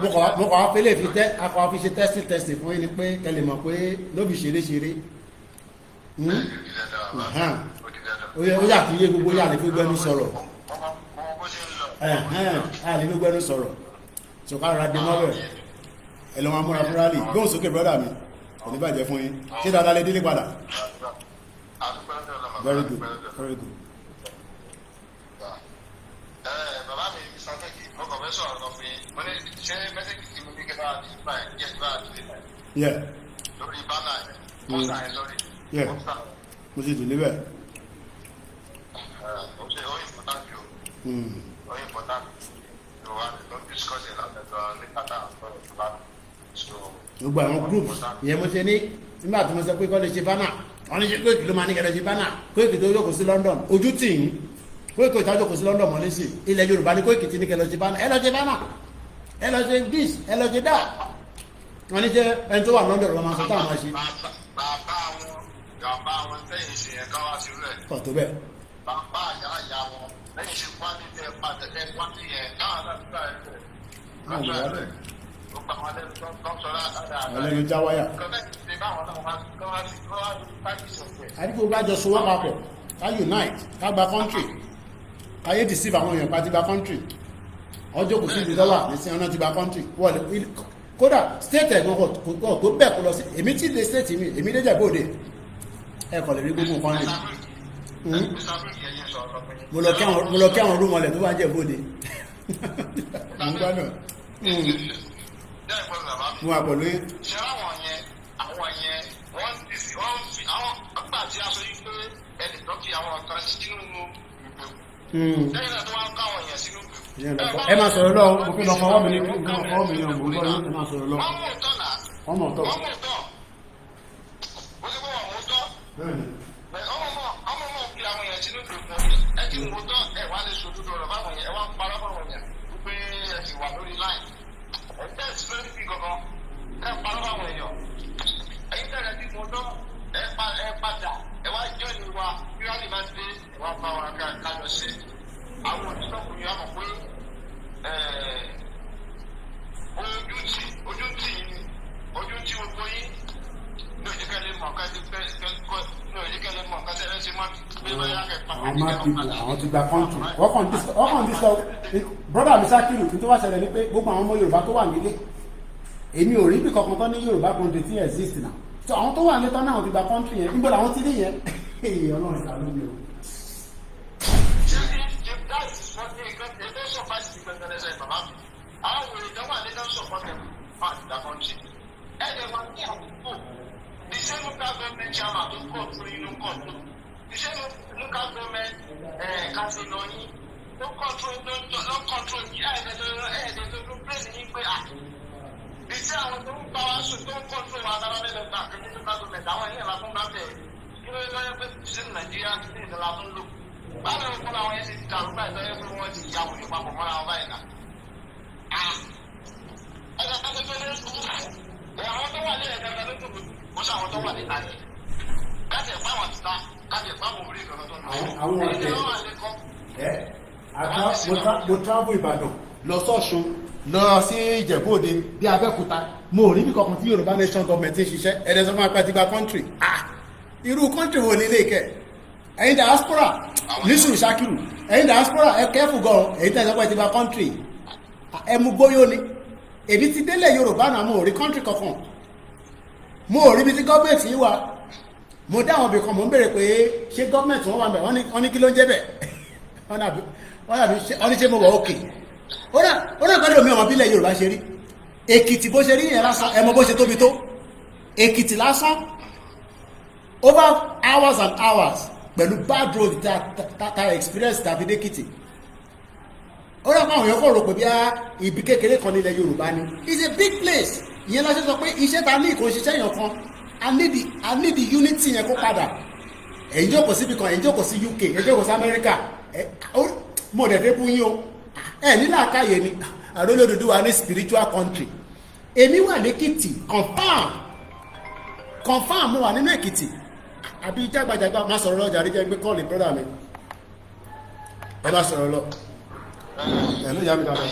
mo kọ̀ wá fẹ́lẹ̀ fi tẹ́ akọ̀ wá fi ṣe tẹ́sì fún yín ni pé kẹlẹ̀ mọ̀ pé lóbi ṣeré ó yà kí yé gbogbo yà lè fi gbẹ́nu sọ̀rọ̀ lè fi gbẹ́nu sọ̀rọ̀ ṣùkà rà dé mọ́bẹ̀ ẹ̀lọ́ wọn múra fún rálì gbóhùn sókè brọ́dà mi kò ní bàjẹ́ fún yín ṣé dáadáa lè délé padà. Very good, very good. Bàbá mi sọ pé kí mo kàn fẹ́ sọ̀rọ̀ kan fún yín mo ní ṣé mẹ́sẹ̀kì tí mo ní kí bá ti bá ẹ̀ jẹ́ bá ti lè lórí bánà ẹ̀ pọ́sà ẹ̀ lórí pọ́sà. Mo ti dùn níbẹ̀. Ó ṣe ó important jù ó important jù wá ló discuss ẹ̀ látẹ̀tọ̀ ní kátà àtọ̀rọ̀ tó bá gbogbo àwọn groups ìyẹn mo ṣe ní nígbà tí mo sọ pé kọ́ lè ṣe bánà wọ́n ní ṣe Koiki ló máa ní kẹ́lẹ́ ṣe bánà Koiki tó jókòó sí London ojú tì yín Koiki tó jókòó sí London mọ́lé sí ilẹ̀ Yorùbá ní Koiki ti ní kẹ́lẹ́ ṣe bánà ẹ lọ ṣe bánà ẹ lọ ṣe this ẹ lọ ṣe that wọ́n ní ṣe ẹni tó wà London ló máa sọ táwọn máa ṣe. bàbá wọn lẹ́yìn ṣe yẹn káwá sí rẹ̀. kọ̀ tó bẹ́ẹ̀. bàbá àyà wọn lẹ́yìn ṣe pàdé tẹ pàtẹ́tẹ́ pàtẹ́ yẹn káwọn náà ti bá ẹ̀ ọlẹ́nu já wáyà. àdìgbò bá jọ sọ wá papọ̀ ká unite ká gba country káyé deceive àwọn èèyàn pa ti gba country ọjọ́ kò sí ibi lọ́wọ́ ní sí ọ̀nà ti gba country wọ́n kódà state ẹ̀gbọ́n kò tó bẹ́ẹ̀ kó lọ sí èmi tí lè state mi èmi lè jẹ́ bóde ẹ kọ̀ lè rí gbogbo nǹkan rí mo lọ kí àwọn rúmọlẹ̀ tó bá jẹ́ bóde mo ń gbádùn mo wà pẹ̀lú yín. ṣé àwọn yẹn wọ́n ti fi àwọn ọgbà tí a sọ yìí pé ẹnì kan fi àwọn kan sínú ìgbèkùn. lẹ́yìn náà tó wá ń ká àwọn yẹn sínú ìgbèkùn. ẹ máa sọ̀rọ̀ lọ́wọ́ mo fi lọ fọwọ́ mi ní fọwọ́ mi ní ọ̀gbọ̀n gbọ́ yín ẹ máa sọ̀rọ̀ lọ́wọ́. wọ́n mú tọ́ náà. wọ́n mọ̀ tọ́. wọ́n mú tọ́. ó ti kó wọ́n mú tọ́. ọmọ mọ̀ fi àwọn yẹn sínú ìgbèkùn. ẹ ti mú tọ́ ẹ wá lè sojú lọ́rọ̀ báwọn yẹn ẹ wá ń parọ́ báwọn yẹn wípé ẹ ti wà lórí láì. ẹgbẹ́ ìsúlẹ̀ ti kankan ẹ parọ́ báwọn èèyàn ẹ̀yin tẹ̀lé tí mo tọ́ ẹ padà ẹ wá jọ́ ìlú wa bíwájú máa dé ẹ wá bá wa kájọ ṣe àwọn onítọ̀kùnrin yà mọ̀ pé ojú tí gbogbo yín ní òjìkẹ́lẹ́ mọ̀ kájí pẹ́ ní òjìkẹ́lẹ́ mọ̀ kájí ẹ ṣe máa gbé wáyà kẹta. àwọn ti gba country wọ́n kàn disọ brother mi Ṣákírù tó wá ṣẹlẹ̀ ní pé gbogbo àwọn ọmọ Yorùbá tó wà nílé èmi ò rí bí kankan tán ní Yorùbá country tí exist now so àwọn tó wà nílé tán náà ti gba country yẹn níbo làwọn ti rí yẹn Ọlọ́run ìta ló ní o. àwọn wèrè kan wà ní kan sọpọ́tẹ̀ máa ti dá country ẹ̀ẹ́dẹ̀ wọn ní àkókò the same local government chairman tó kọ̀ tó inú kọ̀ tó the same local government councillor yín ló control yín ẹ̀ẹ́dẹ̀ tó ló pèsè yín pé ìṣe àwọn tó ń bá wa sùn tó ń control wa dára mẹ́lẹ̀ gbà kí ní local government àwọn yẹn la fún bá bẹ̀ kí ló yẹ pé ṣé Nàìjíríà ti ní ìdọ̀la tó ń lò báwo ni kó làwọn yẹn ti dàrú báyìí tó yẹ pé wọ́n ti yà wòye papọ̀ mọ́ra wọn báyìí náà. àwọn tó wà ní ẹ̀ka ẹ̀ka lójú kò sí àwọn tó wà ní ìlànà káṣí ẹ̀fọ́ àwọn àtúntà káṣí ẹ̀fọ́ àwọn orí ìkànnì tó ń lọ. àwọn ọ̀tẹ̀ mo travel Ìbàdàn lọ sọ́ṣun lọ sí Ìjẹ̀bú-Òde bí Abẹ́òkúta mo rí bí kankan tí Yorùbá nation government ń ṣiṣẹ́ ẹ̀rẹ́ sọ fún apá ti gba country irú country wo nílé ìkẹ́ ẹ̀yin diaspora nísùn Ṣákírù ẹ̀yin diaspora ẹ kẹ́fù gan ẹ̀yin tẹ̀sán pé ti gba country ẹ mú gbóyó ni èmi ti délẹ̀ Yorùbá náà mo ò rí country kankan mo ò rí bí tí gọ́ọ̀mẹ̀ntì yìí wà mo dá àwọn ibìkan mo ń bèèrè pé ṣé gọ́ọ̀mẹ̀ntì wọn wà bẹ̀ wọ́n ní kí ló ń jẹ́ bẹ̀ wọ́n ní ṣé mo wà òkè ó náà gbọ́dọ̀ mi ọmọ bílẹ̀ Yorùbá ṣe rí Èkìtì bó ṣe rí yẹn lásán ẹ mọ̀ bó ṣe tóbi tó Èkìtì lásán over hours and hours pẹ̀lú bad road ta experience tàbí dẹ́kìtì ó rẹ̀ fáwọn èèyàn kò rò pé bí ibi kékeré kan nílẹ̀ Yorùbá ni it's a big place ìyẹn la ṣe sọ pé iṣẹ́ ta ní ìkòṣiṣẹ́ èèyàn kan I need the unity yẹn kó padà ẹ̀yin jókòó síbi kan ẹ̀yin jókòó sí UK ẹ̀yin jókòó sí America mo dẹ̀ fẹ́ fún yín o ẹ̀ nílà káyè ni àrólé Odùduwà ní spiritual country. Èmi wà lẹ́kìtì confam mo wà nínú Èkìtì àbí jágbàjàgbà má sọ̀rọ̀ lọ́jà rí jẹ́ gbé kọ́ọ̀lì brọ́dà mi ẹ bá sọ̀rọ̀ lọ ẹ̀ ló yá mi dáadáa.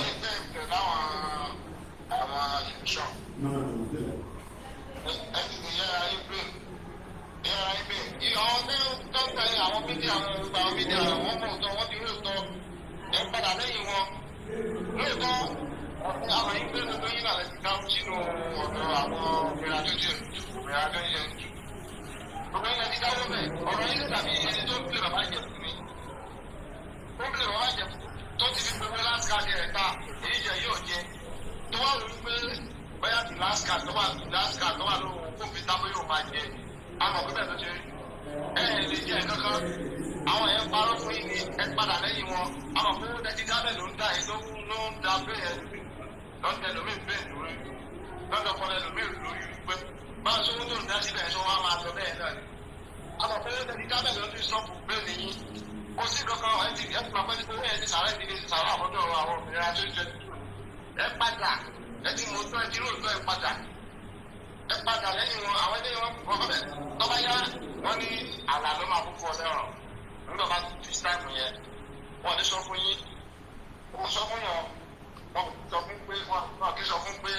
àwọn ẹ̀ ń parọ́ fún yìí ní ẹ padà lẹ́yìn wọn àwọn fún ẹtí gábẹ́ ló ń dá ẹ ló ń da bẹ́ẹ̀ lọ́dẹ lómi bẹ́ẹ̀ lórí lọ́dọ̀ kọ́lẹ́ lómi lórí pé báwo sọ wọn tó ń dá síbẹ̀ sọ wọn á máa sọ bẹ́ẹ̀ náà ni àwọn fún ẹtí gábẹ́ ló ń fi sọ́ọ̀bù bẹ́ẹ̀ nìyí kò sí kankan ẹ ti máa pẹ́ pé ẹ ti sàrẹ́ ìdílé ti sàrẹ́ àbọ̀dọ̀ àwọn obìnrin àti oúnjẹ ẹ padà ẹ ti mọ̀ tó ẹ ti róòtọ́ ẹ padà lẹ́yìn wọn àwọn ẹgbẹ́ wọn kọ́ bẹ́ẹ̀ tọ́ba yá wọ́n ní àlà ló máa kúkú ọlẹ́rọ̀ nígbà bá ti sáìmù yẹn wọ́n ní sọ fún yín wọ́n sọ fún yàn wọ́n sọ fún pé wọ́n kì í sọ fún pé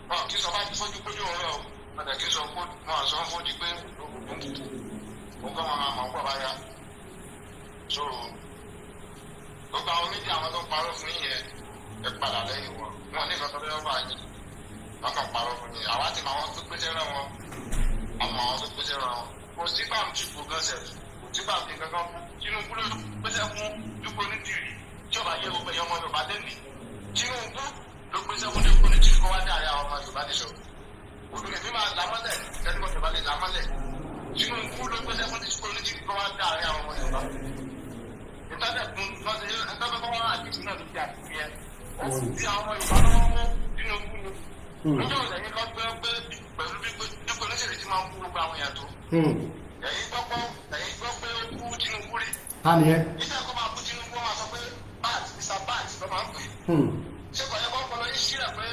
wọ́n kì í sọ bá ti fojú pé yóò rẹ̀ o wọ́n dẹ̀ kì í sọ fún wọ́n sọ fún fojú pé ó kọ́ wọn máa mọ̀ pọ̀ báyà so gbogbo àwọn méjì àwọn tó ń parọ́ fún yẹn ẹ padà lẹ́yìn wọn wọn ní ìfẹ́ tó lọ́wọ́ bá yín wọ́n kàn parọ́ fún yín àwa ti mọ àwọn tó pèsè rẹ̀ wọn àmọ́ àwọn tó pèsè rẹ̀ wọn kò sí báwọn ti kò gánṣẹ́ kò sí báwọn ti kankan Tinubu ló pèsè fún dúpọ̀ nídìrí tí ọba yẹ gbogbo ẹ̀yọ́ ọmọ Yorùbá lẹ́nu Tinubu ló pèsè fún dúpọ̀ nídìrí kó wá dé àárẹ̀ àwọn ọmọ Yorùbá ní sọ olùkẹ́ bí máa lámọ́lẹ̀ kẹ́lẹ́kọ̀ọ́ Yorùbá lè lámọ́lẹ̀ Tinubu ló pèsè fún dúpọ̀ nídìrí kó wá dé àárẹ̀ àwọn ọmọ Yorùbá ìtàdẹ̀kùn lọ́sẹ̀ ẹ̀ńtọ́fẹ́fẹ́ wọn àdìsí náà ló ti àdìsí yẹn ó sì ti àwọn Yorùbá lọ́wọ́ mú Tinubu níjọ́ ìlẹ́yìn kan gbé pẹ̀lú bí dúpọ̀ nídìrí ti máa ń kú gbogbo àwọn èèyàn tó ẹ̀yin gbọ́ pé ó kú Tinubu rí nígbà tó máa kú Tinubu máa sọ pé báàtì Mr. báàtì ló máa ń pè ṣé kò yẹ kó ọpọlọ yín sílẹ̀ pé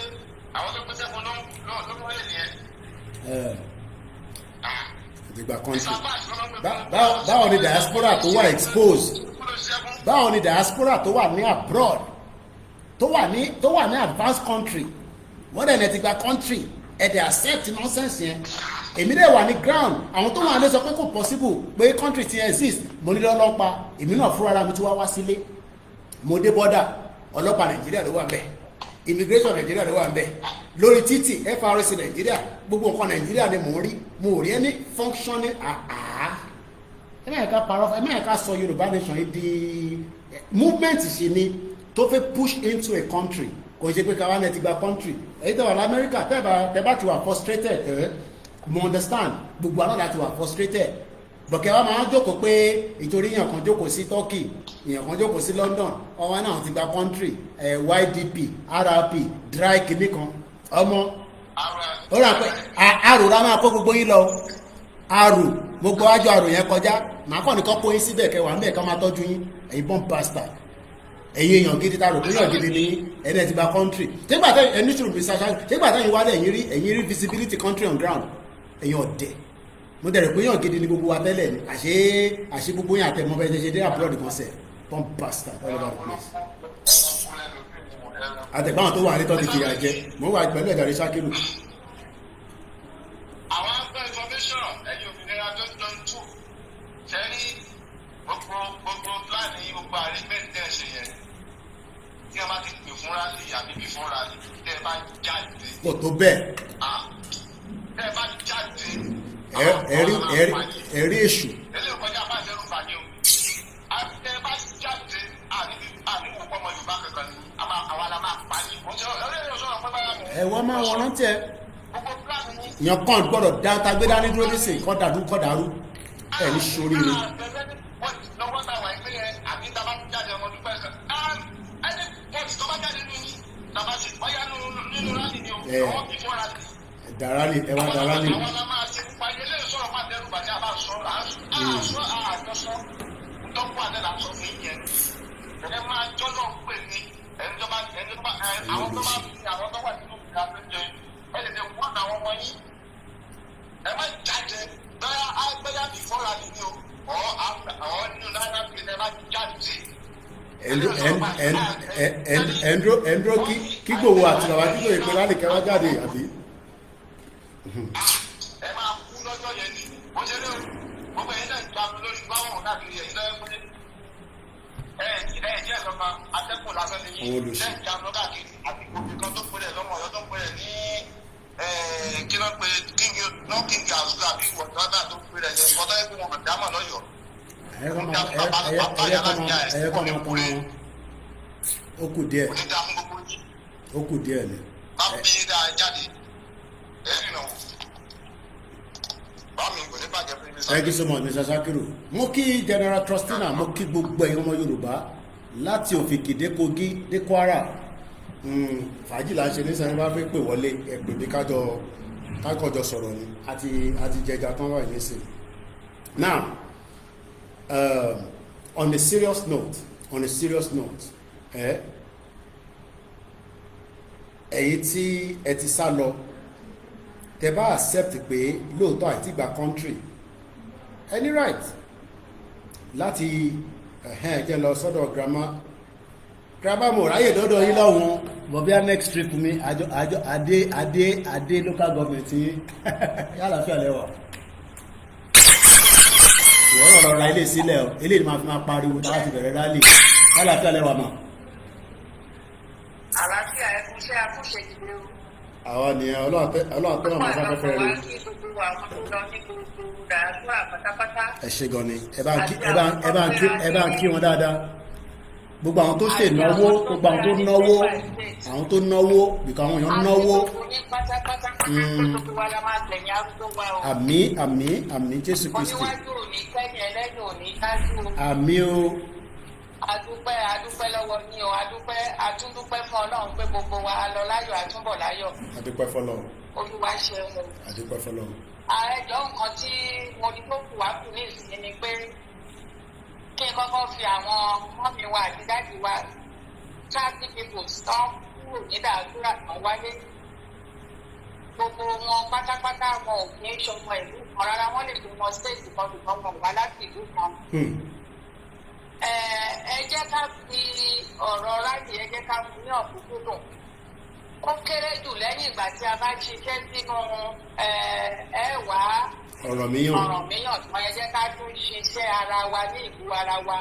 àwọn tó pèsè fún náà ló mú èlì yẹn. ìgbà kan báwo ni diaspora tó wà exposed báwo ni diaspora tó wà ní abroad tó wà ní advanced country wọ́n dẹ̀ ti gba country ẹ̀ dẹ̀ accept nonsense yẹn èmi dẹ̀ wà ní ground àwọn tó wà lé sọ pé kò possible pé country ti exist mo ní lọ́lọ́pàá èmi náà fúnra mi tí wá sílé mo dé border ọlọ́pàá Nàìjíríà ló wà ńbẹ̀ immigration Nàìjíríà ló wà ńbẹ̀ lórí títì FRC Nàìjíríà gbogbo nǹkan Nàìjíríà ni mò ń rí mo rí ẹni functioning ẹ̀mẹ́ẹ̀ká parọ́ ẹ̀mẹ́ẹ̀ká sọ Yorùbá nation yìí di movement ṣe ni tó fẹ́ push into a country kò ṣe pé káwọn ẹ̀ ti gba country èyí tó wà lamẹ́ríkà tẹ́ bá ti wà frustrated mo understand gbogbo alága ti wà frustrated bọ̀kẹ́ wa máa ń jókòó pé ìtorí èèyàn kan jókòó sí Turkey èèyàn kan jókòó sí London ọwọ́ náà ti gba country YDP RRP dry kìíní kan ọmọ ó rà pé àrò rà máa kó gbogbo yín lọ àrò gbogbo wájú àrò yẹn kọjá màá kàn ní kọ́ kó yín síbẹ̀ kẹwàá ń bẹ̀ ká máa tọ́jú yín ẹ̀yin bomb bastard ẹ̀yin èèyàn gidi tá rò pé èèyàn gidi ní ẹni ẹ̀ ti gba country ṣégbà tẹ́ ẹni ṣùrù bí sàṣà ṣégbà tẹ́ ẹ̀yin wálé ẹ̀yin rí visibility country on ground ẹ̀yin ọ̀dẹ̀ mo dẹ̀rẹ̀ pé yàn gidi ni gbogbo wa tẹ́lẹ̀ ni àṣé gbogbo yàn àtẹ̀mọ́ bẹ́ẹ̀ ṣe dé abroad kan sẹ̀ bomb bastard all over the place àtẹ̀gbọ́n tó wà ní tọ́ ti fìyà jẹ mo wà pẹ̀lú ẹ̀dà rí Ṣákírù. àwọn àgbẹ̀ information ẹ̀yin òmìnira tó ń dán tù sẹ́ni gbogbo pláàni gbogbo àrígbẹ́ntẹ́ ṣe yẹn tí a bá ti pè fúnra sí àbí bí fúnra sí tẹ́ ẹ bá jáde. kò tó bẹ́ẹ̀. tẹ́ ẹ bá jáde. ẹ̀rí èṣù. eléyìí kọjá bá ṣe rúbà ní o. tẹ́ ẹ bá jáde àní òpó ọmọ Yorùbá kankan ni àwa la máa pa ní. ẹ̀wọ́n máa wọ̀n rántí ẹ. èèyàn kan gbọ́dọ̀ dá tagbé dání dúró ní sèé kọ́ dàrú ẹ̀ ní sórí ni. lọ́wọ́ táwa ẹgbẹ́ yẹn àbí tá a bá jáde ọmọ dúpẹ́ kan ẹni pọ́ọ̀tì tó bá jáde nínú yín tàbá sí ọ̀yá nínú rálì ni o ọwọ́ kì í fọ́ra sí. dàrálì ẹ wá dàrálì. àwọn la máa ṣe pupa yẹn lè sọ̀rọ̀ máa dẹrù bàjẹ́ àbá sọ àjọsọ ntọ́kùn àdẹ́là sọ fún yẹn ẹ máa jọ́nà pè ní ẹni tó bá àwọn tó bá fi àwọn tó wà nínú ìgbà tó jẹ ẹ lè wọ́n àwọn ọmọ yín ẹ má jáde bẹ́ẹ̀ before rally ni o ọ̀ nínú náírà pé ẹ má jáde. ẹ̀ndró kí gbòòwò àti bàbá dídò ìpè rally kẹwàá jáde àbí. ẹ máa kú lọ́jọ́ yẹn ni ó ṣe lé gbogbo ẹ̀yin náà jagun lórí báwọn náà kiri ẹ̀yin náà pé jẹ́ ìjọba atẹ́kùn lásán ni yín jẹ́ ìjagun káàkiri àti gbogbo kan tó pẹ̀lẹ̀ lọ́mọ ọ̀yọ́ tó pẹ̀lẹ̀ ní kí ló pe kíngì àwùjọ àbí ìwọ̀dọ́dà tó pẹ̀lẹ̀ yẹn kọ́tọ́ ẹ̀kú wọn dámọ̀ lọ́yọ̀ọ́. ó kù díẹ̀ ó kù díẹ̀ ni. Thank you so much, Mr. Sakiru. Mo kí General Trustina, mo kí gbogbo ẹ̀yin ọmọ Yorùbá láti Òfìkì dé Kogi dé Kwara. Fàájì là ń ṣe ní sẹ́ni bá fẹ́ pè wọlé ẹ̀pẹ̀ bí kájọ sọ̀rọ̀ ni àti jẹjà tán wà ní sí. Now, on a serious note, ẹ̀yin tí ẹ ti sá lọ tẹ́ bá accept pé lóòótọ́ àti ìgbà country any right láti jẹ́ lọ sọ́dọ̀ grandma mo ráyè dọ́dọ̀ yín lọ́wọ́n bọ̀bíà next trip mi àjọ adé local government yín yálàáfíà lẹ́wà ìwọ́n lọ́rọ̀ ra ilé sílẹ̀ ọ̀ ilé ni máa fi máa pariwo láti bẹ̀rẹ̀ rálì yálàáfíà lẹ́wà mà. àlàáfíà ẹkúnṣẹ́ àkúṣe ìdílé o. àwọn nìyẹn ọlọ́run tó náà máa sáfẹ́fẹ́ rẹ̀. ẹ ṣe gan ni ẹ bá ń kí wọn dáadáa gbogbo àwọn tó ṣe náwó gbogbo àwọn tó náwó bìkọ́ àwọn èèyàn náwó. àmín Jésù Kristi àmín o. adúpẹ́ lọ́wọ́ ní o atúndúpẹ́ fún Ọlọ́run pé gbogbo wa lọ láyọ̀ àtúbọ̀ láyọ̀. adúpẹ́ fọ́lọ́run. Olúwa ṣe é. adúpẹ́ fọ́lọ́run. ààrẹjọ nǹkan tí mo ní tó kù wá kù ní ìsinmi ni pé kí n kọ́kọ́ fi àwọn mọ́mí wa àti dáàdì wa traffic people tán kúrò ní dàdúrà kan wáyé gbogbo wọn pátápátá wọn ò kí ń ṣọmọ ìlú kan rárá wọn lè fi wọn stéètì kan ṣùgbọ́n wọn wá láti ìlú kan. ẹ jẹ́ ká fi ọ̀rọ̀ ráàyè ẹ jẹ́ ká fi ní ọ̀kúnkúndùn ó kéré jù lẹ́yìn ìgbà tí a bá ṣiṣẹ́ sínú ẹ̀wà ọ̀rọ̀ míyàn tí wọ́n jẹ́ ká tún ṣiṣẹ́ ara wa ní ìlú ara wa.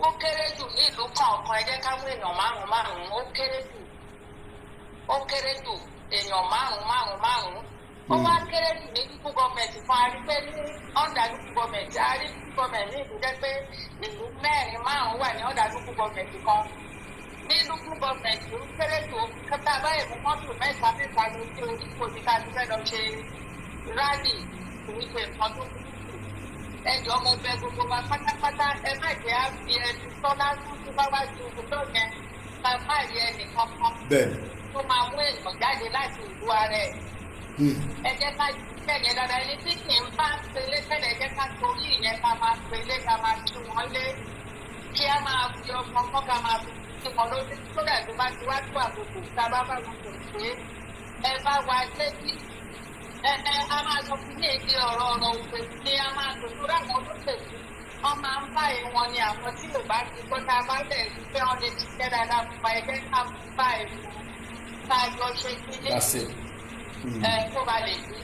ó kéré jù ní ìlú kọ̀ọ̀kan ẹ jẹ́ ká mú èèyàn márùn-ún ó kéré jù èèyàn márùn-ún ó wá kéré jù ní dúkú gọ́ọ̀mẹ̀ntì fún arípẹ́ ní ọ̀dà dúkú gọ́ọ̀mẹ̀ntì dúkú gọ́ọ̀mẹ̀ntì ní ìlú jẹ́ pé ìlú mẹ́rin márùn-ún wà ní ọ̀dà dúkú gọ́ọ̀mẹ̀ntì kan ní dúkú gọ́ọ̀mẹ̀ntì ó kéré jù kẹta báyìí mú mọ́tò mẹ́ta ní ojú orípo ní ká ti fẹ́ lọ ṣe rálì ìwé nǹkan tó kú ẹjọ́ mo bẹ̀ gbogbo wa pátápátá ẹ má jẹ́ á fi ẹni tọ́lá tó bá wá ju òkúta yẹn ká má yẹ ẹnìkan kan tó máa mú èèyàn jáde láti ìlú ara ẹ̀. ẹ jẹ́ ká kẹ̀yẹ dáadáa ẹni tí kì í bá ń pelé tẹ́lẹ̀ ẹ jẹ́ ká torí ìyẹn ká máa pelé ká máa tú wọn lé kí á máa fi ọmọ kọ́ ká máa fi tí wọn lójú tó dẹ̀ tó bá ti wá tó àkókò tá a bá bá wọn kò pé ẹ bá wa létí a máa sọ fún ní èdè ọ̀rọ̀ òpè ní a máa tò tó ráwọn olóṣèlú wọn máa ń báyìí wọn ni àwọn tí ò bá ti gbọ́ tá a bá bẹ̀ sí pé wọ́n lè ṣiṣẹ́ dáadáa fún wa ẹgbẹ́ ká fún báyìí ká jọ ṣe sílé kó ba lè ní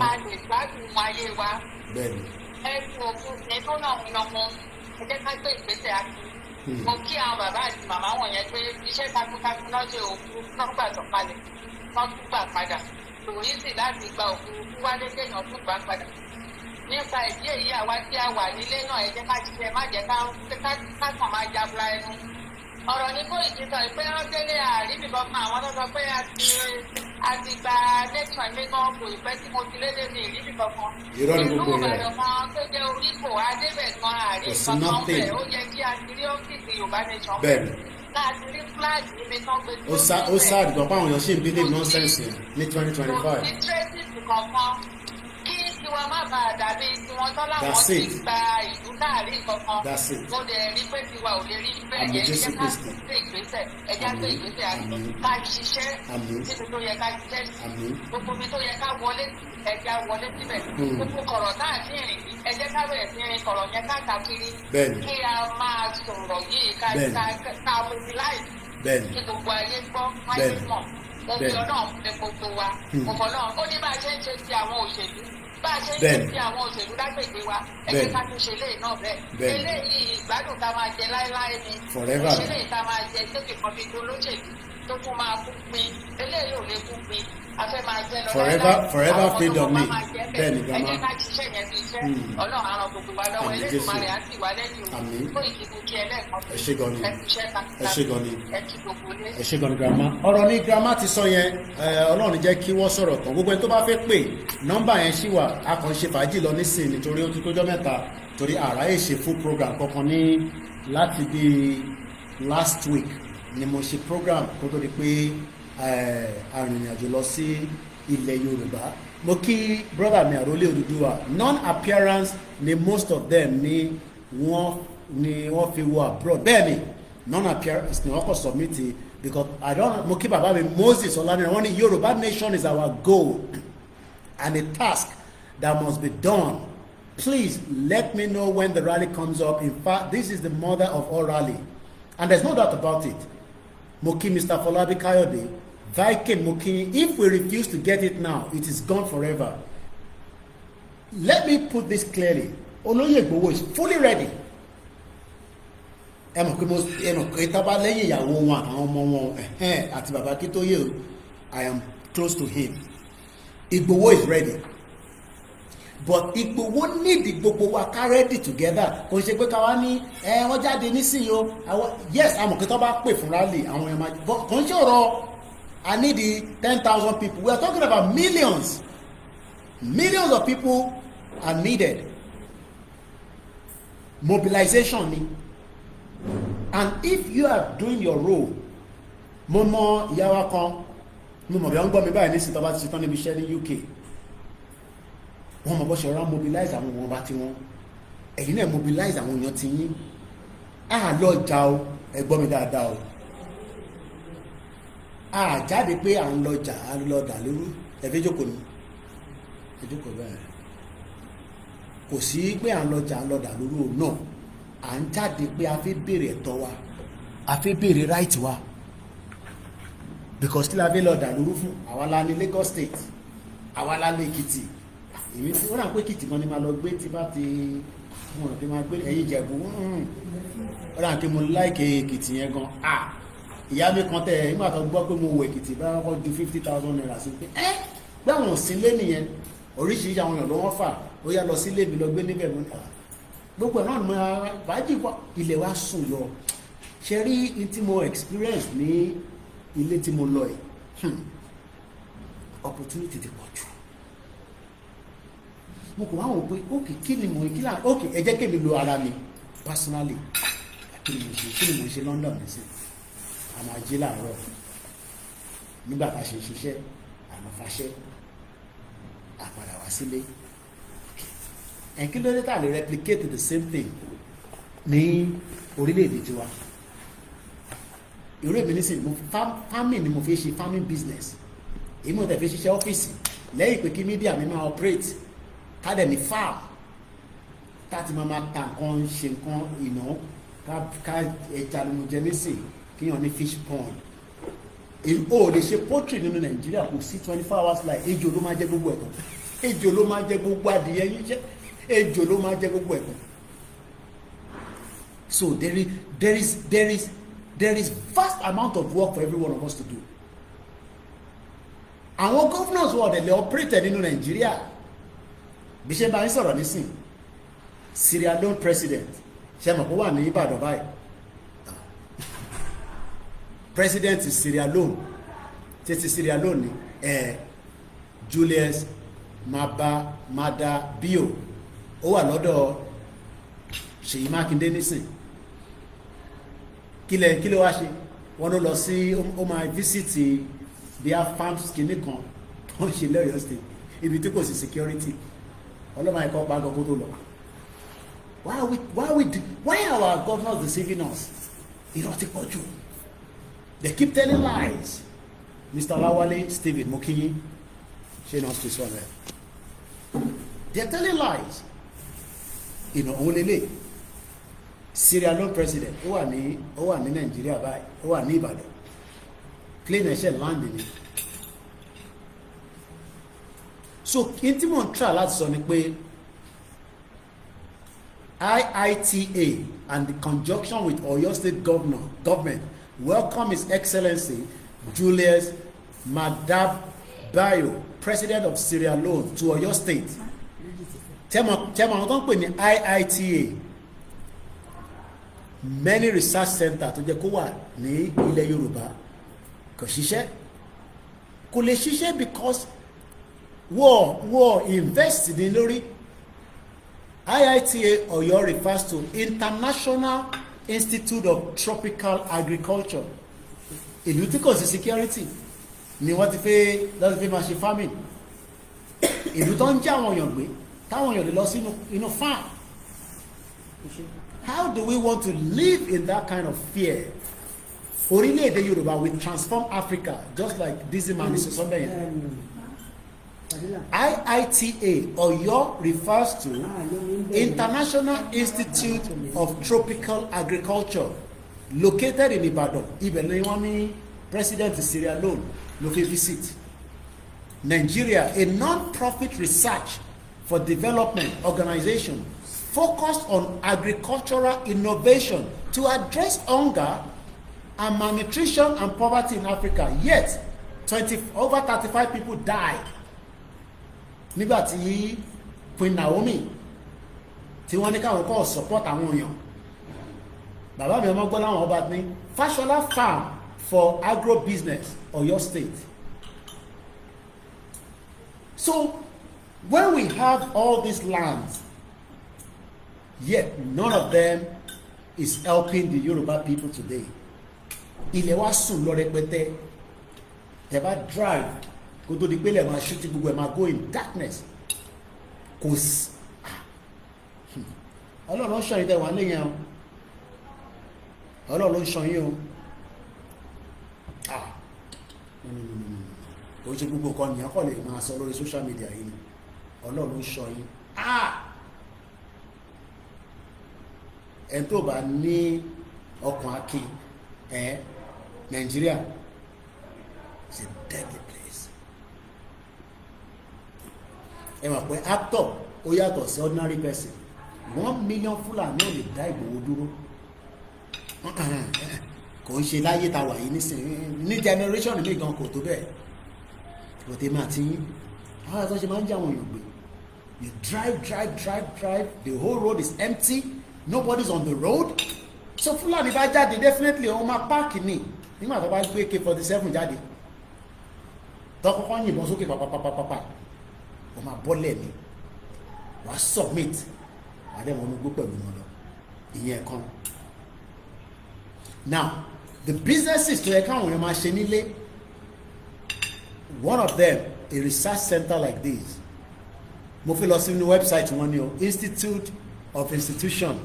a lè gbádùn ayé wa ẹ̀sùn òfin ṣe tó náà ń lọ́mọ ẹgbẹ́ ká gbé ìgbésẹ̀ àti mo kí àwọn bàbá àti màmá wọ̀nyẹn pé iṣẹ́ takuntakun náà ṣe òkú lọ́gbà sọ̀kalẹ̀ wọ́n tún gbà padà torí sì láti gba òfurufú wálé kéèyàn tún gbà padà nípa ìdí èyí àwa tí a wà nílé náà ẹ jẹ́ ká ṣiṣẹ́ má jẹ́ ká kàn máa jabla ẹnu ọ̀rọ̀ ní Kóìkì sọ pé wọ́n délé àríbìbọn fún àwọn tó sọ pé a ti gba lẹ́tọ̀ ilé náà kò ìpẹ́ tí mo ti lédè ní ìríbìbọn kan ìlú Ìbàdàn kan tó jẹ́ oríkò adébẹ̀ kan àríbìbọn kan bẹ̀ ó yẹ kí a ti rí ọ́fíìsì Yorùbá nation bẹ́ẹ̀ láti rí fúláàgì níbi tán gbé tó ó sáàdì gan páwọn èèyàn ṣì ń believe nonsense ní 2025. kò sí traces kankan kí tiwa má bàa dàbí tiwọn tán láwọn ti gba ìlú láàrin kankan mo dẹ̀ rí pé tiwa ò lè rí bẹ́ẹ̀ yẹn ẹjẹ́ ká gbé ìgbésẹ̀ ẹjẹ́ gbé ìgbésẹ̀ ká ṣiṣẹ́ síbi tó yẹ ká ṣiṣẹ́ sí gbogbo mi tó yẹ ká wọlé ẹja wọlé síbẹ̀ gbogbo kọ̀rọ̀ náà sí rìn ẹjẹ́ ká bẹ̀rẹ̀ sí rìn kọ̀rọ̀ yẹn ká kiri kí a máa sọ̀rọ̀ yìí ká mobilize kí gbogbo ayé gbọ́ wáyé mọ̀ òfin ọlọ́run ní gbogbo wa òfin ọlọ́run ó ní bá a ṣe ń ṣe ti àwọn òṣèlú bá a ṣe ń ṣe ti àwọn òṣèlú lágbègbè wa ẹgbẹ́ ká tún ṣe léè náà bẹ́ẹ̀ eléyìí ìgbádùn tá a máa jẹ láéláé ni òṣèlú tá a máa jẹ lókè kan bí olóṣèlú tó tún máa kú pin eléyìí ò lè kú pin afẹ́ máa jẹ lọ forever freedom ni bẹ́ẹ̀ ni grandma ẹgbẹ́ ká ṣiṣẹ́ yẹn bí iṣẹ́ ọlọ́run àrùn gbogbo wa lọ́wọ́ Elédùmarè á sì wá lẹ́yìn o fún ìdìbò kí ẹlẹ́ẹ̀kan ẹ ṣé gan ni ẹ ṣé gan ni ẹ ṣé gan ni grandma ọ̀rọ̀ ni grandma ti sọ yẹn ọlọ́run jẹ́ kí wọ́n sọ̀rọ̀ tán gbogbo ẹni tó bá fẹ́ pè nọ́mbà yẹn ṣì wà a kàn ṣe fàájì lọ nísìnyí nítorí ó ti tójọ́ mẹ́ta torí àráyè ṣe full program kankan ní láti bí last week ni mo ṣe program kó tó di pé arìnrìnàjò lọ sí ilẹ̀ Yorùbá mo kí brother mi Àrólé Odùduwà non-appearance ni most of them ni wọ́n fi wọ abroad bẹ́ẹ̀ ni non-appearance ni wọ́n kọ́ submit because I don't mo kí bàbá mi Moses Ọláníran wọ́n ní Yorùbá nation is our goal and a task that must be done. Please let me know when the rally comes up. In fact, this is the mother of all rally and there's no doubt about it. Mo kí Mr. Fọlábí Káyọ̀dé Viking mo kí if we refuse to get it now it is gone forever. Let me put this clearly. Olóyè Ìgbòho is fully ready. Ẹ mọ̀ pé tábà lẹ́yìn ìyàwó wọn àwọn ọmọ wọn àti bàbá Akíntóyè I am close to him. Ìgbòho is ready. But Ìgbòho need gbogbo wa ká ready together kò ṣe pé káwa ní wọ́n jáde nísìnyí o yes àmọ̀ pé tó bá pè fún rally àwọn ẹ̀ma kò ń ṣe ọ̀rọ̀ I need the 10,000 people we are talking about millions of people are needed mobilization ni and if you are doing your role mo mọ ìyá wa kan mo mọ̀ bí wọ́n gbọ́ mi báyìí nísìnyí tó bá ti ṣetán níbi iṣẹ́ ní UK wọ́n mọ̀ bọ́ ṣe ọ̀rá mobilize àwọn ọmọ ọba tí wọ́n ẹ̀yin náà mobilize àwọn èèyàn ti yín a lọ jà o ẹ gbọ́ mi dáadáa o a jáde pé à ń lọ jà á lọ dà lóru ẹ̀fẹ́ jókòó ni ẹ̀jókòó bẹ́ẹ̀ kò sí pé à ń lọ jà á lọ dà lóru o náà à ń jáde pé a fẹ́ béèrè ẹ̀tọ́ wa a fẹ́ béèrè right wa because kí la fẹ́ lọ dà lóru fún àwa la ní Lagos State àwa la ní Èkìtì èmi tí wọ́n náà pé Èkìtì kan ní máa lọ gbé tí bá ti wọ́n ti máa gbé ẹ̀yìn Ìjẹ̀bú wọ́n náà kí mo láìkè Èkìtì yẹn gan ìyá mi kan tẹ̀ nígbà tó gbọ́ pé mo wọ Èkìtì bá wọ́n ju 50,000 naira sí pé gbáwọn sílé nìyẹn oríṣiríṣi àwọn èèyàn ló wọ́n fà ó yá lọ sílé mi lọ gbé níbẹ̀ mọ́ gbogbo náà mo bájì ilẹ̀ wa sùn lọ ṣe rí tí mo experience ní ilé tí mo lọ yìí opportunity ti pọ̀ jù mo kò wá wò pé okay kí ni mo kí là okay ẹ jẹ́ kí mi lo ara mi personally kí ni mo ṣe London ní sí àmọ́ ajé làárọ̀ nígbà tá a ṣe ṣiṣẹ́ àmọ́ faṣẹ́ àpàdà wá sílé kí ló dé tá a lè replicate the same thing ní orílẹ̀-èdè tiwa ìró èmi nísìnyí mo farming ni mo fi ṣe farming business èyí mo tẹ̀ fi ṣiṣẹ́ ọ́fíìsì lẹ́yìn pé kí media mi máa operate ká dẹ̀ ní farm táti máa ta nǹkan ṣe nǹkan ìná ká ẹja ni mo jẹ nísìnyí kíyàn ní fish pond o lè ṣe poultry nínú Nàìjíríà kò sí 24 hours like ejò ló máa jẹ gbogbo ẹ̀tàn ejò ló máa jẹ gbogbo adìyẹ yín jẹ ejò ló máa jẹ gbogbo ẹ̀tàn so there is vast amount of work for every one of us to do àwọn governors wọ́n dẹ̀ lè operate nínú Nàìjíríà bí ṣe bá ń sọ̀rọ̀ nísìn Sierra Leone president ṣe mọ̀ kó wà ní Ìbàdàn báyìí president Sierra Leone títí Sierra Leone ni Julius Maada Bio ó wà lọ́dọ̀ Ṣèyí Mákindé nísìn kí ló wá ṣe wọ́n ló lọ sí ó máa visit bí a farms kìíní kan tó ń ṣe lẹ́yọ̀ state ibi tí kò sí security ọlọ́mọ ẹ̀kọ́ pa gbogbo tó lọ. Why are our governors deceiving us? Irọ́ ti pọ̀ jù. They keep telling lies. Mr. Lawale, Stephen Mokinyi, ṣe náà ti sọ rẹ̀. They are telling lies. Òun lélẹ̀. Sierra Leone president ó wà ní Nàìjíríà báyìí, ó wà ní Ìbàdàn. Plane ẹ̀ṣẹ̀ land ni. So kí n tí mò ń try láti sọ ni pé IITA and the conjunction with Oyo State government welcome His Excellency Julius Maada Bio, President of Sierra Leone, to Oyo State. Tẹ́mọ̀ àwọn tó ń pè ní IITA, many research center tó jẹ́ kó wà ní ilẹ̀ Yorùbá kò ṣiṣẹ́, kò lè ṣiṣẹ́ because wọ́n invest ní lórí. IITA Ọ̀yọ́ refers to International Institute of Tropical Agriculture. Ìlú tí kò sí security ni wọ́n ti fẹ́ máa ṣe farming. Ìlú tó ń jẹ́ àwọn èèyàn gbé táwọn èèyàn lè lọ sínú inú farm. How do we want to live in that kind of fear? Orílẹ̀-èdè Yorùbá will transform Africa just like this man is somewhere yẹn. IITA Ọ̀yọ́ refers to International Institute of Tropical Agriculture located in Ibadan. Ibẹ̀ ni wọ́n ní President Sierra Leone ló fi visit. Nigeria, a non-profit research for development organization focused on agricultural innovation to address hunger and malnutrition and poverty in Africa. Yet, over 35 people died. Nígbàtí Queen Naomi tí wọ́n ní káwọn kọ́ support àwọn èèyàn, bàbá mi ọmọ gbọ́ láwọn ọba ní Fashola Farm for Agro Business, Oyo State. So when we have all these lands, yet none of them is helping the Yoruba people today. Ilẹ̀ wa sùn lọ rẹpẹtẹ, tẹ́ bá drive kó tó di pé lè máa ṣútì gbogbo ẹ̀ máa go in darkness. Kò sí Ọlọ́run ló ń ṣọ́ yín tẹ́ wà léyìn o, Ọlọ́run ló ń ṣọ́ yín o. Kò ṣe gbogbo kan nìyàn kọ́ lè máa sọ lórí social media yìí, Ọlọ́run ló ń ṣọ́ yín. Ẹni tó bá ní ọkàn akin Nigeria is a deadly place. Ẹ mọ̀ pé actor ó yàtọ̀ sí ordinary person. 1 million Fúlàní ò lè dá Ìgbòho dúró. Kò ń ṣe láyé ta wà yìí nísìnyí, ní generation mi gan kò tó bẹ́ẹ̀. Kò tẹ́ máa ti yín. Àwọn àtúnṣe máa ń jẹ́ àwọn èèyàn gbé. You drive, the whole road is empty, nobody's on the road. So Fúlàní bá jáde definitely wọ́n máa páàkì ní nígbà tó bá gbé AK-47 jáde. Tọ́kọ́kọ́ yìnbọn sókè pàpàpàpàpà. Wọ́n máa bọ́lẹ̀ ní. Wọ́n á submit. Àdẹ́wọ̀n ọmọ gbó pẹ̀lú wọn lọ. Ìyẹn kan. Now, the businesses tó yẹ káwọn èèyàn máa ṣe nílé, one of them, a research center like this. Mo fi lọ sí ní website wọn ni o, Institute of Institution.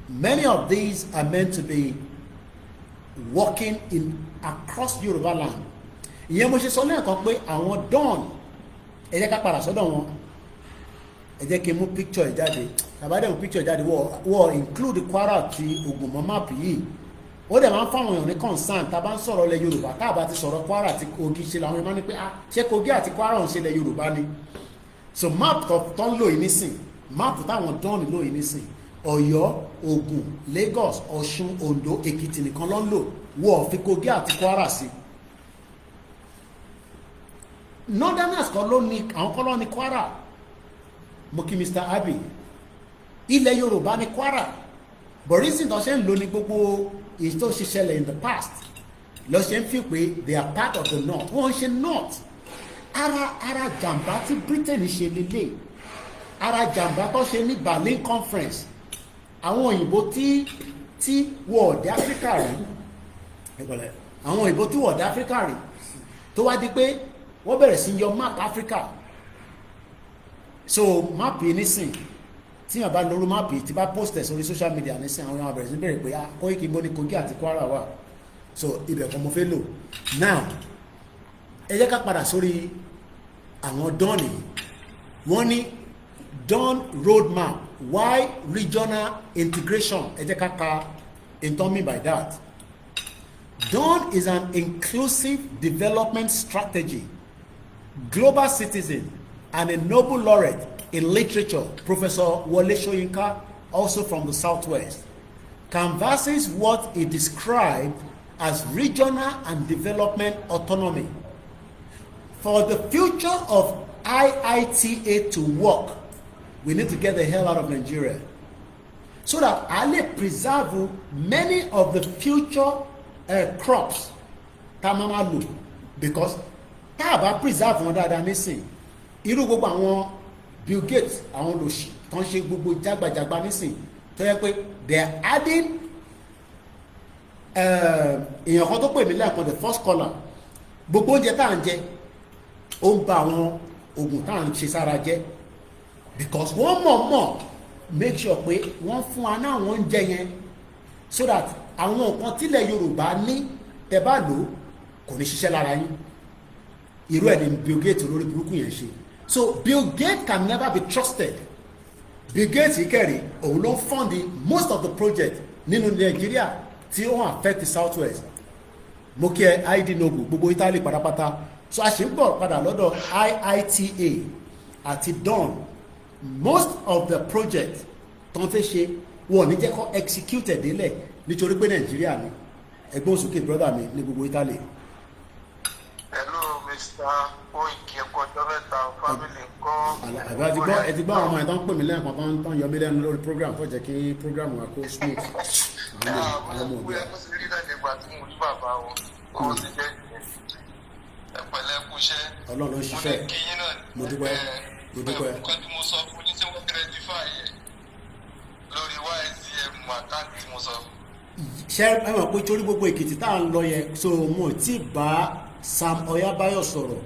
Many of these are meant to be working in across Yoruba land. Ìyẹn mo ṣe sọ lẹ́ẹ̀kan pé àwọn Don, ẹ jẹ́ ká padà sọ́dọ̀ wọn. Ẹ jẹ́ kí n mú picture jáde. Àbádẹ́ mú picture jáde wọ́n include Kwara àti Ògùn mọ́ map yìí. Ó dẹ̀ máa ń fáwọn èèyàn ní concern tá a bá ń sọ̀rọ̀ ilẹ̀ Yorùbá, tá a bá ti sọ̀rọ̀ Kwara àti Kogi ṣe làwọn èèyàn ní pé ṣé Kogi àti Kwara ń ṣe ilẹ̀ Yorùbá ni. So map tó ń lò yìí nísìn, map táwọn Don lò yìí nísìn, Ọ̀yọ́, Ògùn, Lagos, Ọ̀ṣun, Ondo, Èkìtì nìkan ló ń lò, wọ́n fi Kogi àti Kwara sí. Northerners kan ló ní, àwọn kan ló ní Kwara. Mo kí Mr. Abi, ilẹ̀ Yorùbá ní Kwara, but reason tó ṣe ń lò ní gbogbo èyí tó ṣe ṣẹlẹ̀ in the past lọ ṣe ń fi pé they are part of the north. Wọ́n ṣe north. Ara jàmbá tí Britain ṣe lélẹ̀, ara jàmbá tó ṣe ní Berlin conference, àwọn òyìnbó tí wọ́ọ̀dẹ̀ Africa rí, àwọn òyìnbó tí wọ́ọ̀dẹ̀ Africa rí tó wá di pé wọ́n bẹ̀rẹ̀ sí yọ map Africa. so máàpù yìí nísìn tí yàn bá lórí máàpù yìí tí bá post ẹ̀ sórí social media nísìn àwọn èèyàn bẹ̀rẹ̀ sí bẹ̀rẹ̀ pé Koiki bó ní Kogi àti Kwara wà so ibẹ̀ kan mo fẹ́ lò now ẹ jẹ́ ká padà sórí àwọn Dawn yìí wọ́n ní Dawn roadmap why regional integration ẹ jẹ́ ká ka nǹkan mean by that. Dawn is an inclusive development strategy. Global citizen and a Nobel laureate in literature, Professor Wole Soyinka, also from the Southwest, canvasses what he described as regional and development autonomy. For the future of IITA to work, we need to get the hell out of Nigeria so that I preserve many of the future crops tamama lo because tá a bá preserve wọn dáadáa nísìn irú gbogbo àwọn Bill Gates àwọn olóṣì tó ń ṣe gbogbo jágbàjàgbà nísìn tó yẹ pé they are adding èèyàn kan tó pè mí lẹ́ẹ̀kan the first caller gbogbo oúnjẹ tá à ń jẹ ó ń ba àwọn oògùn tá à ń ṣe sára jẹ because wọ́n mọ̀ make sure pé wọ́n fún wa náà wọ́n ń jẹ yẹn so that àwọn nǹkan tílẹ̀ Yorùbá ní tẹ́ bá lò kò ní ṣiṣẹ́ lára yín irú ẹ̀ ni Bill Gates olórí burúkú yẹn ṣe so Bill Gates can never be trusted. Bill Gates ìkẹrì òun ló ń fund most of the project nínú Nàìjíríà tí ó ń affect the Southwest mo kí ẹ id nobu gbogbo Italy pátápátá so a ṣe ń bọ̀ padà lọ́dọ̀ IITA àti Dawn most of the project tó ń fẹ́ ṣe wọ́n ní jẹ́ kó executed délẹ̀ nítorí pé Nàìjíríà ni ẹgbẹ́ òsùnkè brother mi ní gbogbo Italy. Hello Mr. Koiki Ekodobeta family ńkọ́. àbí ẹ ti gbọ́ àwọn ọmọ ẹ̀ tó ń pè mí lẹ́ẹ̀kan tó ń yọ mí lẹ́nu lórí program tó jẹ́ kí program wa kó smooth. àwọn ọmọ ìgbà tó ṣe rí dáadé gba tí mo rí bàbá wọn ó sì jẹ́ ẹ̀pẹ̀lẹ́ kúṣẹ́. Ọlọ́run ló ń ṣiṣẹ́ mo dúpẹ́ mo dúpẹ́. nǹkan tí mo sọ fún yín tí wọ́n rectify yẹ lórí YCM àkáǹtì tí mo sọ. ṣé ẹ mọ̀ pé torí gbogbo Èkìtì tá à ń lọ yẹn so mo ti bá Sam Ọ̀yábáyọ̀ sọ̀rọ̀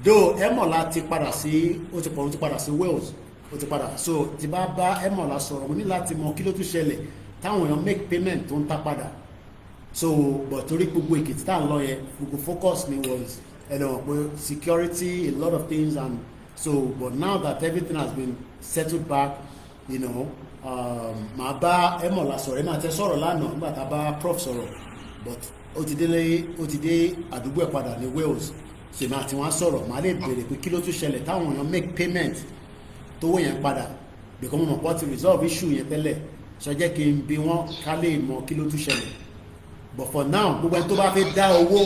do Ẹmọ̀lá ti padà sí ó ti padà sí Wales ó ti padà so ti bá Ẹmọ̀lá sọ̀rọ̀ mo ní láti mọ kí ló tún ṣẹlẹ̀ táwọn èèyàn make payment tó ń ta padà so but torí gbogbo Èkìtì tá à ń lọ yẹn gbogbo focus mi was pé security a lot of things and so but now that everything has been settled back màá bá Ẹmọ̀lá sọ̀rọ̀ ẹ máa tẹ sọ̀rọ̀ lánàá nígbà tá a bá prof sọ̀rọ̀ but ó ti dé àdúgbò ẹ̀ padà ní Wales ṣèmi àti wọn sọ̀rọ̀ màá lè béèrè pé kí ló tún ṣẹlẹ̀ táwọn èèyàn make payment tówó yẹn padà because mo mọ̀ pọ́ ti resolve issue yẹn tẹ́lẹ̀ sọ jẹ́ kí n bi wọ́n ká lè mọ kí ló tún ṣẹlẹ̀ but for now gbogbo ẹni tó bá fẹ́ dá owó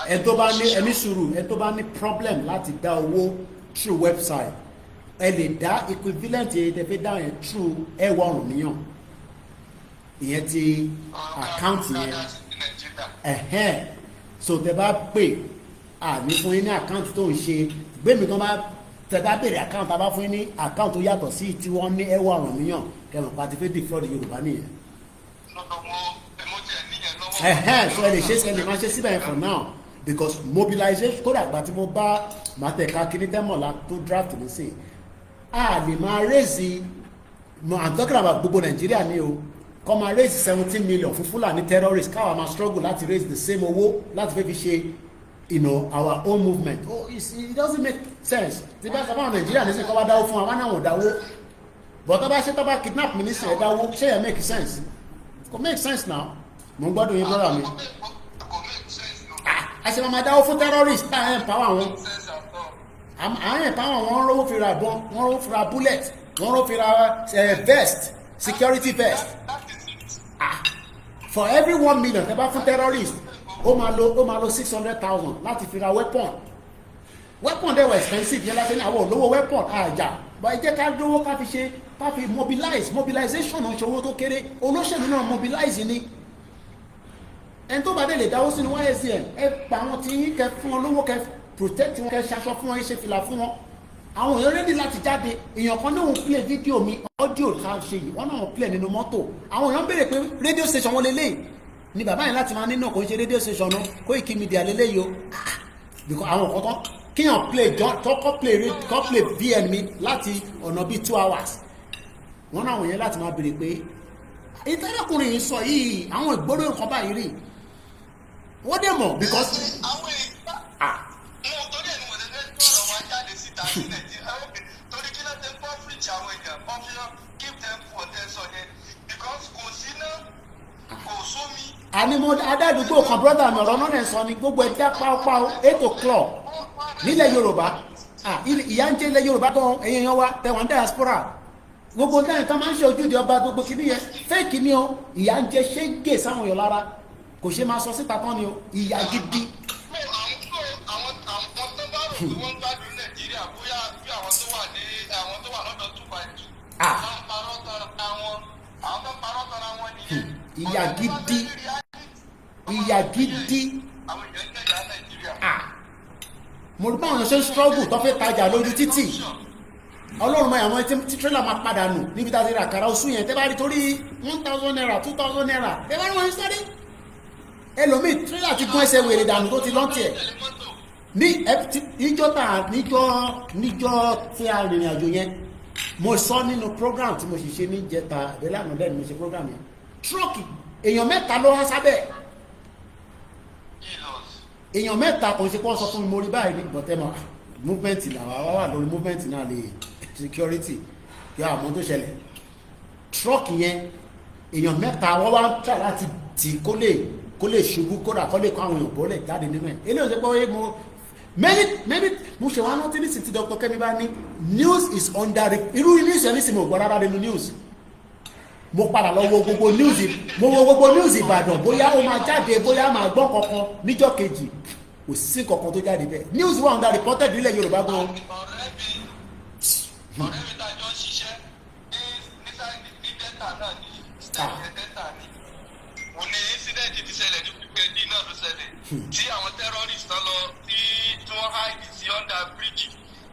ẹni tó bá ní ẹni sùúrù ẹni tó bá ní problem láti dá owó through website ẹ lè dá equivalent yẹn tẹ́ fẹ́ dá yẹn through ẹwà ọ̀rùn níyàn ìyẹn ti account yẹn so tẹ́ bá pè ní fún yín ní account tó ń ṣe gbẹ̀mí kan bá tẹ́ bá bèrè account tá bá fún yín ní account tó yàtọ̀ sí tí wọ́n ní ẹwà ọ̀rùn níyàn kẹmọ̀ pa ti fẹ́ defraud Yorùbá nìyẹn. So ẹ lè ṣe ẹ lè máa ṣe síbẹ̀ yẹn for now because mobilization kódà àgbà tí mo bá màtẹ̀ka kíní tẹ́mọ̀lá tó draft mi sí a lè máa raise I'm talking about gbogbo Nàìjíríà ní o kọ́ máa raise 17 million fún Fúlàní terrorist káwa máa struggle láti raise the same owó láti fẹ́ fi ṣe our own movement it doesn't make sense tí bá sábà Nàìjíríà ní sí kọ́ bá dáwó fún wa náà wọ́n dáwó but tó bá ṣe tó bá kidnap mi ní sí ẹ̀ dáwó ṣé ẹ̀ make sense it make sense now mo ń gbọ́dọ̀ yín brother mi àṣẹ máa dáwó fún terrorist tá à ń empower wọn à ń empower wọn rówó fi ra ìbọn wọn rówó fi ra bullet wọn rówó fi ra vest security vest for every 1 million tẹ́ bá fún terrorist ó máa lo 600,000 láti fi ra weapon dẹ̀ were expensive yẹn láti ní àwọn olówó weapon àjà bá ẹ jẹ́ ká lówó ká fi ṣe ká fi mobilization ọ̀ṣọ́wó tó kéré olóṣèlú náà mobilize ni ẹni tó bá dé lè dáwó sínú YSCM ẹ pa àwọn tí yín kẹ fún wọn lówó kẹ protect wọn kẹ ṣaṣọ fún wọn ṣe fìlà fún wọn àwọn èèyàn ready láti jáde èèyàn kan náà ń play fídíò mi audio ká ṣe yìí wọn náà ń play nínú mọ́tò àwọn èèyàn béèrè pé radio station wọn lélẹ́yìí ni bàbá yẹn láti máa nínú kò ń ṣe radio station náà Koikimedia lélẹ́yìí o because àwọn kan kíyàn play kọ́ play VN mi láti ọ̀nà bíi 2 hours wọ́n náà wọ̀nyẹn láti máa béèrè pé ìtẹ́lẹ̀kùnrin yìí sọ yìí àwọn ìgbóró nǹkan báyìí rí wọ́n dẹ̀ mọ̀ because àwọn èèyàn mo torí ẹni mo lè fẹ́ tọrọ wọn jáde síta sí Nàìjíríà torí kí ló dé pọ́fíìtì àwọn èèyàn pọ́fíìtì keep them for attention yẹn because kò sí náà kò sómi. ànímọ̀ adádùúgbò kan brọ́dà mi ọ̀rọ̀ náà sọ ni gbogbo ẹ̀ dá pápáó 8 o'clock nílẹ̀ Yorùbá ìyá ń jẹ́ ilẹ̀ Yorùbá gan ẹ̀yìn yan wa tẹ̀wọ̀n diaspora gbogbo náà tó máa ń ṣe ojúde ọba gbogbo kìíní yẹn fẹ́ẹ̀kì ni o ìyá ń jẹ́ ṣéǹgè sáwọn èèyàn lára kò ṣe máa sọ síta tán ni o ìyá gidi. àwọn tó bá rò pé wọ́n ń gbádùn Nàìjíríà bóyá bí àwọn tó wà lọ́dọ̀ 2x2 àwọn tó parọ́ tara wọn nìyẹn. ìyá gidi ìyá gidi. àwọn èèyàn ń jẹ̀yà Nàìjíríà. mo rí báwọn ṣe ń struggle tó fẹ́ tajà lójú títì ọlọ́run máa àwọn tí tírélà máa padà nù níbi tá a ti rà àkàrà oṣù yẹn tẹ́ bá rí torí 1,000 naira 2,000 naira tẹ́ bá rí wọn sáré ẹlòmíì tírélà ti gún ẹsẹ̀ wèrè dànù tó ti lọ́ntì ẹ̀ ní níjọ́ tí a rìnrìn àjò yẹn mo sọ nínú program tí mo sì ṣe ní jẹta ìdẹ́lànà lẹ́nu mo ṣe program yẹn tírọ́ọ̀kì èèyàn mẹ́ta ló wá sábẹ́ èèyàn mẹ́ta kò ṣe kọ́ sọ fún mi mo rí báyìí ní bọ̀tẹ́mọ̀ movement làwọn wà lórí movement náà lè security kí àwọn tó ṣẹlẹ̀ truck yẹn èèyàn mẹ́ta wọ́n wá ń tà láti tì kó lè ṣubú kódà kó lè kó àwọn èèyàn bọ́lẹ̀ jáde nínú ẹ̀ eléyìí ṣe pé mo many mo ṣe wá náà tí ní sì ti Dr. Kemi bá ní news is under irú news yẹn ní sì mo gbọ́ rárá nínú news mo padà lọ wo gbogbo news Ìbàdàn bóyá ó máa jáde bóyá máa gbọ́ kankan níjọ́ kejì kò sí kankan tó jáde bẹ́ẹ̀ news wà under reported nílẹ̀ Yorùbá gan. ọ̀rẹ́ mi dájọ́ ṣiṣẹ́ ní dẹ́ta náà ní state dẹ́ta ní mo ní incident ti ṣẹlẹ̀ ní pípẹ́ dí náà ló ṣẹlẹ̀ tí àwọn terrorist náà lọ tí wọ́n hide sí under bridge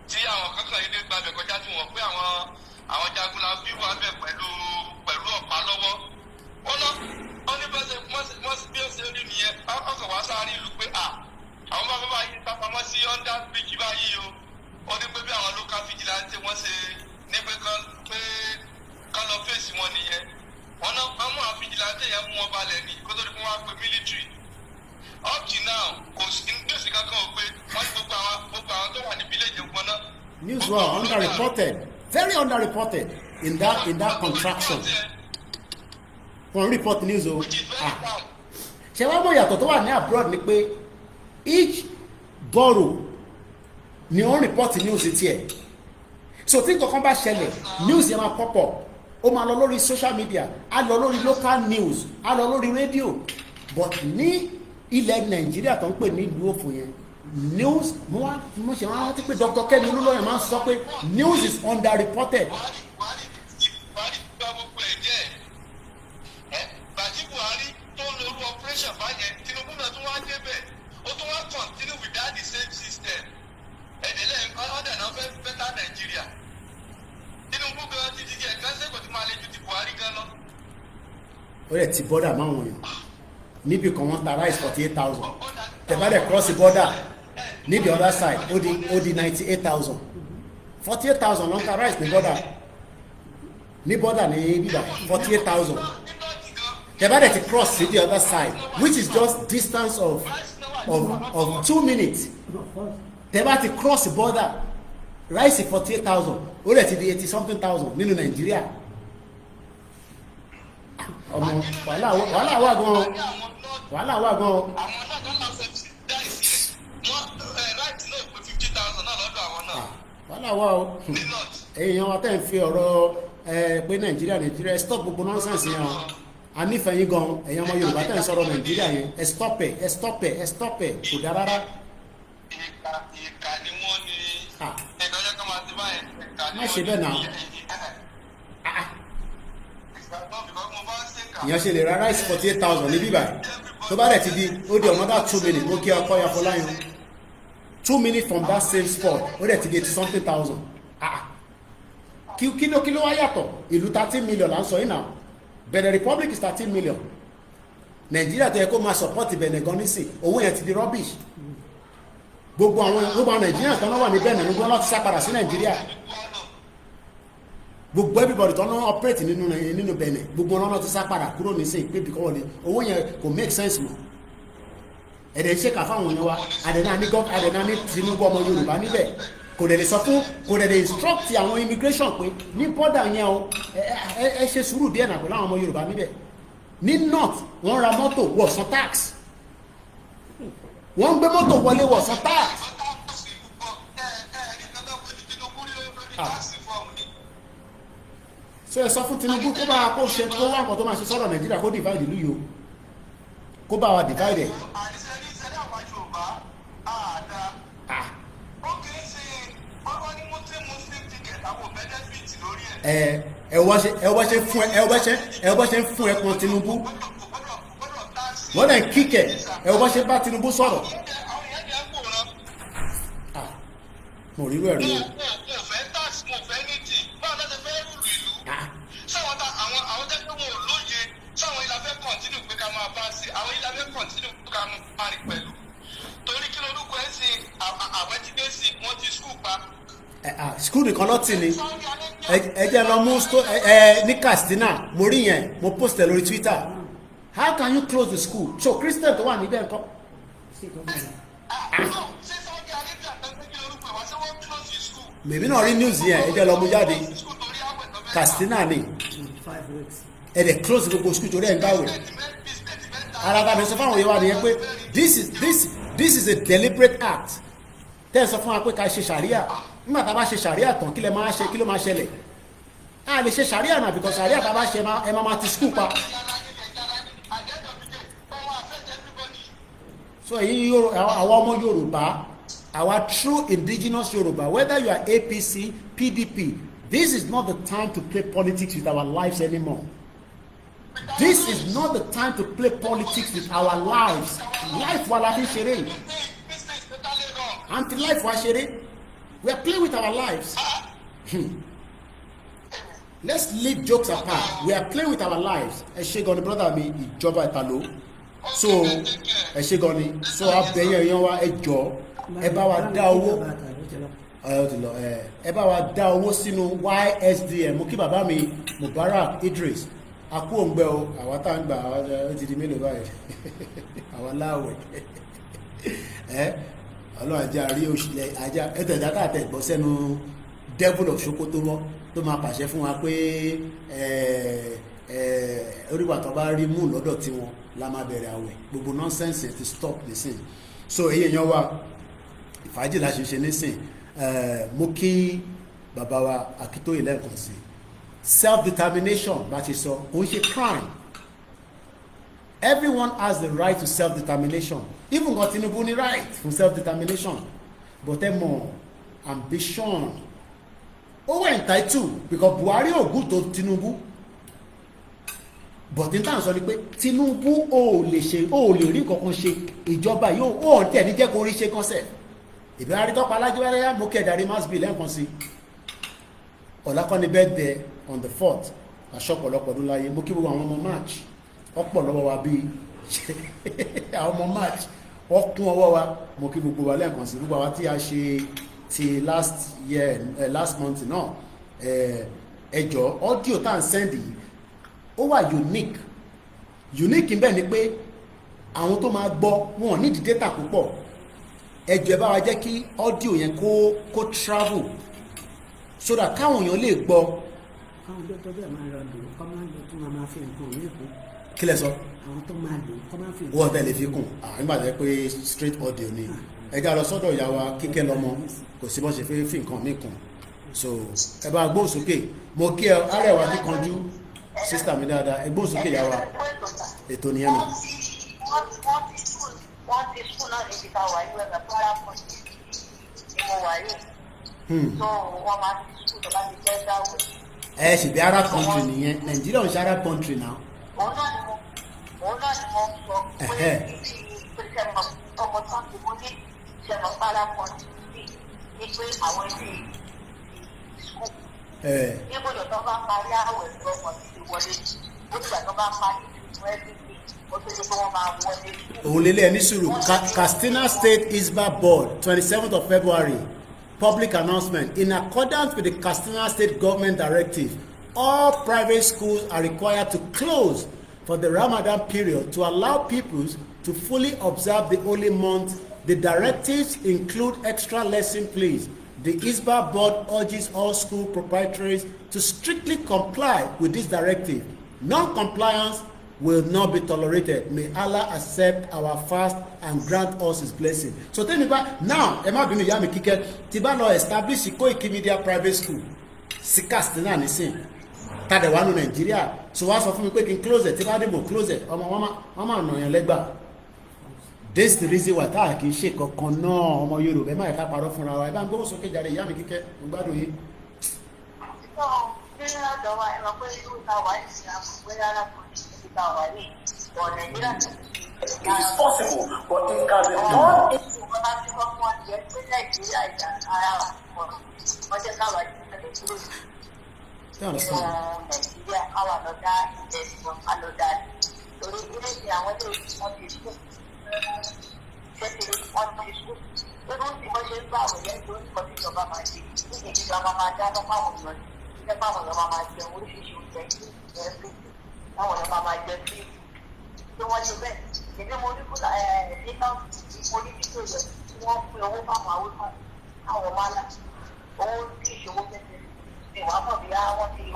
tí àwọn kankan ilé gbàgbẹ́ kọjá tí wọ́n pé àwọn jagunla bí wọ́n bẹ̀ pẹ̀lú ọ̀pá lọ́wọ́ wọ́n ní bẹ́sẹ̀ bí ó ṣe rí nìyẹn ọkọ̀ wá sáré ìlú pé àwọn bá bá yí sápamọ́ sí under bridge báyìí o ó ní pé bí àwọn local vigilante wọ́n ṣe ní pé kán lọ fèsì wọn nìyẹn wọ́n mú àwọn vigilante yẹn mú wọn balẹ̀ ní kó tó di fún wọn pé military up to now kò sí gbèsè kankan ò pé wọ́n ní gbogbo àwọn tó wà ní village wọn náà. news were underreported very underreported in that contraction wọ́n report news o ṣe wá mọ̀ yàtọ̀ tó wà ní abroad ni pé each borough ni wọ́n report news tiẹ̀ so tí nǹkan kan bá ṣẹlẹ̀ news yẹn máa pop up ó máa lọ lórí social media á lọ lórí local news á lọ lórí radio but ní ilẹ̀ Nàìjíríà tó ń pè ní ìlú òfò yẹn news mo ṣe máa rántí pé Dr. Kemi Olúlọ́yọ̀ máa ń sọ pé news is underreported. Buhari tó ń lo orú operation báyẹn Tinubu náà tún wá débẹ̀ ó tún wá continue with that the same system ẹ̀dẹ̀lẹ̀ ọ̀dẹ̀ náà fẹ́ better Nàìjíríà Tinubu gan ti di ẹ̀kan sẹ́kọ̀ọ́ tí máa lè ju ti Buhari gan lọ. ó lè ti bọ́dà máwọn èèyàn níbi kan wọ́n ta rice 48,000 tẹ̀bádẹ̀ cross the border ní the other side ó di 98,000 48,000 ló ń ta rice ní border ní bíbá 48,000 tẹ̀bádẹ̀ ti cross to the other side which is just distance of 2 minutes tẹ̀bá ti cross the border rice 48,000 ó lè ti di 80 something thousand nínú Nàìjíríà ọmọ wàhálà wà gan wàhálà wà gan. àwọn náà kan náà fẹ́ dá ìsílẹ̀ wọ́n láti náà pé 50,000 náà lọ́dọ̀ àwọn náà. wàhálà wà o èèyàn wa tẹ́ ń fi ọ̀rọ̀ pé Nàìjíríà stop gbogbo nonsense yẹn o a nífẹ̀ẹ́ yín gan èèyàn ọmọ Yorùbá tẹ́ ń sọ̀rọ̀ Nàìjíríà yẹn ẹ stop ẹ kò dáa rárá. ìkà ni wọ́n ní ẹ̀dọ́jọ́ kan máa ti báyẹn. má ṣe bẹ́ẹ̀ náà ìyẹn ṣe lè ra rice 48,000 ní bíbá tó bá rẹ̀ ti di ó di another 2 minutes mo kí ọkọ ya Fọláyan 2 minutes from that same spot ó rẹ̀ ti di 80 something thousand kí ló wá yàtọ̀ ìlú 13 million là ń sọ yìí náà Benin Republic is 13 million Nàìjíríà tó yẹ kó máa support Benin gan nísìn owó yẹn ti di rubbish gbogbo àwọn Nàìjíríà tó náà wà ní Benin gbogbo wọn ti sá padà sí Nàìjíríà gbogbo everybody tó náà operate nínú Benin gbogbo wọn ti sá padà kúrò ní sí pé bìkọ́ wọlé owó yẹn kò make sense mọ́ ẹ̀dẹ̀ ṣe kà fáwọn yẹn wa àdẹ̀nà ní Tinubu ọmọ Yorùbá níbẹ̀ kò dẹ̀ lè sọ fún kò dẹ̀ lè instruct àwọn immigration pé ní border yẹn o ẹ ṣe sùúrù díẹ̀ náà pẹ̀lú àwọn ọmọ Yorùbá níbẹ̀ ní north wọ́n ra mọ́tò wọ̀ san tax wọ́n gbé mọ́tò wọlé wọ̀ san tax. so ẹ sọ fún Tinubu kó bá kó ṣe kó wá nǹkan tó máa ṣe sọ́dọ̀ Nàìjíríà kó divide ìlú yìí o kó bá wa divide ẹ wá ṣe ń fún ẹkùn Tinubu wọ́n dẹ̀ ń kíkẹ̀ ẹ wá ṣe bá Tinubu sọ̀rọ̀ mo rí rẹ̀ rí o. School nìkan lọ́tì ni ẹ jẹ́ lọ mú ní Katsina mo rí yẹn mo post ẹ lórí Twitter how can you close the school so Christian tó wà níbẹ̀ nǹkan. mèmí náà rí news yẹn ẹ jẹ́ lọ mú jáde Katsina ni ẹ dẹ̀ close gbogbo school torí ẹ̀ ń gbàwé ara ta mi sọ fáwọn yẹn wá nìyẹn pé this is a deliberate act tẹ́ ẹ sọ fún wa pé ká ṣe ṣàríà nígbà tá a bá ṣe ṣàríà tán kí ló máa ṣẹlẹ̀ a lè ṣe ṣàríà náà because ṣàríà tá a bá ṣe ẹ máa ti skul pa. so èyí àwọn ọmọ Yorùbá our true indigenous Yorùbá whether you are APC PDP this is not the time to play politics with our lives anymore. This is not the time to play politics with our lives. Life wa la fi ṣeré until life wa ṣeré. We are playing with our lives. Let's leave jokes apart. We are playing with our lives. Ẹ ṣé gan ni brother mi ìjọba Ìtàló. So ẹ ṣé gan ni. So abẹ́yẹn èèyàn wa ẹ jọ ẹ bá wa dá owó. Ẹ bá wa dá owó sínú YSDM. Mo kí bàbá mi Mubarak Idris. Àkú òǹgbẹ o àwa tá ń gbà ó ti di mélòó báyìí àwa láwẹ̀ ọlọ́run ajá rí òṣìlẹ̀ ajá ẹ̀tẹ̀dá káàtẹ̀ gbọ́ sẹ́nu devil of Sokoto mọ́ tó máa pàṣẹ fún wa pé oríwà tó bá rí mú lọ́dọ̀ tí wọn la máa bẹ̀rẹ̀ àwẹ̀ gbogbo nonsense ti stop nísìn so èyí èèyàn wa ìfàájì la ṣe ṣe nísìn mo kí bàbá wa Akíntóyè lẹ́ẹ̀kan sí self-determination bá ṣe sọ kò ń ṣe crime everyone has the right to self-determination even God Tinubu ní right for self-determination but ẹ mọ ambition ó wà entitled because Buhari ò gùn tó Tinubu but n tàn sọ ni pé Tinubu ò lè rí kankan ṣe ìjọba yóò ó tẹ̀ ní jẹ́ kó rí ṣe concept ìbí àrítọ́pọ̀ alájọ́wẹ́rẹ́ mo kẹ̀dàrí mass bill lẹ́ẹ̀kan sí ọ̀làkọ́ni birthday on the 4th aṣọ́pọ̀lọpọ̀ ọdún láyé mo kí gbogbo àwọn ọmọ march ọ̀pọ̀ lọ́wọ́ wa bíi àwọn ọmọ march ọkùn ọwọ́ wa mo kí gbogbo wa lẹ́ẹ̀kan sí gbogbo wa tí a ṣe ti last month náà ẹjọ́ audio tá à ń send yìí ó wà unique ń bẹ ni pé àwọn tó máa gbọ́ wọn ní data púpọ̀ ẹjọ́ ẹ bá wa jẹ́ kí audio yẹn kó travel so that káwọn èèyàn lè gbọ́. àwọn tó bẹ́ẹ̀ máa lọ lò kọ́ máa lò tó máa fi nǹkan ní ìkún. kí lẹ sọ. àwọn tó máa lò kọ́ máa fi nǹkan. wọ́n tẹ̀lé fi kùn nígbà tó yẹ pé straight audio ni ẹja lọ sọ́dọ̀ ìyá wa Kíkẹ́ lọ́mọ kò sí bọ́ ṣe fẹ́ fi nǹkan mi kùn so ẹ bá gbóhùn sókè mo kí ẹ Arẹwà kíkanjú sísítà mi dáadáa ẹ gbóhùn sókè ìyá wa ètò nìyẹn mi. wọ́n ti sùn náà níbi tá a wà yìí wẹ́gà fúnra fún mi mo wà yìí. so wọ́n máa ti sùn tó bá ti jẹ́ dáwọ̀. ẹ sì bí Arab country nìyẹn Nàìjíríà ń ṣe Arab country náà. òun náà ni mo sọ pé ibi ọmọ tán ti mú ní ìṣẹ̀lẹ̀ Arab country ní pé àwọn ilé ìsukù. níbo ló tó bá parí àwẹ̀ lọ́wọ́ ti wọlé ó dìgbà tó bá parí ìfún ẹ́bí Olele Nisuru, Katsina State ISBA Board, 27th of February. Public announcement. In accordance with the Katsina State Government Directive, all private schools are required to close for the Ramadan period to allow pupils to fully observe the holy month. The directives include extra lesson plans. The ISBA Board urges all school proprietaries to strictly comply with this directive. Non-compliance will not be tolerated. May Allah accept our fast and grant us his blessing. So tell me about now, Emma Binu Yami Kike, Tiba law establish Koikimedia private school. Sikastina Nisin. Tade wanu Nigeria. So what's of me quick close it, Tiba Demo close it. Mama no yan legba. This is the reason why I can shake or no ọmọ Yorùbá ẹ má ká parọ́ fúnra wa ẹ bá ń gbọ́ sókè jàre Yami Kike ń gbádùn yìí. It is possible, but it can be done. You understand?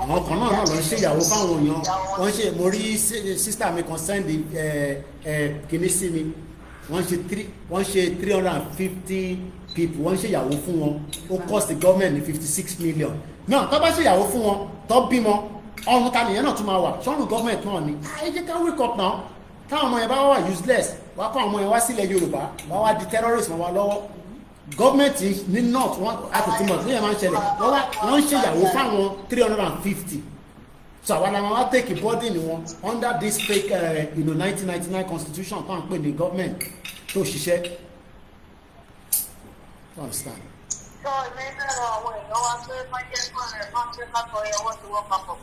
Àwọn kan náà lọ ṣe ìyàwó fáwọn èèyàn wọ́n ṣe mo rí sísítà mi kan sẹ́ndì kìíní sí mi wọ́n ṣe 350 people wọ́n ṣe ìyàwó fún wọn ó cost the government ní 56 million náà tó bá ṣe ìyàwó fún wọn tó bímọ ọ̀run ta nìyẹn náà tún máa wà ṣọ́run government náà ni ẹ jẹ́ ká wake up now táwọn ọmọ yẹn bá wà useless wá kọ́ àwọn ọmọ yẹn wá sílẹ̀ Yorùbá wá wá di terrorist wọn wá lọ́wọ́ government ní north wọn àtòtúmọ̀ ní ẹ̀ máa ń ṣẹlẹ̀ wọ́n ń ṣe ìyàwó fáwọn 350 so àwọn àwọn wá take body ni wọn under this fake 1999 constitution tó à ń pè ní government tó ṣiṣẹ́ to understand. So ìmẹ́sẹ̀rọ àwọn èèyàn wá pé májẹ́ kọ́ rẹ̀ máa ń pẹ́ kákọ́ ẹwọ́ tí wọ́n papọ̀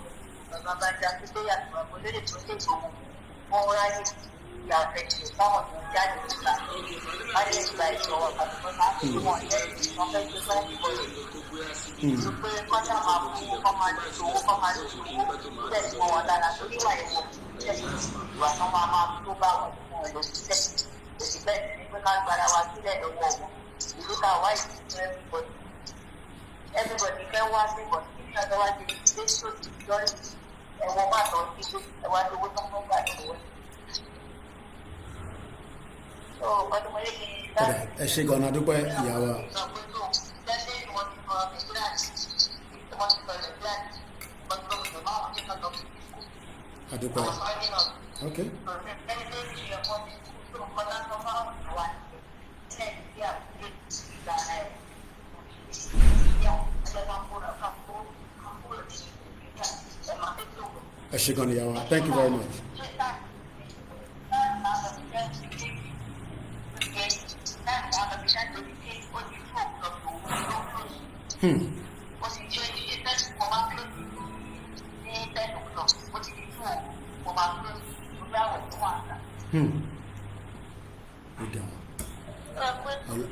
bàbá bàjá tó tó yàtọ̀ àbò lórí tó tó tó wọn ráyè ìyàfẹ̀jẹ̀ táwọn tó jáde nígbà láyé ìgbà ìṣọwọ́ àtúntò láti wọ́n lẹ́yìn wọ́n fẹ́ gbé fẹ́ ìbọ̀lẹ̀ ìlú pé kọ́jà máa fún owó kọ́ máa lè owó kọ́ máa lè owó sílẹ̀ sí wọn dára torí wà ìwọ̀ ìwà kan máa tó bá wọn fún wọn lọ sílẹ̀ òsì bẹ́ẹ̀ ni pé ká gbára wa sílẹ̀ lọ́wọ́ wọn ìlú ká wá ìlú everybody fẹ́ wá sí ìbọn kí ní ọjọ́ wá sí ilé tó ti lọ́rí ẹ̀wọ̀n bá tọ́ sí ẹ̀wọ̀n owó tó ń gbà lọ́wọ́ ẹ ṣe gan-an dúpẹ́ ìyàwó. Adúpẹ́. Ok. Ẹ ṣe gan-an ìyàwó. Thank you very much.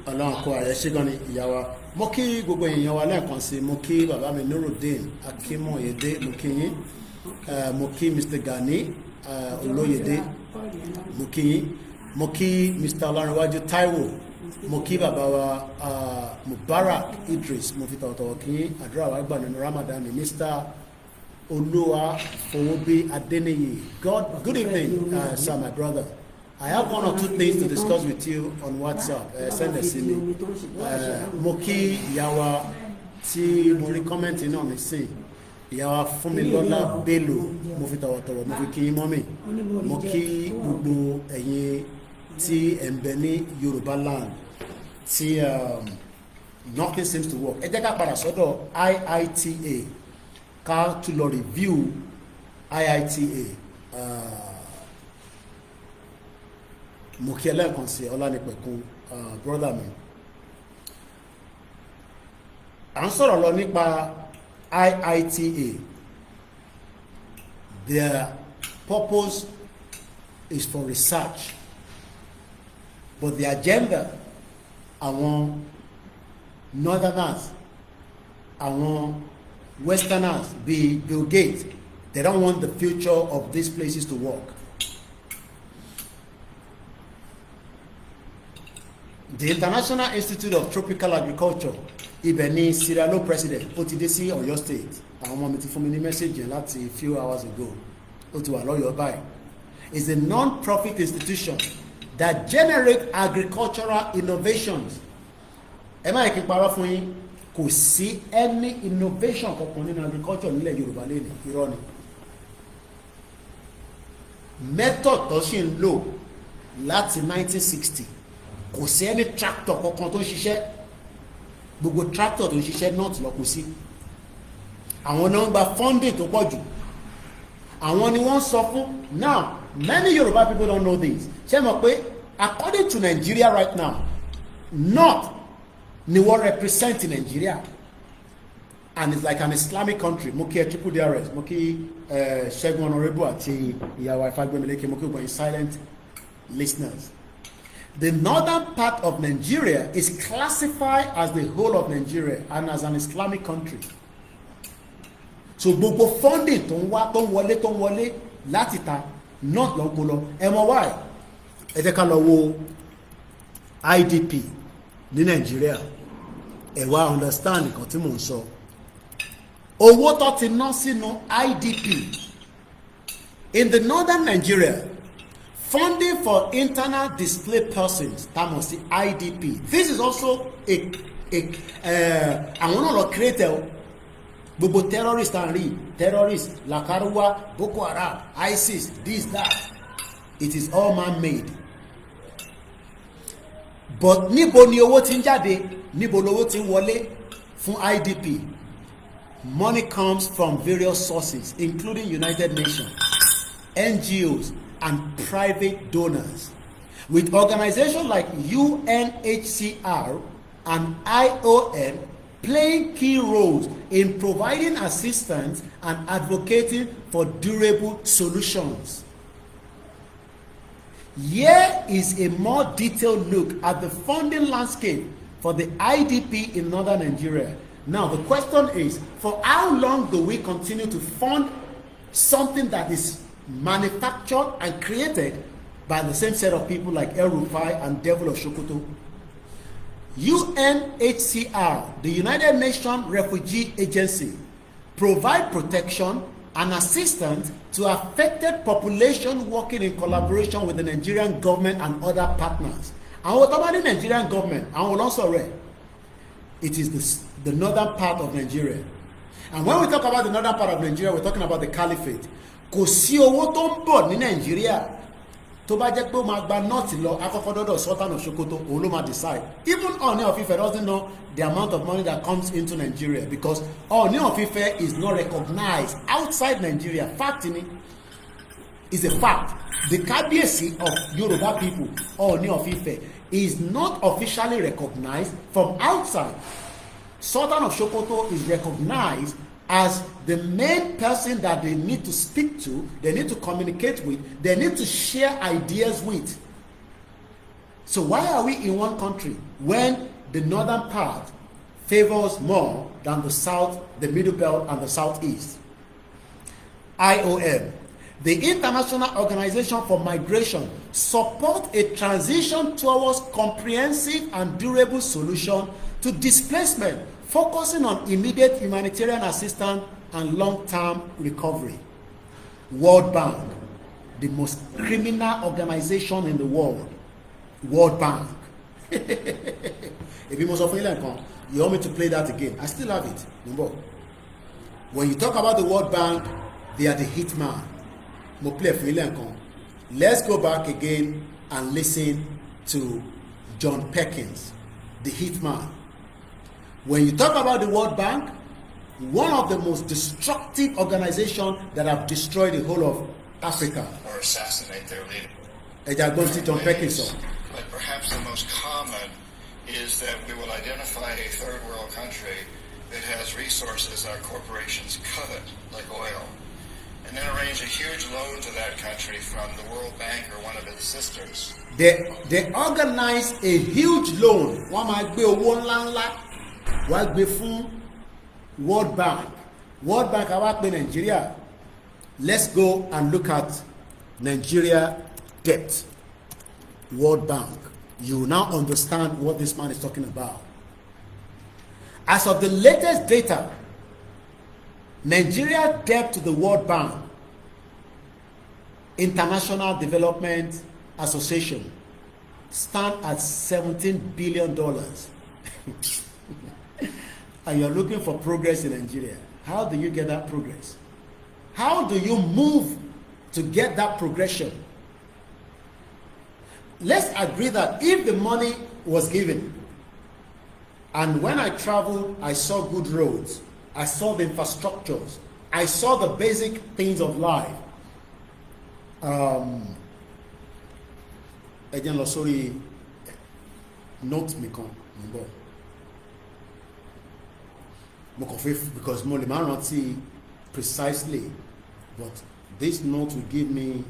Ọlọ́run kó ààrẹ ṣe gan ni ìyá wa mo kí gbogbo èèyàn wa lẹ́ẹ̀kan sí mo kí bàbá mi Nurudeen Akínmọ̀yédé mo kí yín mo kí Mr. Gani Olóyèdé mo kí yín mo kí Mr. Ọlárẹ̀wájú Táíwò mo kí bàbá wa Mubarak Idris mo fi tọ̀wọ̀tọ̀wọ̀ kí àdúrà wa gbà nínú Ramadan ni Mr. Olúwa Fowóbí Adéníyì. Good evening, sir, my brother. I have one or two things to discuss with you on WhatsApp. Send a me. Mo kí ìyá wa tí mo rí kọ́mẹ́ǹtì náà mi sí. Ìyá wa Fúnmilọ́lá Bello mo fi tọ̀wọ̀tọ̀wọ̀ mo fi kí mọ́mì. Mo kí gbogbo ẹ̀yin tí ẹ̀ ń bẹ ní Yorùbá land tí nothing seems to work. Ẹ jẹ́ ká padà sọ́dọ̀ IITA ká tún lọ review IITA. Mo kí ẹlẹ́ẹ̀kan sí Ọlánìpẹ̀kun brother mi. À ń sọ̀rọ̀ lọ nípa IITA. Their purpose is for research. But the agenda, àwọn northerners, àwọn westerners, be Bill Gates, they don't want the future of these places to work. The International Institute of Tropical Agriculture, ibẹ̀ ni Sierra Leone president, ó ti dé sí Ọ̀yọ́ state. Àwọn ọmọ mi ti fún mi ní message yẹn láti a few hours ago. Ó ti wà lọ́yọ́ báyìí. It's a non-profit institution that generates agricultural innovations. Ẹ má yẹ kí n parọ́ fún yín, kò sí any innovation kankan nínú agriculture nílẹ̀ Yorùbá lẹ́nu, irọ́ ni. Method tó ṣì ń lò láti 1960, kò sí any tractor kankan tó ń ṣiṣẹ́. Gbogbo tractor tó ń ṣiṣẹ́ náà ti lọ kù sí. Àwọn náà ń gba funding tó pọ̀ jù. Àwọn ni wọ́n sọ fún. Now, many Yoruba people don't know this. Ṣé mọ̀ pé according to Nigeria right now, North ni wọ́n represent in Nigeria, and it's like an Islamic country. Mo kí ẹ triple DRS, mo kí Ṣẹ́gun Honorable àti ìyàwó Ifágbémiléké, mo kí gbogbo silent listeners. The northern part of Nigeria is classified as the whole of Nigeria and as an Islamic country. So gbogbo funding tó ń wọlé láti ta north ló ń kó lọ. Ẹ mọ̀ why? Ẹ jẹ́ ká lọ wo IDP ní Nigeria. Ẹ wá understand nǹkan tí mò ń sọ. Owó tó ti ná sínú IDP in the northern Nigeria, funding for internal displaced persons, that must be IDP. This is also àwọn náà lọ create gbogbo terrorists and read terrorists, Lakaruwa, Boko Haram, ISIS, this, that. It is all man-made. But níbo ni owó ti ń jáde, níbo lówó ti ń wọlé fún IDP? Money comes from various sources, including United Nations, NGOs, and private donors, with organizations like UNHCR and IOM playing key roles in providing assistance and advocating for durable solutions. Here is a more detailed look at the funding landscape for the IDP in northern Nigeria. Now, the question is, for how long do we continue to fund something that is manufactured and created by the same set of people like El Rufai and Devil of Sokoto? UNHCR, the United Nations Refugee Agency, provide protection and assistance to affected population working in collaboration with the Nigerian government and other partners. And what about the Nigerian government? And we'll also read. It is the northern part of Nigeria. And when we talk about the northern part of Nigeria, we're talking about the caliphate. Kò sí owó tó ń bọ̀ ní Nigeria. Tó bá jẹ́ pé ó máa gba north lọ, akọ́kọ́ dọ́dọ̀ Sultan of Sokoto, òun ló máa decide. Even Ooni of Ife doesn't know the amount of money that comes into Nigeria, because Ooni of Ife is not recognized outside Nigeria. Fact is a fact. The Kábíyèsí of Yoruba people, Ooni of Ife, is not officially recognized from outside. Sultan of Sokoto is recognized as the main person that they need to speak to, they need to communicate with, they need to share ideas with. So why are we in one country when the northern part favors more than the south, the middle belt, and the southeast? IOM, the International Organization for Migration, support a transition towards comprehensive and durable solution to displacement, focusing on immediate humanitarian assistance and long-term recovery. World Bank, the most criminal organization in the world. World Bank. If you must you want me to play that again? I still have it. When you talk about the World Bank, they are the hitman. Let's go back again and listen to John Perkins, the hitman. When you talk about the World Bank, one of the most destructive organizations that have destroyed the whole of Africa. Or assassinate their leader. John Perkins. But perhaps the most common is that we will identify a third world country that has resources our corporations covet, like oil, and then arrange arrange a huge loan to that country from the World Bank or one of its sisters. They organize a huge loan. Wọ́n máa gbé owó ńláńlá wá gbé fún World Bank. World Bank á wá pè Nigeria. Let's go and look at Nigeria debt. World Bank. You will now understand what this man is talking about. As of the latest data, Nigeria debt to the World Bank, International Development Association, stand at $17 billion. And you're looking for progress in Nigeria. How do you get that progress? How do you move to get that progression? Let's agree that if the money was given, and when I traveled, I saw good roads, I saw the infrastructures, I saw the basic things of life. Again, sorry, note me come, because more man not see precisely, but this note will give me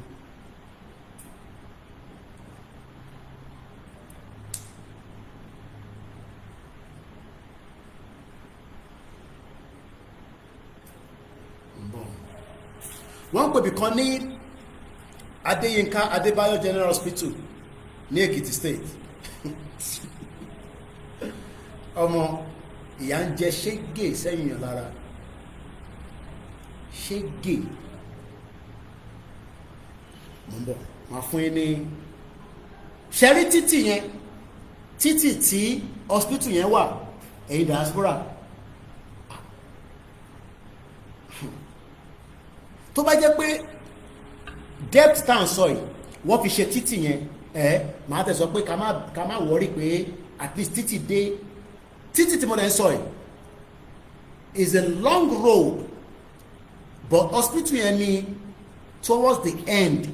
wọ́n pè bìkan ní Adéyínká Adébáyọ̀ General Hospital ní Èkìtì State. Ọmọ ìyà ń jẹ ṣégè sẹ́yìn yàn lára, ṣégè. Mo ń bọ̀ máa fún yín ní ṣẹ́rí títì yẹn, títì tí hospital yẹn wà, ẹ̀yin diaspora. Tó bá jẹ́ pé debt tá ń sọ yìí wọ́n fi ṣe títì yẹn, máa tẹ̀ sọ pé ká má wọ́rí pé at least títì tí mo lẹ́ ń sọ yìí is a long road, but hospital yẹn ni towards the end,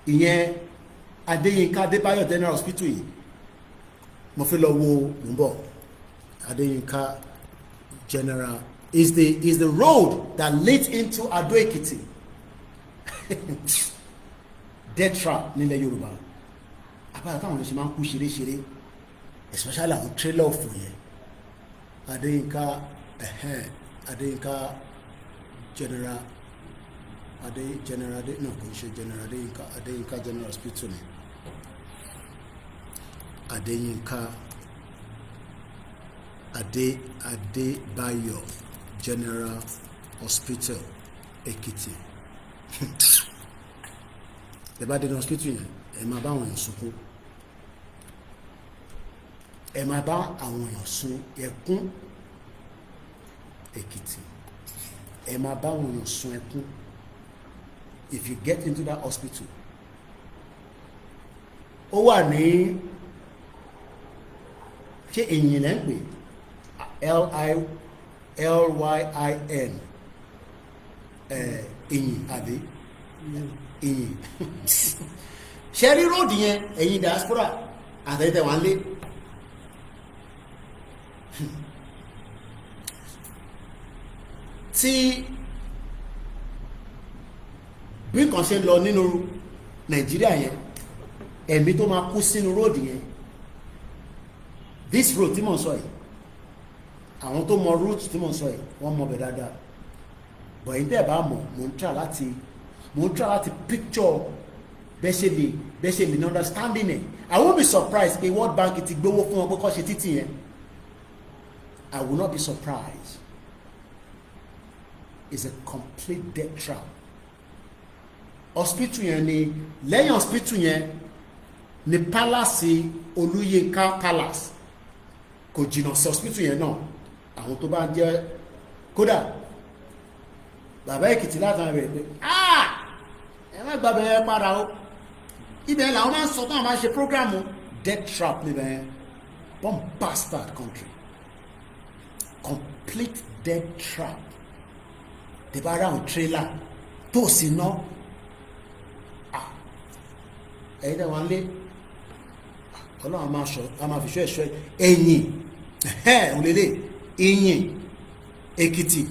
ìyẹn Adéyínká Adébáyọ̀ General Hospital yìí mo fi lọ wo mbọ̀ Adéyínká General is the road that leads into Ado Ekiti. Death trap nílẹ̀ Yorùbá. Àbára táwọn ọ̀nà ṣe máa ń kú ṣeré, especially àwọn trailer ọ̀fọ̀ yẹn. Adéyínká General no kò ń ṣe General Adéyínká General Hospital ni. Adéyínká Adébáyọ̀ General Hospital Ekiti. Ẹ bá dé ní hospital yẹn, ẹ máa bá àwọn èèyàn sunkún, ẹ máa bá àwọn èèyàn sun ẹkún Ekiti, ẹ máa bá àwọn èèyàn sun ẹkún. If you get into that hospital, ó wà ní ṣé Ìyìn lẹ́ ń pè LYIN Ìyìn àbí Ìyìn. Ṣẹ́rí road yẹn ẹ̀yin diaspora àtẹ̀tẹ̀ wà ń lé. Tí bí nǹkan ṣe ń lọ nínú Nàìjíríà yẹn, ẹ̀mí tó máa kú sínú road yẹn, this road tí mò ń sọ yìí, àwọn tó mọ route tí mò ń sọ yìí wọ́n mọ bẹ̀ dáadáa, but ẹ̀yin tẹ́ ẹ̀ bá mọ̀, mo ń try láti picture bẹ́ẹ̀ ṣe lè ní understanding ẹ̀. I won't be surprised pé World Bank ti gbówó fún wọn pé kó ṣe títì yẹn. I will not be surprised. It's a complete death trap. Hospital yẹn ni, lẹ́yìn hospital yẹn ni palace Olúyínká Palace, kò jìnnà sí hospital yẹn náà. Àwọn tó bá jẹ́ kódà bàbá Èkìtì látàn rẹ̀ pé ẹ má gbàgbé ẹ para o, ibẹ̀ làwọn máa ń sọ táwọn máa ń ṣe programu death trap níbẹ̀ yẹn. One bastard country, complete death trap. Tẹ́ bá ra àwọn trailer tó sì ná ẹ̀yin tẹ́ wọ́n lé Ọlọ́run a máa fi ṣọ́ ẹ̀ṣọ́ ẹ̀yìn òlélẹ̀ Ìyìn Èkìtì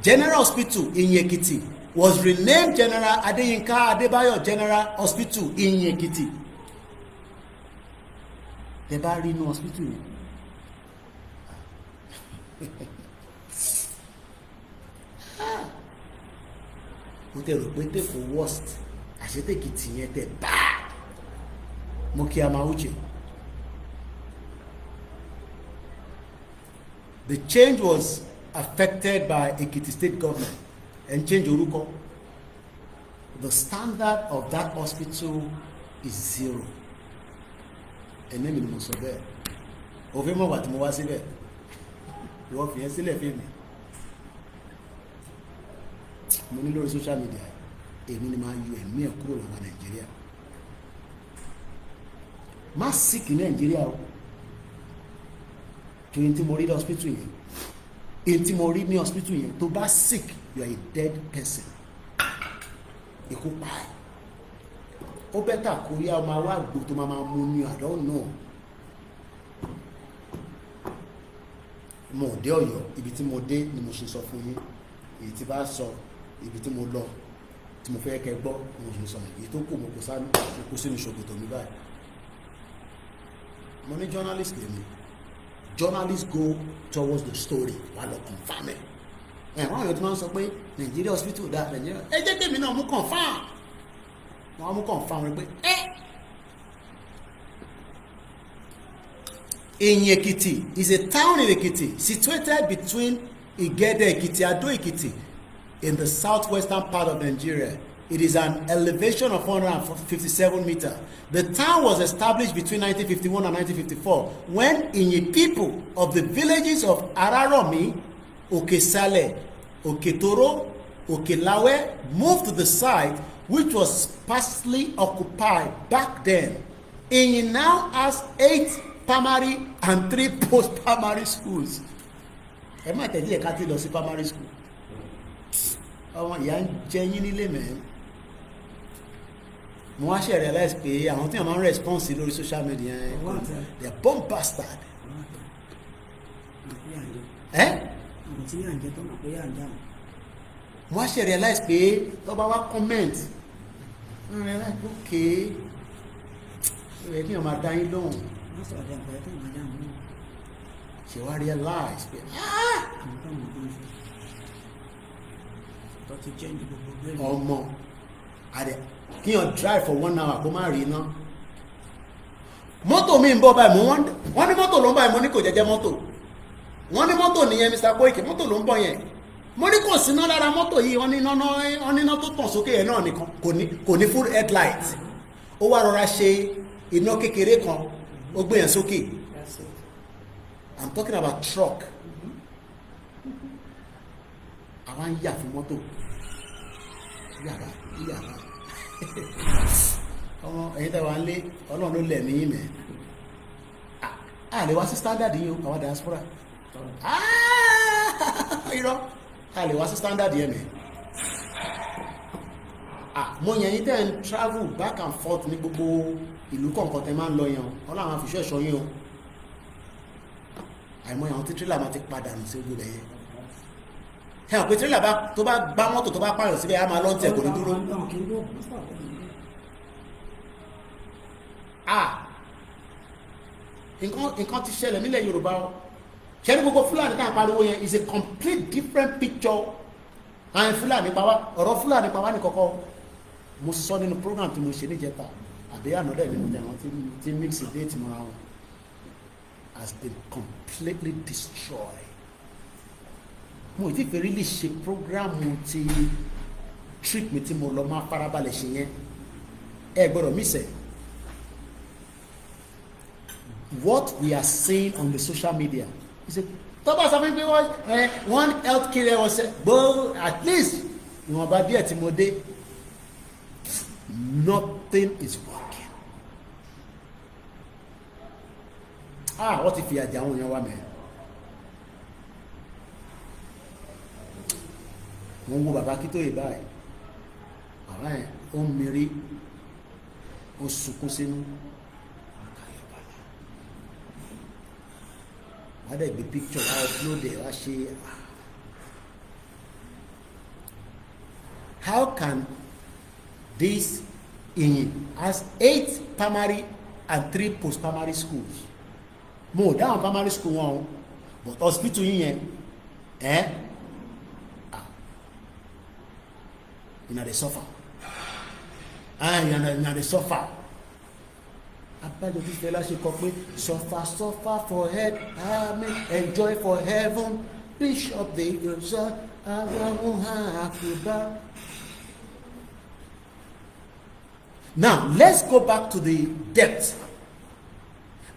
General Hospital Ìyìn Èkìtì was renamed General Adeyinka Adebayo General Hospital in Ekiti. Tẹ́ bá rí inú hospital yẹn. Mo tẹ rò pé tẹ́kọ̀ worst àṣetẹ́kìtì yẹn tẹ̀ bad. Mo kí a máa wúche. The change was affected by Ekiti state government and change orúkọ. The standard of that hospital is 0. Ẹ̀mí mi ni mo sọ bẹ́ẹ̀. Òfin mọ̀ wà tí mo wá síbẹ̀. Ìwọ fi yẹn sílẹ̀ fún mi. Mo ní lórí social media èmi ni máa yọ ẹ̀mí ẹ̀ kúrò lọ́wọ́ Nàìjíríà. Má sick ní Nàìjíríà o. Kí n tí mo rí ní hospital yẹn. In tí mo rí ní hospital yẹn tó bá sick you are a dead person. Ikú pa ẹ́. Ó bẹ́tà kóríà ọmọ wa àgbo tó máa mú ní I don't know. Mo dé Ọ̀yọ́ ibi tí mo dé ni mo ṣe sọ fún yín. Èyí tí bá sọ ibi tí mo lọ tí mo fẹ́ kẹ́ gbọ́ mo ṣe sọ èyí tó kù mo kó sínú ṣòkòtò mi báyìí. Mo ní journalist lèmi. Journalists go towards the story while confirming. Wọ́n yóò ti máa ń sọ pé Nigeria hospital dá Nigeria. Ẹ jẹ́ tèmi náà mú confirm. Wọ́n mú confirm rẹ pé Ìyìn Ekiti is a town in Ekiti situated between Igede Ekiti, Ado Ekiti in the southwestern part of Nigeria. It is an elevation of 457 meters. The town was established between 1951 and 1954 when Inyi people of the villages of Araromi, Okesale, Oketoro, Okelawe moved to the site which was sparsely occupied back then. Inyi now has 8 primary and 3 post-primary schools. Ẹ má tẹ̀lé ẹ̀ka tí lọ sí primary school. Àwọn ìyá ń jẹ yín nílé mẹ́rin. Mo wá ṣe realize pé àwọn tí wọ́n máa ń response lórí social media they are bomb bastard. Mo wá ṣe realize pé tó bá wá comment okay ẹ kí wọ́n máa dá yín lóhùn. Ṣé wá realize pé ọmọ àdẹ kí yàn drive for 1 hour kó má rí iná. Mọ́tò mi ń bọ̀ báyìí wọ́n ní mọ́tò ló ń báyìí mo ní kò jẹ́jẹ́ mọ́tò. Wọ́n ní mọ́tò nìyẹn Mr. Koiki mọ́tò ló ń bọ̀ yẹn. Mo ní kò síná lára mọ́tò yìí wọ́n ní iná tó tàn sókè yẹn náà nìkan kò ní full headlight. Ó wá rọra ṣe iná kékeré kan ó gbé yẹn sókè. I'm talking about truck. Àwọn yà fún mọ́tò. Yàrá ọmọ ẹ̀yin tẹ́ wà ń lé Ọlọ́run ló lẹ̀ mí yín mẹ́. A lè wá sí standard yìí o àwọn diaspora. Irọ́ a lè wá sí standard yẹn mẹ́. Mo yẹn yín tẹ́ ń travel back and forth ní gbogbo ìlú kọ̀ọ̀kan tẹ́ máa ń lọ yẹn o Ọlọ́run àwọn àfiṣẹ́ ẹ̀ṣọ́ yín o. Àìmọ̀ àwọn tí tírélà máa ti padà nù sí gbogbo ẹ̀yẹ. Ẹ̀ pé tírélà tó bá gbá mọ́tò tó bá pààyàn síbẹ̀ á máa lọ́ntẹ̀ kò ní dúró. Nǹkan ti ṣẹlẹ̀ nílẹ̀ Yorùbá o. Ṣé ní gbogbo Fúlàní tá à ń pariwo yẹn is a complete different picture. Àwọn Fúlàní pa wá ọ̀rọ̀ Fúlàní pa wá ní kọ́kọ́. Mo sọ nínú program tí mo ṣe níjẹta àbí ànádẹ́ nínú ìjẹun tí mix date mọ́ra wọn has been completely destroyed. Mo ti fẹ́ really ṣe program ti trip mi tí mo lọ máa farabalẹ̀ ṣe yẹn ẹ gbọ́dọ̀ miss ẹ̀. What we are seeing on the social media is a tọ́ba sọ fún mi pé one health care ọ̀sẹ̀ gbọ́ at least ìwọ̀nba díẹ̀ tí mo dé nothing is working. Wọ́n ti fi àjà àwọn èèyàn wá mẹ́rin. Wọ́n wo bàbá Akíntóyè báyìí bàbá yẹn ó ń mirí ó sunkún sínú wọ́n dẹ̀ gbé picture wá upload ẹ̀ wá ṣe how can this has 8 primary and 3 post-primary schools? More down primary school one, but hospital in you know they suffer. You know they suffer. Abájọ tí fẹ́lá ṣe kọ pé suffer for head, amen, enjoy for heaven, bishop the result, now let's go back to the depth.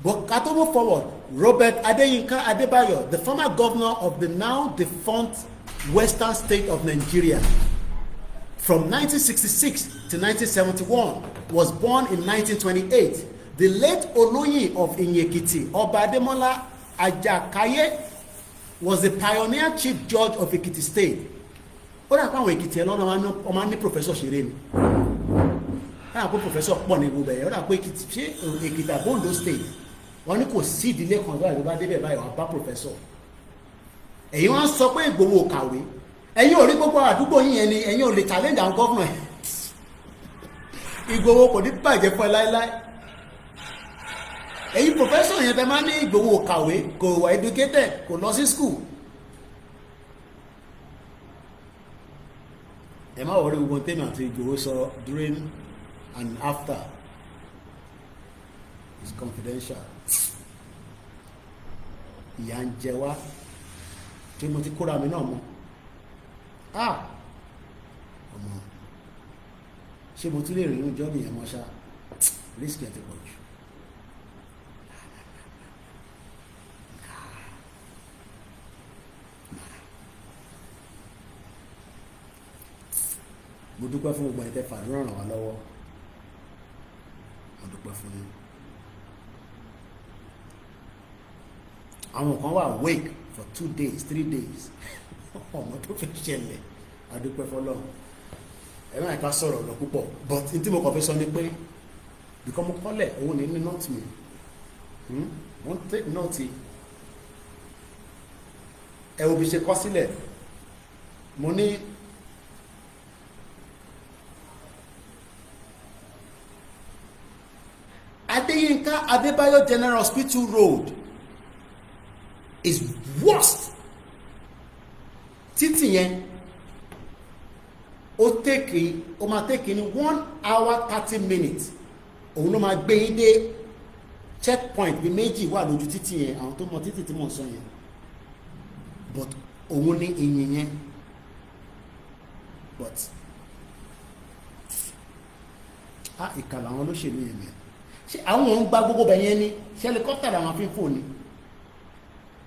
But to move forward, Robert Adeyinka Adebayo, the former governor of the now defunct Western State of Nigeria, from 1966 to 1971, was born in 1928. The late Oloyin of Inyekiti, Oba Ademola Ajakaye, was the pioneer chief judge of Ekiti State. Ó dà pé àwọn Ekiti ẹ̀ lọ́nà ọmọ ní professor ṣeré ni. Ó pé professor pọ̀ ní gbogbo ẹ̀. Ó dà pé Ekiti Abondo State. Wọ́n ní kò sí ìdílé kan báyìí ló bá débẹ̀ báyìí wọ́n bá professor. Ẹ̀yin wọ́n sọ pé Ìgbòho kàwé. Ẹ̀yin ò rí gbogbo àdúgbò yín yẹn ni ẹ̀yin ò lè challenge àwọn governor ẹ̀. Ìgbòho kò ní bàjẹ́ fún ẹ láéláé. Ẹ̀yin professor yẹn tẹ́ máa ní Ìgbòho kàwé, kò wà educated, kò lọ sí school. Ẹ má wọrí gbogbo tèmi àti Ìgbòho sọ during and after. It's confidential. Ìyà ń jẹ wá tí mo ti kóra mi náà mọ́. Ọmọ ṣé mo tún lè rìn ìjọ nìyẹn mọ́ ṣá? Risk ẹ̀ ti pọ̀ jù. Mo dúpẹ́ fún gbogbo ẹ̀tẹ́ fàdúrà ràn wá lọ́wọ́. Mo dúpẹ́ fún yín. Àwọn kan wà wake for 2 days 3 days. Ọmọ tó fẹ́ ṣẹlẹ̀, a dúpẹ́ fọ́lọ́run. Ẹ máa ká sọ̀rọ̀ lọ púpọ̀, but tí mo kàn fẹ́ sọ ni pé bìkọ́ mo kọ́lẹ̀ òun ní note mi. Wọ́n take note. Ẹ wo bí ṣe kọ sílẹ̀. Mo ní Adeyinka Adebayo General Hospital Road is worst. Títì yẹn ó máa take ní 1 hour 30 minutes. Òun ló máa gbé yín dé checkpoint bí méjì wà lójú títì yẹn, àwọn tó mọ títì tí mò ń sọ yẹn. But òun ní ìyìn yẹn. But ìkàlà àwọn olóṣèlú yẹn mẹ́rin. Ṣé àwọn òun gba gbogbo bẹ̀ yẹn ni? Ṣé helicopter àwọn afínfò ni?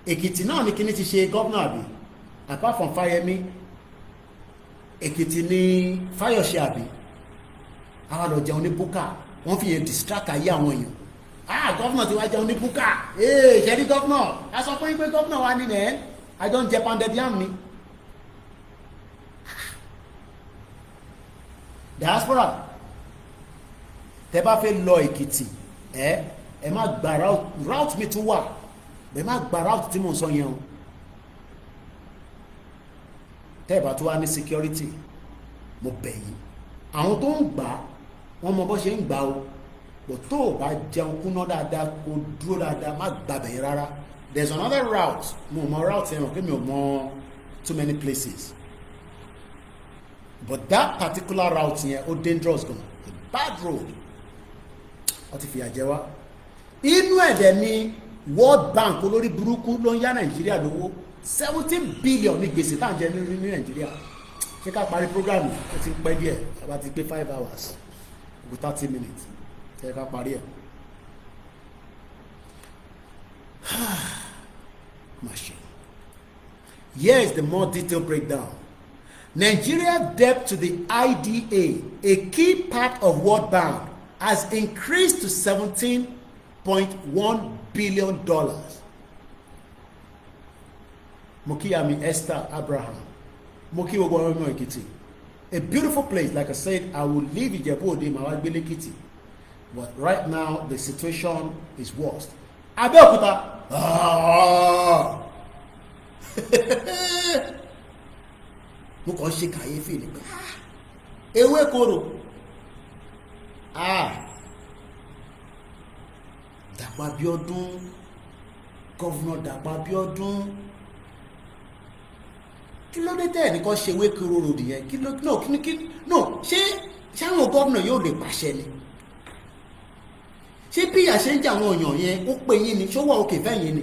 Èkìtì náà ni kíní ti ṣe gọ́vnà àbí? Apart from Fáyẹmí, Èkìtì ni Fáyọ̀ṣe àbí? Àwọn lọ jẹun ní búkà, wọ́n fi yẹn distract ayé àwọn èèyàn. Gọ́vnà ti wá jẹun ní búkà. Ṣe rí gọ́vnà? A sọ fún yín pé gọ́vnà wa ni mẹ́ẹ́. I don't jẹ pounded yam ni. Diaspora. Tẹ́ bá fẹ́ lọ Èkìtì, ẹ má gba route mi tún wà. Ẹ má gba route tí mò ń sọ yẹn o. Tẹ́ bá tún wá ní security, mo bẹ̀ yín. Àwọn tó ń gbà wọ́n mọ bó ṣe ń gbà o. But tó o bá jẹun kúná dáadáa, kó dúró dáadáa, má gbàbẹ̀ yẹn rárá. There's another route. Mo mọ route yẹn, kí mi ò mọ too many places. But that particular route yẹn ó dangerous gan. A bad road. Wọ́n ti fìyà jẹ wá. Inú ẹ̀dẹ̀ ni World Bank olórí burúkú ló ń yá Nàìjíríà lówó 17 billion ní gbèsè tá à ń jẹ ní Nàìjíríà. Ṣé ká parí program ó ti pẹ́ díẹ̀, a bá ti pé 5 hours with 30 minutes. Ṣé ká parí ẹ̀? Machine. Here is the more detailed breakdown. Nigeria's debt to the IDA, a key part of World Bank, has increased to $17.1 billion. Mokiyami Esther Abraham. Moki Ogonomo Ekiti. A beautiful place, like I said, I will leave Ijebu-Ode, Mawagbe Ekiti. But right now, the situation is worse. Abeokuta. Mo kàn ṣe kàyéfì ni pé ewékorò Dàpọ̀ Abíọ́dún, gọ́vùnà Dàpọ̀ Abíọ́dún, kí ló dé tẹ́ẹ̀ nìkan ṣe ewékorò ròdì yẹn? Kí ló ṣé àwọn gọ́vùnà yóò lè pàṣẹ ni? Ṣé bí ìyà ṣe ń jà àwọn èèyàn yẹn ó pè yín ni? Ṣó wà òkè fẹ́yìn ni?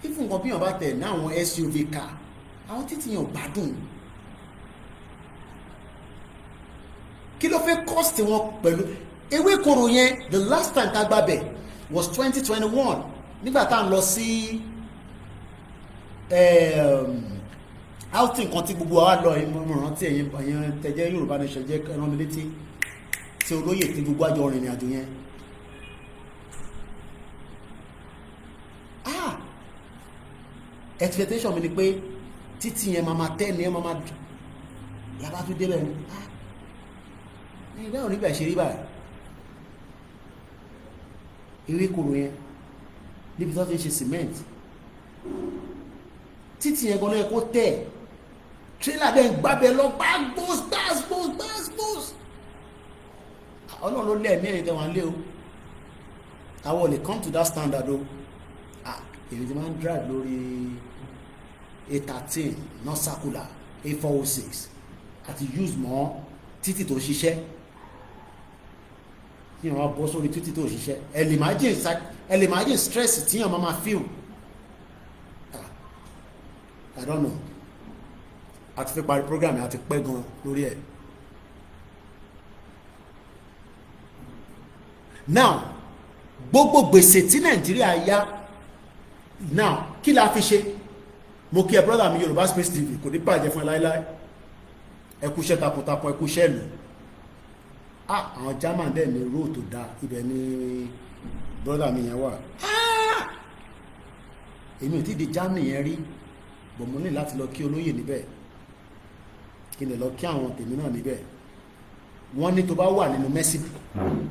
Fífún nǹkan bí wọ́n bá tẹ̀ ní àwọn SUV car, àwọn títí yẹn ò gbádùn. Kí ló fẹ́ cost wọn pẹ̀lú ewékorò yẹn? The last time tá gbàbẹ̀ was 2021 nígbà tá à ń lọ sí outing kan tí gbogbo wa lọ ìmọ̀ràn tí ẹ̀yin tẹ̀jẹ́ Yorùbá ní ṣẹ̀jẹ́ ẹran mi létí tí olóyè tí gbogbo àjọ rìnrìn àjò yẹn. Expectation mi ni pé títí yẹn máa tẹ́ ni ẹ máa lábá tún débẹ̀ ni ní ìgbà òní bẹ̀ ṣe rí báyìí. Ewékorò yẹn níbi tó ti ń ṣe cement, títí yẹn gan-an kó tẹ̀ tírélà bẹ́ẹ̀ ń gbábẹ́ lọ gbágbós. Ọlọ́run ló lẹ́ẹ̀mí ẹ̀yìn tẹ́wọ̀n lé o, àwọn ò lè come to that standard o. Èyí ti máa ń drive lórí A13 not circular A406 àti use mọ́ títì tó ṣiṣẹ́ tí wọ́n bọ́ sórí títì tó ṣiṣẹ́. ẹ lè imagine stress tí yàn máa feel. I don't know, àti fi parí program àti pẹ́ gan lórí ẹ̀. Now gbogbo gbèsè tí Nàìjíríà yá now kí la fi ṣe? Mo kí ẹ brother mi Yorùbá Space TV, kò ní bàjẹ́ fún ẹ láíláí, ẹ kú iṣẹ́ takuntakun, ẹ kú iṣẹ́ ìlú. Àwọn German dẹ̀ ní róò tó dáa, ibẹ̀ ni brother mi yẹn wà. Èmi ò tí di Germany yẹn rí, bọ̀ mo ní láti lọ kí olóyè níbẹ̀, kí n lè lọ kí àwọn tèmi náà níbẹ̀. Wọ́n ní tó bá wà nínú Mercy,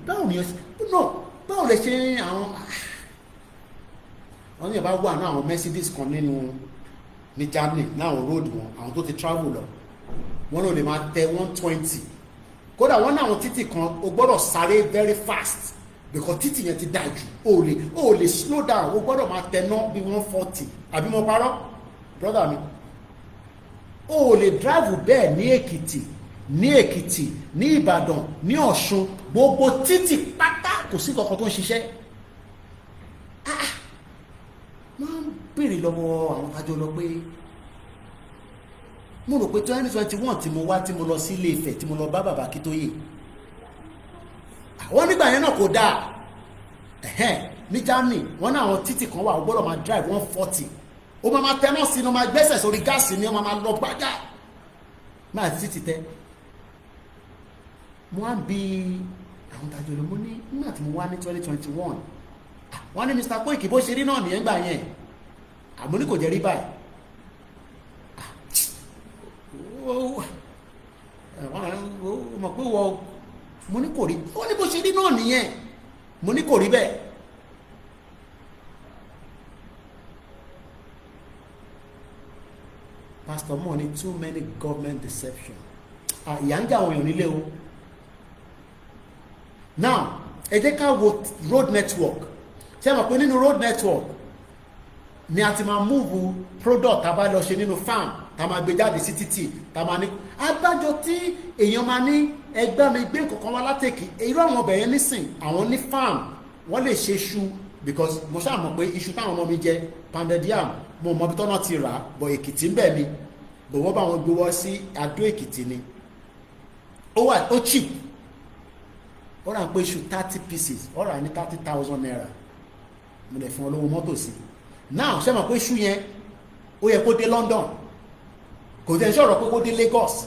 báwo lè ṣe àwọn wọ́n ní ẹ̀bá wà náà àwọn Mercedes kan ní Germany náà road wọn, àwọn tó ti travel lọ, wọ́n ló lè máa tẹ 120. Kódà wọ́n náà títì kan o gbọ́dọ̀ sáré very fast because títì yẹn ti dà jù, o lè slow down, o gbọ́dọ̀ máa tẹ náà bí 140. Àbí mo parọ́ brother mi? O lè drive bẹ́ẹ̀ ní Èkìtì, ní Ìbàdàn, ní Ọ̀ṣun, gbogbo títì pátá kò sí kankan tó ń ṣiṣẹ́. Máa ń bèèrè lọ́wọ́ àwọn àjọ lọ pé mo rò pé 2021 tí mo wá, tí mo lọ sí Ilé Ifẹ̀, tí mo lọ bá bàbá Akíntóyè, àwọn nígbà yẹn náà kò dáa. Ní Germany wọ́n náà àwọn títì kan wà ó gbọ́dọ̀ máa drive 140, ó máa tẹ́ náà sínú, máa gbẹ́sẹ̀ sórí gáàsì ni ó máa lọ gbájá máa títì tẹ́. Mo wá ń bi àwọn àjọ lọ, mo ní nígbà tí mo wá ní 2021 wọ́n ní Mr. Koiki bó ṣe rí náà nìyẹn gbà yẹn, àmọ́ ní kò jẹ́ rí báyìí. Mọ̀ pé mo ní kò rí, ó ní bó ṣe rí náà nìyẹn, mo ní kò rí bẹ́ẹ̀. Pastor Mo ní too many government deception. Ìyà ń jà àwọn èèyàn nílé o. Now ẹ jẹ́ ká wo road network. Ṣé mọ̀ pé nínú road network ni a ti máa move product tá a bá lọ ṣe nínú farm, tá a máa gbé jáde sí títì, tá a máa ní abájọ tí èèyàn máa ní ẹgbẹ́ mi gbé nǹkan wá látẹ̀kì. Irú àwọn ọbẹ̀ yẹn nísìn, àwọn ní farm wọ́n lè ṣe iṣu, because mo ṣáà mọ̀ pé iṣu táwọn ọmọ mi jẹ pounded yam, mo mọ̀ bí tọ́nà ti rà, bọ̀ Èkìtì ń bẹ̀ ni, bọ̀ wọ́n bá wọn gbé wọ́ sí Adó Èkìtì ni, ó cheap. Ó rà pé iṣu 30 pieces, ó rà ní 30,000 naira, mo lè fún olówó mọ́tò sí. Now ṣé mọ̀ pé iṣu yẹn ó yẹ kó dé London, kò tẹ́ ń ṣọ̀rọ̀ pé kó dé Lagos.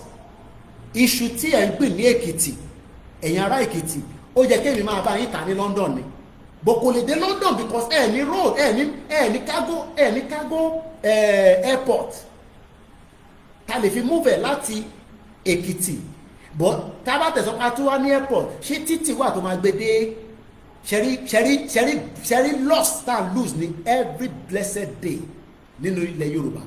Iṣu tí ẹ̀ ń gbìn ní Èkìtì, ẹ̀yin ará Èkìtì, ó yẹ kéèmí máa bá yín tà ní London ni, bó kò lè dé London because ẹ̀ ní road, ẹ̀ ní cargo airport ta lè fi move ẹ̀ láti Èkìtì. But tá bá tẹ̀sán pa tó wá ní airport, ṣé títì wà tó máa gbé dé? Ṣẹ́rí loss tá lose ní every blessed day nínú ilẹ̀ Yorùbá.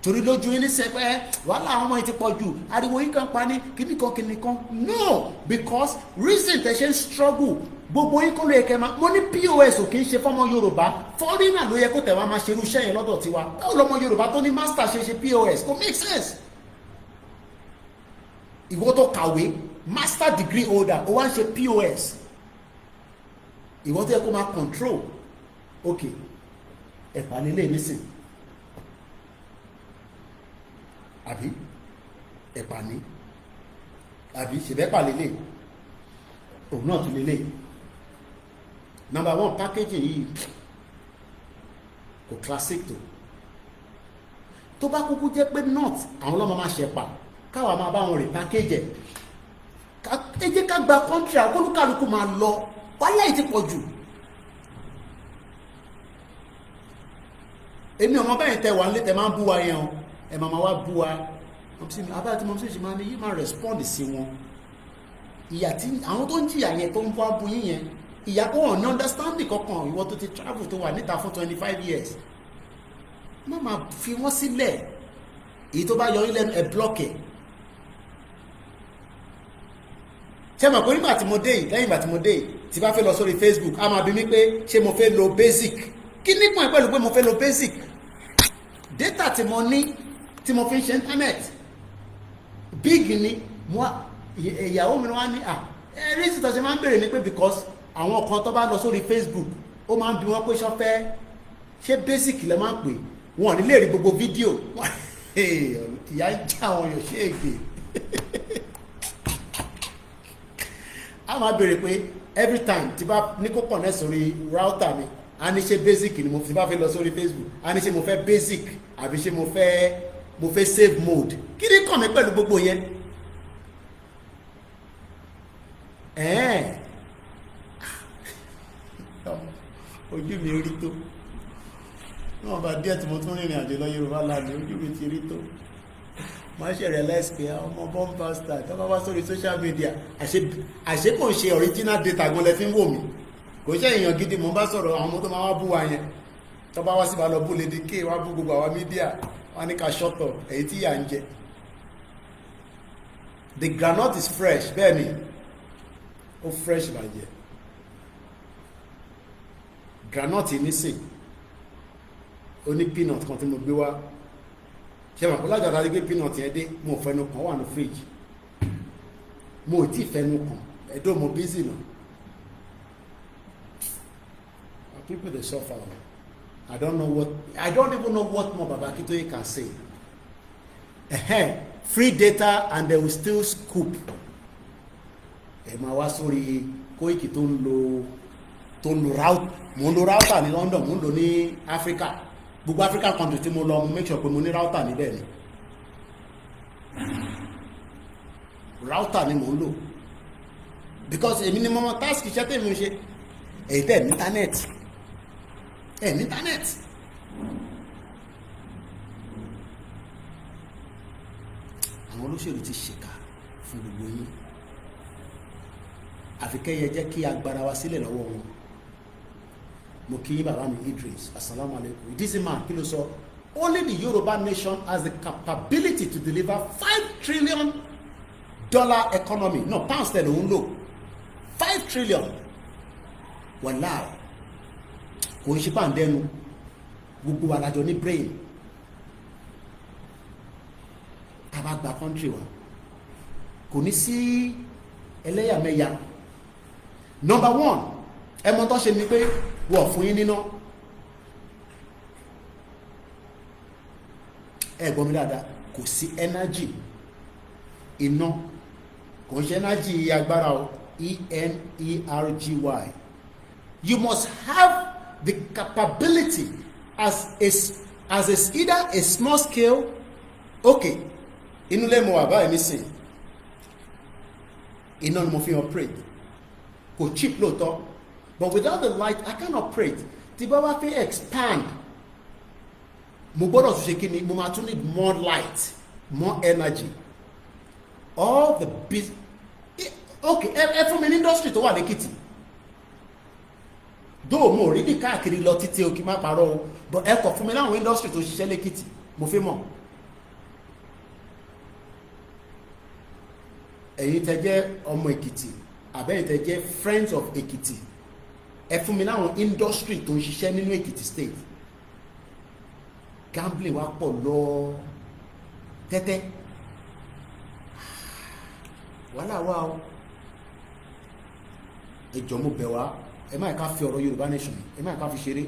torí lójú yín ní sẹpẹ wàhálà àwọn ọmọ yìí ti pọ̀ jù ariwo yín kan pa ní kíníkan no because reason tẹ ṣe ń struggle gbogbo yín kó ló yẹ kẹ máa mo ní pos ò kì í ṣe fọmọ yorùbá foreigner ló yẹ kó tẹ̀ wá máa ṣerú iṣẹ́ yẹn lọ́dọ̀ tiwa báwo lọmọ yorùbá tó ní master ṣe pos kò make sense ìwọ tó kàwé master degree holder ó wá ń ṣe pos ìwọ tó yẹ kó máa control ok ẹ̀pà nílé nísìn àbí ẹ̀pà ní àbí ṣèbẹ́pà lélẹ̀ òun náà tún lélẹ̀ number one packaging yìí kò classic tó bá kúkú jẹ́ pé not àwọn ọlọ́mọ máa ṣẹ̀pà káwa máa bá wọn rè package ẹ jẹ́ ká gba country akólúkálukú máa lọ wáyà yìí ti pọ̀ jù èmi ọmọ bẹ́ẹ̀ tẹ wà nílé tẹ máa ń bú wa yẹn o ẹ máa wá bú wa abáyé tí mo ṣe máa ní yí máa respond sí wọn ìyà tí àwọn tó ń jìyà yẹn tó ń bú abú yín yẹn ìyà kó wọn ní understanding kankan ìwọ tó ti travel tó wà níta fún 25 years má máa fi wọ́n sílẹ̀ èyí tó bá yọ ilẹ̀ ẹ̀ block ẹ̀ ṣé mọ̀ pé nígbà tí mo dé yìí lẹ́yìn ìgbà tí mo dé yìí tí bá fẹ́ lọ sórí Facebook a máa bi mí pé ṣé mo fẹ́ lo basic kí nípò ẹ̀ pẹ̀lú pé mo fẹ́ lo basic data tí mo ní tí mo fi ń ṣe internet big ni ìyàwó mi wá ní ẹ̀rí ìsìtọ̀ ṣe máa ń bèèrè ní pé because àwọn kan tó bá lọ sórí Facebook ó máa ń bi wọ́n pé ṣọ́fẹ́ ṣé basic lẹ máa ń pè wọ́n ní lè rí gbogbo fídíò ìyá ń já àwọn yóò ṣe ègbè a máa bèèrè pé every time tí bá ní kó connect sórí router mi a ní ṣe basic ni mo fi bá fẹ́ lọ sórí Facebook a ní ṣe mo fẹ́ basic àbí ṣe mo fẹ́ save mode kí ni kàn mí pẹ̀lú gbogbo yẹn ojú mi rí tó náà bá díẹ̀ tí mo tún rìnrìn àjò lọ Yorùbá lánàá ojú mi ti rí tó máa ṣe realize pé ọmọ bumper star tó bá wá sórí social media àṣé kò ń ṣe original data gan lẹ fi ń wò mí kò ṣe èèyàn gidi mo bá sọ̀rọ̀ àwọn ọmọ tó máa wá bú wa yẹn tó bá wá sí bá lọ bú Lady K wá bú gbogbo àwọn mídíà wá ní ká ṣọ́tọ̀ èyí tí yà ń jẹ the groundnut is fresh bẹ́ẹ̀ ni ó fresh bàjẹ́ groundnut nísìn ó ní peanut kan tí mo gbé wá ṣe mà kó lájàdá rí pé peanut yẹn dé mo fẹnu kan wà ní fridge mo ò tí fẹnu kan ẹ̀dọ́ mo busy náà people dey suffer I don't even know what more Baba Akintoye can say free data and they will still scoop ẹ máa wá sórí Koiki tó ń lo route mo ń lo router ní London mo ń lo ní Africa gbogbo African country tí mo lọ mo make sure pé mo ní router níbẹ̀ ni router ni mo ń lò because èmi ni mo mọ task iṣẹ́ tèmi ń ṣe èyí tẹ̀ ní internet internet àwọn olóṣèlú ti ṣèkà fún gbogbo yín àfikẹ́yẹ jẹ́ kí agbára wa sílẹ̀ lọ́wọ́ wọn mo kí yín bàbá mi Idris assalamu alaikum this man kí ló sọ only the Yoruba nation has the capability to deliver $5 trillion economy no pounds tẹ̀ ló ń lò $5 trillion wàláì kò ń ṣe pàǹdẹ́nu gbogbo alájọ ní brain tàbá gba country wa kò ní sí ẹlẹ́yàmẹ̀yà number one ẹmọ tó ṣe ni pé wọ́n fún yín níná ẹ̀gbọ́n mi dáadáa kò sí energy iná kò ń ṣe energy agbára o energy you must have the capability as either a small scale okay inú lè mọ wà báyìí nísìn iná ni mo fi operate kò cheap lóòótọ́ but without the light I can't operate tí bá wá fẹ́ expand mo gbọ́dọ̀ tún ṣe kí ni mo máa tún need more light more energy all the business okay ẹ fún mi ní industry tó wà lẹ́kìtì dóò mo rí ní káàkiri lọ títí o kí má parọ́ o but ẹ kọ̀ fún mi láwọn industry tó ṣiṣẹ́ lẹ́kìtì mo fẹ́ mọ̀ ẹ̀yin tẹ́ jẹ́ ọmọ Èkìtì àbẹ́yìn tẹ́ jẹ́ friends of Èkìtì ẹ fún mi láwọn industry tó ń ṣiṣẹ́ nínú Èkìtì state gambling wá pọ̀ lọ tẹ́tẹ́ wàhálà wà o ẹ jọ̀ọ́ mo bẹ̀ wá ẹ má ká fi ọ̀rọ̀ Yorùbá nation ẹ má ká fi ṣeré.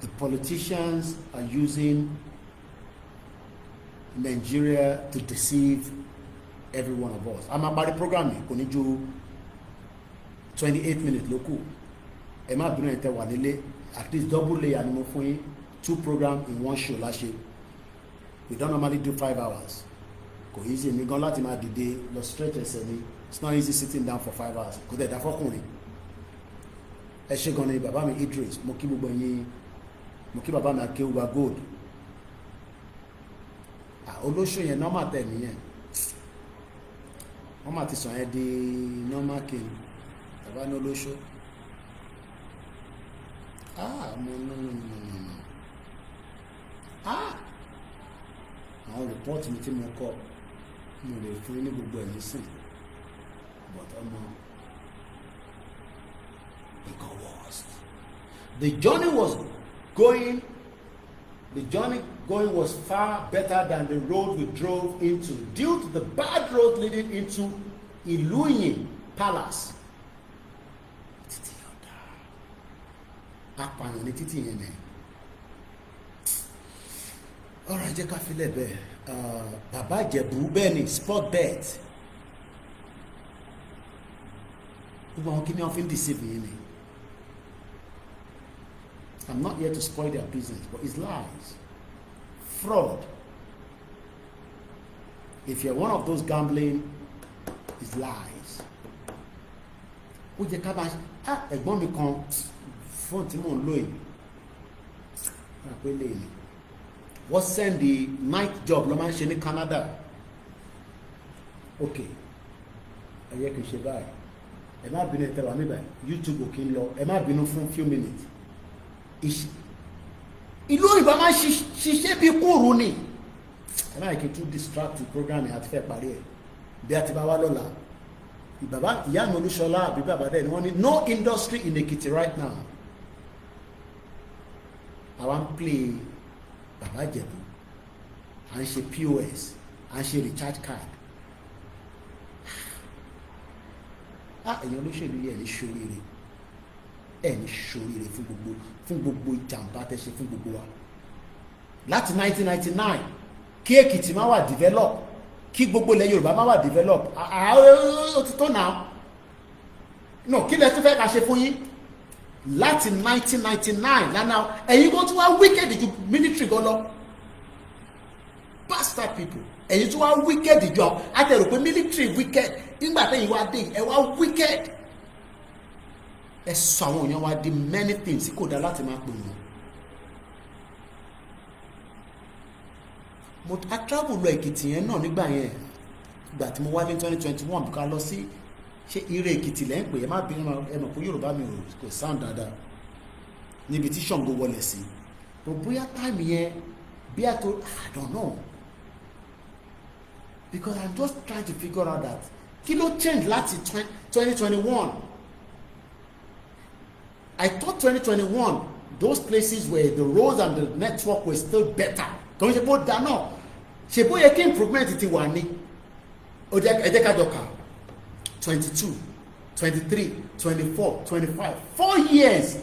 The politicians are using Nigeria to deceive every one of us. I'm about the program kò ní ju 28 minutes lókù. Ẹ má bínú ẹ tẹ́ wà nílé, at least double layer ni mo fún yín, 2 programs in 1 show láṣẹ. We don't normally do 5 hours. Kò easy mi gan láti máa dìde lọ stretch ẹsẹ̀ ni. It's not easy sitting down for 5 hours. Kò dẹ̀ dá fọ́kùnrin. Ẹ ṣé gan ni bàbá mi Idris, mo kí gbogbo yín, mo kí bàbá mi Akéwùgbà Gold. Olóṣù yẹn normal tẹ̀ nìyẹn. Wọ́n máa ti sọ yẹn di normal king. Bàbá ní olóṣù. No. Àwọn report mi tí mo kọ mo lè fún ní gbogbo ẹ̀yìn sìn, but ọmọ it got worse. The journey going was far better than the road we drove into due to the bad road leading into Iluyin Palace. Títí ọ̀dà apààyàn ní títí yẹn ni. Ọ̀rọ̀ jẹ́ ká filẹ̀ bẹ́ẹ̀. Bàbá Ìjẹ̀bú bẹ́ẹ̀ ni sport bet. Gbogbo àwọn kìnìún fi ń deceive yín ni. I'm not here to spoil their business, but it's lies. Fraud. If you're one of those gambling, it's lies. Ó jẹ́ ká bá ẹ̀gbọ́n mi kan fóònù tí mò ń lò yìí. Àpẹẹlẹ ni. Wọ́n send the night job ló máa ń ṣe ní Canada. Okay. Ẹ yẹ kí n ṣe báyìí. Ẹ má bínú ẹ̀tẹ̀ wà mí báyìí. YouTube ò kí ń lọ. Ẹ má bínú fún few minutes. Ìlú òyìnbó máa ń ṣiṣẹ́ bí kúrú ni. Ẹ má kí n tún distract program yẹn àti fẹ́ parí ẹ̀. Bí a ti bá wá lọ́la. Bàbá ìyá mi Olúṣọlá àbí bàbá dẹ̀ ni wọ́n ní no industry in Ekiti right now. Àwa ń play Bàbá Ìjẹ̀bú. À ń ṣe POS. À ń ṣe recharge card. Èèyàn olóṣèlú yẹn ní ṣoríire. Ẹni ṣoríire fún gbogbo ìjàmbá tẹ́ ṣe fún gbogbo wa láti 1999 kí Èkìtì má wà develop kí gbogbo ilẹ̀ Yorùbá má wà develop ó ti tó náà no kí lẹ tún fẹ́ ká ṣe fún yín láti 1999 lánàá ẹ̀yin kó tún wá wicked ju military gan lọ bastard people ẹ̀yin tún wá wicked ju àtẹ̀rò pé military wicked nígbà tẹ́yìn wá dé ẹ wá wicked. Ẹ sọ àwọn èèyàn wa di many things kò dá láti máa pè wọ́n. Mo travel lọ Èkìtì yẹn náà nígbà yẹn ìgbà tí mo wá ní 2021 bí ká lọ sí ṣé Ire Èkìtì lẹ́ ń pè é má bí ẹ mọ̀ pé Yorùbá mi kò sound dáadáa níbi tí Ṣàngó wọlé sí tó bóyá time yẹn bí a tó I don't know because I'm just trying to figure out that kí ló change láti 2021. I thought 2021, those places where the roads and the network were still better. Don't you put that no? She put a improvement in Tiwani. Ejekajoka 22, 23, 24, 25, 4 years.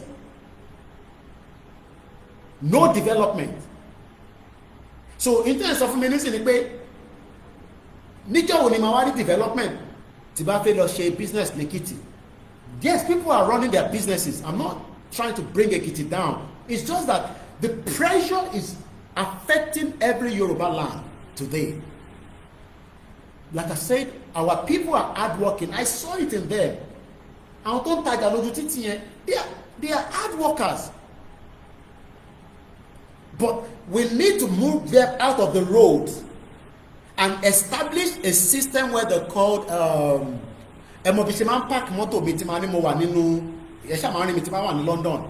No development. So in terms of ministry, níjọ́ wo ni ma wá rí development tí bá fẹ́ lọ ṣe business ní Èkìtì. Yes, people are running their businesses. I'm not trying to bring Ekiti down. It's just that the pressure is affecting every Yoruba land today. Like I said, our people are hardworking. I saw it in them. They are hard workers. But we need to move them out of the road and establish a system where they're called mo bi se man park moto mi ti ma ni mo wà nínú e sha ma rin mi ti ma wà ní London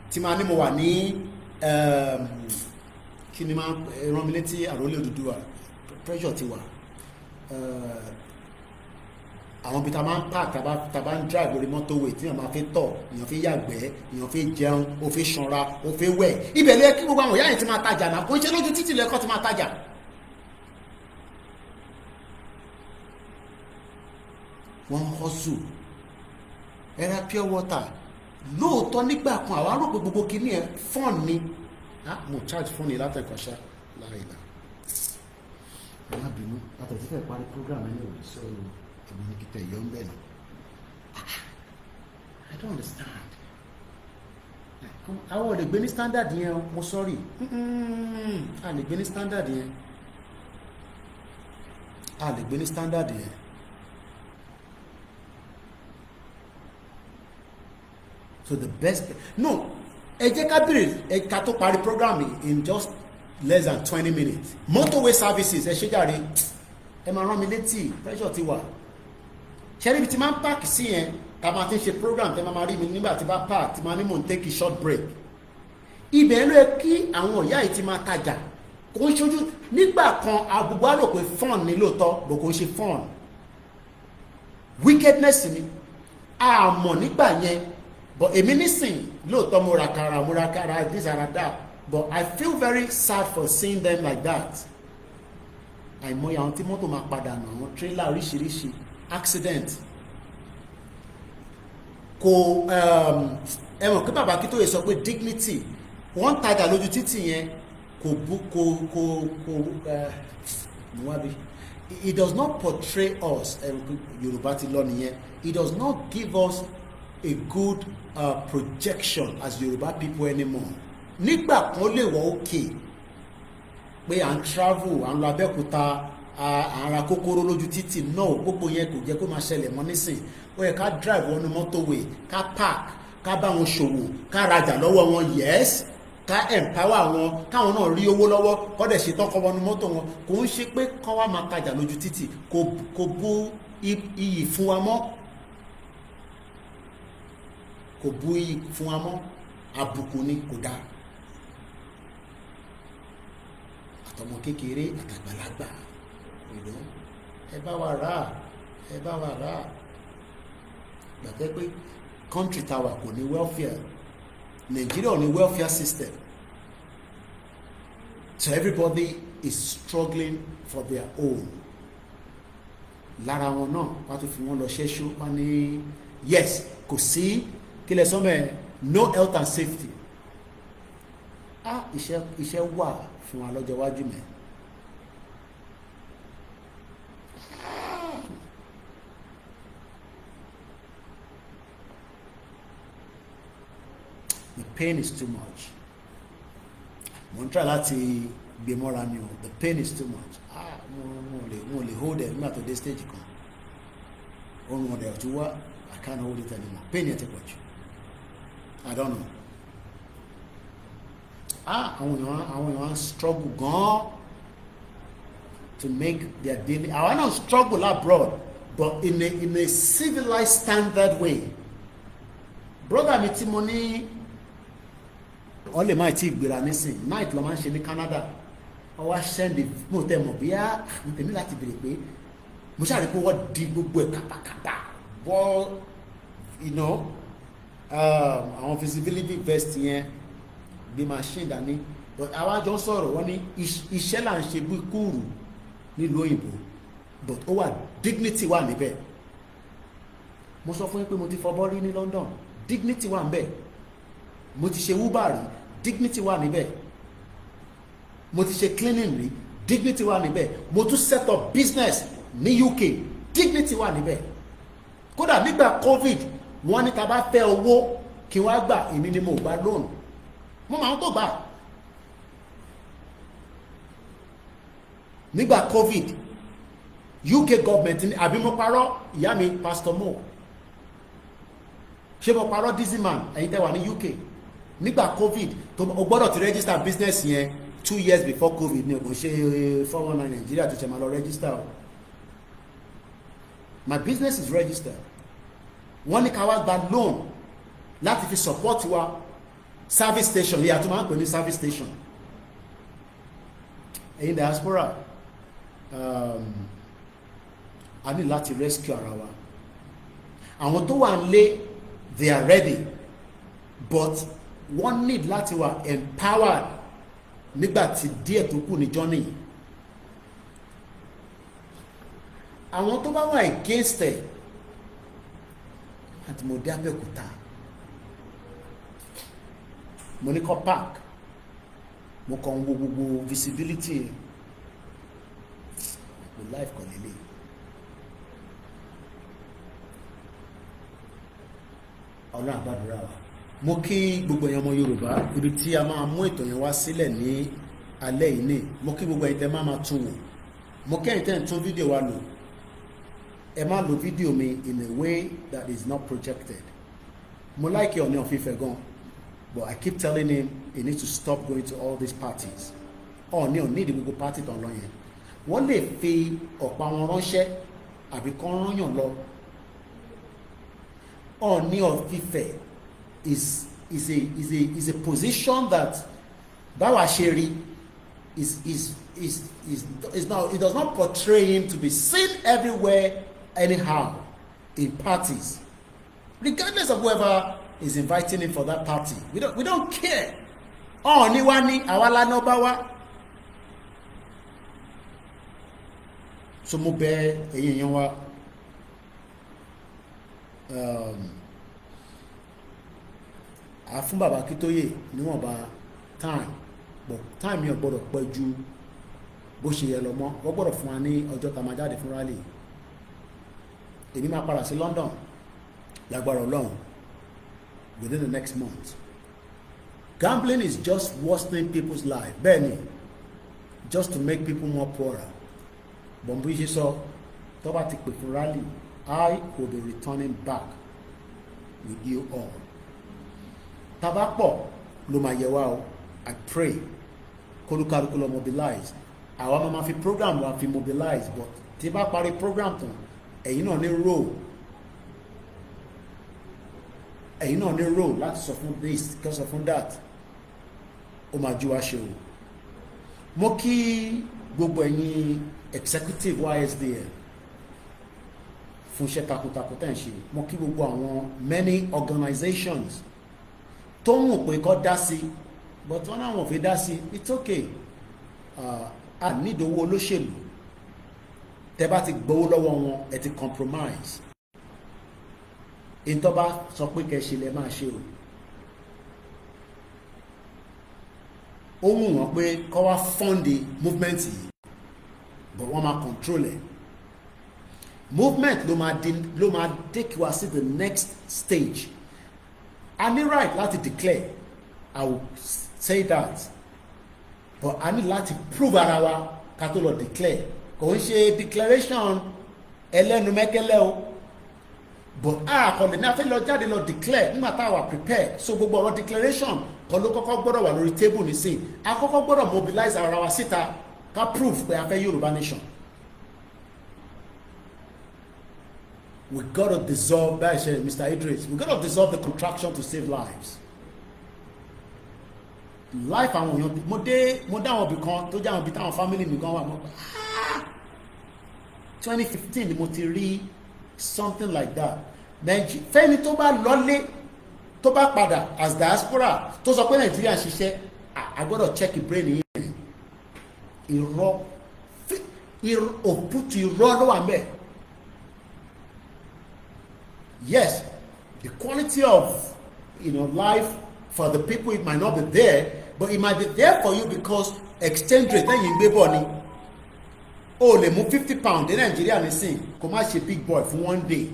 ti ma ni mo wà ní kí ni máa rán mi létí àròlé Odùduwà pressure ti wà àwọn bí ta máa ń park ta bá ń drive lórí motorway tí èèyàn máa fi tọ̀ èèyàn fi yàgbẹ́ èèyàn fi jẹun ó fi ṣanra ó fi wẹ̀ ibẹ̀ ló yẹ kí gbogbo àwọn ìyá yẹn ti máa tajà náà kò ń ṣe lójú títì lẹ́kọ́ ti máa tajà. wọ́n hustle ẹ̀rá pure water lóòótọ́ nígbà kan àwọn arò pé gbogbo kìíní ẹ̀ fọ́ọ̀n ni mo charge fún ni látẹ̀kọ̀ṣá láìla alábìínú àtẹ̀sífẹ́ parí program ẹni ò sọ ẹ̀mí ní kíkẹ́ ìyọ́ ń bẹ̀ náà I don't understand àwọn ò lè gbé ní standard yẹn mo sorry a lè gbé ní standard yẹn a lè gbé ní standard yẹn. So the best no ẹ jẹ́ ká bèrè ká tó parí program in just less than 20 minutes motorway services ẹ ṣe jàre ẹ máa rán mi létí pressure ti wà ṣẹ́rí bí ti máa ń park sí yẹn ká máa ti ń ṣe program tẹ́ máa rí mi nígbà tí bá park tí máa ní mò ń take a short break ibẹ̀ ló yẹ kí àwọn ọ̀yá yìí ti máa tajà kò ń ṣojú nígbà kan àbùgbò á rò pé fun ni lóòótọ́ bò kò ń ṣe fun wickedness ni a mọ̀ nígbà yẹn. But èmi nísìn lóòótọ́ mo ra kara this and that but I feel very sad for seeing them like that. àìmọye àwọn tí mọ́tò máa padà nà àwọn tírélà oríṣiríṣi accident kò ẹ̀wọ̀n kí bàbá Akíntóyè sọ pé dignity wọ́n tajà lójú títì yẹn kò níwájú it does not portray us Yorùbá ti lọ nìyẹn it does not give us a good projection as Yoruba people anymore. Nígbà kan lè wọ òkè pé à ń travel à ń lọ Abẹ́òkúta à ń ra kókóró lójú títì náà gbogbo yẹn kò jẹ́ kó máa ṣẹlẹ̀ mọ́ nísìn ó yẹ ká drive wọnú motorway ká park ká bá wọn ṣòwò ká rajà lọ́wọ́ wọn yes ká empower wọn káwọn náà rí owó lọ́wọ́ kọ́ dẹ̀ ṣe tọ́kọ wọnú mọ́tò wọn kò ń ṣe pé kọ́ wá máa tajà lójú títì kò bú iyì fún wa mọ́. Kò bú iyì fún wa mọ́ àbùkù ni kò dáa àtọmọ kékeré àtàgbàlagbà ìlú ẹ bá wa rà gbàgbé pé country tower kò ní welfare Nigeria ò ní welfare system so everybody is struggling for their own lára wọn náà wọ́n tún fi wọ́n lọ ṣẹ́ṣó wọ́n ní yes kò sí kílẹ̀ sọ́mẹ̀ no health and safety iṣẹ́ wà fún wa lọ́jọ́ iwájú mẹ́ the pain is too much mo ń try láti gbé mọ́ra ni o the pain is too much mo lè hold it nígbà tó dé stage kan orun ọ̀dẹ̀ ọ̀tún wá I can't hold it anymore pain yẹn ti pọ̀ jù. I don't know. Àwọn èèyàn struggle gan to make their daily. I want to struggle abroad, but in a civilized standard way. Brother mi tí mo ní wọ́n lè máa ti gbéra nísìn night ló máa ń ṣe ní Canada. Wọ́n wá send mo tẹ́ mọ̀ bí mo tẹ̀mí láti béèrè pé mo ṣáà rí pé wọ́n di gbogbo ẹ̀ kàpàkàpà wọ́n àwọn visibility vest yẹn bí machine dání but àwọn àjọ sọ̀rọ̀ wọ́n ní iṣẹ́ là ń ṣe bí kúrú nílùú òyìnbó but ó wà dignity wà níbẹ̀ mo sọ fún yín pé mo ti fọbọ́ rí ní London dignity wà níbẹ̀ mo ti ṣe Uber rí dignity wà níbẹ̀ mo ti ṣe cleaning rí dignity wà níbẹ̀ mo tún set up business ní UK dignity wà níbẹ̀ kódà nígbà COVID wọ́n ní ká bá fẹ́ owó kí wọ́n gbà èmi ni mo gbà loan mo máa ń tó gbà nígbà COVID UK government ní àbí mo parọ́ ìyá mi Pastor Mo ṣé mo parọ́ dizzyman ẹ̀yin tẹ́ wà ní UK nígbà COVID tó o gbọ́dọ̀ ti register business yẹn 2 years before COVID ní kò ṣe 419 Nigeria tó ṣe máa lọ register o my business is registered wọ́n ní ká wá gba loan láti fi support wa service station yìí àtúmọ̀ àpè ní service station ẹ̀yin diaspora a ní láti rescue ara wa àwọn tó wà nílé they are ready but wọ́n need láti wà empowered nígbàtí díẹ̀ tó kù ní journey àwọn tó bá wà against ẹ̀ àti mo dé Abẹ́òkúta mo ní kọ́ park mo kàn wo gbogbo visibility mo life kọ̀ lélẹ̀ ọ̀nà àbádúrà wa mo kí gbogbo èèyàn ọmọ Yorùbá ibi tí a máa mú ètò yẹn wá sílẹ̀ ní alẹ́ yìí ní mo kí gbogbo ẹ̀yin tẹ́ máa tún wò mo kẹ́yìn tẹ́ ń tún fídíò wa lò ẹ má lo fídíò mi in a way that is not projected mo like Ọọ̀ni of Ifẹ̀ gan but I keep telling him he needs to stop going to all these parties Ọọ̀ni ò ní ìdí gbogbo party tó ń lọ yẹn wọ́n lè fi ọ̀pá wọn ránṣẹ́ àbí kán rányàn lọ Ọọ̀ni of Ifẹ̀ is a position that báwa ṣe rí is not, it does not portray him to be seen everywhere anyhow in parties regardless of whoever is inviting him for that party. We don't care. Ọọ̀ni wa ní àwa lánà bá wá. So mo bẹ̀ ẹ̀yin èèyàn wa a fún bàbá Akíntóyè níwọ̀nba time but time yẹn gbọ́dọ̀ pẹ́ ju bó ṣe yẹ lọ mọ́ wọ́n gbọ́dọ̀ fún wa ní ọjọ́ tá máa jáde fún rally èmi máa padà sí London lágbára Ọlọ́run within the next month. Gambling is just worsening people's life. Bẹ́ẹ̀ni, just to make people more poorer. Bọ̀m̀bú ṣe sọ, tó bá ti pè fún rally, I will be returning back with you all. Tabapọ̀ ló máa yẹ wá o. I pray kólúkálukú lọ mobilize. Àwa máa fi program wa fi mobilize but tí bá parí program tán, ẹ̀yin náà ní role. Ẹ̀yin náà ní role láti sọ fún this kí sọ fún that ó máa ju wá ṣe o. Mo kí gbogbo ẹ̀yin executive YSDL fún iṣẹ́ takuntakun tẹ́ ń ṣe. Mo kí gbogbo àwọn many organizations tó ń wò pé kọ́ dá sí but wọ́n náà wọ́n fi dá sí it's okay. A nídìí owó olóṣèlú tẹ́ bá ti gbowó lọ́wọ́ wọn ẹ ti compromise. Ìtọ́ bá sọ pé kẹ́ṣe lẹ máa ṣe o. Ó wù wọ́n pé kọ́ wá fọ́ndì movement yìí but wọ́n máa control ẹ̀. Movement ló máa take wa sí the next stage. I need right láti declare, I will say that, but I need láti prove ara wa ká tó lọ declare. Kò ń ṣe declaration ẹlẹ́nu mẹ́kẹ́lẹ́ o. But kò lè ní a fẹ́ lọ jáde lọ declare nígbà tá a wà prepared. So gbogbo ọ̀rọ̀ declaration kan ló kọ́kọ́ gbọ́dọ̀ wà lórí table nísìn. A kọ́kọ́ gbọ́dọ̀ mobilize ara wa síta ká prove pé a fẹ́ Yorùbá nation. We got to dissolve, that is Mr. Idris, we got to dissolve the contraction to save lives. Life àwọn èèyàn mo dá àwọn ibì kan tó jẹ́ àwọn ibì táwọn family mi gan wà mọ́ 2015 ni mo ti rí something like that. Fẹ́ni tó bá lọ́lé tó bá padà as diaspora tó sọ pé Nàìjíríà ń ṣiṣẹ́ I gbọ́dọ̀ check the brain yìí. Irọ́ òpútù irọ́ ló wà ńbẹ̀. Yes, the quality of life for the people, it might not be there, but it might be there for you because exchange rate then you gbé bọ̀ ni. O lè mú £50 ní Nigeria nísìn kó má ṣe big boy for 1 day.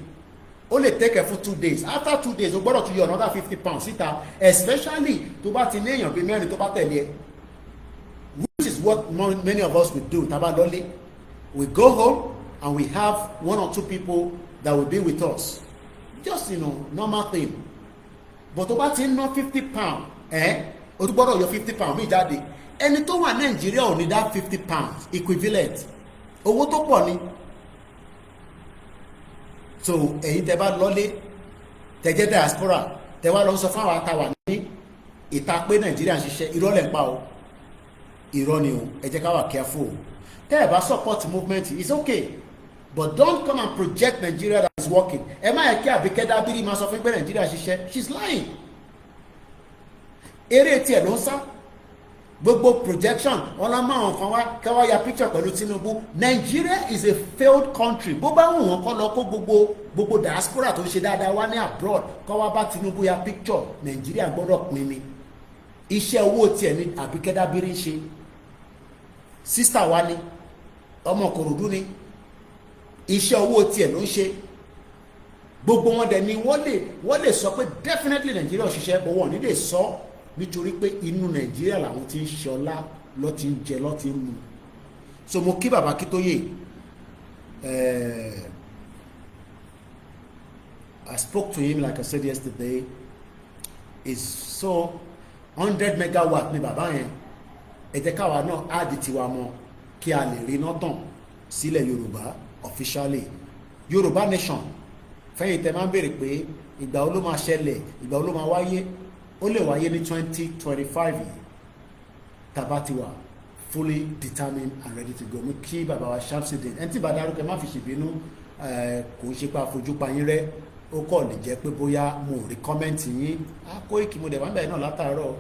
O lè take it for 2 days. After 2 days, o gbọ́dọ̀ tún yọ another £50 síta, especially tó bá ti ní èèyàn bí mẹ́rin tó bá tẹ̀lé. Which is what many of us would do. Tá bá lọlé, we go home and we have 1 or 2 people that will be with us. Just normal thing. But tó bá ti ná £50, o gbọ́dọ̀ yọ £50 mi jáde. Ẹni tó wà Nàìjíríà ò ní dá £50 equivalent. Owó tó pọ̀ ni. So ẹ̀yin tẹ́ bá lọlé tẹ́ jẹ́ diaspora tẹ́ wá lọ sọ fún àwọn àtàwà ní ìta pé Nàìjíríà ń ṣiṣẹ́ irọ́ lẹ̀ ń pa o irọ́ ni o ẹ jẹ́ ká wà careful tẹ́ ẹ bá support movement it's okay but don't come and project Nigeria that is working ẹ má yẹ kí Àbíkẹ́ Dábírì máa sọ fún pé Nàìjíríà ṣiṣẹ́ she's lying eré tiẹ̀ ló ń sá gbogbo projection ọlọ́mọ àwọn kan wá káwá ya picture pẹ̀lú Tinubu Nigeria is a failed country bó bá wù wọ́n kọ́ lọ kó gbogbo diaspora tó ń ṣe dáadáa wá ní abroad kọ́ wá bá Tinubu ya picture Nigeria gbọ́dọ̀ pín ni iṣẹ́ owó tiẹ̀ ní Àbíkẹ́ Dábírì ń ṣe sísítà wa ni ọmọ Kòròdú ni iṣẹ́ owó tiẹ̀ ló ń ṣe gbogbo wọn dẹ̀ ni wọ́n lè sọ pé definitely Nigeria òṣìṣẹ́ bọ̀ wọ́n ní lè sọ nítorí pé inú Nàìjíríà làwọn ti ń ṣe ọlá lọ́ ti ń jẹ lọ́ ti ń mu so mo kí bàbá Akíntóyè I spoke to him like I said yesterday is so 100 megawatt ni bàbá yẹn ẹ jẹ́ káwa náà áàdì tiwa mọ́ kí a lè rí iná tàn sílẹ̀ Yorùbá officially Yorùbá nation fẹ́yìn tẹ́ máa ń béèrè pé ìgbà wo ló máa ṣẹlẹ̀ ìgbà wo ló máa wáyé ó lè wáyé ní 2025 yìí tàbá ti wà fully determined and ready to go mo kí bàbá wa Shamsideen ẹni tí bá dárúkọ má fi ṣèbínú kò ń ṣe pé àfojú pa yín rẹ́ ó kọ̀ lè jẹ́ pé bóyá mo rí kọ́mẹ́ǹtì yín Koiki mo dẹ̀ wá bẹ̀rẹ̀ náà látàárọ̀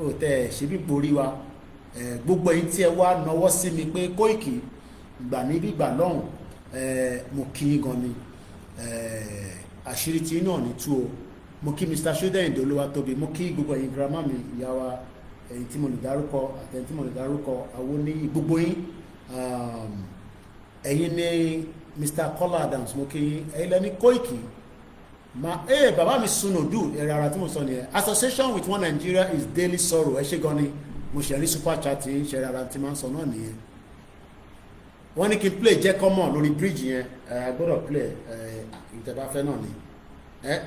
ó tẹ̀ ṣe bí borí wa gbogbo ẹ̀yin tí ẹ wá nawọ́ sí mi pé Koiki gbà níbí gbà lọ́hùn mo kí yín gan ni àṣírí tí náà ní tú o mo kí Mr. Sódẹ́yìndé Olúwatóbi mo kí gbogbo ẹ̀yin girama mi ìyá wa ẹ̀yin tí mo lè dárúkọ àtẹ̀yin tí mo lè dárúkọ àwọn ní gbogbo yín ẹ̀yin ní Mr. Kola Adams mo kí yín ẹ̀yin lẹ́ni Koiki bàbá mi Sunodu ẹ̀rọ ara tí mo sọ nìyẹn association with one Nigeria is daily sorrow ẹ ṣé gan ni mo ṣe rí super chat yín ṣe ara tí máa ń sọ náà nìyẹn wọ́n ní kí n play jẹ́ common lórí bridge yẹn gbọ́dọ̀ play ìtẹ̀bá fẹ́ náà ni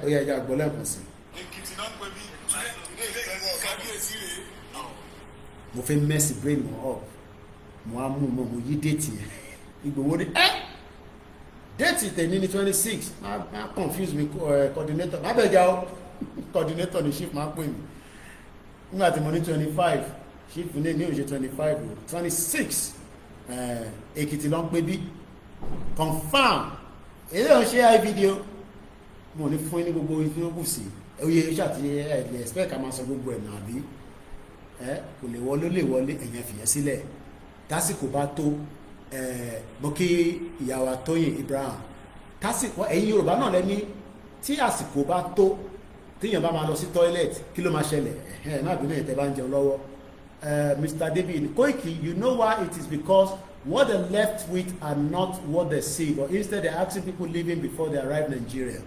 ó yẹ ẹja gbọ́ lẹ́ẹ̀kan sí. Èkìtì náà pè mí kábíyèsí rèé. mo fẹ́ mẹ́sì brain mọ́ up mo á mú mo yí déètì yẹn Ìgbòho ní déètì tẹ̀ní ní 26 máa confuse mi coordinator má bẹ̀ já o coordinator ní chief máa pè mí nígbà tí mo ní 25 chief ní òṣè 25 26 Èkìtì ló ń pè bí confam èyí ló ń ṣe i video mo ní fún ní gbogbo ìfúnnúkù sí oye ṣàtì ẹ̀lẹ́ expect ká máa sọ gbogbo ẹ̀ náà bí kò lè wọlé lè wọlé ẹ̀yẹn fìyẹn sílẹ̀ tásìkò bá tó mo kí ìyàwó Tóyìn Ibrahim tásìkò ẹ̀yin Yorùbá náà lẹ́ni tí àsìkò bá tó tíyàn bá máa lọ sí toilet kí ló máa ṣẹlẹ̀ má bínú ìtẹ́ bá ń jẹun lọ́wọ́ Mr. David Koiki, you know why it is because what they left with are not what they see, but instead they're asking people leaving before they arrive in Nigeria.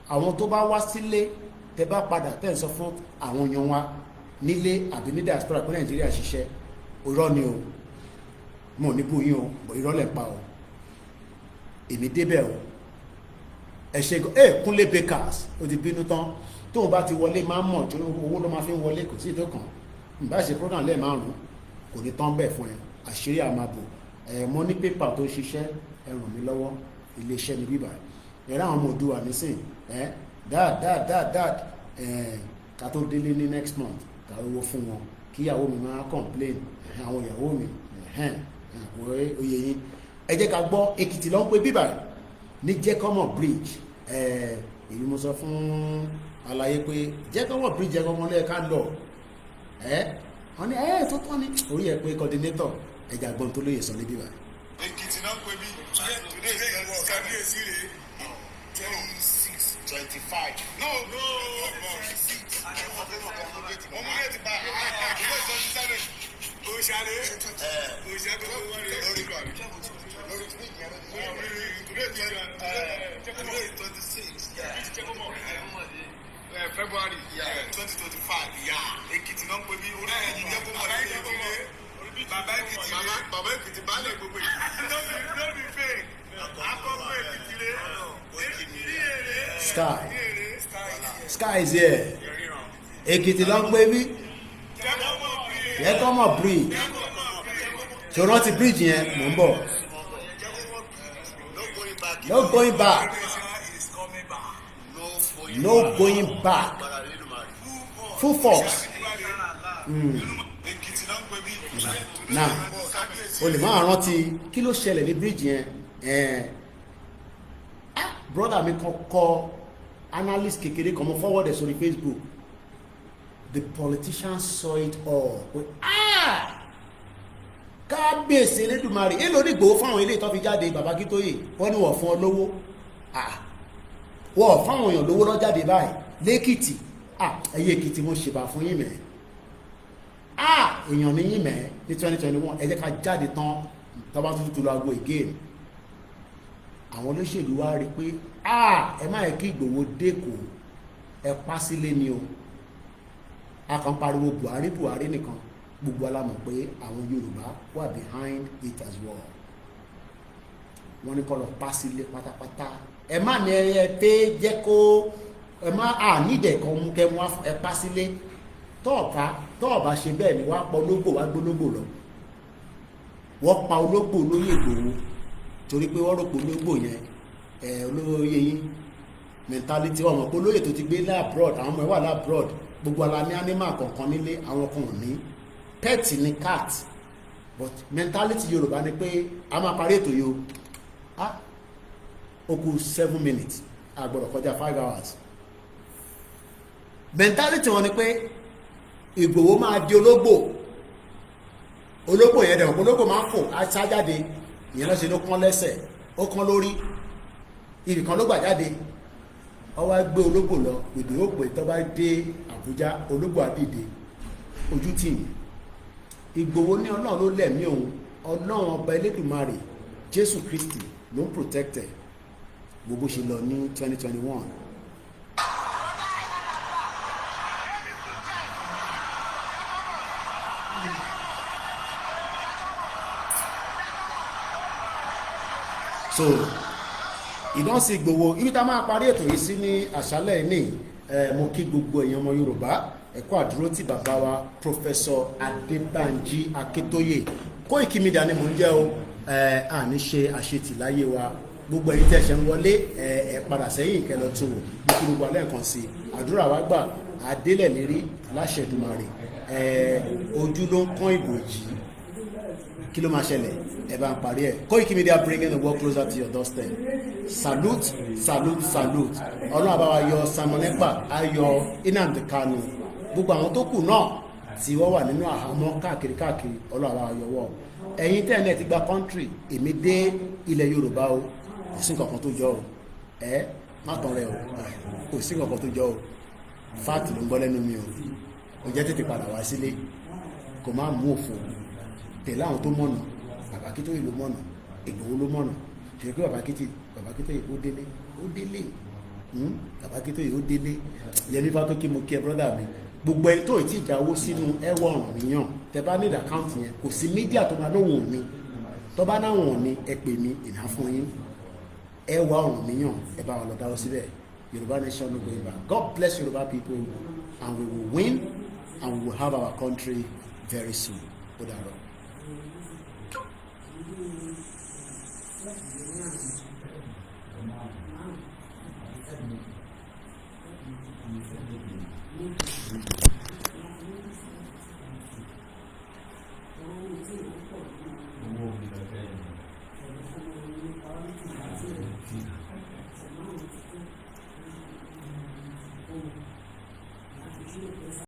Àwọn tó bá wá sílé tẹ́ bá padà tẹ́ ń sọ fún àwọn èèyàn wa nílé àbí ní diaspora pé Nàìjíríà ṣiṣẹ́ irọ́ ni o mo ní bú yín o bọ̀ irọ́ lẹ̀ pa o èmi débẹ̀ o ẹ ṣe Kúnlé Bakers ó ti bínú tán tó o bá ti wọlé máa ń mọ̀ tó owó ló máa fi ń wọlé kò sí ìdókàn ìbá ṣe program lẹ́ẹ̀ márùn-ún kò ní tán bẹ́ẹ̀ fún ẹ àṣírí àmàbò mo ní pépà tó ṣiṣẹ́ ẹ ràn mí lọ́wọ́ iléeṣẹ́ mi bíbà ẹ̀rọ àwọn ọmọ òdùwà nísìn dad ká tó délé ní next month ká owó fún wọn kí ìyàwó mi máa complain àwọn ìyàwó mi oyè yín ẹ jẹ́ ká gbọ́ Èkìtì ló ń pe bíbà ní Jẹ́kọ́mọ̀ bridge èyí mo sọ fún àlàyé pé Jẹ́kọ́mọ̀ bridge jẹ́ kọ́mọ́ lẹ́ẹ̀ká lọ wọ́n ní tó tọ́ ní orí ẹ̀ pé coordinator ẹja gbọ́n tó lóye sọ lébi wa. Èkìtì náà pè mí kábíyèsí rèé 26 25. No. Mo mú létí bá ilé ìtọ́jú sáré. Òṣàlẹ̀ òṣàlẹ̀ lórí ìlú àbí. Lórí today 26. February 2025. Èkìtì náà pè mí orí ẹ̀yìn jẹ́ kó mọ̀ ní ìdílé. Bàbá Èkìtì balẹ̀ gbogbo Èkìtì. Lóbi fèé. Akọ́kọ́ Èkìtì rẹ̀. Sky is here. Èkìtì ló ń pè mí. Jẹ́kọ́mọ̀ bridge. Tí o rántí bridge yẹn mò ń bọ̀. No going back. No going back. full force. Now o lè máa rántí kí ló ṣẹlẹ̀ ní bíríìjì yẹn. Brother mi kan kọ analyst kékeré kan mo forward sórí Facebook. The politicians saw it all. Kábíyèsí Elédùmarè èlò nígbò fáwọn ilé ìtọ́ fi jáde bàbá Akíntóyè wọ́n ní wọ́n fún ọ lówó. Wọ́n fáwọn èèyàn lówó lọ jáde báyìí lẹ́kìtì. Ẹyẹ Èkìtì mo ṣèbà fún yín mẹ́. Èèyàn ní yín mẹ́ ní 2021 ẹ jẹ́ ká jáde tán tọ́ba tuntun lọ agbo again. Àwọn olóṣèlú wá rí pé ẹ má yẹ kí Ìgbòho dẹ́kọ̀ ẹ pa sílé ni o. A kàn pariwo Buhari Buhari nìkan gbogbo alámọ̀ pé àwọn Yorùbá wà behind it as well. Wọ́n ní kó lọ pa sílé pátápátá. Ẹ má ní ẹ pé jẹ́ kó ẹ má nídẹ̀ kan mú kẹ́ mú ẹ pa sílé. Tọ́ọ̀bá ṣe bẹ́ẹ̀ ni wá pa ológbò wá gbólógbò lọ. Wọ́n pa ológbò lóyè Ìgbòho torí pé wọ́n rò pé ológbò yẹn olóyè yín mentality ọmọ pé olóyè tó ti gbé labroad àwọn ọmọ ẹ wà labroad gbogbo ala ní animal kọ̀ọ̀kan nílé àwọn kan ò ní pet ní cat but mentality Yorùbá ni pé a máa parí ètò yìí ó kù 7 minutes a gbọ́dọ̀ kọjá 5 hours. Mentality wọn ni pé Ìgbòho máa di ológbò yẹn dẹ̀ ológbò máa ń fò aṣájáde ìyẹn lọ́sẹ̀ ló kán lẹ́sẹ̀ ó kán lórí ibìkan ló gbà jáde ó wá gbé ológbò lọ ìdè ó pè tó bá dé Àbújá ológbò àdìde ojú tì í. Ìgbòho ní Ọlọ́run ló lẹ̀mí òun Ọlọ́run ọba Elédùmarè Jésù Kristi ló ń protected gbogbo ṣe lọ ní 2021. So ìdánsí Ìgbòho ibi tá máa parí ètò yìí sí ní àṣálẹ́ ní mo kí gbogbo èèyàn ọmọ Yorùbá ẹ̀kọ́ àdúró tí bàbá wa Professor Adébánjí Akíntóyè Koikimedia ni mò ń jẹ́ o àní ṣe àṣetì láyé wa gbogbo èyí tẹ́ ṣe ń wọlé ẹ padà sẹ́yìn kẹlọ tó wò bí kí gbogbo alẹ́ nǹkan sí àdúrà wa gbà adélẹ̀ lérí láṣẹ Èdùmàrè ojú ló ń kán ìbò yìí kí ló máa ṣẹlẹ̀ ẹ bá ń parí ẹ̀. Koikimedia bringing the world closer to your doorstep. Salute salute salute ọlọ́run àbáwá yọ Simon Ekpa ayọ̀ Nnamdi Kanu gbogbo àwọn tó kù náà tí wọ́n wà nínú àhámọ́ káàkiri ọlọ́run àbáwá yọwọ́ ẹ̀yin tẹ́ẹ̀nẹ́ ti gba country èmi dé ilẹ̀ Yorùbá o kò sí nǹkan kan tó jọ o má tán rẹ o kò sí nǹkan kan tó jọ o fáàtì ló ń gbọ́ lẹ́nu mi o jẹ́ tètè padà wá sílé kò má mú òfò tẹ̀lé àwọn tó mọ̀nà bàbá Akíntóyè ló mọ̀nà Ìgbòho ló mọ̀nà ṣe pé bàbá Akíntóyè ó délé bàbá Akíntóyè ó délé Yẹmí Fátókí mo kí ẹ brọ́dà mi gbogbo ẹni tó ti ìjáwó sínú ẹwọ ọ̀rùn yàn tẹ bá ní àkáǹtì yẹn kò sí mídíà tó bá lóhùn òní tó bá náwọn òní ẹ pè mí ìná fún yín ẹwà ọ̀rùn mi yàn ẹ bá wọn lọ dáwọ́ síbẹ̀ Yorùbá nation no going back. God bless Yorùbá people and we will win and we will have our country very soon. Ó dàárọ̀.